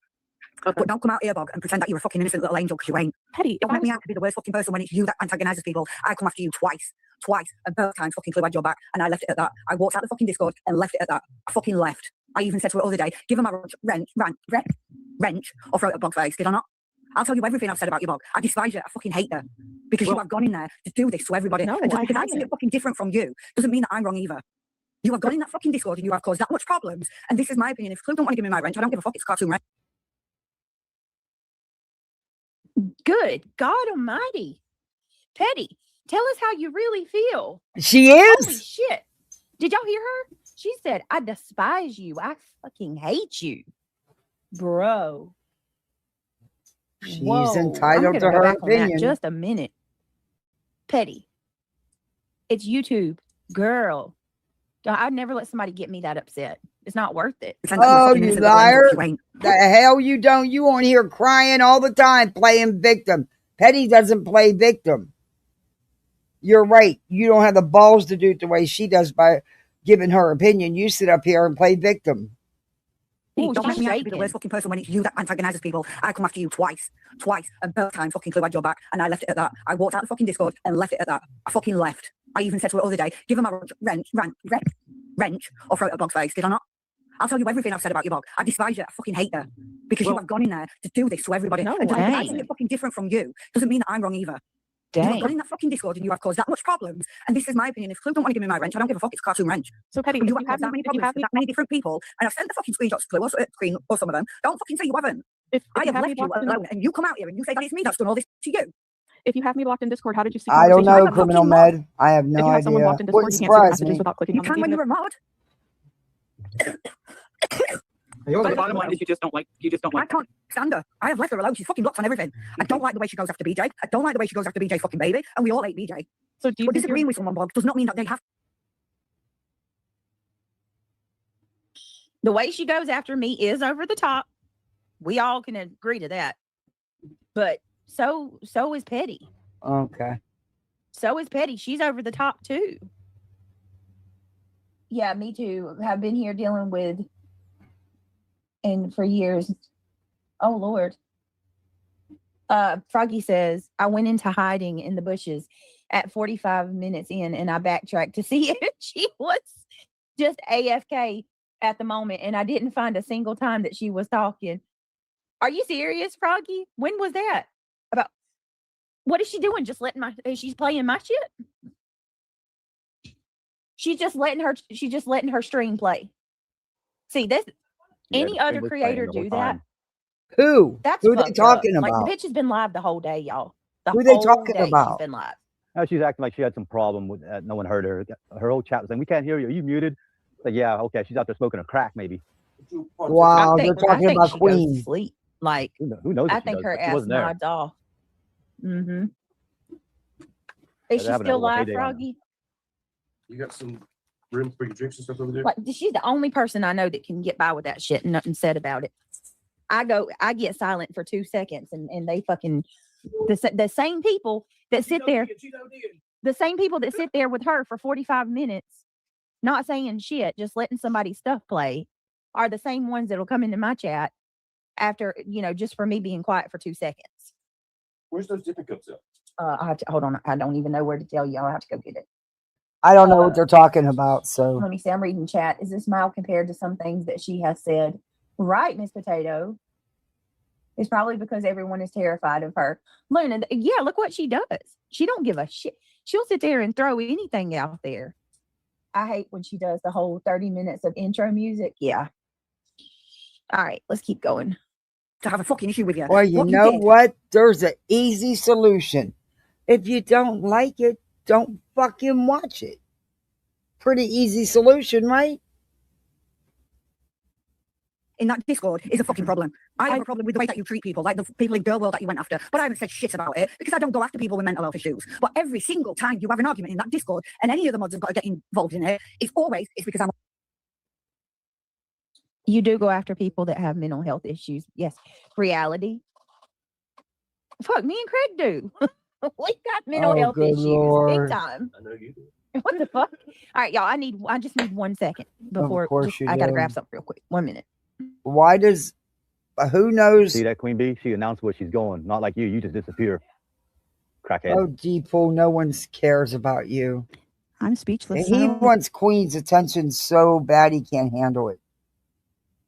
Okay. But don't come out here, Bog, and pretend that you're a fucking innocent little angel because you ain't. Petty, Don't make me out to be the worst fucking person when it's you that antagonises people. I come after you twice, and both times fucking Clue had your back, and I left it at that. I walked out the fucking Discord and left it at that. I fucking left. I even said to her the other day, give her my rent, or throw it at Bog's face. Did I not? I'll tell you everything I've said about you, Bog. I despise you. I fucking hate her because you have gone in there to do this to everybody. No, and just I because I see it haven't. fucking different from you doesn't mean that I'm wrong either. You have gone in that fucking Discord and you have caused that much problems. And this is my opinion. If Clue don't want to give me my rent, I don't give a fuck. It's cartoon rent. Good God Almighty. Petty, tell us how you really feel. She Holy is. shit. Did y'all hear her? She said, I despise you. I fucking hate you. Bro. She's Whoa, I'm entitled gonna to go her back on that opinion. just a minute. Petty. It's YouTube. Girl. I'd never let somebody get me that upset. It's not worth it. Pretend that you're a Oh, fucking you innocent little angel liar. 'cause you ain't. The hell you don't. You on here crying all the time, playing victim. Petty doesn't play victim. You're right. You don't have the balls to do it the way she does by giving her opinion. You sit up here and play victim. Ooh, Don't make she's me out to be the shaking. worst fucking person when it's you that antagonises people. I come after you twice, and both times fucking Clue had your back, and I left it at that. I walked out the fucking Discord and left it at that. I fucking left. I even said to her the other day, give her my rent, or throw it at Bog's face. Did I not? I'll tell you everything I've said about you, Bog. I despise you. I fucking hate her because you have gone in there to do this to everybody. No and just because I see way. it fucking different from you doesn't mean that I'm wrong either. You have gone Dang. in that fucking Discord and you have caused that much problems. And this is my opinion. If Clue don't want to give me my rent, I don't give a fuck. It's cartoon rent. So Petty, You if have you have caused that many if you problems have to me, that many different people. And I've sent the fucking screenshots to Clue or some of them. Don't fucking say you haven't. if I you have have me left you blocked in, alone and you come out here and you say that it's me that's done all this to you. if you have me blocked in Discord, how did you see I don't conversations? know, I'm a criminal fucking mod. med. I have If no you have someone idea. blocked in Discord, Wouldn't you can't see the surprise messages me. without clicking You on them. can when even you're a mod. So the bottom line is you just don't like I can't stand her. I have left her alone. She's fucking blocked on everything. I don't like the way she goes after BJ. I don't like the way she goes after BJ fucking baby. And we all hate BJ. So do you But think you're, disagreeing with someone, Bob, does not mean that they have. The way she goes after me is over the top. We all can agree to that. But so is Petty. Okay. So is Petty. She's over the top too. Yeah, me too. Have been here dealing with and for years. Oh Lord. Froggy says, I went into hiding in the bushes at 45 minutes in and I backtracked to see if she was just AFK at the moment. And I didn't find a single time that she was talking. Are you serious, Froggy? When was that? About what is she doing? Just letting she's playing my shit? She's just letting her stream play. See, this Yeah, any the other thing was playing creator the whole do that? time. Who? That's Who they fucked talking up. Like about? the bitch has been live the whole day, y'all. The Who they whole talking day about? She's been live. Now she's acting like she had some problem with no one heard her. Her whole chat was saying, "We can't hear you. Are you muted?" Like, yeah, okay, she's out there smoking a crack, maybe. Wow, they're talking about she goes to Queen. sleep. Like Who knows? I if she think does, her but she ass wasn't there. nods off. Mm-hmm. Is they're she having a still little live, heyday on Froggy? You got some room for your drinks and stuff over there? Like she's the only person I know that can get by with that shit and nothing said about it. I get silent for 2 seconds and they fucking The same people that sit there, the same people that sit there with her for 45 minutes, not saying shit, just letting somebody's stuff play, are the same ones that'll come into my chat after, just for me being quiet for 2 seconds. Where's those dipping cups at? I have to hold on. I don't even know where to tell you. I'll have to go get it. I don't know what they're talking about. So Let me see. I'm reading chat. Is this mild compared to some things that she has said? Right, Miss Potato. It's probably because everyone is terrified of her. Luna, yeah, look what she does. She don't give a shit. She'll sit there and throw anything out there. I hate when she does the whole 30 minutes of intro music. Yeah. All right, let's keep going. To have a fucking issue with you. Well, you know what? There's an easy solution. If you don't like it, don't fucking watch it. Pretty easy solution, right? In that Discord is a fucking problem. I have a problem with the way that you treat people, like the people in Girl World that you went after. But I haven't said shit about it because I don't go after people with mental health issues. But every single time you have an argument in that Discord and any of the mods have got to get involved in it, it's because I'm. You do go after people that have mental health issues. Yes. Reality. Fuck, me and Craig do. We got mental health issues. Lord. Big time. I know you do. What the fuck? All right, y'all. I just need 1 second before I gotta grab something real quick. 1 minute. Why does who knows? See that Queen Bee? She announced where she's going. Not like you just disappear. Crackhead. Oh, Deepo, no one cares about you. I'm speechless. He wants Queen's attention so bad he can't handle it.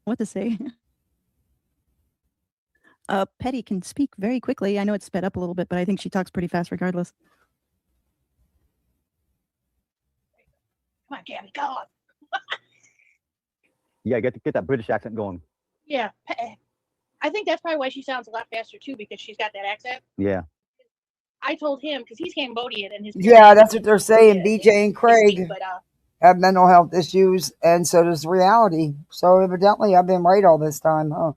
What to say? Petty can speak very quickly. I know it's sped up a little bit, but I think she talks pretty fast regardless. Come on, Gabby, go on. Yeah, get that British accent going. Yeah, I think that's probably why she sounds a lot faster too, because she's got that accent. Yeah. I told him because he's Cambodian and his. Yeah, that's what they're saying. BJ and Craig have mental health issues, and so does Reality. So evidently, I've been right all this time, huh?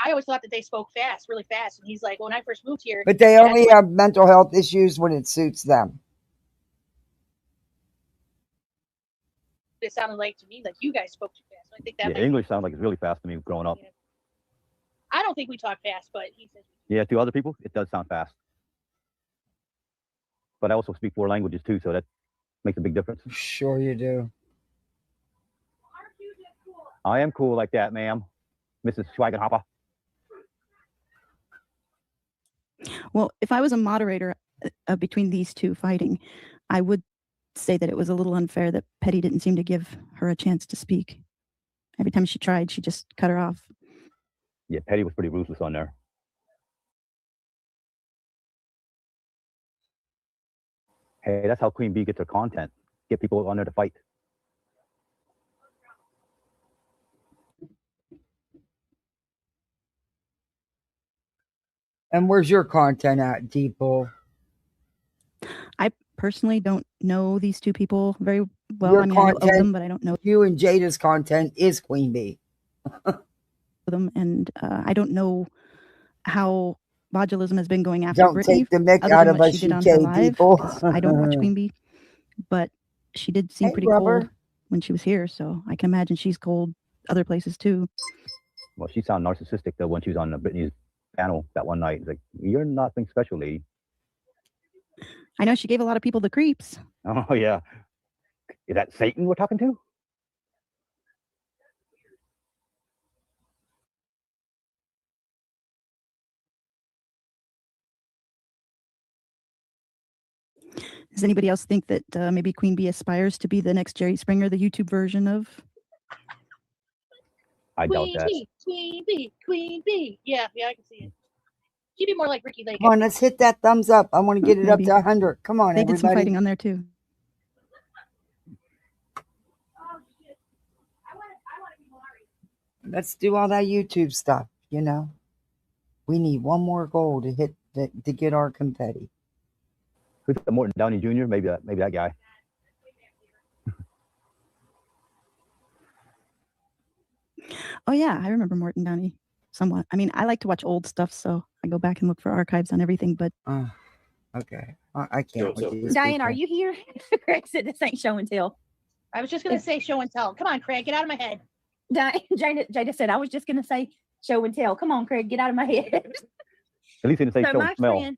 I always thought that they spoke fast, really fast, and he's like, when I first moved here. But they only have mental health issues when it suits them. It sounded like to me like you guys spoke too fast. So I think that English sounds like it's really fast to me growing up. Yeah. I don't think we talk fast, but he says. Yeah, to other people, it does sound fast. But I also speak 4 languages too, so that makes a big difference. Sure you do. I am cool like that, ma'am. Mrs. Schweigenhopper. Well, if I was a moderator between these two fighting, I would say that it was a little unfair that Petty didn't seem to give her a chance to speak. Every time she tried, she just cut her off. Yeah, Petty was pretty ruthless on there. Hey, that's how Queen Bee gets her content. Get people on there to fight. And where's your content at, Deepo? I personally don't know these two people very well. Your I mean, I know of them, but I don't know you and Jada's content is Queen Bee. them, and I don't know how botulism has been going after Don't Brittany. take the mick out of us, UK people. I don't watch Queen Bee, but she did seem pretty cold when she was here, so I can imagine she's cold other places too. Well, she sounded narcissistic though when she was on Brittany's panel that one night. It's like, you're nothing special, lady. I know she gave a lot of people the creeps. Oh yeah. Is that Satan we're talking to? Does anybody else think that maybe Queen Bee aspires to be the next Jerry Springer, the YouTube version of? I doubt that. Queen Bee. Yeah, I can see it. She'd be more like Ricky Lake. Come on, let's hit that thumbs up. I want to get it up to 100. Come on, they everybody. did some fighting on there too. Let's do all that YouTube stuff, you know. We need one more goal to hit to get our confetti. Who's the Morton Downey Jr.? Maybe that guy. Oh yeah, I remember Morton Downey somewhat. I mean, I like to watch old stuff, so I go back and look for archives on everything. But okay, I can't. Diane, are you here? Craig said this ain't show and tell. I was just gonna say show and tell. Come on, Craig, get out of my head. Jada said, I was just gonna say show and tell. Come on, Craig, get out of my head. At least he didn't say So show my and smell. friend,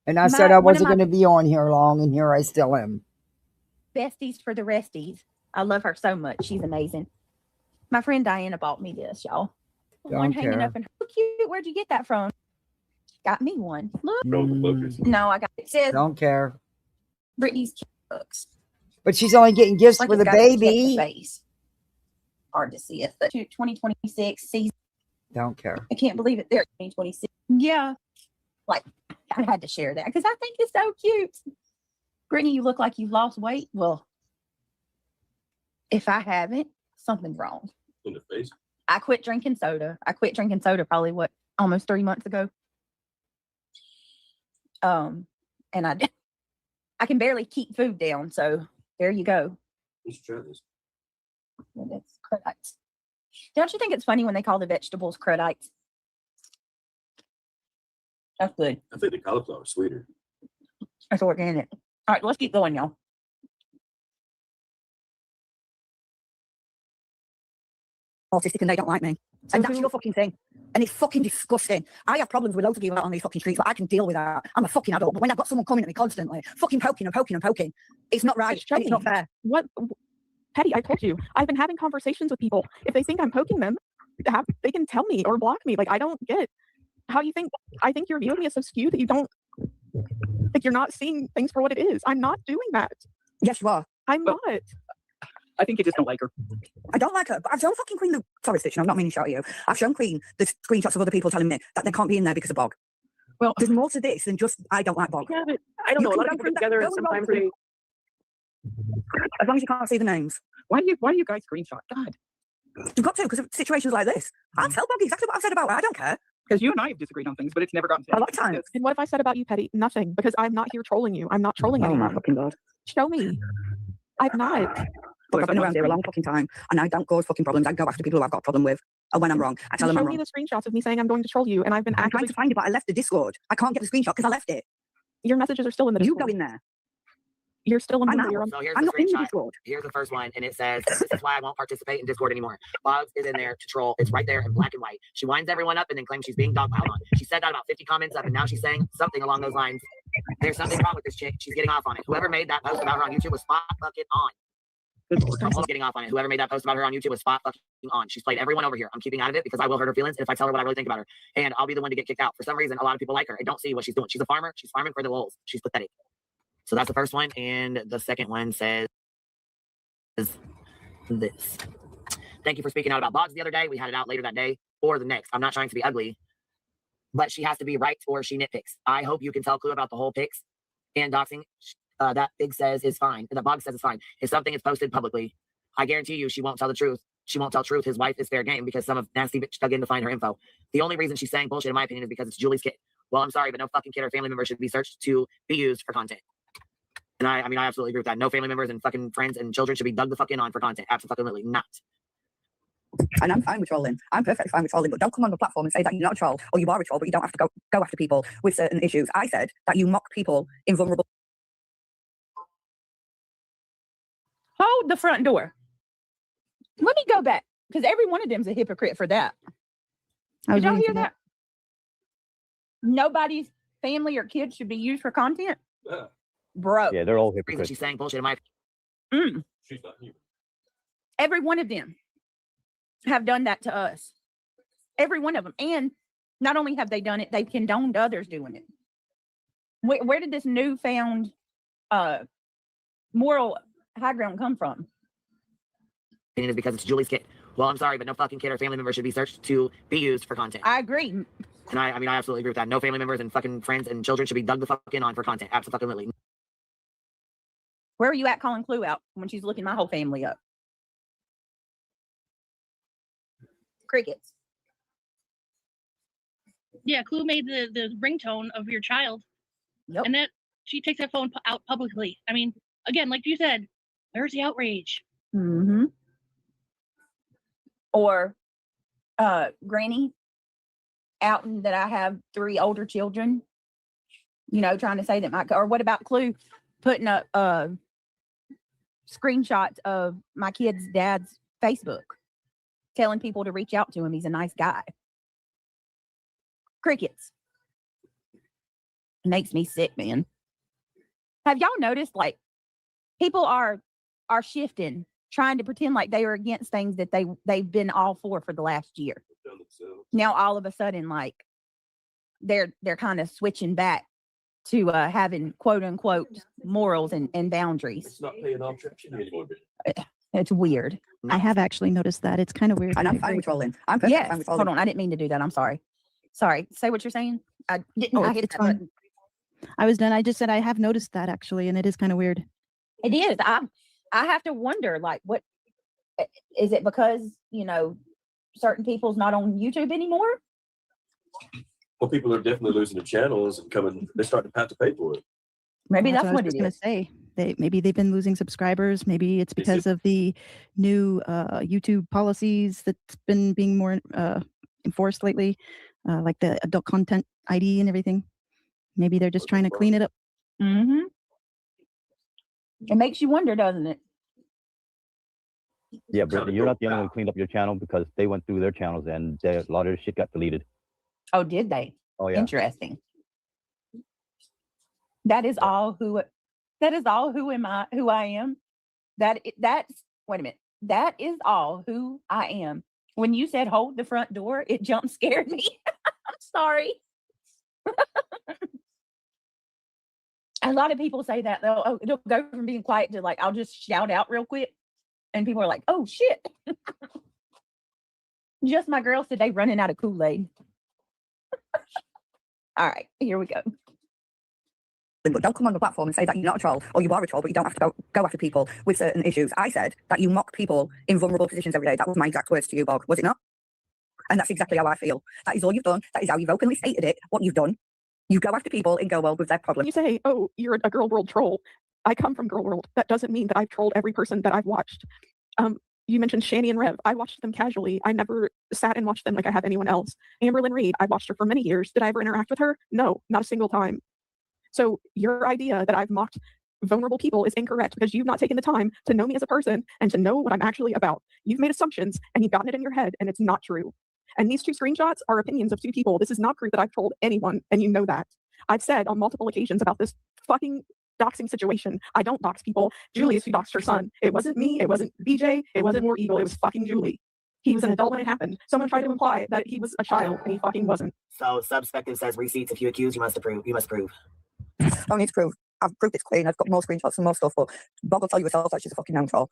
And I said I one of wasn't my- going to be on here long, and here I still am. besties for the resties. I love her so much. She's amazing. My friend Diana bought me this, y'all. One hanging care. up in her. Cute. Where'd you get that from? Got me one. Look. Mm, No, I got it. Says don't care. Brittany's cute books. But she's only getting gifts Like for it's the got to protect the baby. face. Hard to see it. But 2026 season. Don't care. I can't believe it. There, 2026. Yeah. Like, I had to share that because I think it's so cute. Brittany, you look like you've lost weight. Well, if I haven't, something's wrong. In the face. I quit drinking soda. I quit drinking soda probably almost 3 months ago. And I can barely keep food down. So there you go. You should try this. And it's credites. Don't you think it's funny when they call the vegetables credites? That's good. I think the cauliflower is sweeter. That's organic. All right, let's keep going, y'all. Autistic and they don't like me. And that's your fucking thing. And it's fucking disgusting. I have problems with loads of you out on these fucking streets, but I can deal with that. I'm a fucking adult. But when I've got someone coming at me constantly, fucking poking and poking and poking, it's not right. And it's not fair. What, Patty, I told you, I've been having conversations with people. If they think I'm poking them, they can tell me or block me. Like, I don't get how you think. I think your view of me is so skewed that you don't, like, you're not seeing things for what it is. I'm not doing that. Yes, you are. I'm not. I think you just don't like her. I don't like her, but I've shown fucking Queen the... Sorry, Stitch, I'm not meaning to shout at you. I've shown Queen the screenshots of other people telling me that they can't be in there because of Bog. Well, there's more to this than just, I don't like Bog. Yeah, but I don't know. A lot of people get together and sometimes they... As long as you can't see the names. Why do you guys screenshot? God. You've got to, because of situations like this. I'll tell Boggy exactly what I've said about her. I don't care. Because you and I have disagreed on things, but it's never gotten to a lot of times. And what have I said about you, Petty? Nothing. Because I'm not here trolling you. I'm not trolling anyone. Oh my fucking God. Show me. I'm not. Look, I've been around here a long fucking time, and I don't cause fucking problems. I go after people who I've got a problem with, and when I'm wrong, I tell them I'm Show wrong. me the screenshots of me saying I'm going to troll you, and I've been I'm actively trying to find it, but I left the Discord. I can't get the screenshot because I left it. Your messages are still in the Discord. You go in there. You're still in I'm the out. So here's I'm the not in the screenshot. Discord. Here's the first one, and it says, "This is why I won't participate in Discord anymore." Boggs is in there to troll. It's right there in black and white. She winds everyone up and then claims she's being dogpiled on. She said that about 50 comments up, and now she's saying something along those lines. There's something wrong with this chick. She's getting off on it. Whoever made that post about her on YouTube was spot fucking on. I'm getting off on it. Whoever made that post about her on YouTube was spot fucking on. She's played everyone over here. I'm keeping out of it because I will hurt her feelings if I tell her what I really think about her. And I'll be the one to get kicked out. For some reason, a lot of people like her and don't see what she's doing. She's a farmer. She's farming for the lulz. She's pathetic. So that's the first one. And the second one says this. Thank you for speaking out about Boggs the other day. We had it out later that day or the next. I'm not trying to be ugly, but she has to be right or she nitpicks. I hope you can tell Clue about the whole pics and doxing. That Big says is fine. That Boggs says is fine. If something is posted publicly, I guarantee you she won't tell the truth. She won't tell truth. His wife is fair game because some of nasty bitch dug in to find her info. The only reason she's saying bullshit, in my opinion, is because it's Julie's kid. Well, I'm sorry, but no fucking kid or family member should be searched to be used for content. And I mean, I absolutely agree with that. No family members and fucking friends and children should be dug the fuck in on for content. Absolutely not. And I'm fine with trolling. I'm perfectly fine with trolling, but don't come on the platform and say that you're not a troll or you are a troll, but you don't have to go after people with certain issues. I said that you mock people in vulnerable. Hold the front door. Let me go back because every one of them's a hypocrite for that. Did y'all hear that? Nobody's family or kids should be used for content. Yeah. Bro. Yeah, they're all hypocrites. She's saying bullshit in my She's not human. Every one of them have done that to us. Every one of them. And not only have they done it, they've condoned others doing it. Where did this newfound moral high ground come from? opinion is because it's Julie's kid. Well, I'm sorry, but no fucking kid or family member should be searched to be used for content. I agree. And I mean, I absolutely agree with that. No family members and fucking friends and children should be dug the fuck in on for content. Absolutely. Where are you at calling Clue out when she's looking my whole family up? Crickets. Yeah, Clue made the ringtone of your child. Yep. And that she takes that phone out publicly. I mean, again, like you said, there's the outrage. Mm-hmm. Or Granny outing that I have 3 older children, you know, trying to say that my, or what about Clue putting up screenshots of my kid's dad's Facebook telling people to reach out to him. He's a nice guy. Crickets. Makes me sick, man. Have y'all noticed, like, people are shifting, trying to pretend like they are against things that they've been all for the last year. Now all of a sudden, like, they're kind of switching back to having quote unquote morals and boundaries. It's not paying off traction anymore. It's weird. I have actually noticed that. It's kind of weird. And I'm fine with trolling. I'm perfectly fine Yes. with Hold trolling. on. I didn't mean to do that. I'm sorry. Sorry. Say what you're saying. I didn't. Oh, I hit it's that fine. button. I was done. I just said I have noticed that actually, and it is kind of weird. It is. I have to wonder, like, what is it because, you know, certain people's not on YouTube anymore? Well, people are definitely losing their channels and they're starting to have to pay for it. Maybe that's what I what was it going is. to say. Maybe they've been losing subscribers. Maybe it's because of the new YouTube policies that's been being more enforced lately, like the adult content ID and everything. Maybe they're just trying to clean it up. Mm-hmm. It makes you wonder, doesn't it? Yeah, Brittany, you're not the only one who cleaned up your channel because they went through their channels and a lot of their shit got deleted. Oh, did they? Oh yeah. Interesting. That is all who I am. That's wait a minute. That is all who I am. When you said hold the front door, it jump scared me. I'm sorry. A lot of people say that though. It'll go from being quiet to like, I'll just shout out real quick. And people are like, oh shit. Just my girls today running out of Kool-Aid. All right, here we go. But don't come on the platform and say that you're not a troll or you are a troll, but you don't have to go after people with certain issues. I said that you mock people in vulnerable positions every day. That was my exact words to you, Bob, was it not? And that's exactly how I feel. That is all you've done. That is how you've openly stated it, what you've done. You go after people in Girl World with their problems. You say, oh, you're a Girl World troll. I come from Girl World. That doesn't mean that I've trolled every person that I've watched. You mentioned Shani and Rev. I watched them casually. I never sat and watched them like I have anyone else. Amberlyn Reed, I watched her for many years. Did I ever interact with her? No, not a single time. So your idea that I've mocked vulnerable people is incorrect because you've not taken the time to know me as a person and to know what I'm actually about. You've made assumptions and you've gotten it in your head and it's not true. And these two screenshots are opinions of two people. This is not proof that I've trolled anyone, and you know that. I've said on multiple occasions about this fucking doxing situation. I don't dox people. Julie is who doxed her son. It wasn't me. It wasn't BJ. It wasn't War Eagle. It was fucking Julie. He was an adult when it happened. Someone tried to imply that he was a child, and he fucking wasn't. So subspective says receipts. If you accuse, you must approve. You must prove. I don't need to prove. I've proved it's clean. I've got more screenshots and more stuff. But Bob will tell you herself that she's a fucking known troll.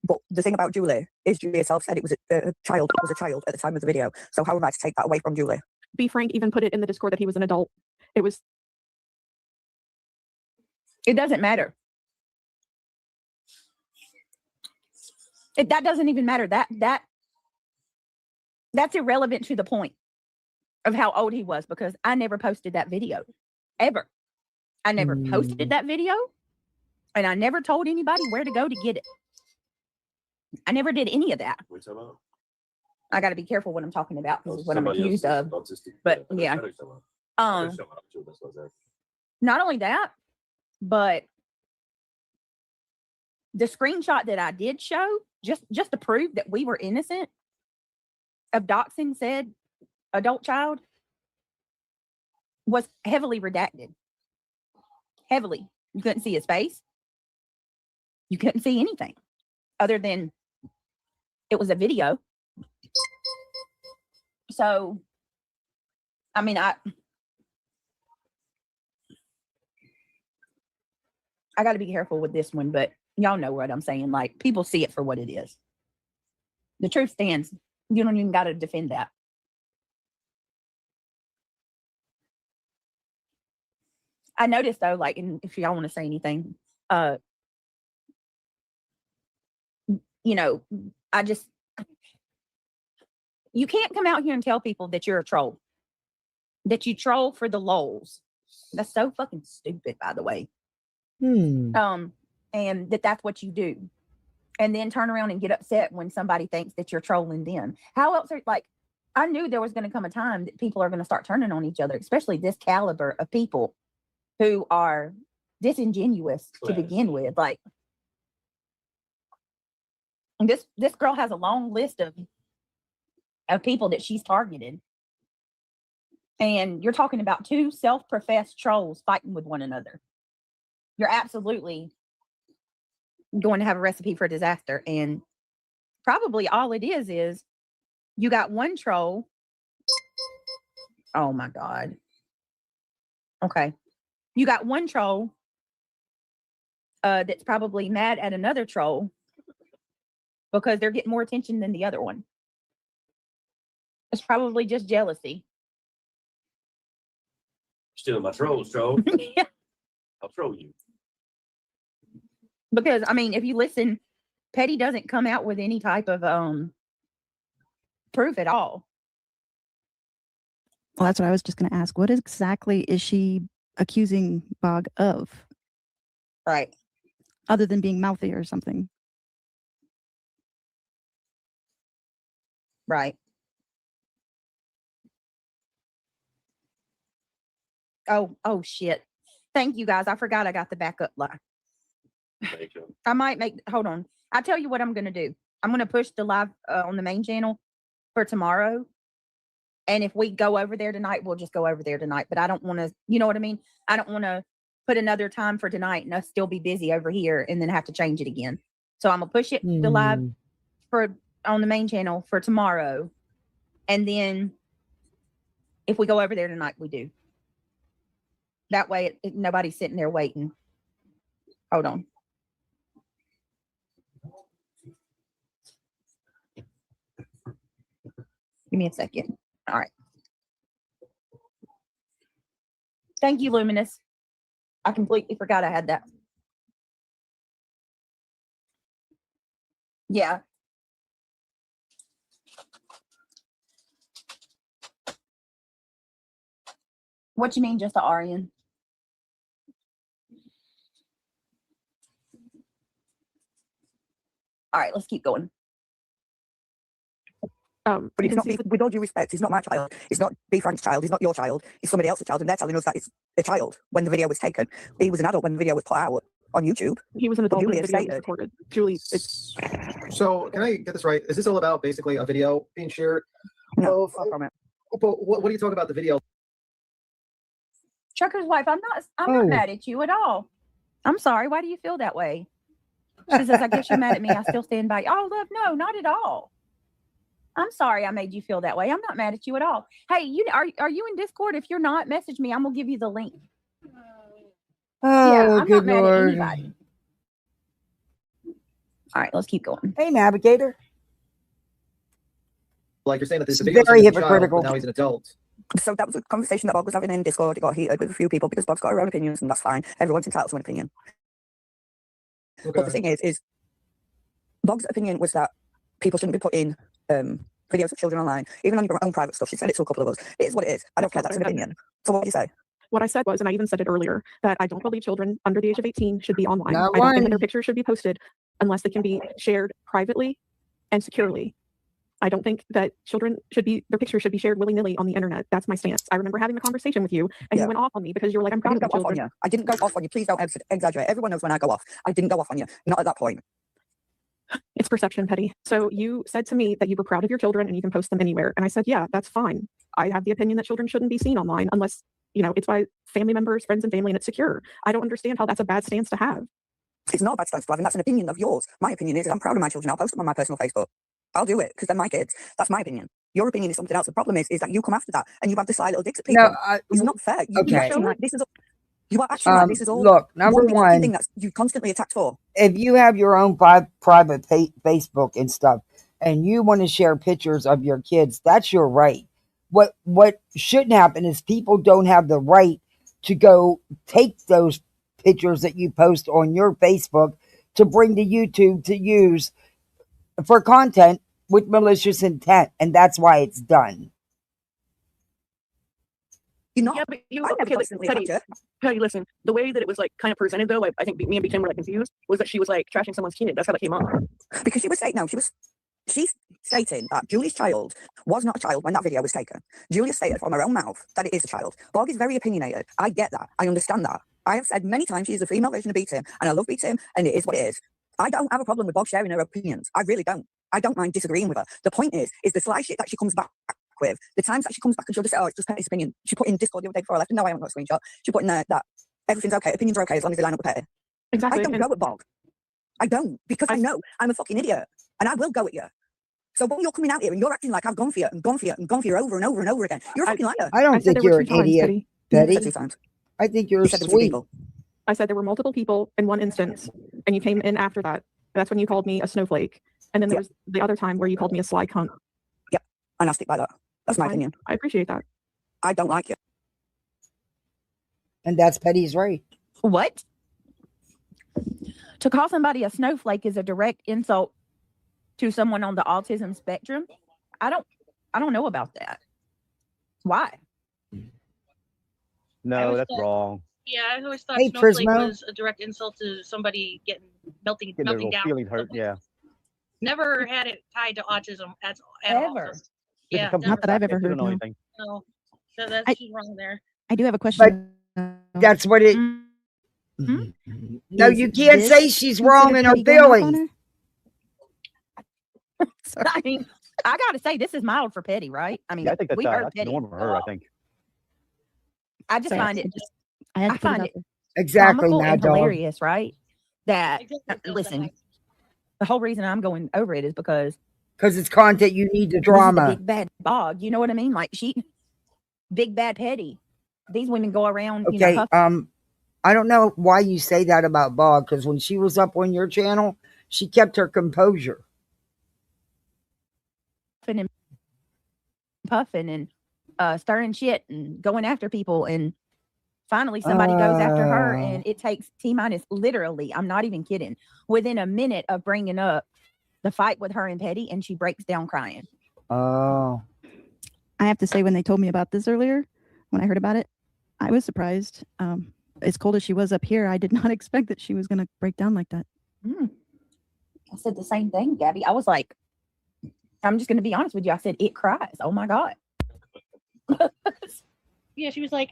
But the thing about Julie is Julie herself said it was a child. It was a child at the time of the video. So how am I to take that away from Julie? B. Frank even put it in the Discord that he was an adult. It doesn't matter. That doesn't even matter. That's irrelevant to the point of how old he was, because I never posted that video ever. I never posted that video, and I never told anybody where to go to get it. I never did any of that. I got to be careful what I'm talking about because it's what I'm accused of. But yeah, not only that, but the screenshot that I did show, just to prove that we were innocent of doxing said adult child, was heavily redacted. Heavily. You couldn't see his face. You couldn't see anything other than it was a video. So, I mean, I got to be careful with this one, but y'all know what I'm saying. Like, people see it for what it is. The truth stands. You don't even got to defend that. I noticed though, like, and if y'all want to say anything, you know, you can't come out here and tell people that you're a troll, that you troll for the lols. That's so fucking stupid, by the way. And that's what you do. And then turn around and get upset when somebody thinks that you're trolling them. How else are, like, I knew there was going to come a time that people are going to start turning on each other, especially this caliber of people who are disingenuous to begin with. Like, this girl has a long list of of people that she's targeted. And you're talking about two self-professed trolls fighting with one another. You're absolutely going to have a recipe for disaster. And probably all it is you got one troll. Oh my God. Okay. You got one troll that's probably mad at another troll because they're getting more attention than the other one. It's probably just jealousy. Stealing my trolls, troll. Yeah. I'll troll you. Because I mean, if you listen, Petty doesn't come out with any type of proof at all. Well, that's what I was just going to ask. What exactly is she accusing Bog of? Right. Other than being mouthy or something. Right. Oh shit. Thank you guys. I forgot I got the backup line. Thank you. I might hold on. I'll tell you what I'm going to do. I'm going to push the live on the main channel for tomorrow. And if we go over there tonight, we'll just go over there tonight. But I don't want to, you know what I mean? I don't want to put another time for tonight and us still be busy over here and then have to change it again. So I'm going to push it the live for on the main channel for tomorrow. And then if we go over there tonight, we do. That way, nobody's sitting there waiting. Hold on. Give me a second. All right. Thank you, Luminous. I completely forgot I had that. Yeah. What you mean, just the Aryan? All right, let's keep going. But it's not, with all due respect, it's not my child. It's not B. Frank's child. It's not your child. It's somebody else's child. And they're telling us that it's a child when the video was taken. He was an adult when the video was put out on YouTube. He was an adult when the video was stated. recorded. Julie, it's... So, can I get this right? Is this all about basically a video being shared? No, far from it. But what do you talk about the video? Trucker's wife, I'm not mad at you at all. I'm sorry. Why do you feel that way? She says, I guess you're mad at me. I still stand by you. Oh, love, no, not at all. I'm sorry I made you feel that way. I'm not mad at you at all. Hey, are you in Discord? If you're not, message me. I'm gonna give you the link. Oh, yeah, I'm good not mad Lord. at anybody. All right, let's keep going. Hey, Navigator. Like you're saying that this It's video very was a child, hypocritical. but now he's an adult. So that was a conversation that Bob was having in Discord. It got heated with a few people because Bob's got her own opinions, and that's fine. Everyone's entitled to an opinion. Okay. But the thing is Bob's opinion was that people shouldn't be putting videos of children online, even on your own private stuff. She said it to a couple of us. It is what it is. I don't care. That's an opinion. So what do you say? What I said was, and I even said it earlier, that I don't believe children under the age of 18 should be online. Not I don't think one. that their pictures should be posted unless they can be shared privately and securely. I don't think that their pictures should be shared willy-nilly on the internet. That's my stance. I remember having a conversation with you and you went off on me because you were like, I'm proud of the children. I didn't go off on you. Please don't exaggerate. Everyone knows when I go off. I didn't go off on you. Not at that point. It's perception, Petty. So you said to me that you were proud of your children and you can post them anywhere. And I said, yeah, that's fine. I have the opinion that children shouldn't be seen online unless, it's by family members, friends and family, and it's secure. I don't understand how that's a bad stance to have. It's not a bad stance to have, and that's an opinion of yours. My opinion is I'm proud of my children. I'll post them on my personal Facebook. I'll do it because they're my kids. That's my opinion. Your opinion is something else. The problem is that you come after that and you have the sly little dicks at people. No, it's not fair. Okay. You are acting like this is all. Look, number big one, thing that you constantly attacked for. if you have your own private Facebook and stuff, and you want to share pictures of your kids, that's your right. What shouldn't happen is people don't have the right to go take those pictures that you post on your Facebook to bring to YouTube to use for content with malicious intent, and that's why it's done. Yeah, but Petty, listen, the way that it was like kind of presented though, I think me and Tim were like confused, was that she was like trashing someone's kid. That's how that came up. Because she's stating that Julie's child was not a child when that video was taken. Julia stated from her own mouth that it is a child. Bog is very opinionated. I get that. I understand that. I have said many times she is the female version of Beat Him, and I love Beat Him, and it is what it is. I don't have a problem with Bog sharing her opinions. I really don't. I don't mind disagreeing with her. The point is the sly shit that she comes back with, the times that she comes back and she'll just say, oh, it's just Petty's opinion. She put in Discord the other day before I left, and no, I haven't got a screenshot. She put in there that everything's okay, opinions are okay as long as they line up with Petty. Exactly. I don't go at Bog. I don't, because I know I'm a fucking idiot, and I will go at you. So when you're coming out here and you're acting like I've gone for you and gone for you and gone for you over and over and over again, you're a fucking liar. I don't think you're an idiot, Betty. You said 2 times. I think you're sweet. I said there were multiple people in one instance, and you came in after that. That's when you called me a snowflake. And then there was the other time where you called me a sly cunt. Yep, and I'll stick by that. That's my opinion. I appreciate that. I don't like you. And that's Petty's right. What? To call somebody a snowflake is a direct insult to someone on the autism spectrum. I don't know about that. Why? No, that's wrong. Yeah, I always thought Hey, snowflake Prismo. was a direct insult to somebody melting Getting their little down. feelings hurt. Yeah. Never had it tied to autism at all. Ever. Yeah, Not that I've ever heard. Don't know No. anything. no. So that's just wrong there. I do have a question. That's what it. No, Is you can't this say she's wrong in her Petty going off on feelings. her? I mean, I gotta say this is mild for Petty, right? I mean, Yeah, I think we heard that's Petty. normal for her. I think. I just Sorry, find it. I had to I put find out it Exactly, comical Mad and Dog. hilarious, right? That Exactly. listen, the whole reason I'm going over it is because Because it's content, you need the this is the drama. big bad Bog. You know what I mean? Like big bad Petty. These women go around, you know, Okay, huffing I don't know why you say that about Bog, because when she was up on your channel, she kept her composure. and puffing and stirring shit and going after people, and finally somebody goes after her, and it takes T-minus literally, I'm not even kidding, within a minute of bringing up the fight with her and Petty, and she breaks down crying. Oh. I have to say, when they told me about this earlier, when I heard about it, I was surprised. As cold as she was up here, I did not expect that she was going to break down like that. I said the same thing, Gabby. I was like, I'm just going to be honest with you. I said, it cries. Oh my God. Yeah, she was like,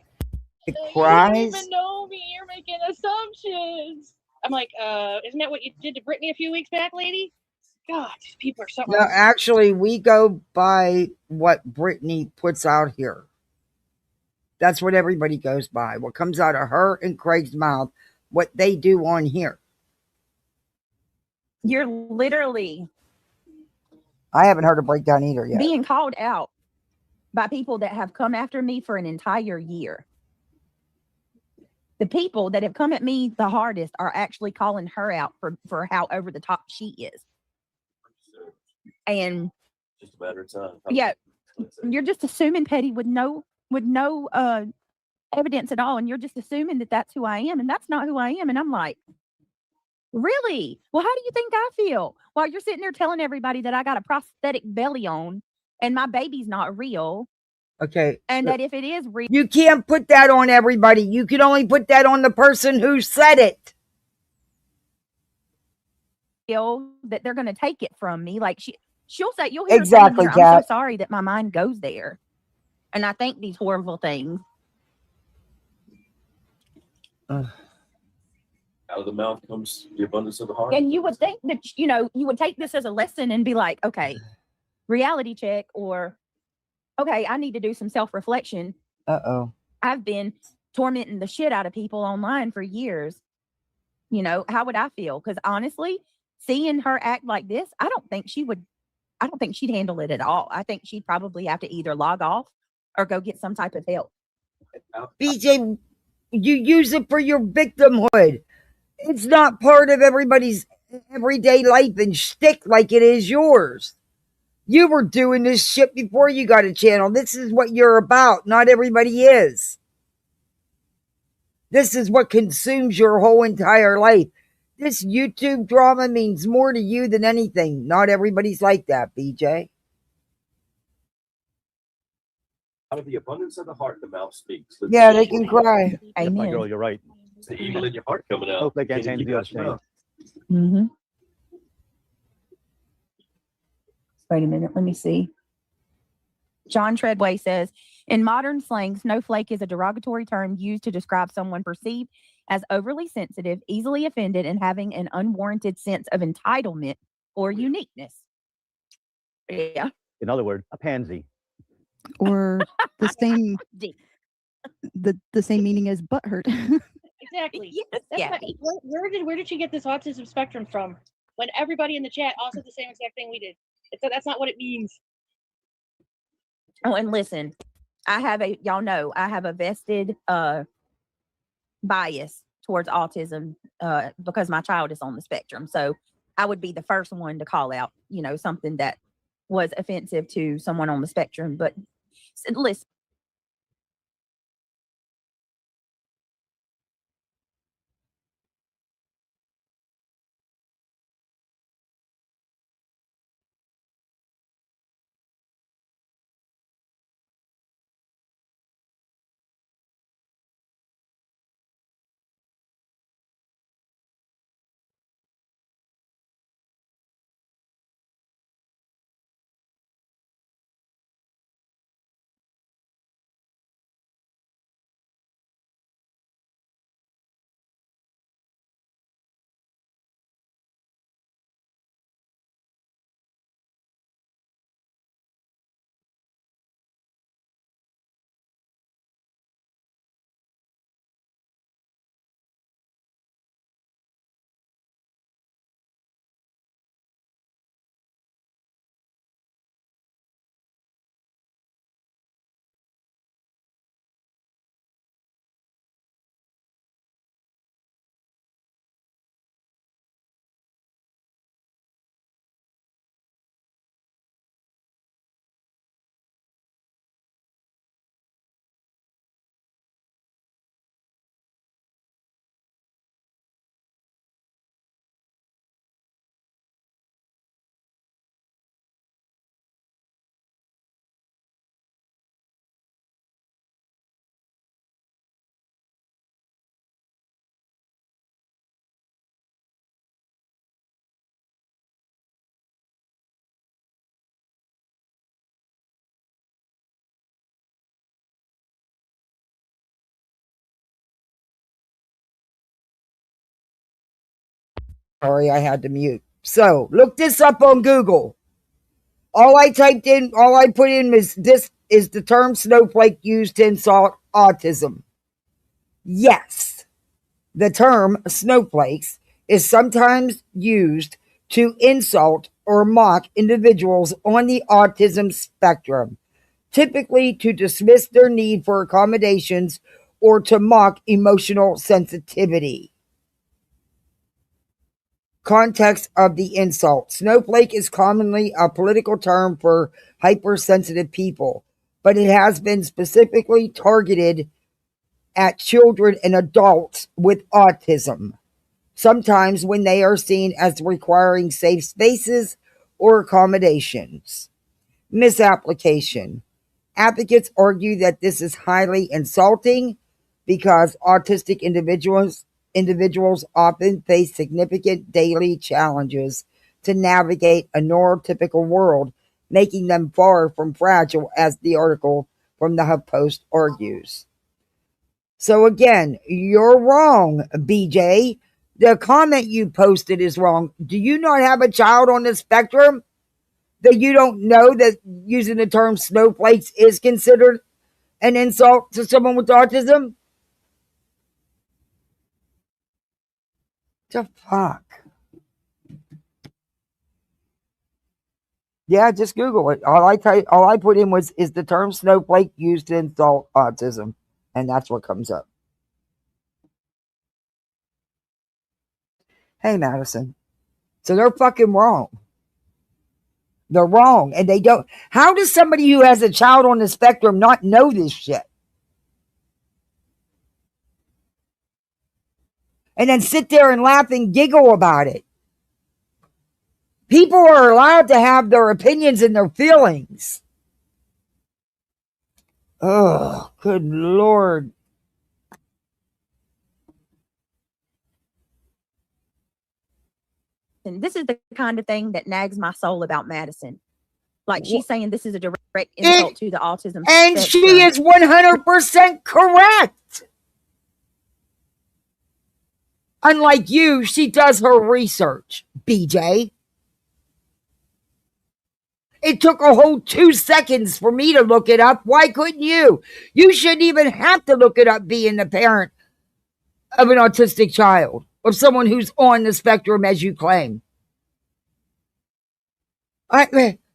It you don't cries? even know me. You're making assumptions. I'm like, isn't that what you did to Brittany a few weeks back, lady? God, these people are something No, else. actually, we go by what Brittany puts out here. That's what everybody goes by. What comes out of her and Craig's mouth, what they do on here. You're literally I haven't heard a breakdown either yet. being called out by people that have come after me for an entire year. The people that have come at me the hardest are actually calling her out for how over the top she is. And Just a matter of time. yeah, you're just assuming Petty with no evidence at all, and you're just assuming that that's who I am, and that's not who I am. And I'm like, really? Well, how do you think I feel while you're sitting there telling everybody that I got a prosthetic belly on and my baby's not real, Okay. and that if it is real, You can't put that on everybody. You can only put that on the person who said it. that they're going to take it from me? Like she'll say, you'll hear her Exactly, saying here, I'm Kat. so sorry that my mind goes there, and I think these horrible things. Out of the mouth comes the abundance of the heart. And you would think that, you would take this as a lesson and be like, okay, reality check, or, okay, I need to do some self-reflection. Uh-oh. I've been tormenting the shit out of people online for years. How would I feel? Because honestly, seeing her act like this, I don't think she'd handle it at all. I think she'd probably have to either log off or go get some type of help. BJ, you use it for your victimhood. It's not part of everybody's everyday life and shtick like it is yours. You were doing this shit before you got a channel. This is what you're about. Not everybody is. This is what consumes your whole entire life. This YouTube drama means more to you than anything. Not everybody's like that, BJ. Out of the abundance of the heart, the mouth speaks. Yeah, they can cry. Yep, my girl, you're right. It's the evil in your heart coming out. Hopefully, I can't And change you the got your other mouth. Mm-hmm. Wait a minute. Let me see. John Treadway says, in modern slang, snowflake is a derogatory term used to describe someone perceived as overly sensitive, easily offended, and having an unwarranted sense of entitlement or uniqueness. Yeah. In other words, a pansy. Or the same the same meaning as butthurt. Exactly. Yes, That's Gabby. where did you get this autism spectrum from? When everybody in the chat all said the same exact thing we did. That's not what it means. Oh, and listen, y'all know I have a vested bias towards autism because my child is on the spectrum. So I would be the first one to call out, something that was offensive to someone on the spectrum. But listen. Sorry, I had to mute. So look this up on Google. All I put in was this is the term snowflake used to insult autism. Yes, the term snowflakes is sometimes used to insult or mock individuals on the autism spectrum, typically to dismiss their need for accommodations or to mock emotional sensitivity. Context of the insult. Snowflake is commonly a political term for hypersensitive people, but it has been specifically targeted at children and adults with autism, sometimes when they are seen as requiring safe spaces or accommodations. Misapplication. Advocates argue that this is highly insulting because autistic individuals often face significant daily challenges to navigate a neurotypical world, making them far from fragile, as the article from the HuffPost argues. So again, you're wrong, BJ. The comment you posted is wrong. Do you not have a child on the spectrum that you don't know that using the term snowflakes is considered an insult to someone with autism? The fuck? Yeah, just Google it. All I put in is the term snowflake used to insult autism, and that's what comes up. Hey, Madison. So they're fucking wrong. They're wrong, and they don't. How does somebody who has a child on the spectrum not know this shit? And then sit there and laugh and giggle about it. People are allowed to have their opinions and their feelings. Oh, good Lord. And this is the kind of thing that nags my soul about Madison. Like, she's saying this is a direct insult to the autism And spectrum. she is 100% correct. Unlike you, she does her research, BJ. It took a whole 2 seconds for me to look it up. Why couldn't you? You shouldn't even have to look it up being the parent of an autistic child, of someone who's on the spectrum as you claim.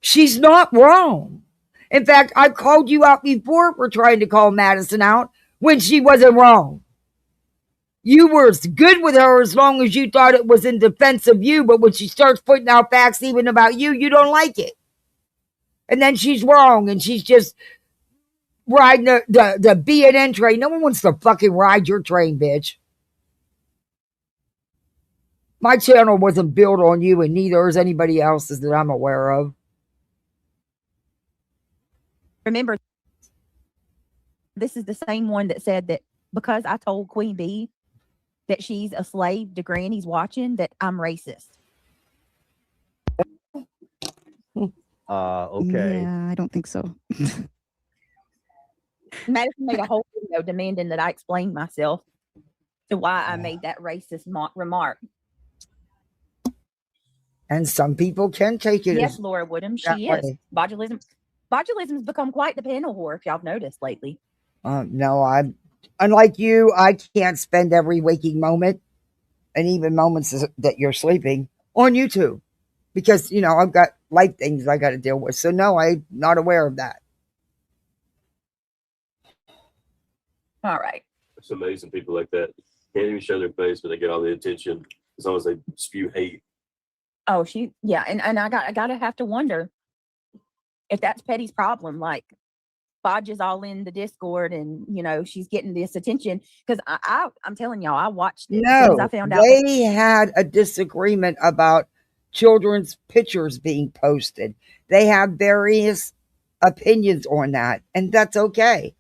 She's not wrong. In fact, I called you out before for trying to call Madison out when she wasn't wrong. You were good with her as long as you thought it was in defense of you, but when she starts putting out facts even about you, you don't like it. And then she's wrong, and she's just riding the B&N train. No one wants to fucking ride your train, bitch. My channel wasn't built on you, and neither is anybody else's that I'm aware of. Remember, this is the same one that said that because I told Queen Bee that she's a slave to Granny's watching, that I'm racist. Okay. Yeah, I don't think so. Madison made a whole video demanding that I explain myself to why I made that racist remark. And some people can take it. Yes, Laura Woodham, she is. Botulism's become quite the panel whore, if y'all have noticed lately. No, I'm unlike you. I can't spend every waking moment and even moments that you're sleeping on YouTube because, you know, I've got life things I got to deal with. So no, I'm not aware of that. All right. It's amazing people like that can't even show their face, but they get all the attention as long as they spew hate. Oh, yeah, and I gotta have to wonder if that's Petty's problem. Like, Bodge is all in the Discord, and you know she's getting this attention because I'm telling y'all, I watched it. No, I found out they had a disagreement about children's pictures being posted. They have various opinions on that, and that's okay.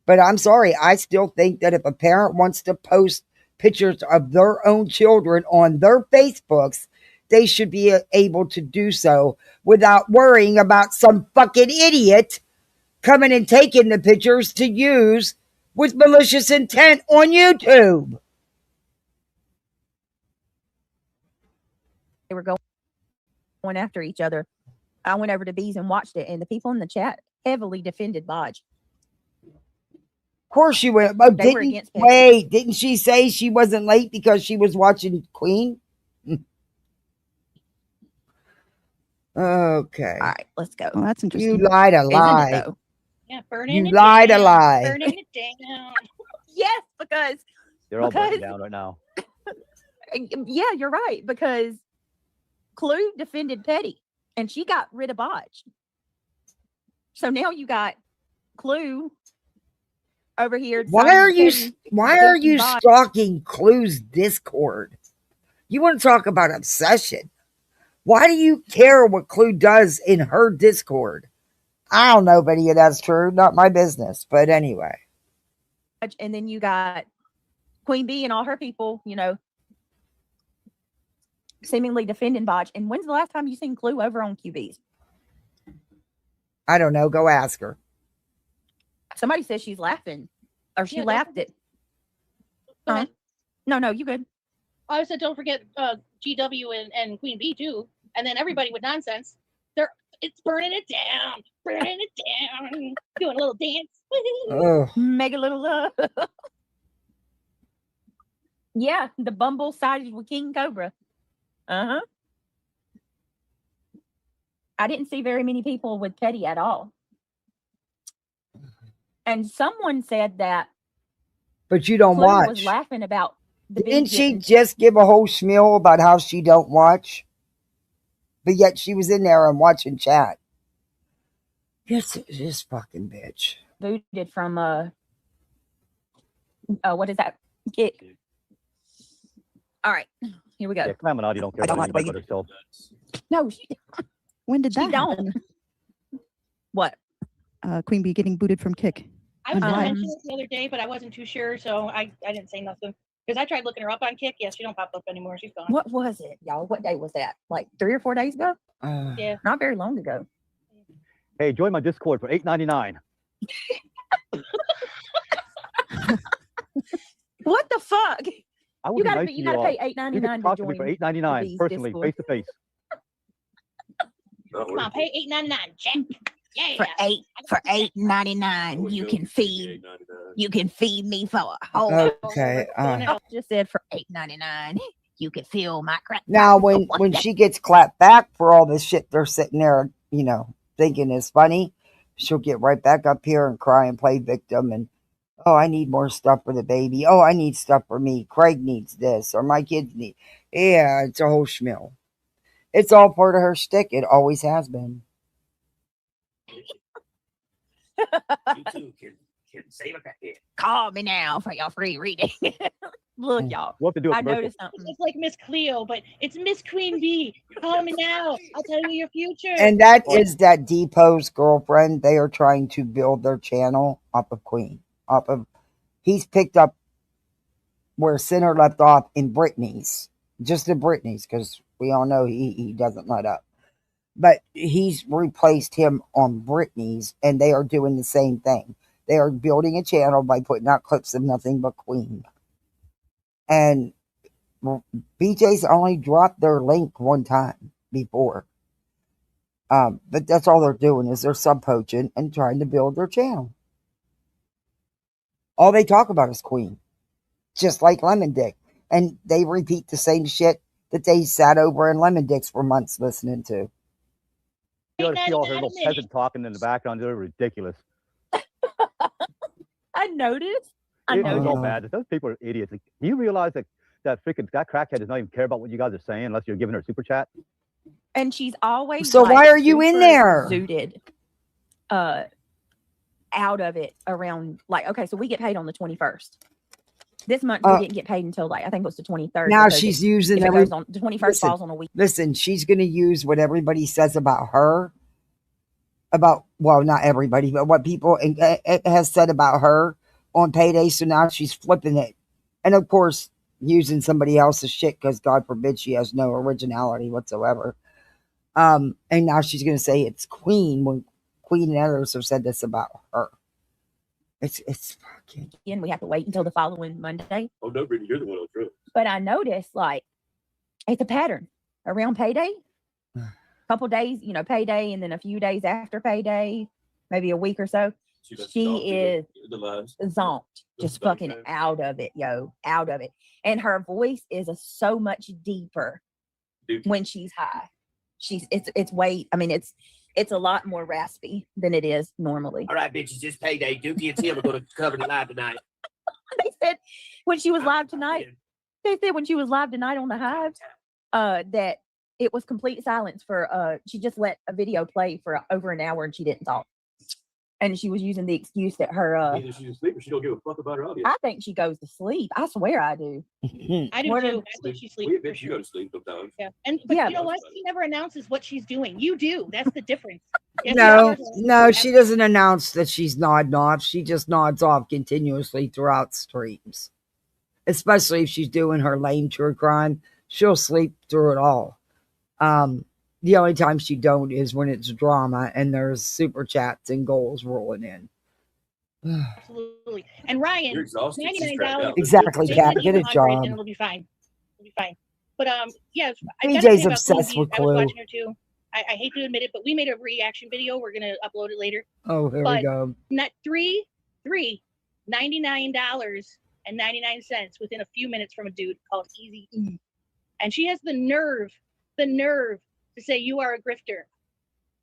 But I'm sorry, I still think that if a parent wants to post pictures of their own children on their Facebooks, they should be able to do so without worrying about some fucking idiot coming and taking the pictures to use with malicious intent on YouTube. they were going after each other. I went over to Bees and watched it, and the people in the chat heavily defended Bodge. Of course she went. Oh, didn't she say she wasn't late because she was watching Queen? Okay. All right, let's go. Well, that's interesting. You lied a lie. Yeah, burning You it lied down, a lie. Burning it down. Yes, because They're all burning down right now. Yeah, you're right. Because Clue defended Petty, and she got rid of Bodge. So now you got Clue over here. Why are you stalking Clue's Discord? You want to talk about obsession? Why do you care what Clue does in her Discord? I don't know, Betty, that's true. Not my business. But anyway. And then you got Queen Bee and all her people, you know, seemingly defending Bodge. And when's the last time you seen Clue over on QBs? I don't know. Go ask her. Somebody says she's laughing. Or she laughed at. Huh? No, you good. I said, don't forget GW and Queen Bee too. And then everybody with nonsense. It's burning it down, doing a little dance. Make a little love. Yeah, the Bumble sided with King Cobra. I didn't see very many people with Petty at all. And someone said that. But you don't Clue watch. Was laughing about. Didn't she just give a whole spiel about how she don't watch? But yet she was in there and watching chat. Yes, this fucking bitch. Booted from what is that? Kick. All right, here we go. Yeah, Calamity, you don't care about anybody but herself. No, when did that don't. happen? What? Queen Bee getting booted from Kick. I was going to mention it the other day, but I wasn't too sure, so I didn't say nothing. Because I tried looking her up on Kick. Yeah, she don't pop up anymore. She's gone. What was it, y'all? What day was that? Like 3 or 4 days ago? Yeah. Not very long ago. Hey, join my Discord for $8.99. What the fuck? I You gotta pay $8.99 to join. For $8.99 personally, Discord. face to face. Come on, pay $8.99, Jack. Yeah. For $8.99, you can feed me for a whole. Okay. Just said for $8.99, you can feel my crap. Now, when she gets clapped back for all this shit they're sitting there, thinking is funny, she'll get right back up here and cry and play victim. And, oh, I need more stuff for the baby. Oh, I need stuff for me. Craig needs this, or my kids need. Yeah, it's a whole schmill. It's all part of her shtick. It always has been. You too can save a crackhead. Call me now for your free reading. Look, y'all. We'll have to do a I commercial. noticed something. It's like Miss Cleo, but it's Miss Queen Bee. Call me now. I'll tell you your future. And that is that Depot's girlfriend. They are trying to build their channel off of Queen. He's picked up where Center left off in Britney's. Just in Britney's, because we all know he doesn't let up. But he's replaced him on Britney's, and they are doing the same thing. They are building a channel by putting out clips of nothing but Queen. And BJ's only dropped their link one time before. But that's all they're doing is they're sub-poaching and trying to build their channel. All they talk about is Queen. Just like Lemon Dick. And they repeat the same shit that they sat over in Lemon Dick's for months listening to. You ought to see all her little peasant talking in the background. They're ridiculous. I noticed. It's all bad. Those people are idiots. Like, do you realize that crackhead does not even care about what you guys are saying unless you're giving her a super chat? And she's always So why are you in there? Zooted, out of it around okay, so we get paid on the 21st. This month we didn't get paid until I think it was the 23rd. Now she's using the 21st falls on a week. Listen, she's going to use what everybody says about her. Not everybody, but what people has said about her on payday. So now she's flipping it. And of course, using somebody else's shit because God forbid she has no originality whatsoever. And now she's going to say it's Queen when Queen and others have said this about her. It's fucking. And we have to wait until the following Monday. Oh no, Brittany, you're the one on trip. But I noticed it's a pattern around payday. Couple days, payday, and then a few days after payday, maybe a week or so. She is zonked, just fucking out of it, out of it. And her voice is so much deeper when she's high. It's way. I mean, it's a lot more raspy than it is normally. All right, bitches, just payday. Dookie and Tim are going to cover the live tonight. They said when she was live tonight. They said when she was live tonight on the Hive, that it was complete silence for. She just let a video play for over an hour and she didn't talk. And she was using the excuse that her. Either she's asleep or she don't give a fuck about her audience. I think she goes to sleep. I swear I do. I do too. I think she sleeps. We bitch, you go to sleep sometimes. Yeah, but you know what? She never announces what she's doing. You do. That's the difference. No, she doesn't announce that she's nodding off. She just nods off continuously throughout streams. Especially if she's doing her lame true crime, she'll sleep through it all. The only time she don't is when it's drama and there's super chats and goals rolling in. Absolutely. And Ryan, you're exhausted. $99. Exactly, Kat. Get a job. And it'll be fine. It'll be fine. But yeah, BJ's obsessed with Clue. I was watching Clue. her too. I hate to admit it, but we made a reaction video. We're gonna upload it later. Oh, here we go. Not $99.99 within a few minutes from a dude called Easy E. And she has the nerve to say you are a grifter.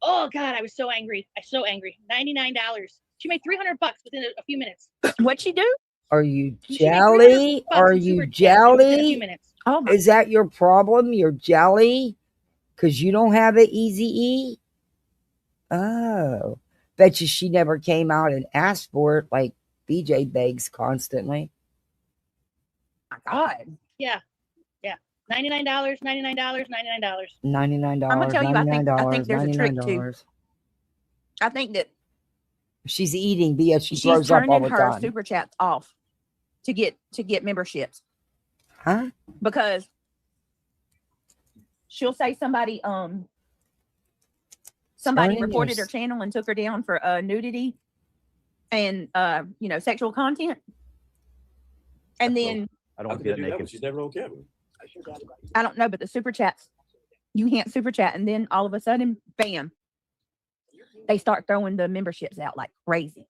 Oh God, I was so angry. $99. She made $300 within a few minutes. What'd she do? Are you jelly? Are you jelly? Oh, is that your problem? You're jelly? Because you don't have an easy E? Oh. Bet you she never came out and asked for it like BJ begs constantly. My God. Yeah. $99, $99, $99. $99. I'm gonna tell you, I think there's a trick $99. too. I think that she's eating via she she's throws up all turning the her time. super chats off to get memberships. Huh? Because she'll say somebody reported her channel and took her down for nudity and sexual content. And then I don't want to see that naked. She's never on camera. I don't know, but the super chats You can't super chat, and then all of a sudden, bam, they start throwing the memberships out like crazy.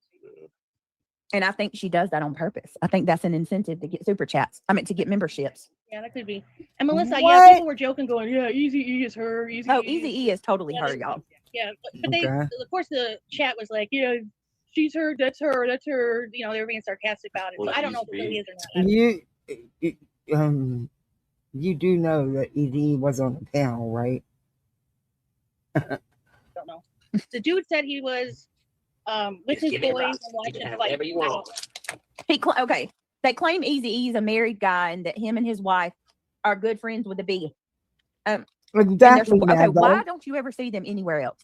And I think she does that on purpose. I think that's an incentive to get super chats. I mean, to get memberships. Yeah, that could be. And Melissa, What? yeah, people were joking, going, "Yeah, Easy E is her. Easy Oh, E Easy E is totally her, y'all. Yeah, but they, Okay. of course, the chat was like, "Yeah, she's her. That's her. That's her." You know, they were being sarcastic about it. Well, So that I don't know if used it to really be. is or not. You do know that Easy was on the panel, right? I don't know. The dude said he was with his boys and watching a fight. Okay, they claim Easy E is a married guy and that him and his wife are good friends with a B. Exactly. Okay, why don't you ever see them anywhere else?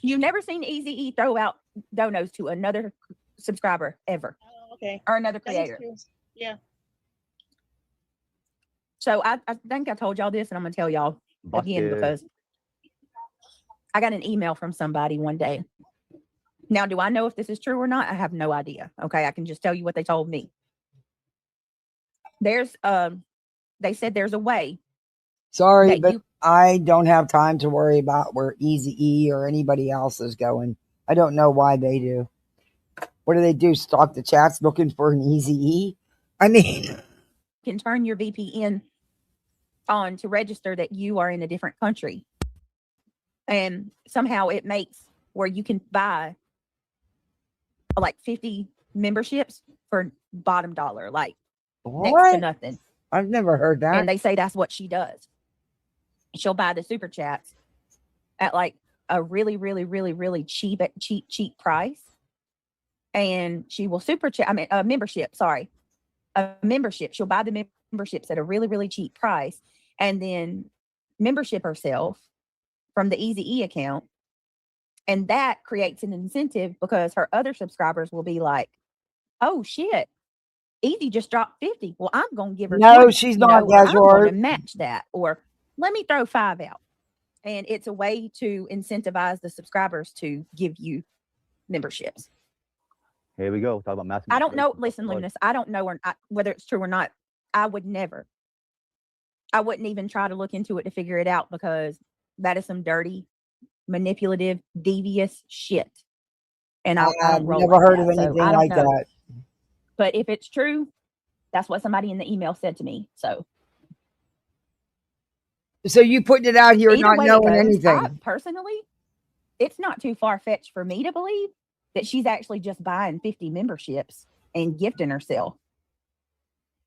You've never seen Easy E throw out donos to another subscriber ever. Oh, okay. Or another That is creator. true. Yeah. So I think I told y'all this, and I'm gonna tell y'all again because I got an email from somebody one day. Now, do I know if this is true or not? I have no idea. Okay, I can just tell you what they told me. There's they said there's a way. Sorry, but I don't have time to worry about where Easy E or anybody else is going. I don't know why they do. What do? Stalk the chats looking for an Easy E? I mean, you can turn your VPN on to register that you are in a different country. And somehow it makes where you can buy like 50 memberships for bottom dollar, like next to nothing. I've never heard that. And they say that's what she does. She'll buy the super chats at like a really, really, really, really cheap price. And she will super chat, a membership. She'll buy the memberships at a really, really cheap price and then membership herself from the Easy E account. And that creates an incentive because her other subscribers will be like, oh shit, Easy just dropped 50. Well, I'm going to give her 20, she's not, or I'm going to Dashboard. match that, or let me throw 5 out. And it's a way to incentivize the subscribers to give you memberships. Here we go. Talk about massive. I don't know. Listen, Luminous, I don't know whether it's true or not. I wouldn't even try to look into it to figure it out because that is some dirty, manipulative, devious shit. And I've never heard of anything like that. But if it's true, that's what somebody in the email said to me. So you putting it out here not knowing anything. Personally, it's not too far-fetched for me to believe that she's actually just buying 50 memberships and gifting herself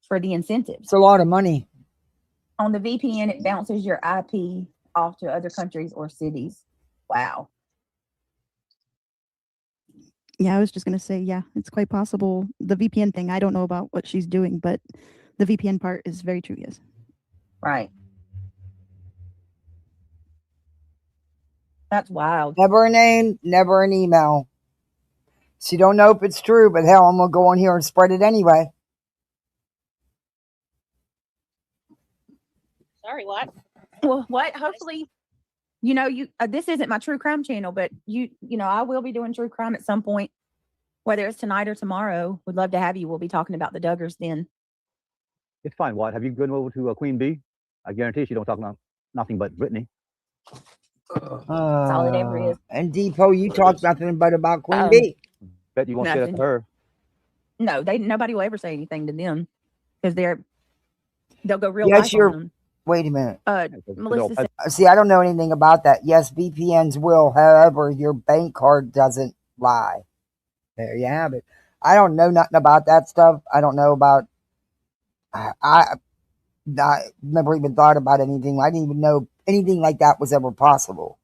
for the incentives. It's a lot of money. On the VPN, it bounces your IP off to other countries or cities. Wow. Yeah, I was just going to say, yeah, it's quite possible. The VPN thing, I don't know about what she's doing, but the VPN part is very true, yes. Right. That's wild. Never a name, never an email. So you don't know if it's true, but hell, I'm going to go on here and spread it anyway. Sorry, what? Well, what? Hopefully, this isn't my true crime channel, but I will be doing true crime at some point, whether it's tonight or tomorrow. Would love to have you. We'll be talking about the Duggars then. It's fine. What? Have you gone over to Queen Bee? I guarantee she don't talk about nothing but Brittany. That's all it ever is. And Depot, you talked nothing but about Queen Bee. Bet you won't say that to her. No, nobody will ever say anything to them because they'll go real. Yes, on them. Wait a minute. Melissa said, see, I don't know anything about that. Yes, VPNs will. However, your bank card doesn't lie. There you have it. I don't know nothing about that stuff. I don't know about. I never even thought about anything. I didn't even know anything like that was ever possible.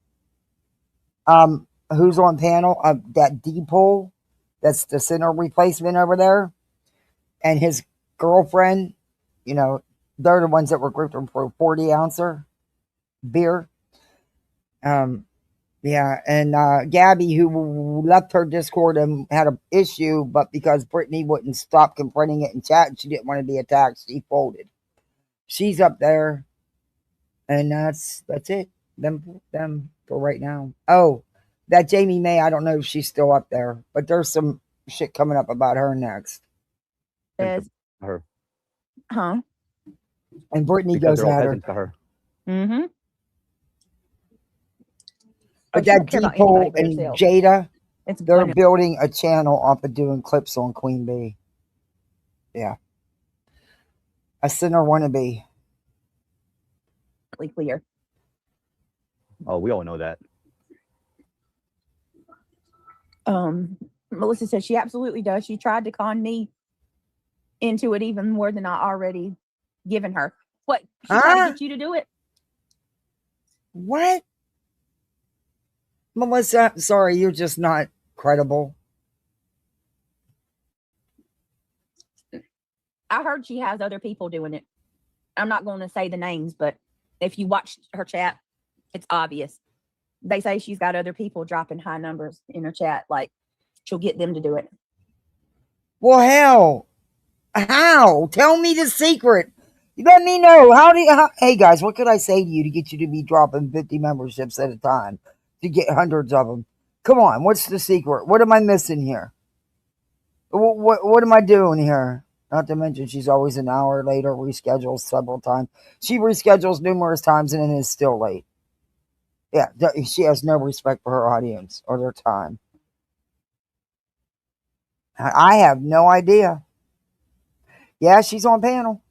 Who's on panel? That Depot, that's the center replacement over there, and his girlfriend. They're the ones that were grifting for 40-ouncer beer. Yeah, and Gabby, who left her Discord and had an issue, but because Brittany wouldn't stop confronting it in chat and she didn't want to be attacked, she folded. She's up there, and that's it. Them for right now. Oh, that Jamie May, I don't know if she's still up there, but there's some shit coming up about her next. Her. Huh? And Brittany because goes they're all at her. peasants to her. Mm-hmm. But she that don't care about anybody Depot but and herself. Jada, It's they're funny. building a channel off of doing clips on Queen Bee. Yeah. A sinner wannabe. Clear. Oh, we all know that. Melissa says she absolutely does. She tried to con me into it even more than I already given her. What? She tried to get you to do it? What? Melissa, sorry, you're just not credible. I heard she has other people doing it. I'm not going to say the names, but if you watch her chat, it's obvious. They say she's got other people dropping high numbers in her chat. Like, she'll get them to do it. Well, hell. How? Tell me the secret. You let me know. Hey, guys, what could I say to you to get you to be dropping 50 memberships at a time? To get hundreds of them? Come on, what's the secret? What am I missing here? What am I doing here? Not to mention she's always an hour later, reschedules several times. She reschedules numerous times and then is still late. Yeah, she has no respect for her audience or their time. I have no idea. Yeah, she's on panel.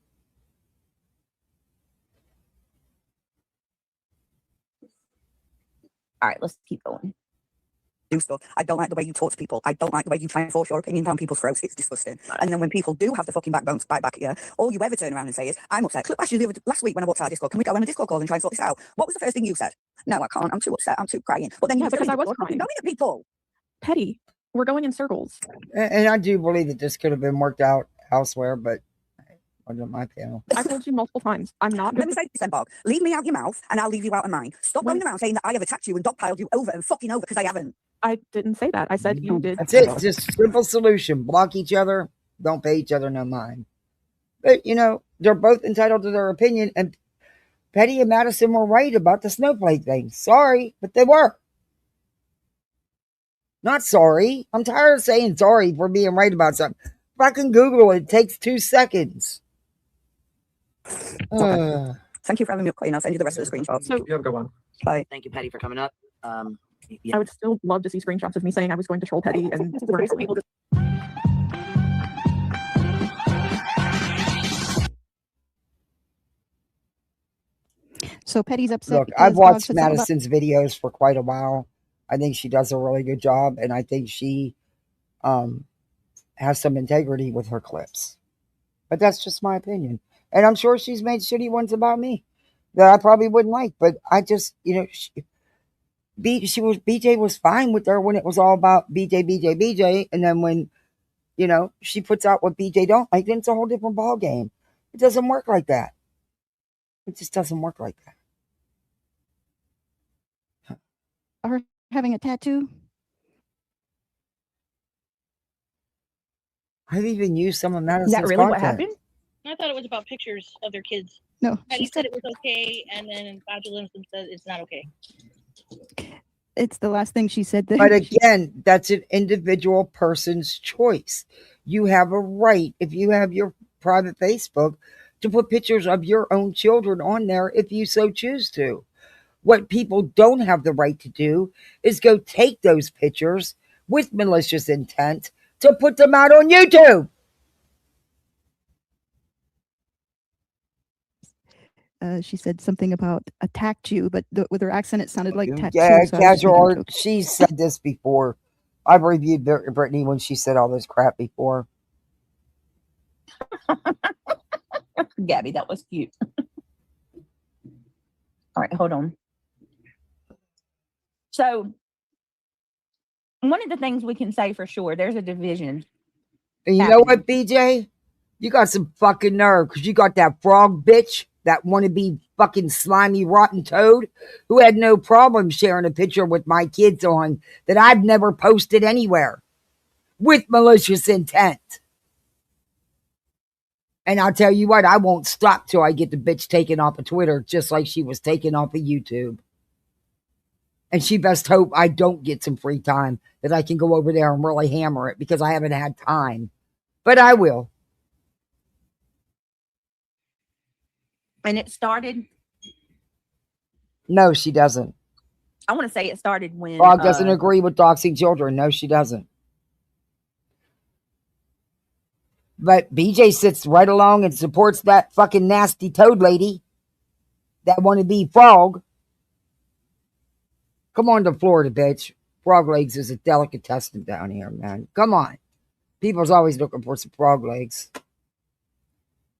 All right, let's keep going. Do stuff. I don't like the way you talk to people. I don't like the way you try and force your opinion down people's throats. It's disgusting. And then when people do have the fucking backbone to bite back at you, all you ever turn around and say is, I'm upset. Look, actually, last week when I walked out of Discord, can we go on a Discord call and try and sort this out? What was the first thing you said? No, I can't. I'm too upset. I'm too crying. But then you because I was crying. going at people. Petty. We're going in circles. And I do believe that this could have been worked out elsewhere, but wasn't my panel. I told you multiple times. I'm not. Let me say this then, Bob. Leave me out your mouth and I'll leave you out of mine. Stop going around saying that I have attacked you and dogpiled you over and fucking over because I haven't. I didn't say that. I said you did. That's it. Just simple solution. Block each other. Don't pay each other no mind. But, they're both entitled to their opinion. And Petty and Madison were right about the snowflake thing. Sorry, but they were. Not sorry. I'm tired of saying sorry for being right about something. Fucking Google it. It takes 2 seconds. Thank you for having me up, Queen. I'll send you the rest of the screenshots. So, you have a good one. Bye. Thank you, Petty, for coming up. Yeah. I would still love to see screenshots of me saying I was going to troll Petty and we're nice people. So Petty's upset. Look, I've watched Madison's videos for quite a while. I think she does a really good job, and I think she has some integrity with her clips. But that's just my opinion. And I'm sure she's made shitty ones about me that I probably wouldn't like. But I just, BJ was fine with her when it was all about BJ. And then when, she puts out what BJ don't like, then it's a whole different ball game. It doesn't work like that. It just doesn't work like that. Her having a tattoo? I've even used some of Madison's Is that really content. what happened? I thought it was about pictures of their kids. No. He said it was okay, and then Bodulism said it's not okay. It's the last thing she said. But again, that's an individual person's choice. You have a right, if you have your private Facebook, to put pictures of your own children on there if you so choose to. What people don't have the right to do is go take those pictures with malicious intent to put them out on YouTube. She said something about attacked you, but with her accent, it sounded like tattoo. Yeah, so casual art. She said this before. I've reviewed Brittany when she said all this crap before. Gabby, that was cute. All right, hold on. So, one of the things we can say for sure, there's a division. And you know what, BJ? You got some fucking nerve because you got that frog bitch, that wannabe fucking slimy rotten toad, who had no problem sharing a picture with my kids on that I've never posted anywhere with malicious intent. And I'll tell you what, I won't stop till I get the bitch taken off of Twitter, just like she was taken off of YouTube. And she best hope I don't get some free time that I can go over there and really hammer it, because I haven't had time. But I will. And it started. No, she doesn't. I want to say it started when. Frog doesn't agree with doxing children. No, she doesn't. But BJ sits right along and supports that fucking nasty toad lady that want to be Frog. Come on to Florida, bitch. Frog legs is a delicatessen down here, man. Come on. People's always looking for some frog legs.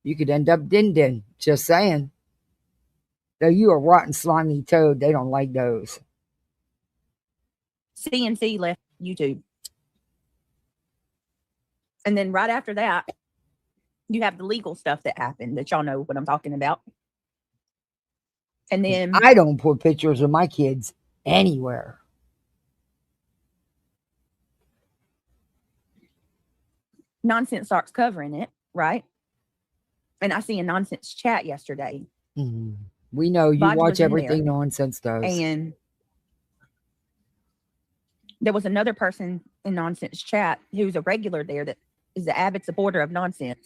You could end up din-din. Just saying. Though you a rotten, slimy toad, they don't like those. CNC left YouTube. And then right after that, you have the legal stuff that happened that y'all know what I'm talking about. And then I don't put pictures of my kids anywhere. Nonsense starts covering it, right? And I see a nonsense chat yesterday. Mm-hmm. We know you watch everything Nonsense does. And there was another person in Nonsense chat who's a regular there that is an avid supporter of Nonsense,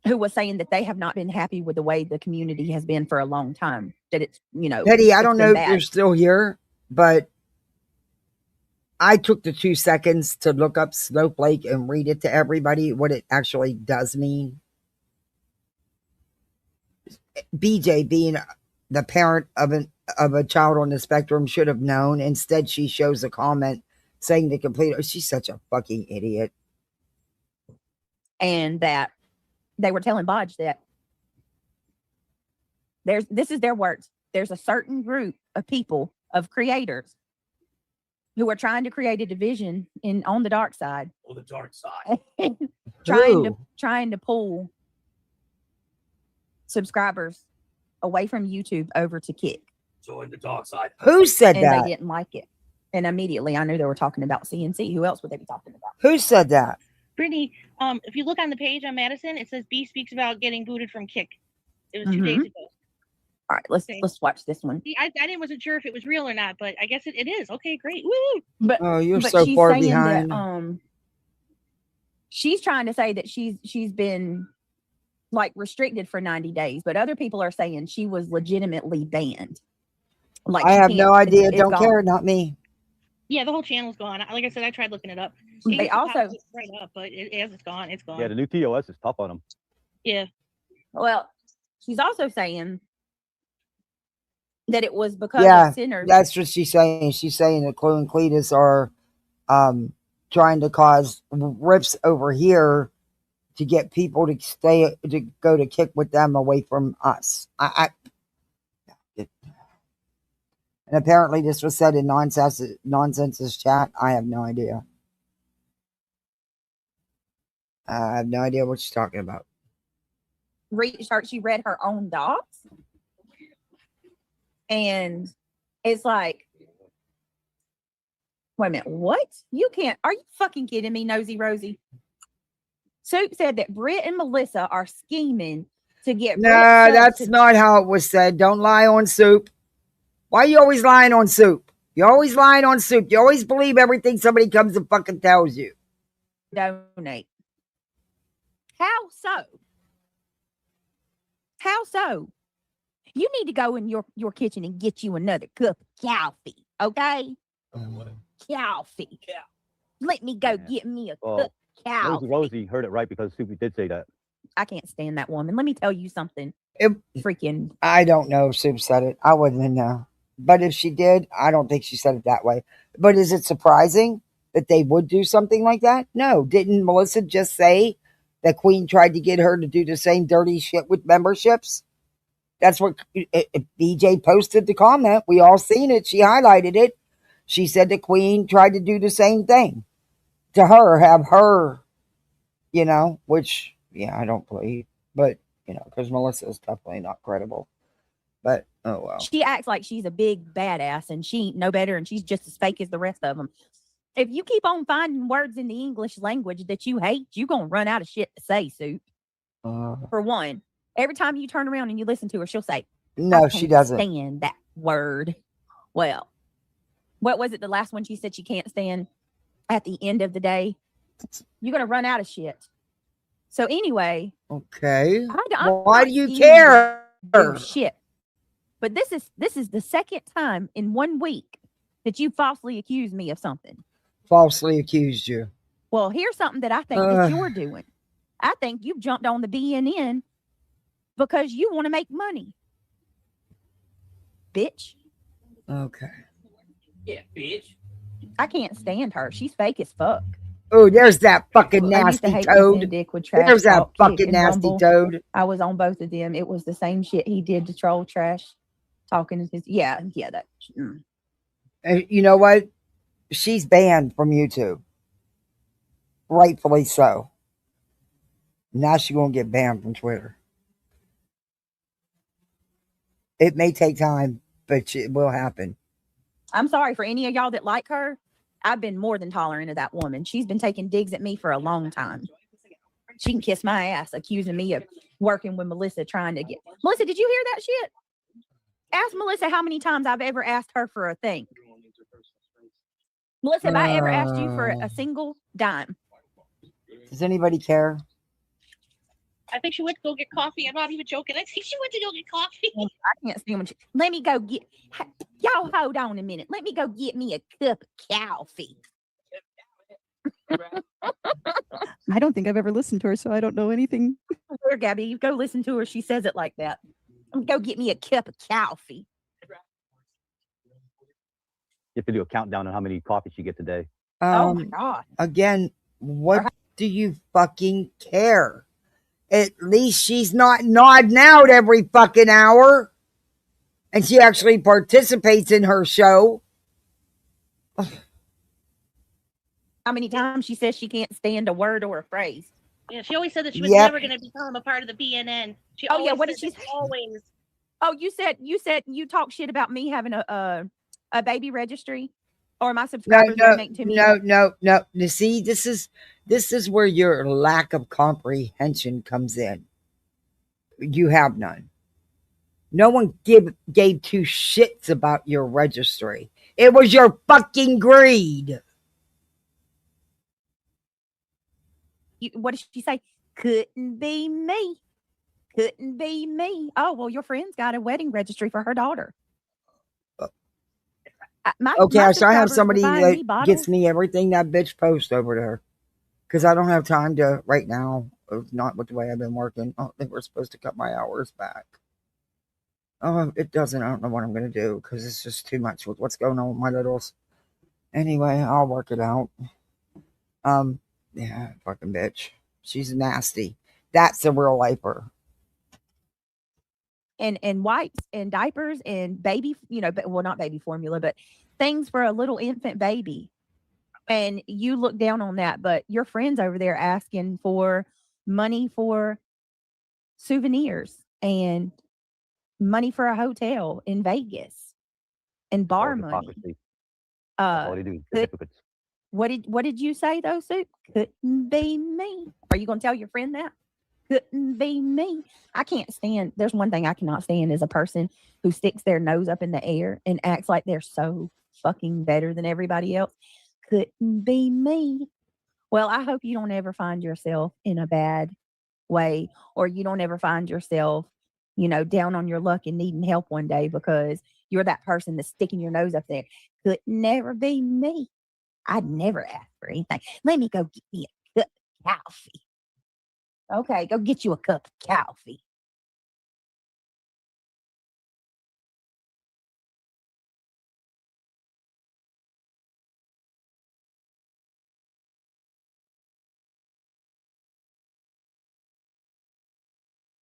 who was saying that they have not been happy with the way the community has been for a long time. That it's, you know, Betty, I don't know if bad. you're still here, but I took the 2 seconds to look up Snowflake and read it to everybody what it actually does mean. BJ, being the parent of a child on the spectrum, should have known. Instead, she shows a comment saying to complete. She's such a fucking idiot. And that they were telling Bodge that this is their words. There's a certain group of people, of creators, who are trying to create a division on the dark side. On the dark side. trying to pull subscribers away from YouTube over to Kick. Join the dark side. Who said that? And they didn't like it. And immediately I knew they were talking about CNC. Who else would they be talking about? Who said that? Brittany, if you look on the page on Madison, it says B speaks about getting booted from Kick. It was 2 days ago. All right, let's watch this one. See, I wasn't sure if it was real or not, but I guess it is. Okay, great. Woo! But you're so she's far saying behind. That, she's trying to say that she's been like restricted for 90 days, but other people are saying she was legitimately banned. Like I have no idea. Don't gone. care. Not me. Yeah, the whole channel's gone. Like I said, I tried looking it up. They also right up, but as it's gone, it's gone. Yeah, the new TOS is tough on them. Yeah. Well, she's also saying that it was because of sinners. That's what she's saying. She's saying that Chloe and Cletus are trying to cause rips over here to get people to go to Kick with them away from us. And apparently this was said in Nonsense's chat. I have no idea. I have no idea what she's talking about. She read her own docs. And it's like, wait a minute, what? You can't, are you fucking kidding me, Nosy Rosie? Soup said that Britt and Melissa are scheming to get No, that's not how it was said. Don't lie on Soup. Why are you always lying on Soup? You're always lying on Soup. You always believe everything somebody comes and fucking tells you. Donate. How so? How so? You need to go in your kitchen and get you another cup of coffee, okay? Coffee. Let me go get me a cup of coffee. Rosie heard it right because Soupy did say that. I can't stand that woman. Let me tell you something. I don't know if Soup said it. I wouldn't know. But if she did, I don't think she said it that way. But is it surprising that they would do something like that? No. Didn't Melissa just say that Queen tried to get her to do the same dirty shit with memberships? That's what BJ posted the comment. We all seen it. She highlighted it. She said the Queen tried to do the same thing to her, have her, which, I don't believe. But, because Melissa is definitely not credible. But, oh well. She acts like she's a big badass and she ain't no better and she's just as fake as the rest of them. If you keep on finding words in the English language that you hate, you're going to run out of shit to say, Soup. For one, every time you turn around and you listen to her, she'll say, no, she doesn't stand that word. Well, what was it? The last one she said she can't stand at the end of the day. You're going to run out of shit. So anyway. Okay. I'm Why not do you scheming care? to do shit. But this is the second time in 1 week that you falsely accused me of something. Falsely accused you. Well, here's something that I think that you're doing. I think you've jumped on the BNN because you want to make money. Bitch. Okay. Yeah, bitch. I can't stand her. She's fake as fuck. Oh, there's that fucking I used to nasty hate toad. Dick with trash There's that talk, Kick, fucking and nasty Rumble. toad. I was on both of them. It was the same shit he did to troll trash talking. Yeah, that. And you know what? She's banned from YouTube. Rightfully so. Now she's going to get banned from Twitter. It may take time, but it will happen. I'm sorry for any of y'all that like her. I've been more than tolerant of that woman. She's been taking digs at me for a long time. She can kiss my ass, accusing me of working with Melissa, trying to get... Melissa, did you hear that shit? Ask Melissa how many times I've ever asked her for a thing. Melissa, have I ever asked you for a single dime? Does anybody care? I think she went to go get coffee. I'm not even joking. I think she went to go get coffee. I can't stand when she... Let me go get... Y'all hold on a minute. Let me go get me a cup of coffee. I don't think I've ever listened to her, so I don't know anything. Here, Gabby, you go listen to her. She says it like that. Go get me a cup of coffee. You have to do a countdown on how many coffees you get today. Oh my God. Again, what do you fucking care? At least she's not nodding out every fucking hour. And she actually participates in her show. How many times she says she can't stand a word or a phrase? Yeah, she always said that she was never going to become a part of the BNN. She what did she say? Always. Oh, you said you talk shit about me having a baby registry, or my subscribers donate to me. No. You see, this is where your lack of comprehension comes in. You have none. No one gave two shits about your registry. It was your fucking greed. What did she say? Couldn't be me. Couldn't be me. Oh, well, your friend's got a wedding registry for her daughter. So I have somebody that gets me everything that bitch posts over to her. Because I don't have time to right now. Not with the way I've been working. Oh, they were supposed to cut my hours back. Oh, it doesn't. I don't know what I'm going to do. Because it's just too much with what's going on with my littles. Anyway, I'll work it out. Yeah, fucking bitch. She's nasty. That's a real lifer. And wipes and diapers and baby, well, not baby formula, but things for a little infant baby. And you look down on that, but your friends over there asking for money for souvenirs and money for a hotel in Vegas and bar money. What did you say though, Sue? Couldn't be me. Are you going to tell your friend that? Couldn't be me. I can't stand. There's one thing I cannot stand is a person who sticks their nose up in the air and acts like they're so fucking better than everybody else. Couldn't be me. Well, I hope you don't ever find yourself in a bad way, or you don't ever find yourself, down on your luck and needing help one day because you're that person that's sticking your nose up there. Could never be me. I'd never ask for anything. Let me go get me a cup of coffee. Okay, go get you a cup of coffee.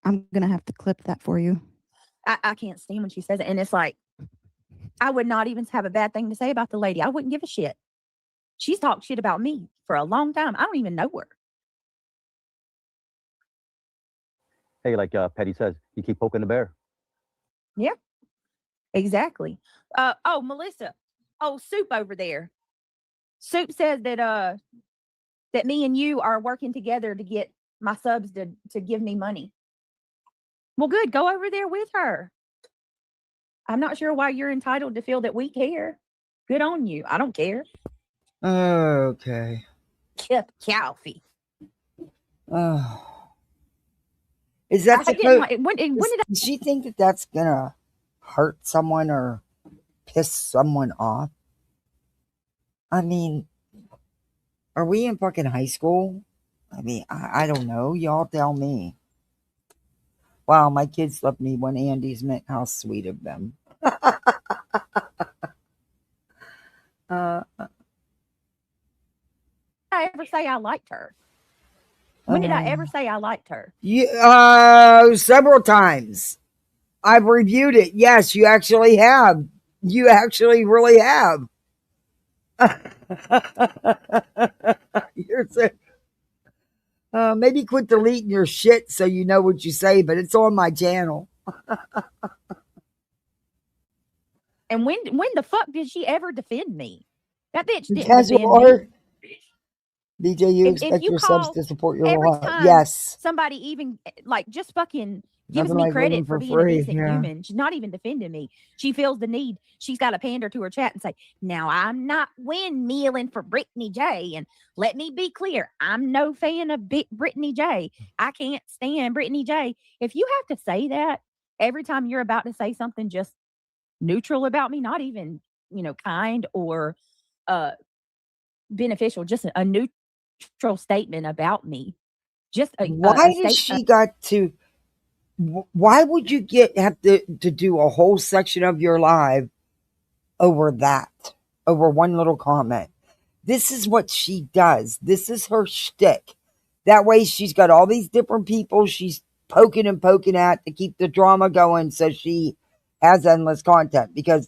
I'm going to have to clip that for you. I can't stand when she says it. And it's like, I would not even have a bad thing to say about the lady. I wouldn't give a shit. She's talked shit about me for a long time. I don't even know her. Hey, like Petty says, you keep poking the bear. Yeah, exactly. Melissa. Oh, Soup over there. Soup says that that me and you are working together to get my subs to give me money. Well, good. Go over there with her. I'm not sure why you're entitled to feel that we care. Good on you. I don't care. Okay. Cup of coffee. Oh. Is that I didn't. When did does she think that that's gonna hurt someone or piss someone off? I mean, are we in fucking high school? I mean, I don't know. Y'all tell me. Wow, my kids love me when Andy's meant. How sweet of them. I ever say I liked her? When did I ever say I liked her? Several times. I've reviewed it. Yes, you actually have. You actually really have. You're so, maybe quit deleting your shit so you know what you say, but it's on my channel. And when the fuck did she ever defend me? That bitch didn't Casual defend me. BJ, you expect your subs to support your life. Yes. Somebody even like just fucking gives Nothing me like credit living for for being free, a decent yeah. human. She's not even defending me. She feels the need. She's got to pander to her chat and say, now I'm not windmilling for Brittany J. And let me be clear, I'm no fan of Brittany J. I can't stand Brittany J. If you have to say that every time you're about to say something just neutral about me, not even, kind or beneficial, just a neutral statement about me. Just why does she got to? Why would you have to do a whole section of your live over that? Over one little comment? This is what she does. This is her shtick. That way, she's got all these different people she's poking and poking at to keep the drama going, so she has endless content. Because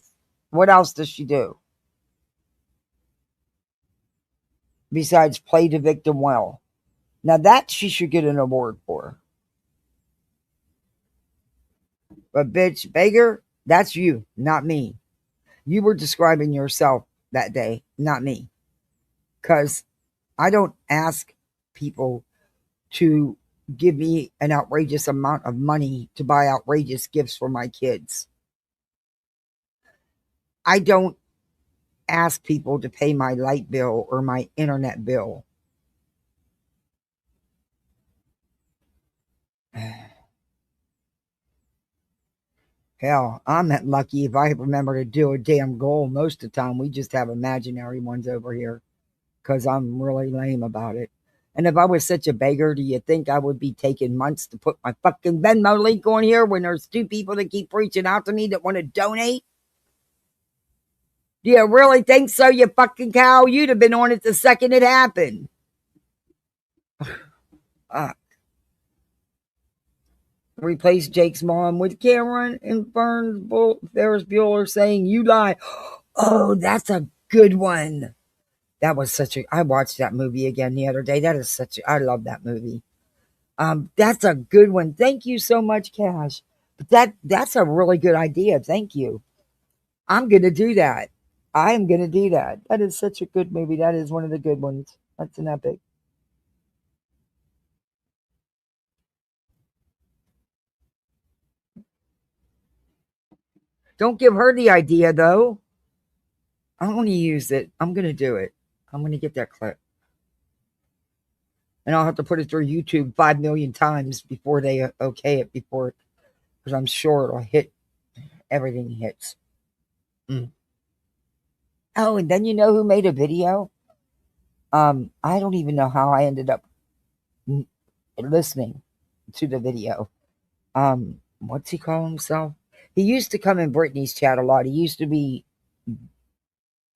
what else does she do besides play the victim well? Now that she should get an award for. But bitch, beggar, that's you, not me. You were describing yourself that day, not me. Because I don't ask people to give me an outrageous amount of money to buy outrageous gifts for my kids. I don't ask people to pay my light bill or my internet bill. Hell, I'm that lucky if I remember to do a damn goal. Most of the time, we just have imaginary ones over here because I'm really lame about it. And if I was such a beggar, do you think I would be taking months to put my fucking Venmo link on here when there's two people that keep reaching out to me that want to donate? Do you really think so, you fucking cow? You'd have been on it the second it happened. Replace Jake's mom with Cameron and Ferris Bueller saying, you lie. Oh, that's a good one. That was I watched that movie again the other day. That is I love that movie. That's a good one. Thank you so much, Cash. But that's a really good idea. Thank you. I'm going to do that. I am going to do that. That is such a good movie. That is one of the good ones. That's an epic. Don't give her the idea, though. I want to use it. I'm going to do it. I'm going to get that clip. And I'll have to put it through YouTube 5 million times before they okay it, because I'm sure it'll hit. Everything hits. Oh, and then you know who made a video? I don't even know how I ended up listening to the video. What's he call himself? He used to come in Brittany's chat a lot. He used to be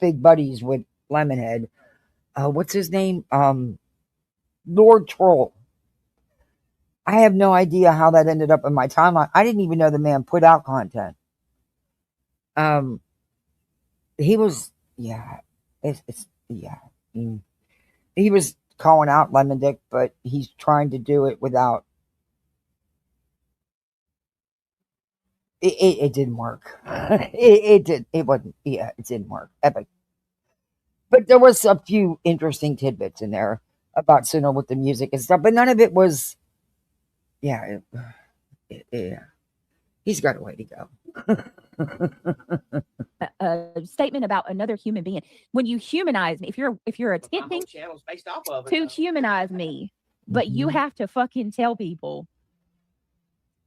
big buddies with Lemonhead. What's his name? Lord Troll. I have no idea how that ended up in my timeline. I didn't even know the man put out content. He was, yeah. He was calling out Lemon Dick, but he's trying to do it without. It didn't work. It did. It wasn't. Yeah, it didn't work. Epic. But there was a few interesting tidbits in there about Sinner with the music and stuff, but none of it was. Yeah. Yeah. He's got a way to go. A statement about another human being. When you humanize me, if you're attempting to humanize me, but you have to fucking tell people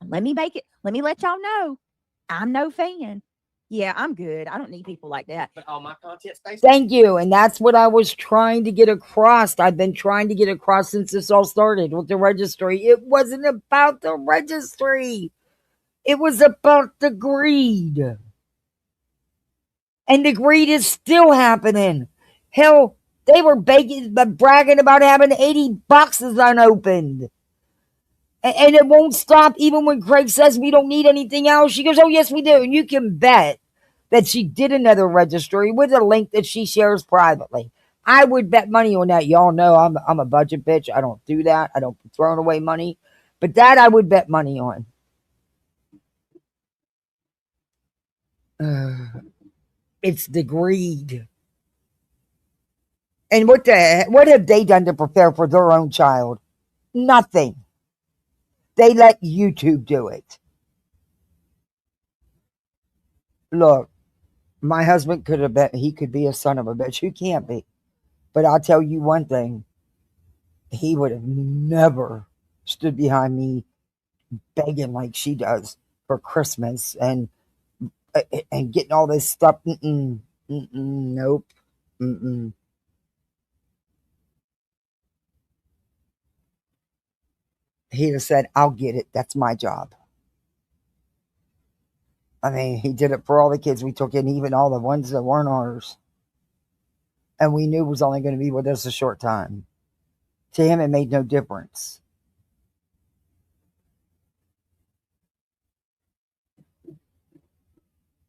Let me let y'all know. I'm no fan. Yeah, I'm good. I don't need people like that. But all my content's based. Thank you. And that's what I was trying to get across. I've been trying to get across since this all started with the registry. It wasn't about the registry. It was about the greed. And the greed is still happening. Hell, they were bragging about having 80 boxes unopened. And it won't stop even when Craig says we don't need anything else. She goes, oh, yes, we do. And you can bet that she did another registry with a link that she shares privately. I would bet money on that. Y'all know I'm a budget bitch. I don't do that. I don't throw away money. But that I would bet money on. It's the greed. And what have they done to prepare for their own child? Nothing. They let YouTube do it. Look, my husband could have been, he could be a son of a bitch. Who can't be? But I'll tell you one thing. He would have never stood behind me begging like she does for Christmas and getting all this stuff. Nope. He'd have said, I'll get it. That's my job. I mean, he did it for all the kids we took in, even all the ones that weren't ours. And we knew was only going to be with us a short time. To him, it made no difference.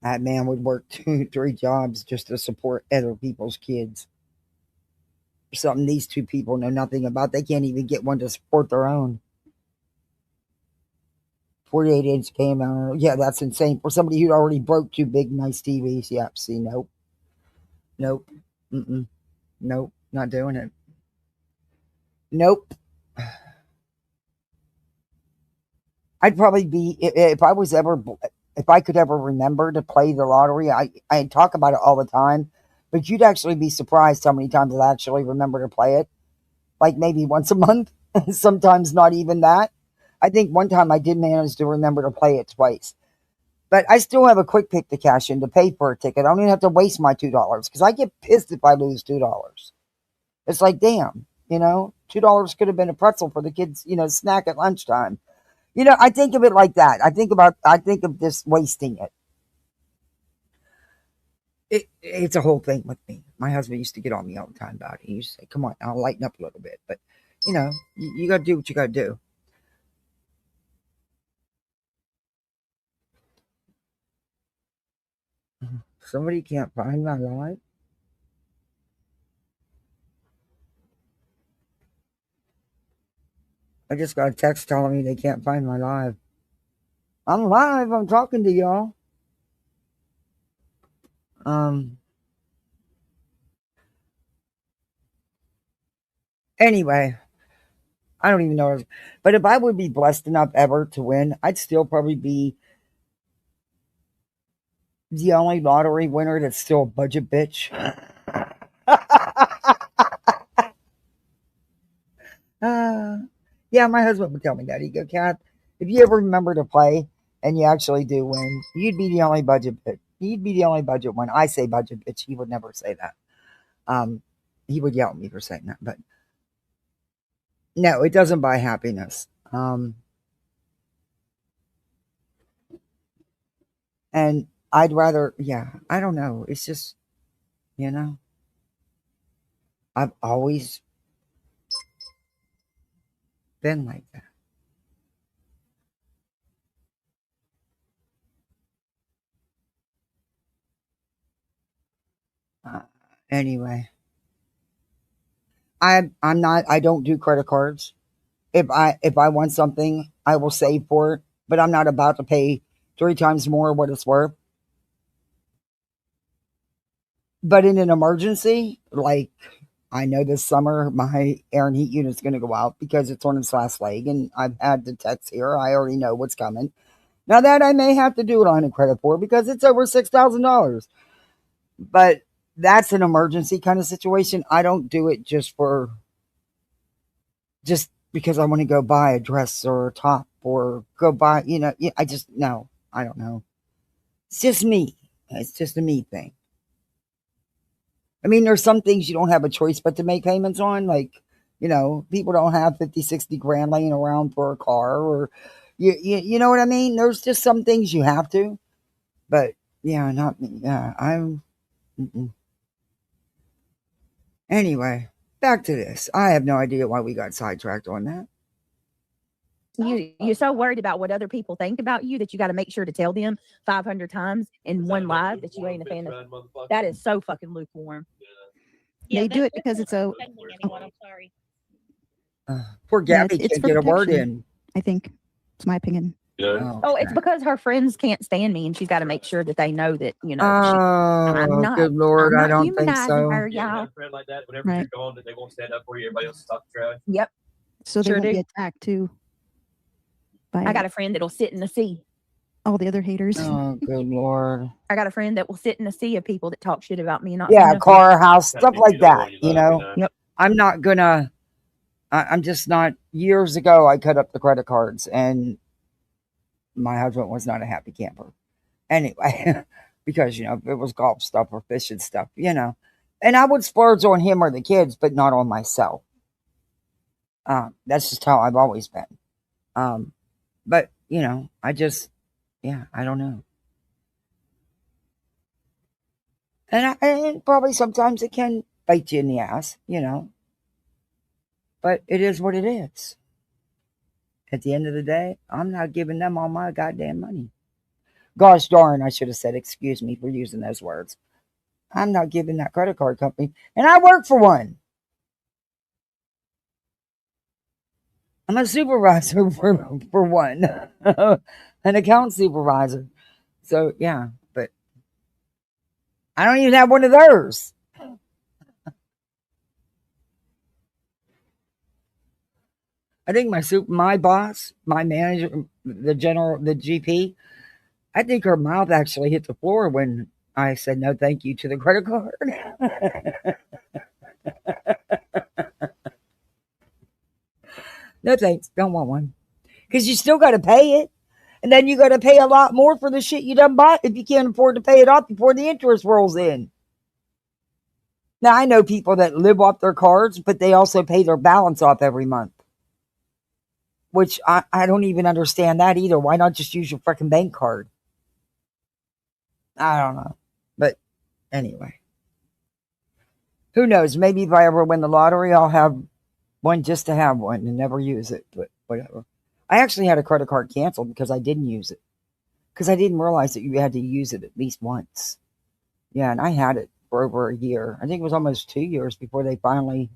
That man would work 2-3 jobs just to support other people's kids. Something these two people know nothing about. They can't even get one to support their own. 48-inch came out. Yeah, that's insane. For somebody who'd already broke 2 big, nice TVs. Yep, see, nope. Nope. Nope, not doing it. Nope. I'd probably be, if I could ever remember to play the lottery, I talk about it all the time, but you'd actually be surprised how many times I actually remember to play it. Like maybe once a month, sometimes not even that. I think one time I did manage to remember to play it twice. But I still have a quick pick to cash in to pay for a ticket. I don't even have to waste my $2 because I get pissed if I lose $2. It's like, damn, $2 could have been a pretzel for the kids, snack at lunchtime. I think of it like that. I think of this wasting it. It's a whole thing with me. My husband used to get on me all the time about it. He used to say, come on, I'll lighten up a little bit. But, you got to do what you got to do. Somebody can't find my live? I just got a text telling me they can't find my live. I'm live. I'm talking to y'all. Anyway, I don't even know. But if I would be blessed enough ever to win, I'd still probably be the only lottery winner that's still a budget bitch. Yeah, my husband would tell me that. He'd go, Kat, if you ever remember to play and you actually do win, you'd be the only budget bitch. You'd be the only budget one. I say budget bitch. He would never say that. He would yell at me for saying that. But no, it doesn't buy happiness. And I'd rather, I don't know. It's just, I've always been like that. Anyway, I don't do credit cards. If I want something, I will save for it, but I'm not about to pay 3 times more what it's worth. But in an emergency, like I know this summer my air and heat unit's going to go out because it's on its last leg, and I've had the text here. I already know what's coming. Now that I may have to do it on a credit for because it's over $6,000. But that's an emergency kind of situation. I don't do it just because I want to go buy a dress or a top or go buy, I just, no, I don't know. It's just me. It's just a me thing. I mean, there's some things you don't have a choice but to make payments on. Like, people don't have 50, 60 grand laying around for a car, or, you know what I mean? There's just some things you have to. But, yeah, not me. Yeah, Anyway, back to this. I have no idea why we got sidetracked on that. You're so worried about what other people think about you that you got to make sure to tell them 500 times in one live that you ain't a fan of. That is so fucking lukewarm. They do it because it's a. Anyone, I'm sorry. Poor Gabby it's can't for get a word protection, in. I think. It's my opinion. Oh, it's because her friends can't stand me, and she's got to make sure that they know that, I'm not. Good Lord, I'm I not don't think humanizing so. her, Yeah, y'all. have a friend like that. Whenever Right. you're gone, that they won't stand up for you. Everybody else is talking trash. Yep. So they Sure won't do. be attacked too. By I got a friend that'll sit in the sea. all the other haters. Oh, good Lord. I got a friend that will sit in a sea of people that talk shit about me and not say Yeah, nothing. car, house, stuff like that, Yep. I'm not gonna, I'm just not, years ago, I cut up the credit cards, and my husband was not a happy camper. Anyway, because, it was golf stuff or fishing stuff, and I would splurge on him or the kids, but not on myself. That's just how I've always been. But, I just, I don't know. And probably sometimes it can bite you in the ass, but it is what it is. At the end of the day, I'm not giving them all my goddamn money. Gosh darn, I should have said, excuse me for using those words. I'm not giving that credit card company, and I work for one. I'm a supervisor for one, an account supervisor. So, yeah, but I don't even have one of theirs. I think my boss, my manager, the GP, I think her mouth actually hit the floor when I said no thank you to the credit card. No thanks, don't want one. Because you still got to pay it. And then you got to pay a lot more for the shit you done bought if you can't afford to pay it off before the interest rolls in. Now, I know people that live off their cards, but they also pay their balance off every month. Which I don't even understand that either. Why not just use your freaking bank card? I don't know. But anyway. Who knows? Maybe if I ever win the lottery, I'll have one just to have one and never use it. But whatever. I actually had a credit card canceled because I didn't use it. Because I didn't realize that you had to use it at least once. Yeah, and I had it for over a year. I think it was almost 2 years before they finally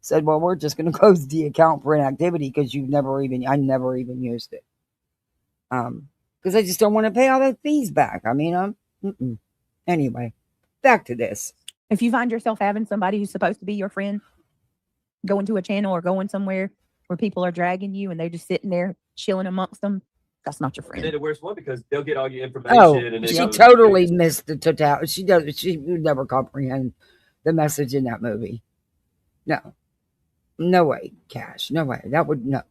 said, well, we're just going to close the account for inactivity because I never even used it. Because I just don't want to pay all the fees back. I mean, anyway, back to this. If you find yourself having somebody who's supposed to be your friend going to a channel or going somewhere where people are dragging you and they're just sitting there chilling amongst them, that's not your friend. They're the worst one because they'll get all your information. Oh, and she totally missed the totality. She would never comprehend the message in that movie. No way, Cash. No way. That would, no.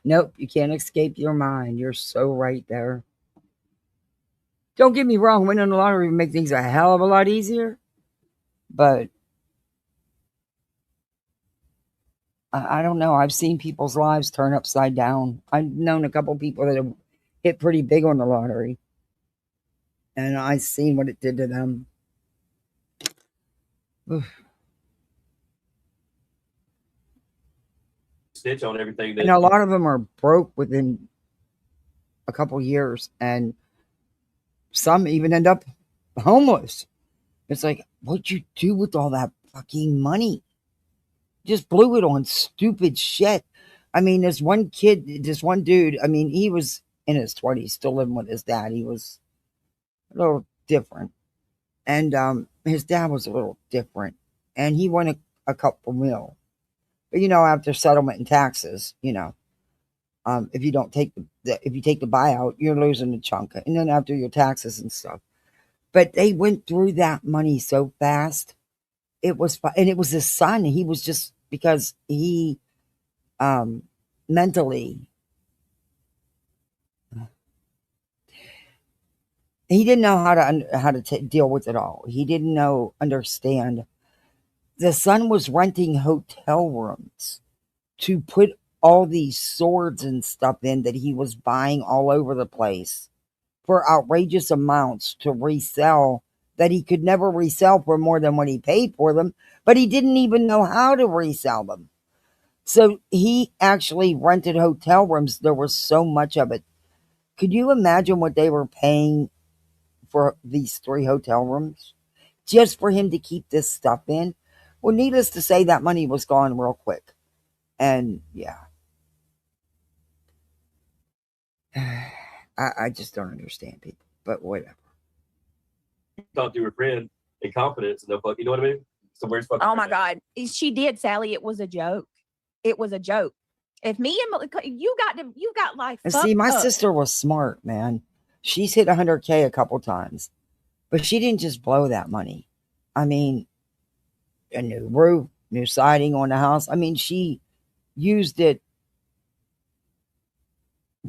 Nope, you can't escape your mind. You're so right there. Don't get me wrong, winning the lottery would make things a hell of a lot easier. But I don't know. I've seen people's lives turn upside down. I've known a couple people that have hit pretty big on the lottery. And I've seen what it did to them. Oof. Snitch on everything. And a lot of them are broke within a couple years. And some even end up homeless. It's like, what'd you do with all that fucking money? Just blew it on stupid shit. I mean, this one dude, I mean, he was in his 20s, still living with his dad. He was a little different. And his dad was a little different. And he won a couple mil. But, after settlement and taxes, if you don't take if you take the buyout, you're losing a chunk. And then after your taxes and stuff. But they went through that money so fast. it was, and it was his son. He was just, because he mentally, he didn't know how to deal with it all. He didn't understand. The son was renting hotel rooms to put all these swords and stuff in that he was buying all over the place for outrageous amounts to resell, that he could never resell for more than what he paid for them, but he didn't even know how to resell them. So he actually rented hotel rooms. There was so much of it. Could you imagine what they were paying for these 3 hotel rooms just for him to keep this stuff in? Well, needless to say, that money was gone real quick. And yeah, I just don't understand people, but whatever. Talk to your friend in confidence, no fuck, you know what I mean? So where's fucking? Oh my God, she did, Sally. It was a joke. It was a joke. If me and you got life. And see, my sister was smart, man. She's hit 100K a couple times, but she didn't just blow that money. I mean, a new roof, new siding on the house. I mean, she used it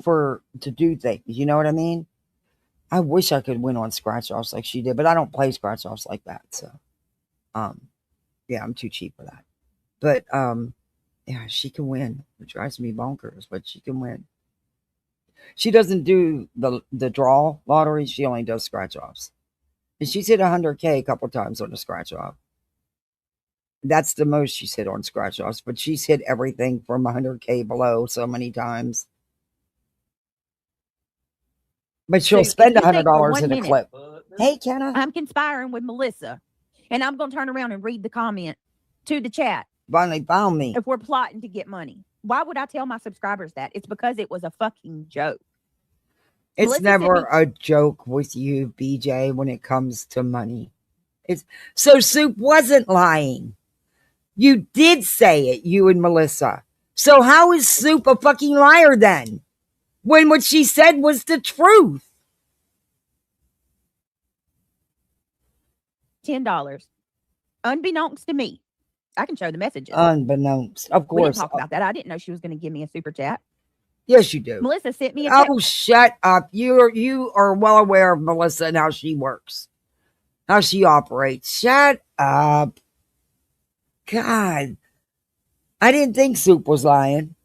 to do things. You know what I mean? I wish I could win on scratch offs like she did, but I don't play scratch offs like that. So, yeah, I'm too cheap for that. But, yeah, she can win. It drives me bonkers, but she can win. She doesn't do the draw lottery. She only does scratch offs. And she's hit 100K a couple times on the scratch off. That's the most she's hit on scratch offs, but she's hit everything from 100K below so many times. But she'll spend $100 in a clip. Hey, Kenna. I'm conspiring with Melissa, and I'm going to turn around and read the comment to the chat. Finally found me. If we're plotting to get money. Why would I tell my subscribers that? It's because it was a fucking joke. It's Melissa never a joke with you, BJ, when it comes to money. So Soup wasn't lying. You did say it, you and Melissa. So how is Soup a fucking liar then? When what she said was the truth. $10. Unbeknownst to me. I can show the messages. Unbeknownst. Of course. We didn't talk about that. I didn't know she was going to give me a super chat. Yes, you do. Melissa sent me a text. Oh, shut up. You are well aware of Melissa and how she works. How she operates. Shut up. God. I didn't think Soup was lying.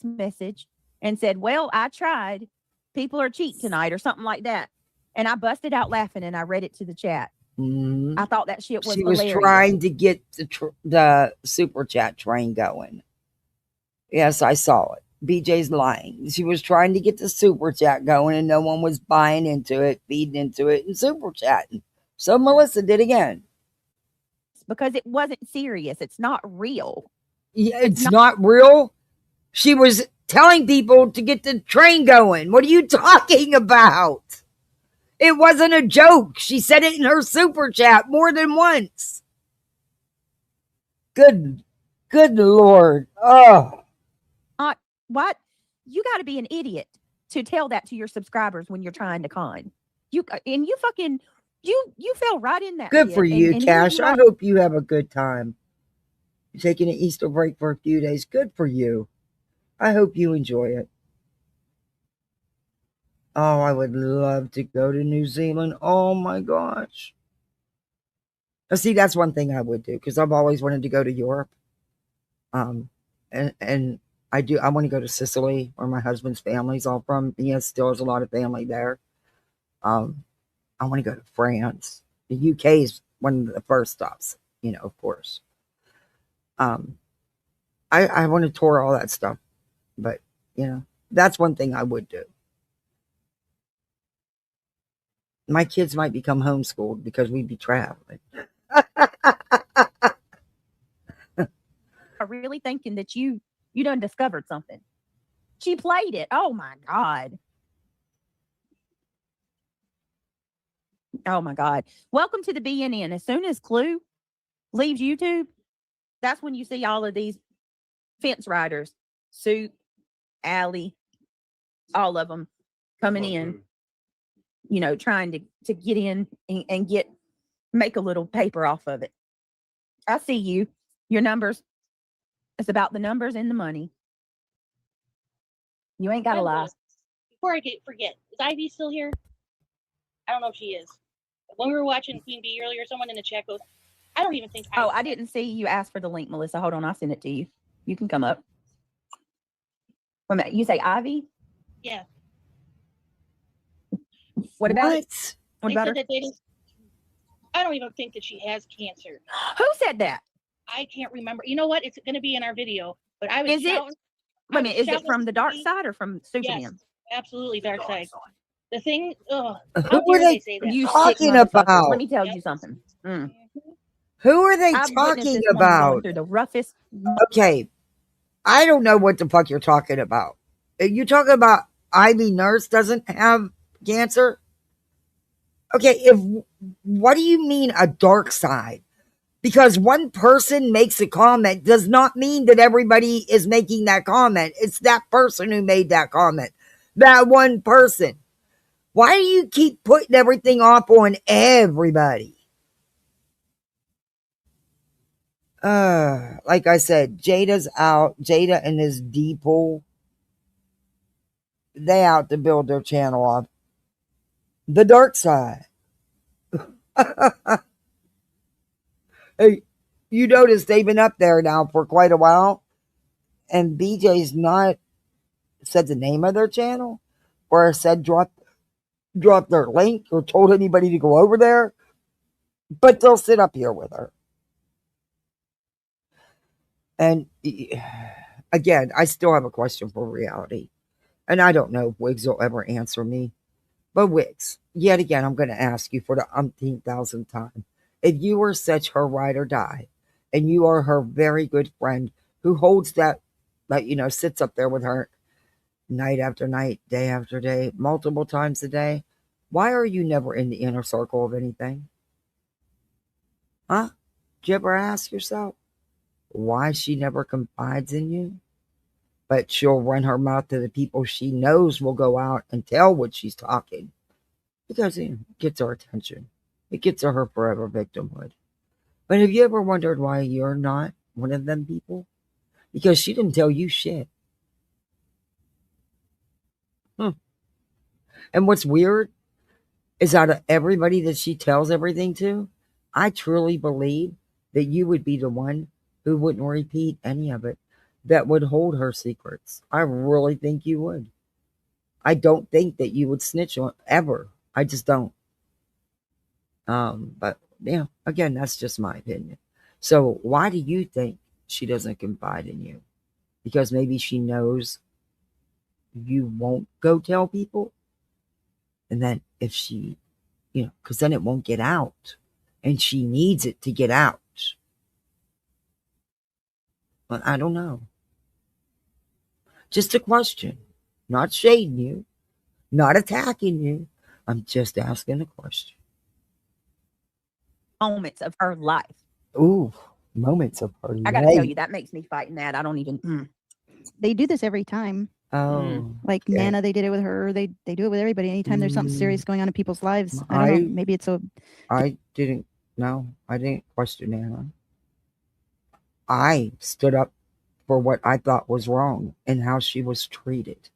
Message and said, well, I tried. People are cheap tonight or something like that. And I busted out laughing and I read it to the chat. Mm-hmm. I thought that shit was She was hilarious. trying to get the super chat train going. Yes, I saw it. BJ's lying. She was trying to get the super chat going and no one was buying into it, feeding into it, and super chatting. So Melissa did again. Because it wasn't serious. It's not real. Yeah, it's not real. She was telling people to get the train going. What are you talking about? It wasn't a joke. She said it in her super chat more than once. Good Lord. Oh. What? You got to be an idiot to tell that to your subscribers when you're trying to con. You fell right in that. Good for you, Cash. I hope you have a good time. You're taking an Easter break for a few days. Good for you. I hope you enjoy it. Oh, I would love to go to New Zealand. Oh my gosh. Now, see, that's one thing I would do because I've always wanted to go to Europe. And I want to go to Sicily, where my husband's family's all from. He still has a lot of family there. I want to go to France. The UK is one of the first stops, of course. I want to tour all that stuff, but that's one thing I would do. My kids might become homeschooled because we'd be traveling. I'm really thinking that you done discovered something. She played it. Oh my God. Oh my God. Welcome to the BNN. As soon as Clue leaves YouTube, that's when you see all of these fence riders, Soup, Allie, all of them coming in, trying to get in and make a little paper off of it. I see you. Your numbers. It's about the numbers and the money. You ain't got to lie. Before I forget, is Ivy still here? I don't know if she is. When we were watching Queen Bee earlier, someone in the chat goes, I don't even think. Oh, I didn't see you ask for the link, Melissa. Hold on, I'll send it to you. You can come up. Wait a minute. You say Ivy? Yeah. What about it? What They about said her? that they didn't. I don't even think that she has cancer. Who said that? I can't remember. You know what? It's going to be in our video. But I was Is it? shouting. Wait a minute. Is it from the dark side or from Superman? Yes, absolutely dark side. The thing. Ugh, Who how are dare they they say that? You sick talking motherfucker. about? Let me tell you something. Who are they I've witnessed talking this woman going about? through the roughest. Okay, I don't know what the fuck you're talking about. Are you talking about Ivy Nurse doesn't have cancer? Okay, what do you mean a dark side? Because one person makes a comment does not mean that everybody is making that comment. It's that person who made that comment. That one person. Why do you keep putting everything off on everybody? Like I said, Jada's out. Jada and his D-pool. They out to build their channel off the dark side. Hey, you notice they've been up there now for quite a while, and BJ's not said the name of their channel or said drop their link or told anybody to go over there, but they'll sit up here with her. And again, I still have a question for reality, and I don't know if Wiggs will ever answer me. But Wiggs, yet again, I'm going to ask you for the umpteenth thousandth time. If you were such her ride or die, and you are her very good friend who holds that, sits up there with her night after night, day after day, multiple times a day, why are you never in the inner circle of anything? Huh? Did you ever ask yourself why she never confides in you? But she'll run her mouth to the people she knows will go out and tell what she's talking. Because it gets her attention. It gets her forever victimhood. But have you ever wondered why you're not one of them people? Because she didn't tell you shit. And what's weird is out of everybody that she tells everything to, I truly believe that you would be the one who wouldn't repeat any of it, that would hold her secrets. I really think you would. I don't think that you would snitch on ever. I just don't. But yeah, again, that's just my opinion. So why do you think she doesn't confide in you? Because maybe she knows you won't go tell people? And then if she, because then it won't get out. And she needs it to get out. But I don't know. Just a question. Not shading you. Not attacking you. I'm just asking a question. Moments of her life. Ooh, moments of her life. I got to tell you, that makes me fighting that. I don't even. They do this every time. Oh. Like okay. Nana, they did it with her. They do it with everybody. Anytime there's something serious going on in people's lives. I don't know. Maybe it's a. I didn't question Nana. I stood up for what I thought was wrong and how she was treated.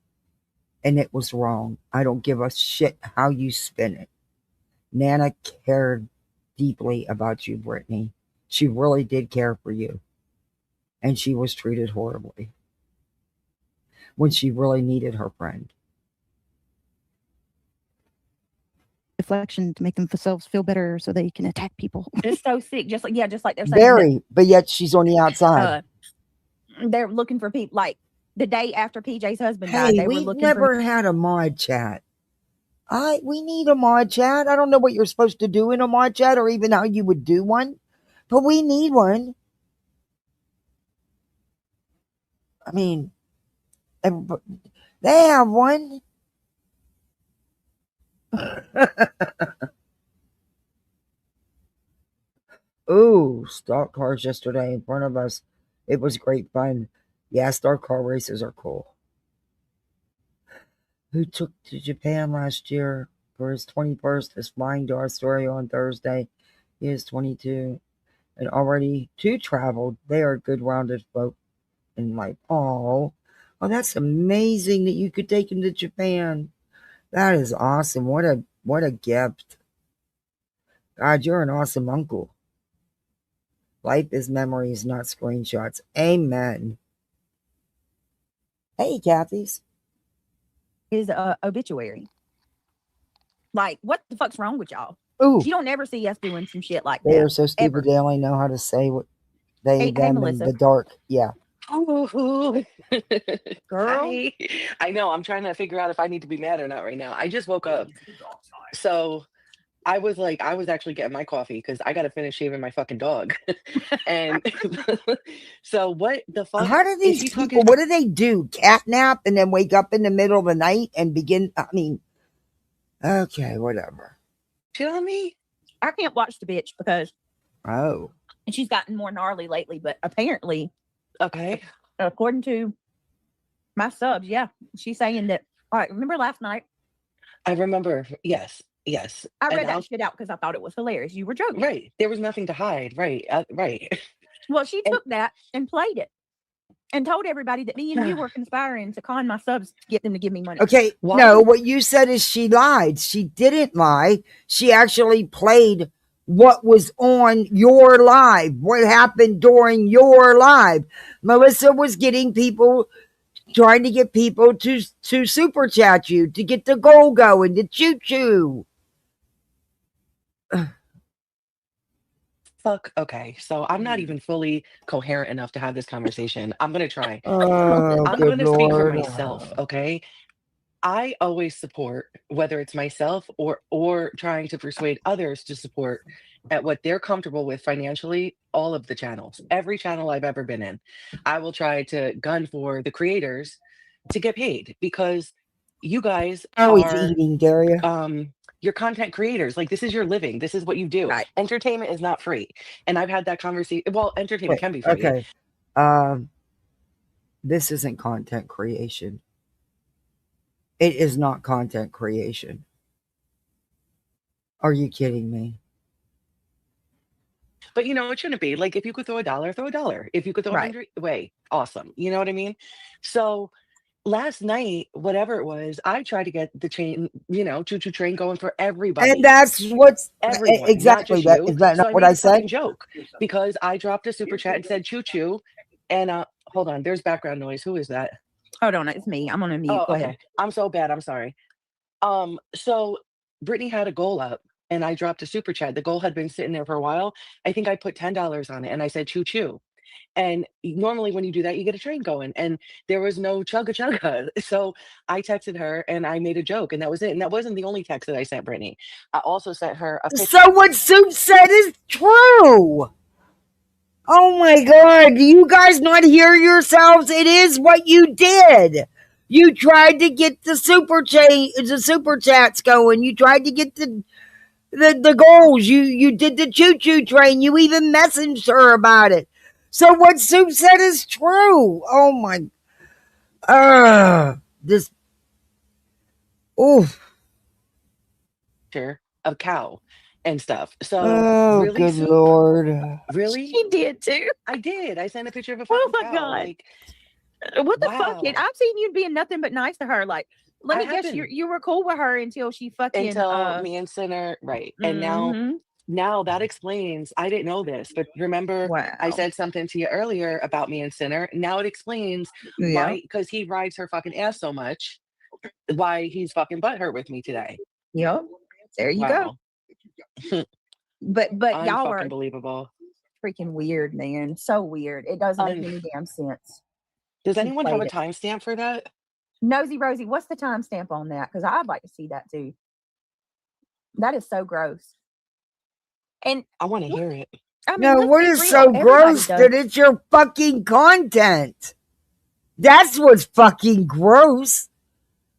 And it was wrong. I don't give a shit how you spin it. Nana cared deeply about you, Brittany. She really did care for you. And she was treated horribly when she really needed her friend. Deflection to make themselves feel better so they can attack people. It's so sick. Just like they're saying. Very, but yet she's on the outside. They're looking for people like the day after PJ's husband died. They were We've looking never had a mod chat. We need a mod chat. I don't know what you're supposed to do in a mod chat or even how you would do one, but we need one. I mean, they have one. Ooh, stock cars yesterday in front of us. It was great fun. Yeah, stock car races are cool. Who took to Japan last year for his 21st is flying to Astoria on Thursday. He is 22. and already too traveled. They are good rounded folk in life. Oh, that's amazing that you could take him to Japan. That is awesome. What a gift. God, you're an awesome uncle. Life is memories, not screenshots. Amen. Hey, Kathy's. His obituary. Like, what the fuck's wrong with y'all? Ooh. You don't ever see us doing some shit like They that. are so stupid. Ever. They only know how to say what they, Hey, them, in Melissa. the dark. Yeah. Oh, Girl. I know. I'm trying to figure out if I need to be mad or not right now. I just woke up. So I was actually getting my coffee because I got to finish shaving my fucking dog. And so what the fuck? How do these people, what do they do? Catnap and then wake up in the middle of the night and begin? I mean, okay, whatever. Shit on me? I can't watch the bitch because and she's gotten more gnarly lately, but apparently, okay, according to my subs, yeah, she's saying that. All right, remember last night? I remember. Yes. I read that shit out because I thought it was hilarious. You were joking. Right. There was nothing to hide. Right. Right. Well, she took that and played it and told everybody that me and you were conspiring to con my subs to get them to give me money. Okay, no, what you said is she lied. She didn't lie. She actually played what was on your live, what happened during your live. Melissa was trying to get people to super chat you, to get the goal going, to choo-choo. Fuck. Okay, so I'm not even fully coherent enough to have this conversation. I'm gonna try. Oh, I'm good gonna speak for Lord. myself. Okay, I always support, whether it's myself or trying to persuade others to support at what they're comfortable with financially. All of the channels, every channel I've ever been in, I will try to gun for the creators to get paid because you guys Always are eating, Daria. you're content creators. Like, this is your living. This is what you do. Right. Entertainment is not free. And I've had that conversation. Well, entertainment can be free. Okay. This isn't content creation. It is not content creation. Are you kidding me? But it shouldn't be. Like, if you could throw $1, throw $1. If you could throw 100, way, awesome. You know what I mean? So last night, whatever it was, I tried to get the chain, choo-choo train going for everybody. And that's what's everyone, exactly not just that. you. Is that So not I what made I a fucking said? joke because I dropped a super chat and said choo-choo. And hold on, there's background noise. Who is that? Hold on, it's me. I'm on a mute. Oh, Go okay. ahead. I'm so bad. I'm sorry. So Brittany had a goal up and I dropped a super chat. The goal had been sitting there for a while. I think I put $10 on it and I said choo-choo. And normally when you do that, you get a train going and there was no chugga chugga. So I texted her and I made a joke and that was it. And that wasn't the only text that I sent Brittany. I also sent her a picture. So what Soup said is true. Oh my God. Do you guys not hear yourselves? It is what you did. You tried to get the super chats going. You tried to get the goals. You did the choo-choo train. You even messaged her about it. So what Soup said is true. Oh my. This. Oof. Of cow and stuff. So Oh, really, good Soup? Lord. Really? She did too. I did. I sent a picture of a Oh fucking my cow. God. Like, what the fuck, kid? wow. I've seen you being nothing but nice to her. Like, let I me guess, have been. you were cool with her until she fucking Until me and Sinner, right? And now that explains. I didn't know this, but remember, I said something to you earlier about me and Sinner. Now it explains why, because he rides her fucking ass so much, why he's fucking butthurt with me today. Yep. There you go. But y'all are unbelievable. Freaking weird, man. So weird. It doesn't make any damn sense. Does She anyone have a played it. timestamp for that? Nosy Rosie, what's the timestamp on that? Because I'd like to see that too. That is so gross. And I want to hear it. I mean, No, let's what be is real. so Everybody gross does. that it's your fucking content? That's what's fucking gross.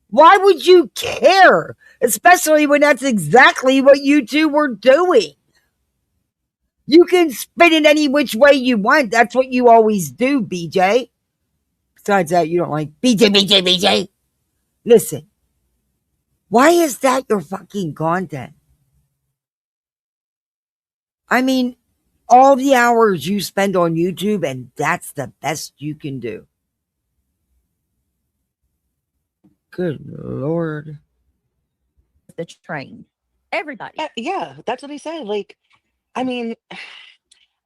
Why would you care? Especially when that's exactly what you two were doing. You can spin it any which way you want. That's what you always do, BJ. Besides that, you don't like BJ. Listen, why is that your fucking content? I mean, all the hours you spend on YouTube, and that's the best you can do. Good Lord. The train. Everybody. Yeah, that's what I said. Like, I mean,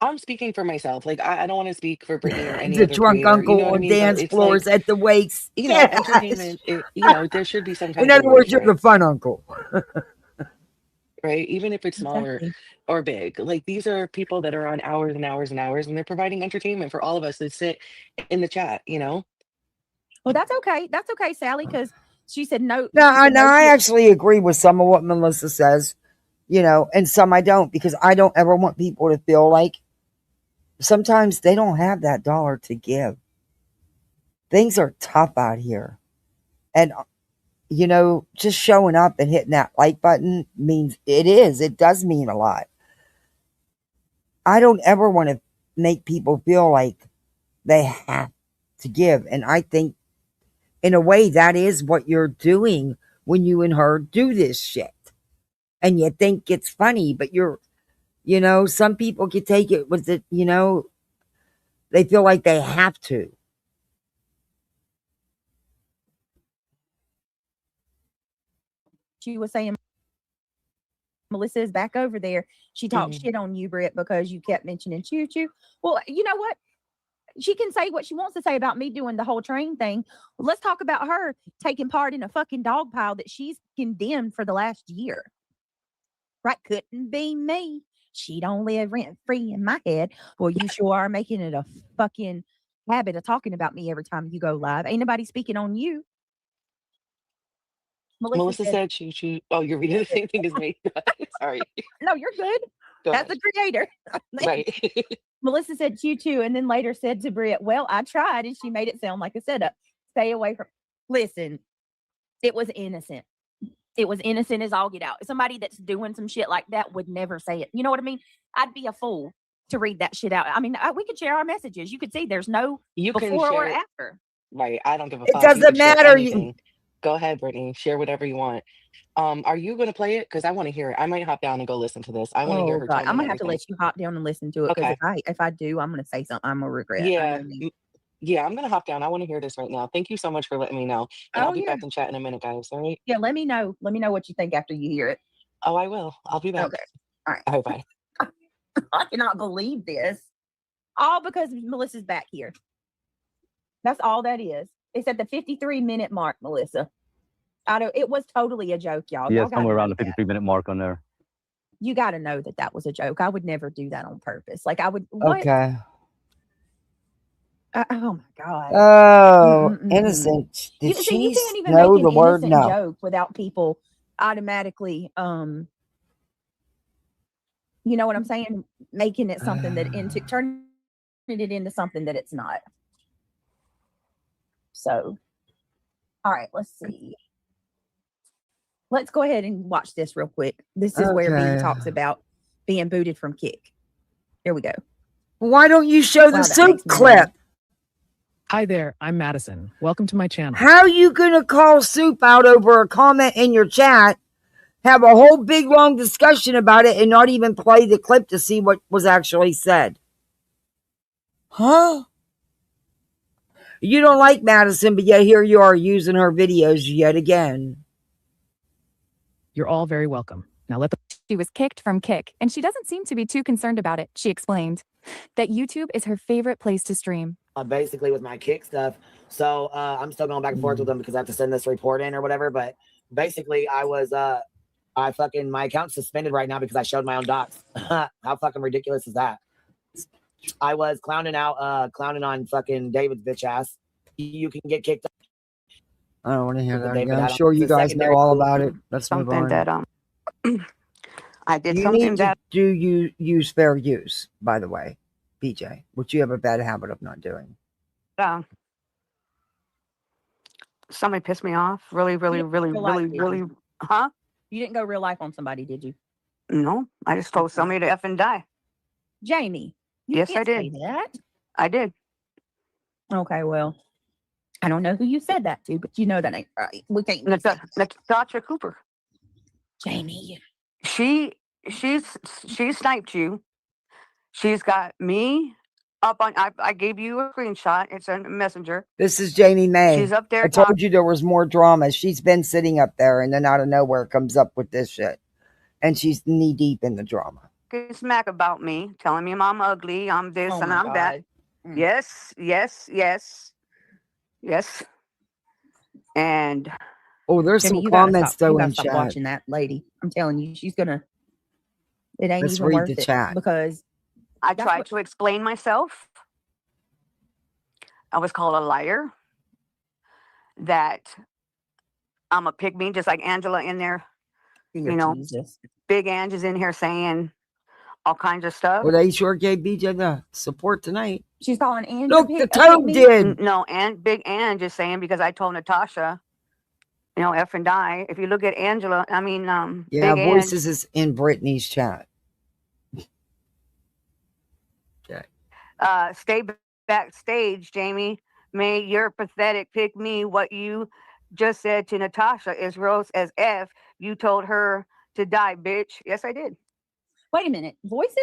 I'm speaking for myself. Like, I don't want to speak for Brittany or any The other drunk creator. You know uncle what I on mean? But dance it's floors like, at the wakes. you know, Yes. entertainment, you know, there should be some kind In of other reward words, for you're the it, fun uncle. right? Even if it's small Exactly. or big. Like, these are people that are on hours and hours and hours, and they're providing entertainment for all of us that sit in the chat, you know? Well, that's okay. That's okay, Sally, because she said no. Now, She said no. I actually agree with some of what Melissa says, you know, and some I don't, because I don't ever want people to feel like sometimes they don't have that dollar to give. Things are tough out here. And, you know, just showing up and hitting that like button means it does mean a lot. I don't ever want to make people feel like they have to give. And I think, in a way, that is what you're doing when you and her do this shit. And you think it's funny, but you know, some people can take it with it, you know, they feel like they have to. She was saying Melissa is back over there. She talked shit on you, Britt, because you kept mentioning Choo Choo. Well, you know what? She can say what she wants to say about me doing the whole train thing. Well, let's talk about her taking part in a fucking dog pile that she's condemned for the last year. Right? Couldn't be me. She don't live rent free in my head. Well, you sure are making it a fucking habit of talking about me every time you go live. Ain't nobody speaking on you. Melissa said choo choo. Oh, you're reading the same thing as me. Sorry. No, you're good. Go That's ahead. the creator. Right. Melissa said choo choo, and then later said to Britt, well, I tried, and she made it sound like a setup. Stay away from. Listen, it was innocent. It was innocent as all get out. Somebody that's doing some shit like that would never say it. You know what I mean? I'd be a fool to read that shit out. I mean, we could share our messages. You could see there's no You can before or share. after. Right. I don't give a It fuck. You doesn't can share matter. anything. Go ahead, Brittany. Share whatever you want. Are you going to play it? Because I want to hear it. I might hop down and go listen to this. I want to hear Oh her God, tone I'm and gonna have to everything. let you hop down and listen to it because Okay. if I do, I'm gonna say something I'm gonna regret. I Yeah. know me. Yeah, I'm going to hop down. I want to hear this right now. Thank you so much for letting me know. And I'll Oh be yeah, back in chat in a minute, guys. All right. yeah. Let me know. Let me know what you think after you hear it. Oh, I will. I'll be back. Okay. All right. All right. Bye. I cannot believe this. All because Melissa's back here. That's all that is. It's at the 53-minute mark, Melissa. It was totally a joke, y'all. Yeah, Y'all gotta somewhere around know the 53-minute mark on there. You got to know that was a joke. I would never do that on purpose. Like I would. What? Okay. Oh my God. Oh, innocent. Did See, she you can't even know make the an word innocent no? joke without people automatically, you know what I'm saying? Making it something that turning it into something that it's not. So, all right, let's see. Let's go ahead and watch this real quick. This is where B Okay. talks about being booted from Kick. Here we go. Why don't you show the Wow, that soup makes me clip? mad. Hi there, I'm Madison. Welcome to my channel. How you gonna call Soup out over a comment in your chat, have a whole big long discussion about it, and not even play the clip to see what was actually said? Huh? You don't like Madison, but yet here you are using her videos yet again. You're all very welcome. Now let the She was kicked from Kick, and she doesn't seem to be too concerned about it. She explained that YouTube is her favorite place to stream. Basically with my Kick stuff. So I'm still going back and forth with them because I have to send this report in or whatever. But basically my account's suspended right now because I showed my own docs. How fucking ridiculous is that? I was clowning on fucking David's bitch ass. You can get kicked up. I don't want to hear that David again. I'm Adam. sure you It's a guys know secondary all school. about it. Let's move Something on. that I did You something need to that use fair use, by the way, BJ, which you have a bad habit of not doing. somebody pissed me off. Really, huh? You didn't go real life on somebody, did you? No, I just told somebody to effing die. Jamie, you Yes, I can't say did. that. I did. Okay, well, I don't know who you said that to, but you know that ain't right. We can't. Natasha Cooper. Jamie. She sniped you She's got me up on. I gave you a screenshot. It's a messenger. This is Jamie May. She's up there. I told you there was more drama. She's been sitting up there, and then out of nowhere comes up with this shit, and she's knee deep in the drama. Smack about me, telling me I'm ugly, I'm this and I'm that. Yes, yes, yes, yes. And there's Jimmy, some you gotta comments stop, you though gotta in stop chat. watching that lady. I'm telling you, she's gonna. It ain't Let's even read worth the it chat. because I tried to explain myself. I was called a liar. That I'm a pygmy, just like Angela in there. Dear You know, Jesus. Big Ange is in here saying all kinds of stuff. Well, they sure gave BJ the support tonight. She's calling Ange. Look, the toad did. No, and Big Ange is saying, because I told Natasha, you know, F and die. If you look at Angela, I mean, Yeah, Big Voices Ange, is in Brittany's chat. Okay. Stay backstage, Jamie. May your pathetic pick me. What you just said to Natasha is gross as F. You told her to die, bitch. Yes, I did. Wait a minute. Voices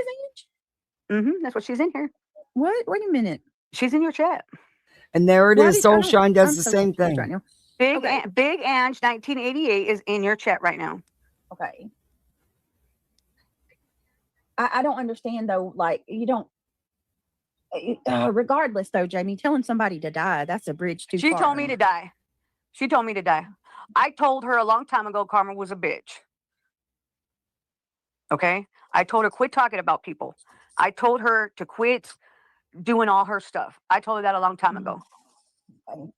Ange? That's what she's in here. What? Wait a minute. She's in your chat. And there it is. Soulshine does the same thing. Right now. Big Ange 1988 is in your chat right now. Okay. I don't understand though. Like you don't. Regardless though, Jamie, telling somebody to die, that's a bridge too far. She told me to die. She told me to die. I told her a long time ago Karma was a bitch. Okay? I told her quit talking about people. I told her to quit doing all her stuff. I told her that a long time ago. Okay.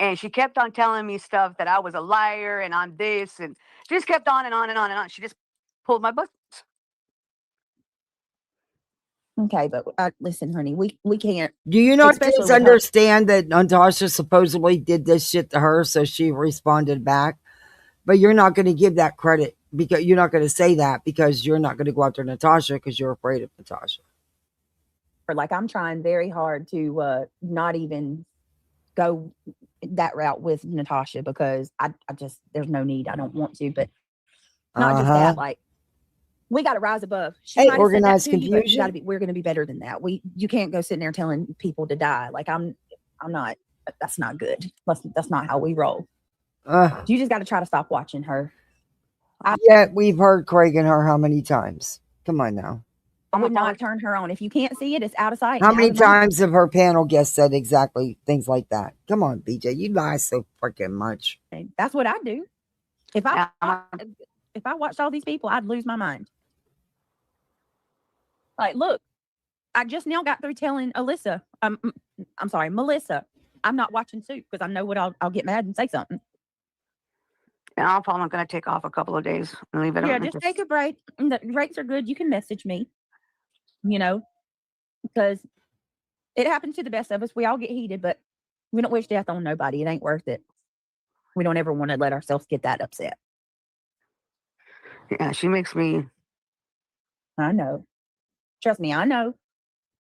And she kept on telling me stuff that I was a liar and I'm this, and she just kept on and on and on and on. She just pulled my buttons. Okay, but listen, honey, we can't. Do you not especially just with her. understand that Natasha supposedly did this shit to her, so she responded back? But you're not going to give that credit, because you're not going to say that, because you're not going to go after Natasha because you're afraid of Natasha. Like I'm trying very hard to not even go that route with Natasha because I just there's no need. I don't want to, but not just that. Like we got to rise above. She Hey, might have said that organized to you, but confusion. you gotta be. We're going to be better than that. You can't go sitting there telling people to die. Like I'm not. That's not good. That's not how we roll. You just got to try to stop watching her. Yeah, we've heard Craig and her how many times? Come on now. I would not turn her on. If you can't see it, it's out of sight. How out many of mind. times have her panel guests said exactly things like that? Come on, BJ, you lie so freaking much. That's what I do. If I watched all these people, I'd lose my mind. Like, look, I just now got through telling Melissa, I'm not watching Soup because I know what I'll get mad and say something. And I'm probably going to take off a couple of days and leave it. Yeah, just take a break. The breaks are good. You can message me, you know, because it happens to the best of us. We all get heated, but we don't wish death on nobody. It ain't worth it. We don't ever want to let ourselves get that upset. Yeah, she makes me. I know. Trust me, I know.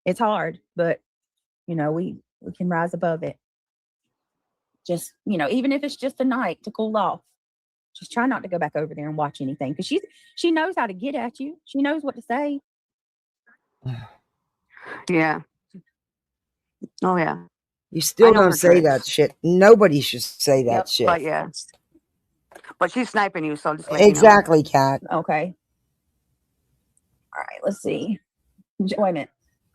It's hard, but, you know, we can rise above it. Just, you know, even if it's just a night to cool off. Just try not to go back over there and watch anything because she knows how to get at you. She knows what to say. Yeah. Oh yeah. You still don't say that shit. Nobody should say that shit. But yeah. But she's sniping you, so just let Exactly, you know. Kat. Okay. All right. Let's see. Wait a minute.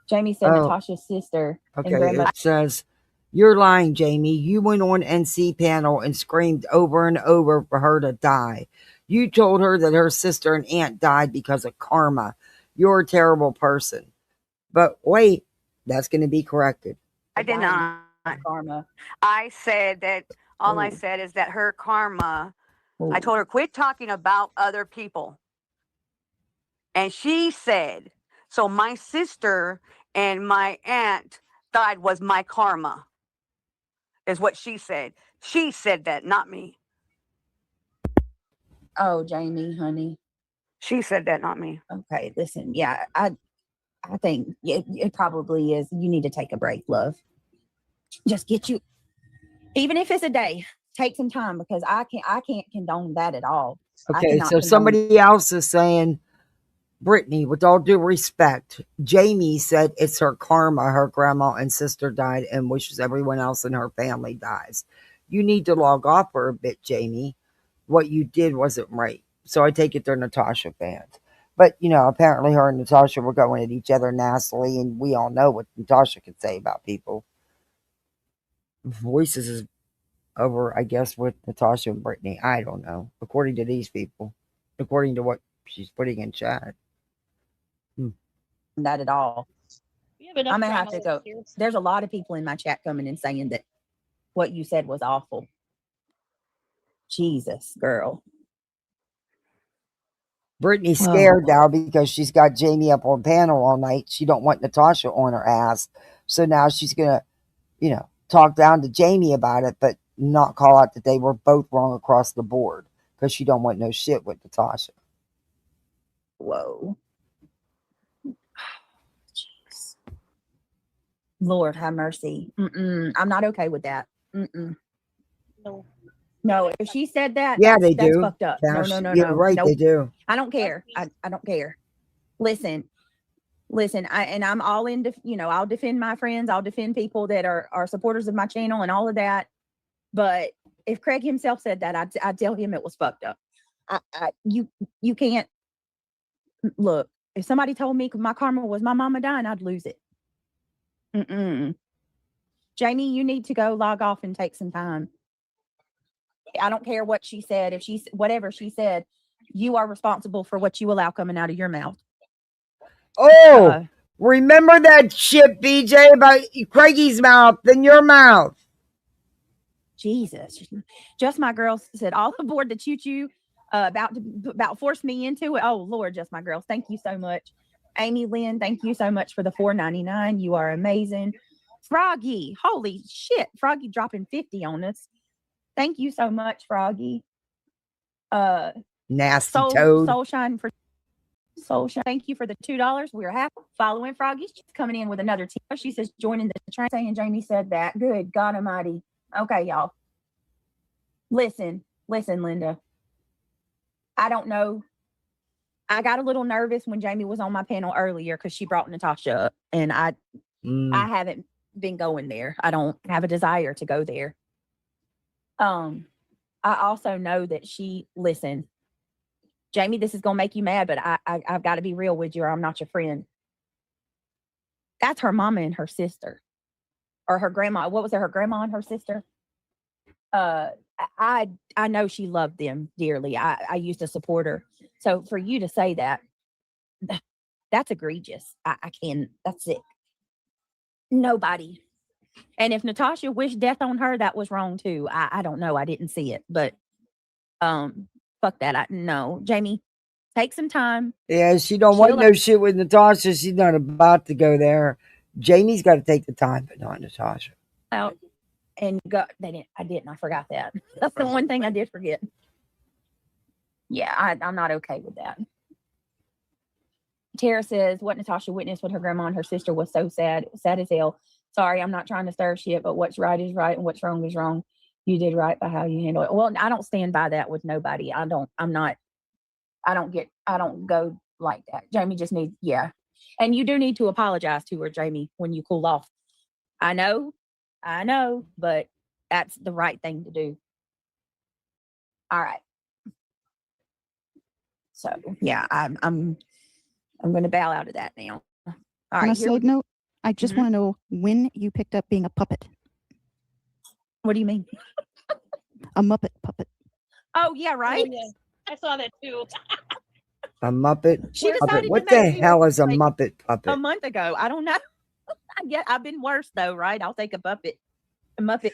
Jamie said Natasha's sister. Okay. It says, "You're lying, Jamie. You went on NC panel and screamed over and over for her to die. You told her that her sister and aunt died because of karma. You're a terrible person." But wait, that's going to be corrected. I did not. Karma. I said that all I said is that her karma. I told her quit talking about other people. And she said, so my sister and my aunt died was my karma. Is what she said. She said that, not me. Oh, Jamie, honey. She said that, not me. Okay, listen. Yeah, I think it probably is. You need to take a break, love. Just get you, even if it's a day, take some time because I can't condone that at all. Okay, so somebody else is saying Brittany, with all due respect, Jamie said it's her karma her grandma and sister died and wishes everyone else in her family dies. You need to log off for a bit, Jamie. What you did wasn't right. So I take it they're Natasha fans. But, apparently her and Natasha were going at each other nastily, and we all know what Natasha can say about people. Voices is over, I guess, with Natasha and Brittany. I don't know. According to these people. According to what she's putting in chat. Not at all. I'm I'm gonna have to go. There's a lot of people in my chat coming and saying that what you said was awful. Jesus, girl. Brittany's scared now because she's got Jamie up on panel all night. She don't want Natasha on her ass. So now she's gonna, talk down to Jamie about it, but not call out that they were both wrong across the board because she don't want no shit with Natasha. Whoa. Jeez. Lord have mercy. I'm not okay with that. No, if she said that, Yeah, that's do. Fucked up. Cash, No. You're right, nope. they do. I don't care. I don't care. Listen, I'm all in, I'll defend my friends. I'll defend people that are supporters of my channel and all of that. But if Craig himself said that, I'd tell him it was fucked up. You can't look. If somebody told me my karma was my mama dying, I'd lose it. Jamie, you need to go log off and take some time. I don't care what she said. If she's whatever she said, you are responsible for what you allow coming out of your mouth. Oh, remember that shit, BJ, about Craigie's mouth and your mouth. Jesus. Just my girls said all aboard the choo-choo about forced me into it. Oh, Lord, just my girls. Thank you so much. Amy Lynn, thank you so much for the $4.99. You are amazing. Froggy, holy shit. Froggy dropping 50 on us. Thank you so much, Froggy. Nasty toad. Soulshine. Thank you for the $2. We're happy. Following Froggy. She's coming in with another team. She says joining the train, saying Jamie said that. Good God Almighty. Okay, y'all. Listen, Linda. I don't know. I got a little nervous when Jamie was on my panel earlier because she brought Natasha up, and I haven't been going there. I don't have a desire to go there. I also know that listen, Jamie, this is gonna make you mad, but I've got to be real with you, or I'm not your friend. That's her mama and her sister, or her grandma. What was it? Her grandma and her sister. I know she loved them dearly. I used to support her. So for you to say that, that's egregious. I can't. That's sick. Nobody. And if Natasha wished death on her, that was wrong too. I don't know. I didn't see it, but fuck that. No, Jamie, take some time. Yeah, she don't want no shit with Natasha. She's not about to go there. Jamie's got to take the time, but not Natasha. Out and go. I didn't. I forgot that. That's the one thing I did forget. Yeah, I'm not okay with that. Tara says what Natasha witnessed with her grandma and her sister was so sad. Sad as hell. Sorry, I'm not trying to stir shit, but what's right is right and what's wrong is wrong. You did right by how you handle it. Well, I don't stand by that with nobody. I don't go like that. Jamie just needs, yeah. And you do need to apologize to her, Jamie, when you cool off. I know, but that's the right thing to do. All right. So yeah, I'm going to bow out of that now. All right. On a side note, I just want to know when you picked up being a puppet. What do you mean? A Muppet puppet. Oh yeah, right. Oh, yeah. I saw that too. A Muppet She puppet. decided What to the make me hell is a like Muppet puppet? a month ago. I don't know. I've been worse though, right? I'll take a Muppet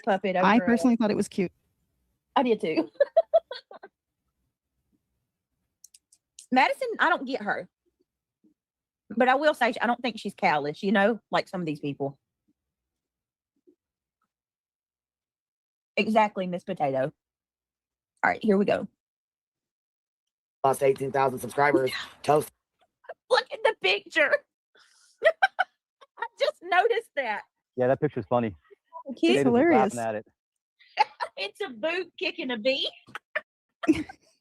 puppet. Over I personally thought it was cute. I did too. Madison, I don't get her. But I will say, I don't think she's callous, like some of these people. Exactly, Miss Potato. All right, here we go. Lost 18,000 subscribers. Toast. Look at the picture. I just noticed that. Yeah, that picture's funny. He's hilarious. Laughing at it. It's a boot kicking a bee.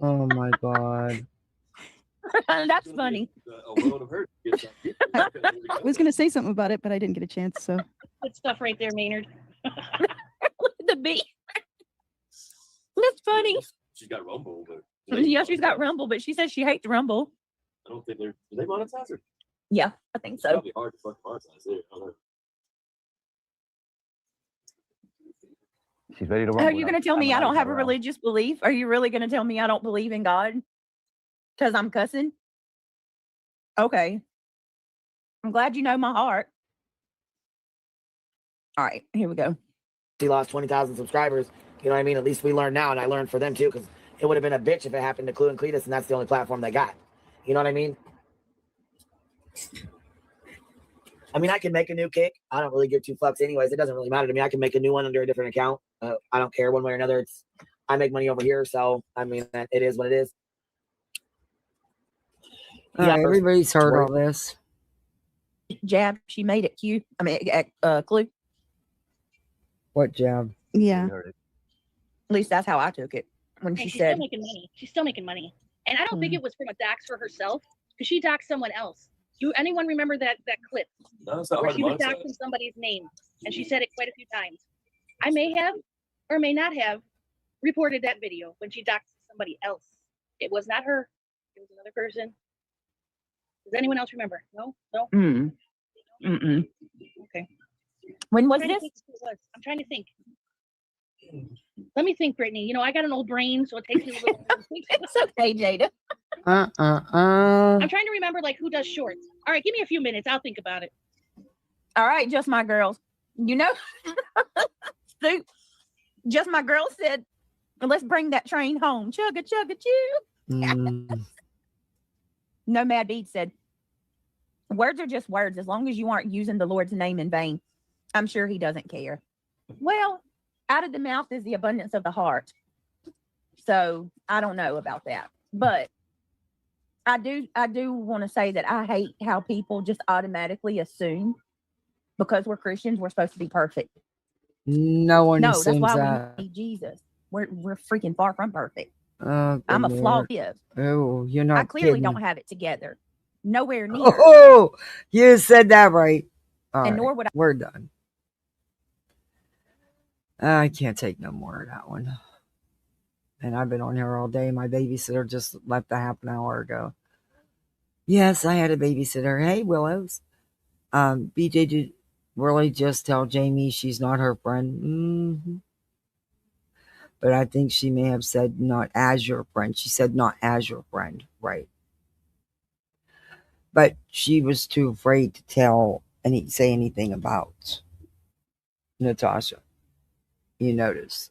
Oh my God. That's funny. I was going to say something about it, but I didn't get a chance. So Good stuff right there, Maynard. Look at the bee. That's funny. She's got Rumble, but Yeah, she's got Rumble, but she says she hates Rumble. I don't think do they monetize her? Yeah, I think It's so. probably hard to fucking monetize it. I don't know. She's ready to rumble. Are you going to tell me I don't have a around. religious belief? Are you really going to tell me I don't believe in God? Because I'm cussing? Okay. I'm glad you know my heart. All right, here we go. She lost 20,000 subscribers. You know what I mean? At least we learned now, and I learned for them too, because it would have been a bitch if it happened to Clue and Cletus, and that's the only platform they got. You know what I mean? I mean, I can make a new kick. I don't really give two fucks anyways. It doesn't really matter to me. I can make a new one under a different account. I don't care one way or another. I make money over here, so I mean, it is what it is. Yeah, everybody's heard all this. Jab, she made it Q. I mean, Clue. What jab? Yeah. At least that's how I took it when she She's said. still making money. She's still making money. And I don't think it was from a dox for herself, because she doxed someone else. Do anyone remember that clip? No, it's not Where hard she to was monetize. doxing somebody's name, and she said it quite a few times. I may have or may not have reported that video when she doxed somebody else. It was not her. It was another person. Does anyone else remember? No? No? Mm-mm. Okay. When was I'm trying to this? think who it was. I'm trying to think. Let me think, Brittany. You know, I got an old brain, so it takes me a little. It's okay, Jada. I'm trying to remember like who does shorts. All right, give me a few minutes. I'll think about it. All right, just my girls. You know, just my girls said, let's bring that train home. Chugga, chugga, chew. No Mad Beat said, words are just words as long as you aren't using the Lord's name in vain. I'm sure he doesn't care. Well, out of the mouth is the abundance of the heart. So I don't know about that. But I do want to say that I hate how people just automatically assume because we're Christians, we're supposed to be perfect. No one No, that's assumes why that. we need Jesus. We're freaking far from perfect. Oh, I'm a good flawed. Lord. Oh, you're not I clearly kidding. don't have it together. Nowhere near. Oh, you said that right. All And right, nor would I. we're done. I can't take no more of that one. And I've been on here all day. My babysitter just left a half an hour ago. Yes, I had a babysitter. Hey, Willows. BJ did really just tell Jamie she's not her friend. But I think she may have said not as your friend. She said not as your friend, right? But she was too afraid to say anything about Natasha. You notice.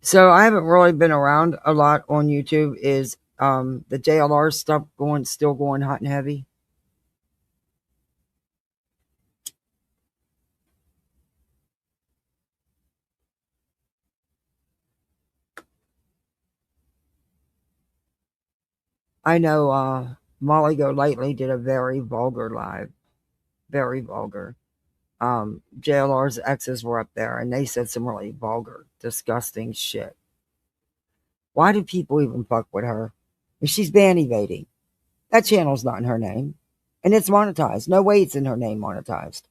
So I haven't really been around a lot on YouTube. Is the JLR stuff still going hot and heavy? I know Molly Go Lightly did a very vulgar live. Very vulgar. JLR's exes were up there and they said some really vulgar, disgusting shit. Why do people even fuck with her? If she's ban evading. That channel's not in her name. And it's monetized. No way it's in her name monetized.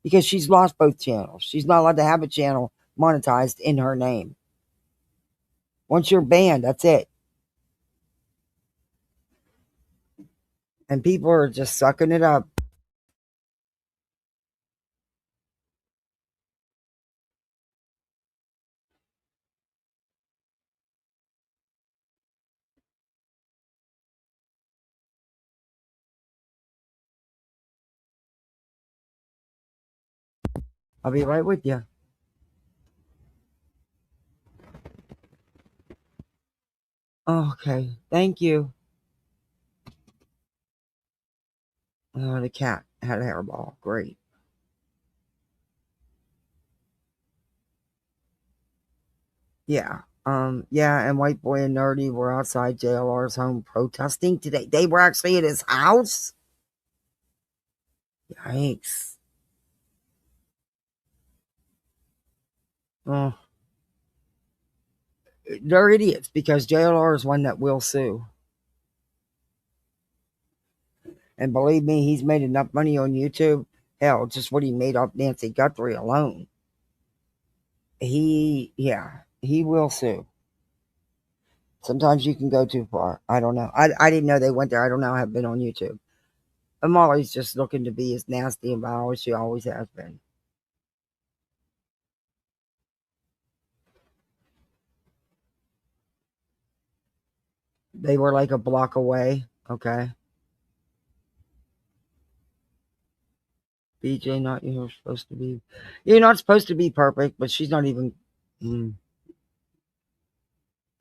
Because she's lost both channels. She's not allowed to have a channel monetized in her name. Once you're banned, that's it. And people are just sucking it up. I'll be right with you. Okay, thank you. Oh, the cat had a hairball. Great. Yeah. Yeah, and White Boy and Nerdy were outside JLR's home protesting today. They were actually at his house. Yikes. Oh. they're idiots because JLR is one that will sue. And believe me, he's made enough money on YouTube. Hell, just what he made off Nancy Guthrie alone. He will sue. Sometimes you can go too far. I don't know. I didn't know they went there. I don't know. I have been on YouTube. And Molly's just looking to be as nasty and vile as she always has been. They were like a block away. Okay. BJ, not you're supposed to be. You're not supposed to be perfect, but she's not even.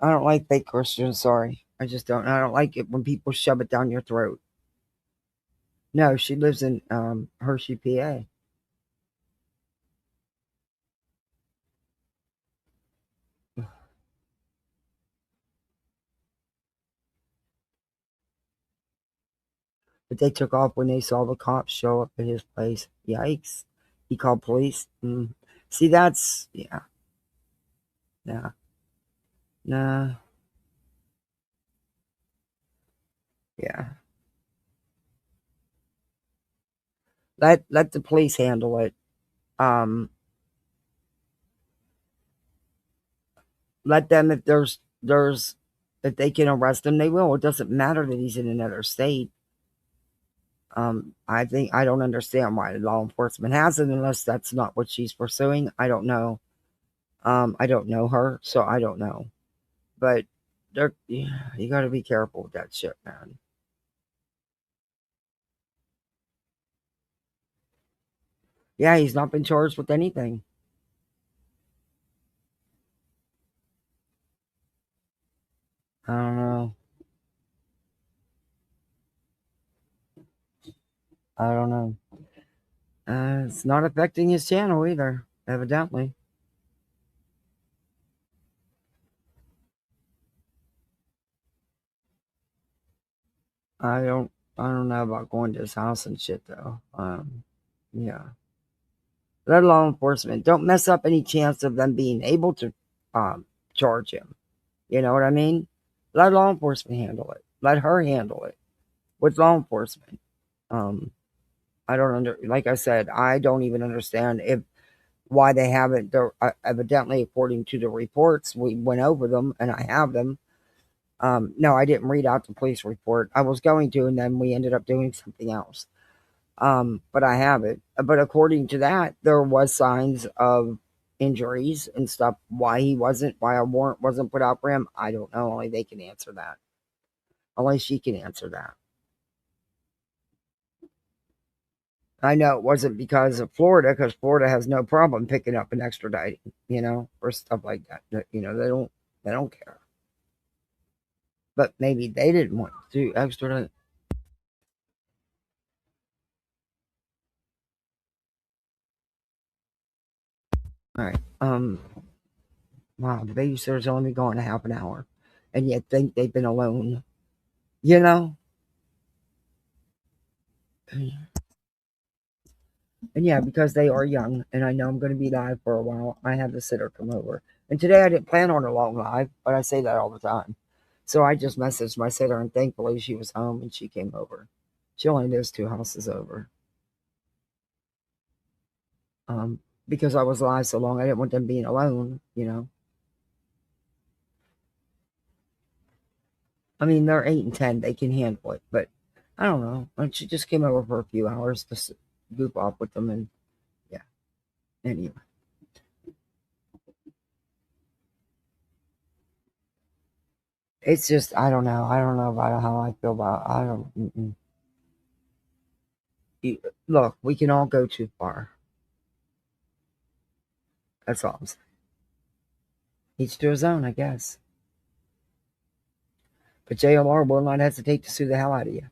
I don't like fake Christians. Sorry, I just don't. I don't like it when people shove it down your throat. No, she lives in Hershey, PA. But they took off when they saw the cops show up at his place. Yikes. He called police. See, that's, yeah. Nah. Nah. Yeah. Let the police handle it. Let them, if if they can arrest him, they will. It doesn't matter that he's in another state. I don't understand why law enforcement has it unless that's not what she's pursuing. I don't know. I don't know her, so I don't know. But you got to be careful with that shit, man. Yeah, he's not been charged with anything. I don't know. I don't know. It's not affecting his channel either, evidently. I don't know about going to his house and shit though. Yeah. Let law enforcement don't mess up any chance of them being able to charge him. You know what I mean? Let law enforcement handle it. Let her handle it with law enforcement. I don't like I said, I don't even understand why they haven't. They're evidently, according to the reports, we went over them and I have them. No, I didn't read out the police report. I was going to, and then we ended up doing something else. But I have it. But according to that, there was signs of injuries and stuff. Why a warrant wasn't put out for him, I don't know. Only they can answer that. Only she can answer that. I know it wasn't because of Florida, because Florida has no problem picking up and extraditing, or stuff like that. They don't care. But maybe they didn't want to extradite. All right. Wow, the babysitter's only been gone a half an hour, and yet think they've been alone. And yeah, because they are young, and I know I'm going to be live for a while, I have the sitter come over. And today I didn't plan on a long live, but I say that all the time. So I just messaged my sitter, and thankfully she was home and she came over. She only lives 2 houses over. Because I was live so long, I didn't want them being alone, I mean, they're 8 and 10, they can handle it, but I don't know. She just came over for a few hours to goof off with them, and yeah. Anyway. It's just, I don't know. I don't know about how I feel about look, we can all go too far. That's all I'm saying. Each to his own, I guess. But JLR will not hesitate to sue the hell out of you.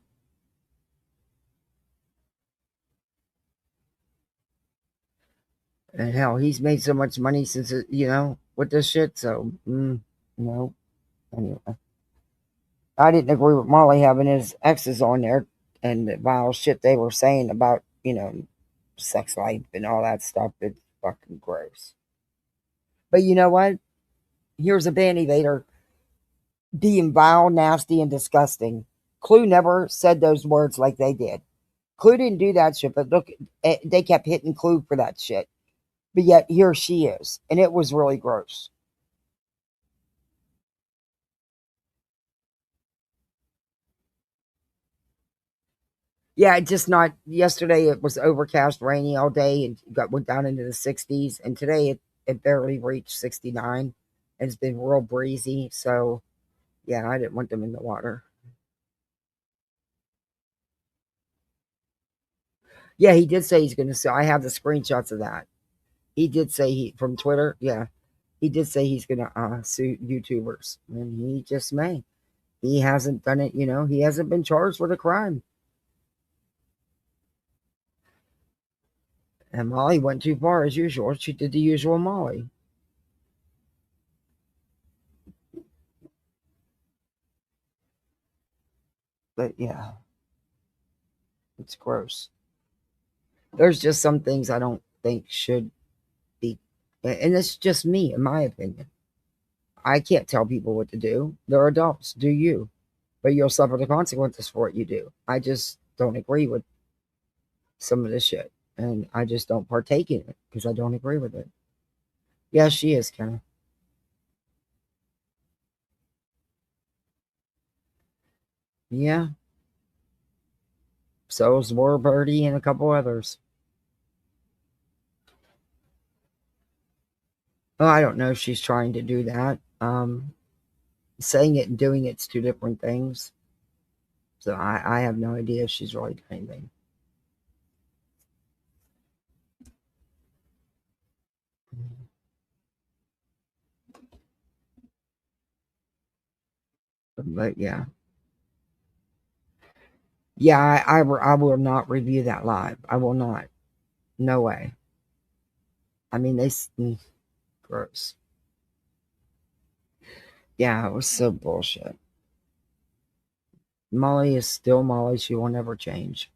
And hell, he's made so much money since, with this shit, so, no. Anyway. I didn't agree with Molly having his exes on there and the vile shit they were saying about, sex life and all that stuff. It's fucking gross. But you know what? Here's a band evader being vile, nasty, and disgusting. Clue never said those words like they did. Clue didn't do that shit, but look, they kept hitting Clue for that shit. But yet, here she is. And it was really gross. Yeah, just not. Yesterday, it was overcast, rainy all day, and went down into the 60s. And today, it barely reached 69. And it's been real breezy. So, yeah, I didn't want them in the water. Yeah, he did say he's going to sue. I have the screenshots of that. He did say from Twitter, yeah, he did say he's going to sue YouTubers. And he just may. He hasn't done it, he hasn't been charged with a crime. And Molly went too far as usual. She did the usual Molly. But yeah, it's gross. There's just some things I don't think should be, and it's just me, in my opinion. I can't tell people what to do. They're adults. Do you? But you'll suffer the consequences for what you do. I just don't agree with some of this shit. And I just don't partake in it because I don't agree with it. Yeah, she is, Kenna. Yeah. So is War Birdie and a couple others. Oh, I don't know if she's trying to do that. Saying it and doing it's two different things. So I have no idea if she's really doing anything. But yeah. Yeah, I will not review that live. I will not. No way. I mean, gross. Yeah, it was so bullshit. Molly is still Molly. She will never change.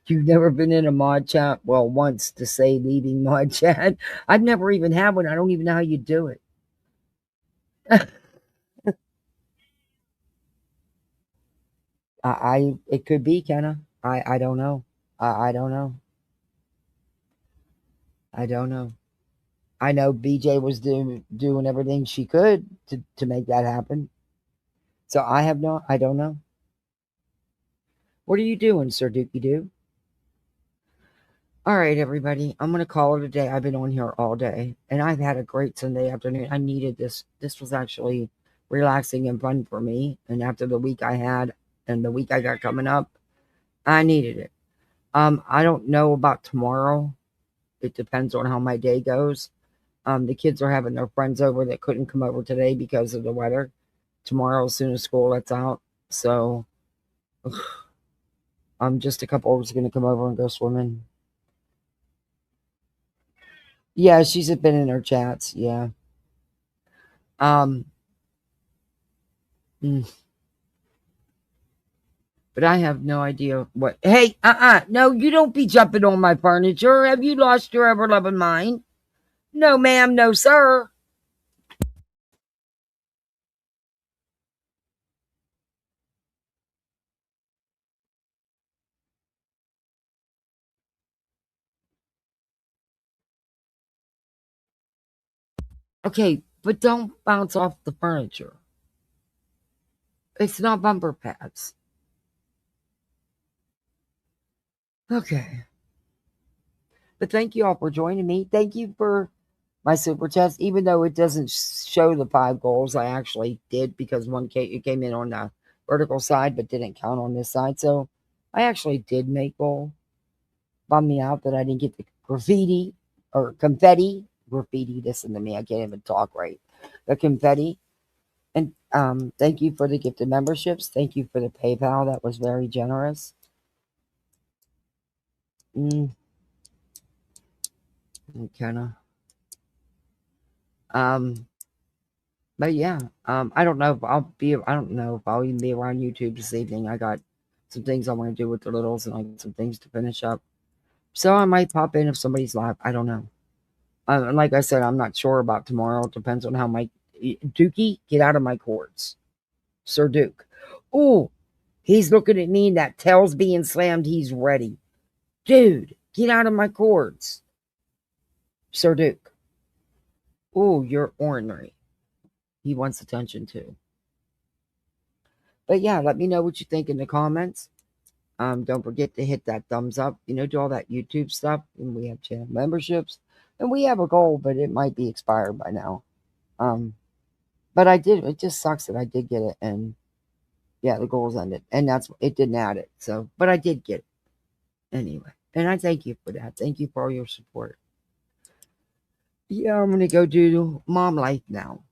You've never been in a mod chat? Well, once to say leaving mod chat. I've never even had one. I don't even know how you do it. It could be, Kenna. I don't know. I don't know. I don't know. I know BJ was doing everything she could to make that happen. So I don't know. What are you doing, Sir Dookie Doo? All right, everybody. I'm going to call it a day. I've been on here all day, and I've had a great Sunday afternoon. I needed this. This was actually relaxing and fun for me. And after the week I had and the week I got coming up, I needed it. I don't know about tomorrow. It depends on how my day goes. The kids are having their friends over that couldn't come over today because of the weather. Tomorrow, as soon as school lets out. So, just a couple is going to come over and go swimming. Yeah, she's been in her chats. Yeah. But I have no idea what. Hey, no, you don't be jumping on my furniture. Have you lost your ever loving mind? No, ma'am, no, sir. Okay, but don't bounce off the furniture. It's not bumper pads. Okay. But thank you all for joining me. Thank you for my super chats. Even though it doesn't show the 5 goals, I actually did because it came in on the vertical side but didn't count on this side. So I actually did make goal. Bummed me out that I didn't get the graffiti or confetti. Graffiti, listen to me. I can't even talk right. The confetti. And thank you for the gifted memberships. Thank you for the PayPal. That was very generous. Kinda. But yeah, I don't know if I'll even be around YouTube this evening. I got some things I want to do with the littles, and I got some things to finish up. So I might pop in if somebody's live. I don't know. And like I said, I'm not sure about tomorrow. It depends on how my Dookie, get out of my cords. Sir Duke. Oh, he's looking at me. That tail's being slammed. He's ready. Dude, get out of my cords. Sir Duke. Oh, you're ornery. He wants attention too. But yeah, let me know what you think in the comments. Don't forget to hit that thumbs up. Do all that YouTube stuff. And we have channel memberships. And we have a goal, but it might be expired by now. But I did. It just sucks that I did get it. And yeah, the goal's ended. And it didn't add it. So, but I did get it. Anyway. And I thank you for that. Thank you for all your support. Yeah, I'm going to go do mom life now.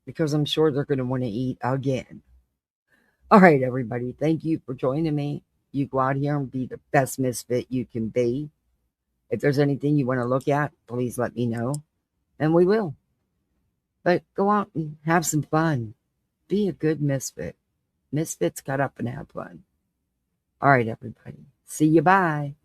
Because I'm sure they're going to want to eat again. All right, everybody. Thank you for joining me. You go out here and be the best misfit you can be. If there's anything you want to look at, please let me know. And we will. But go out and have some fun. Be a good misfit. Misfits got up and have fun. All right, everybody. See you. Bye.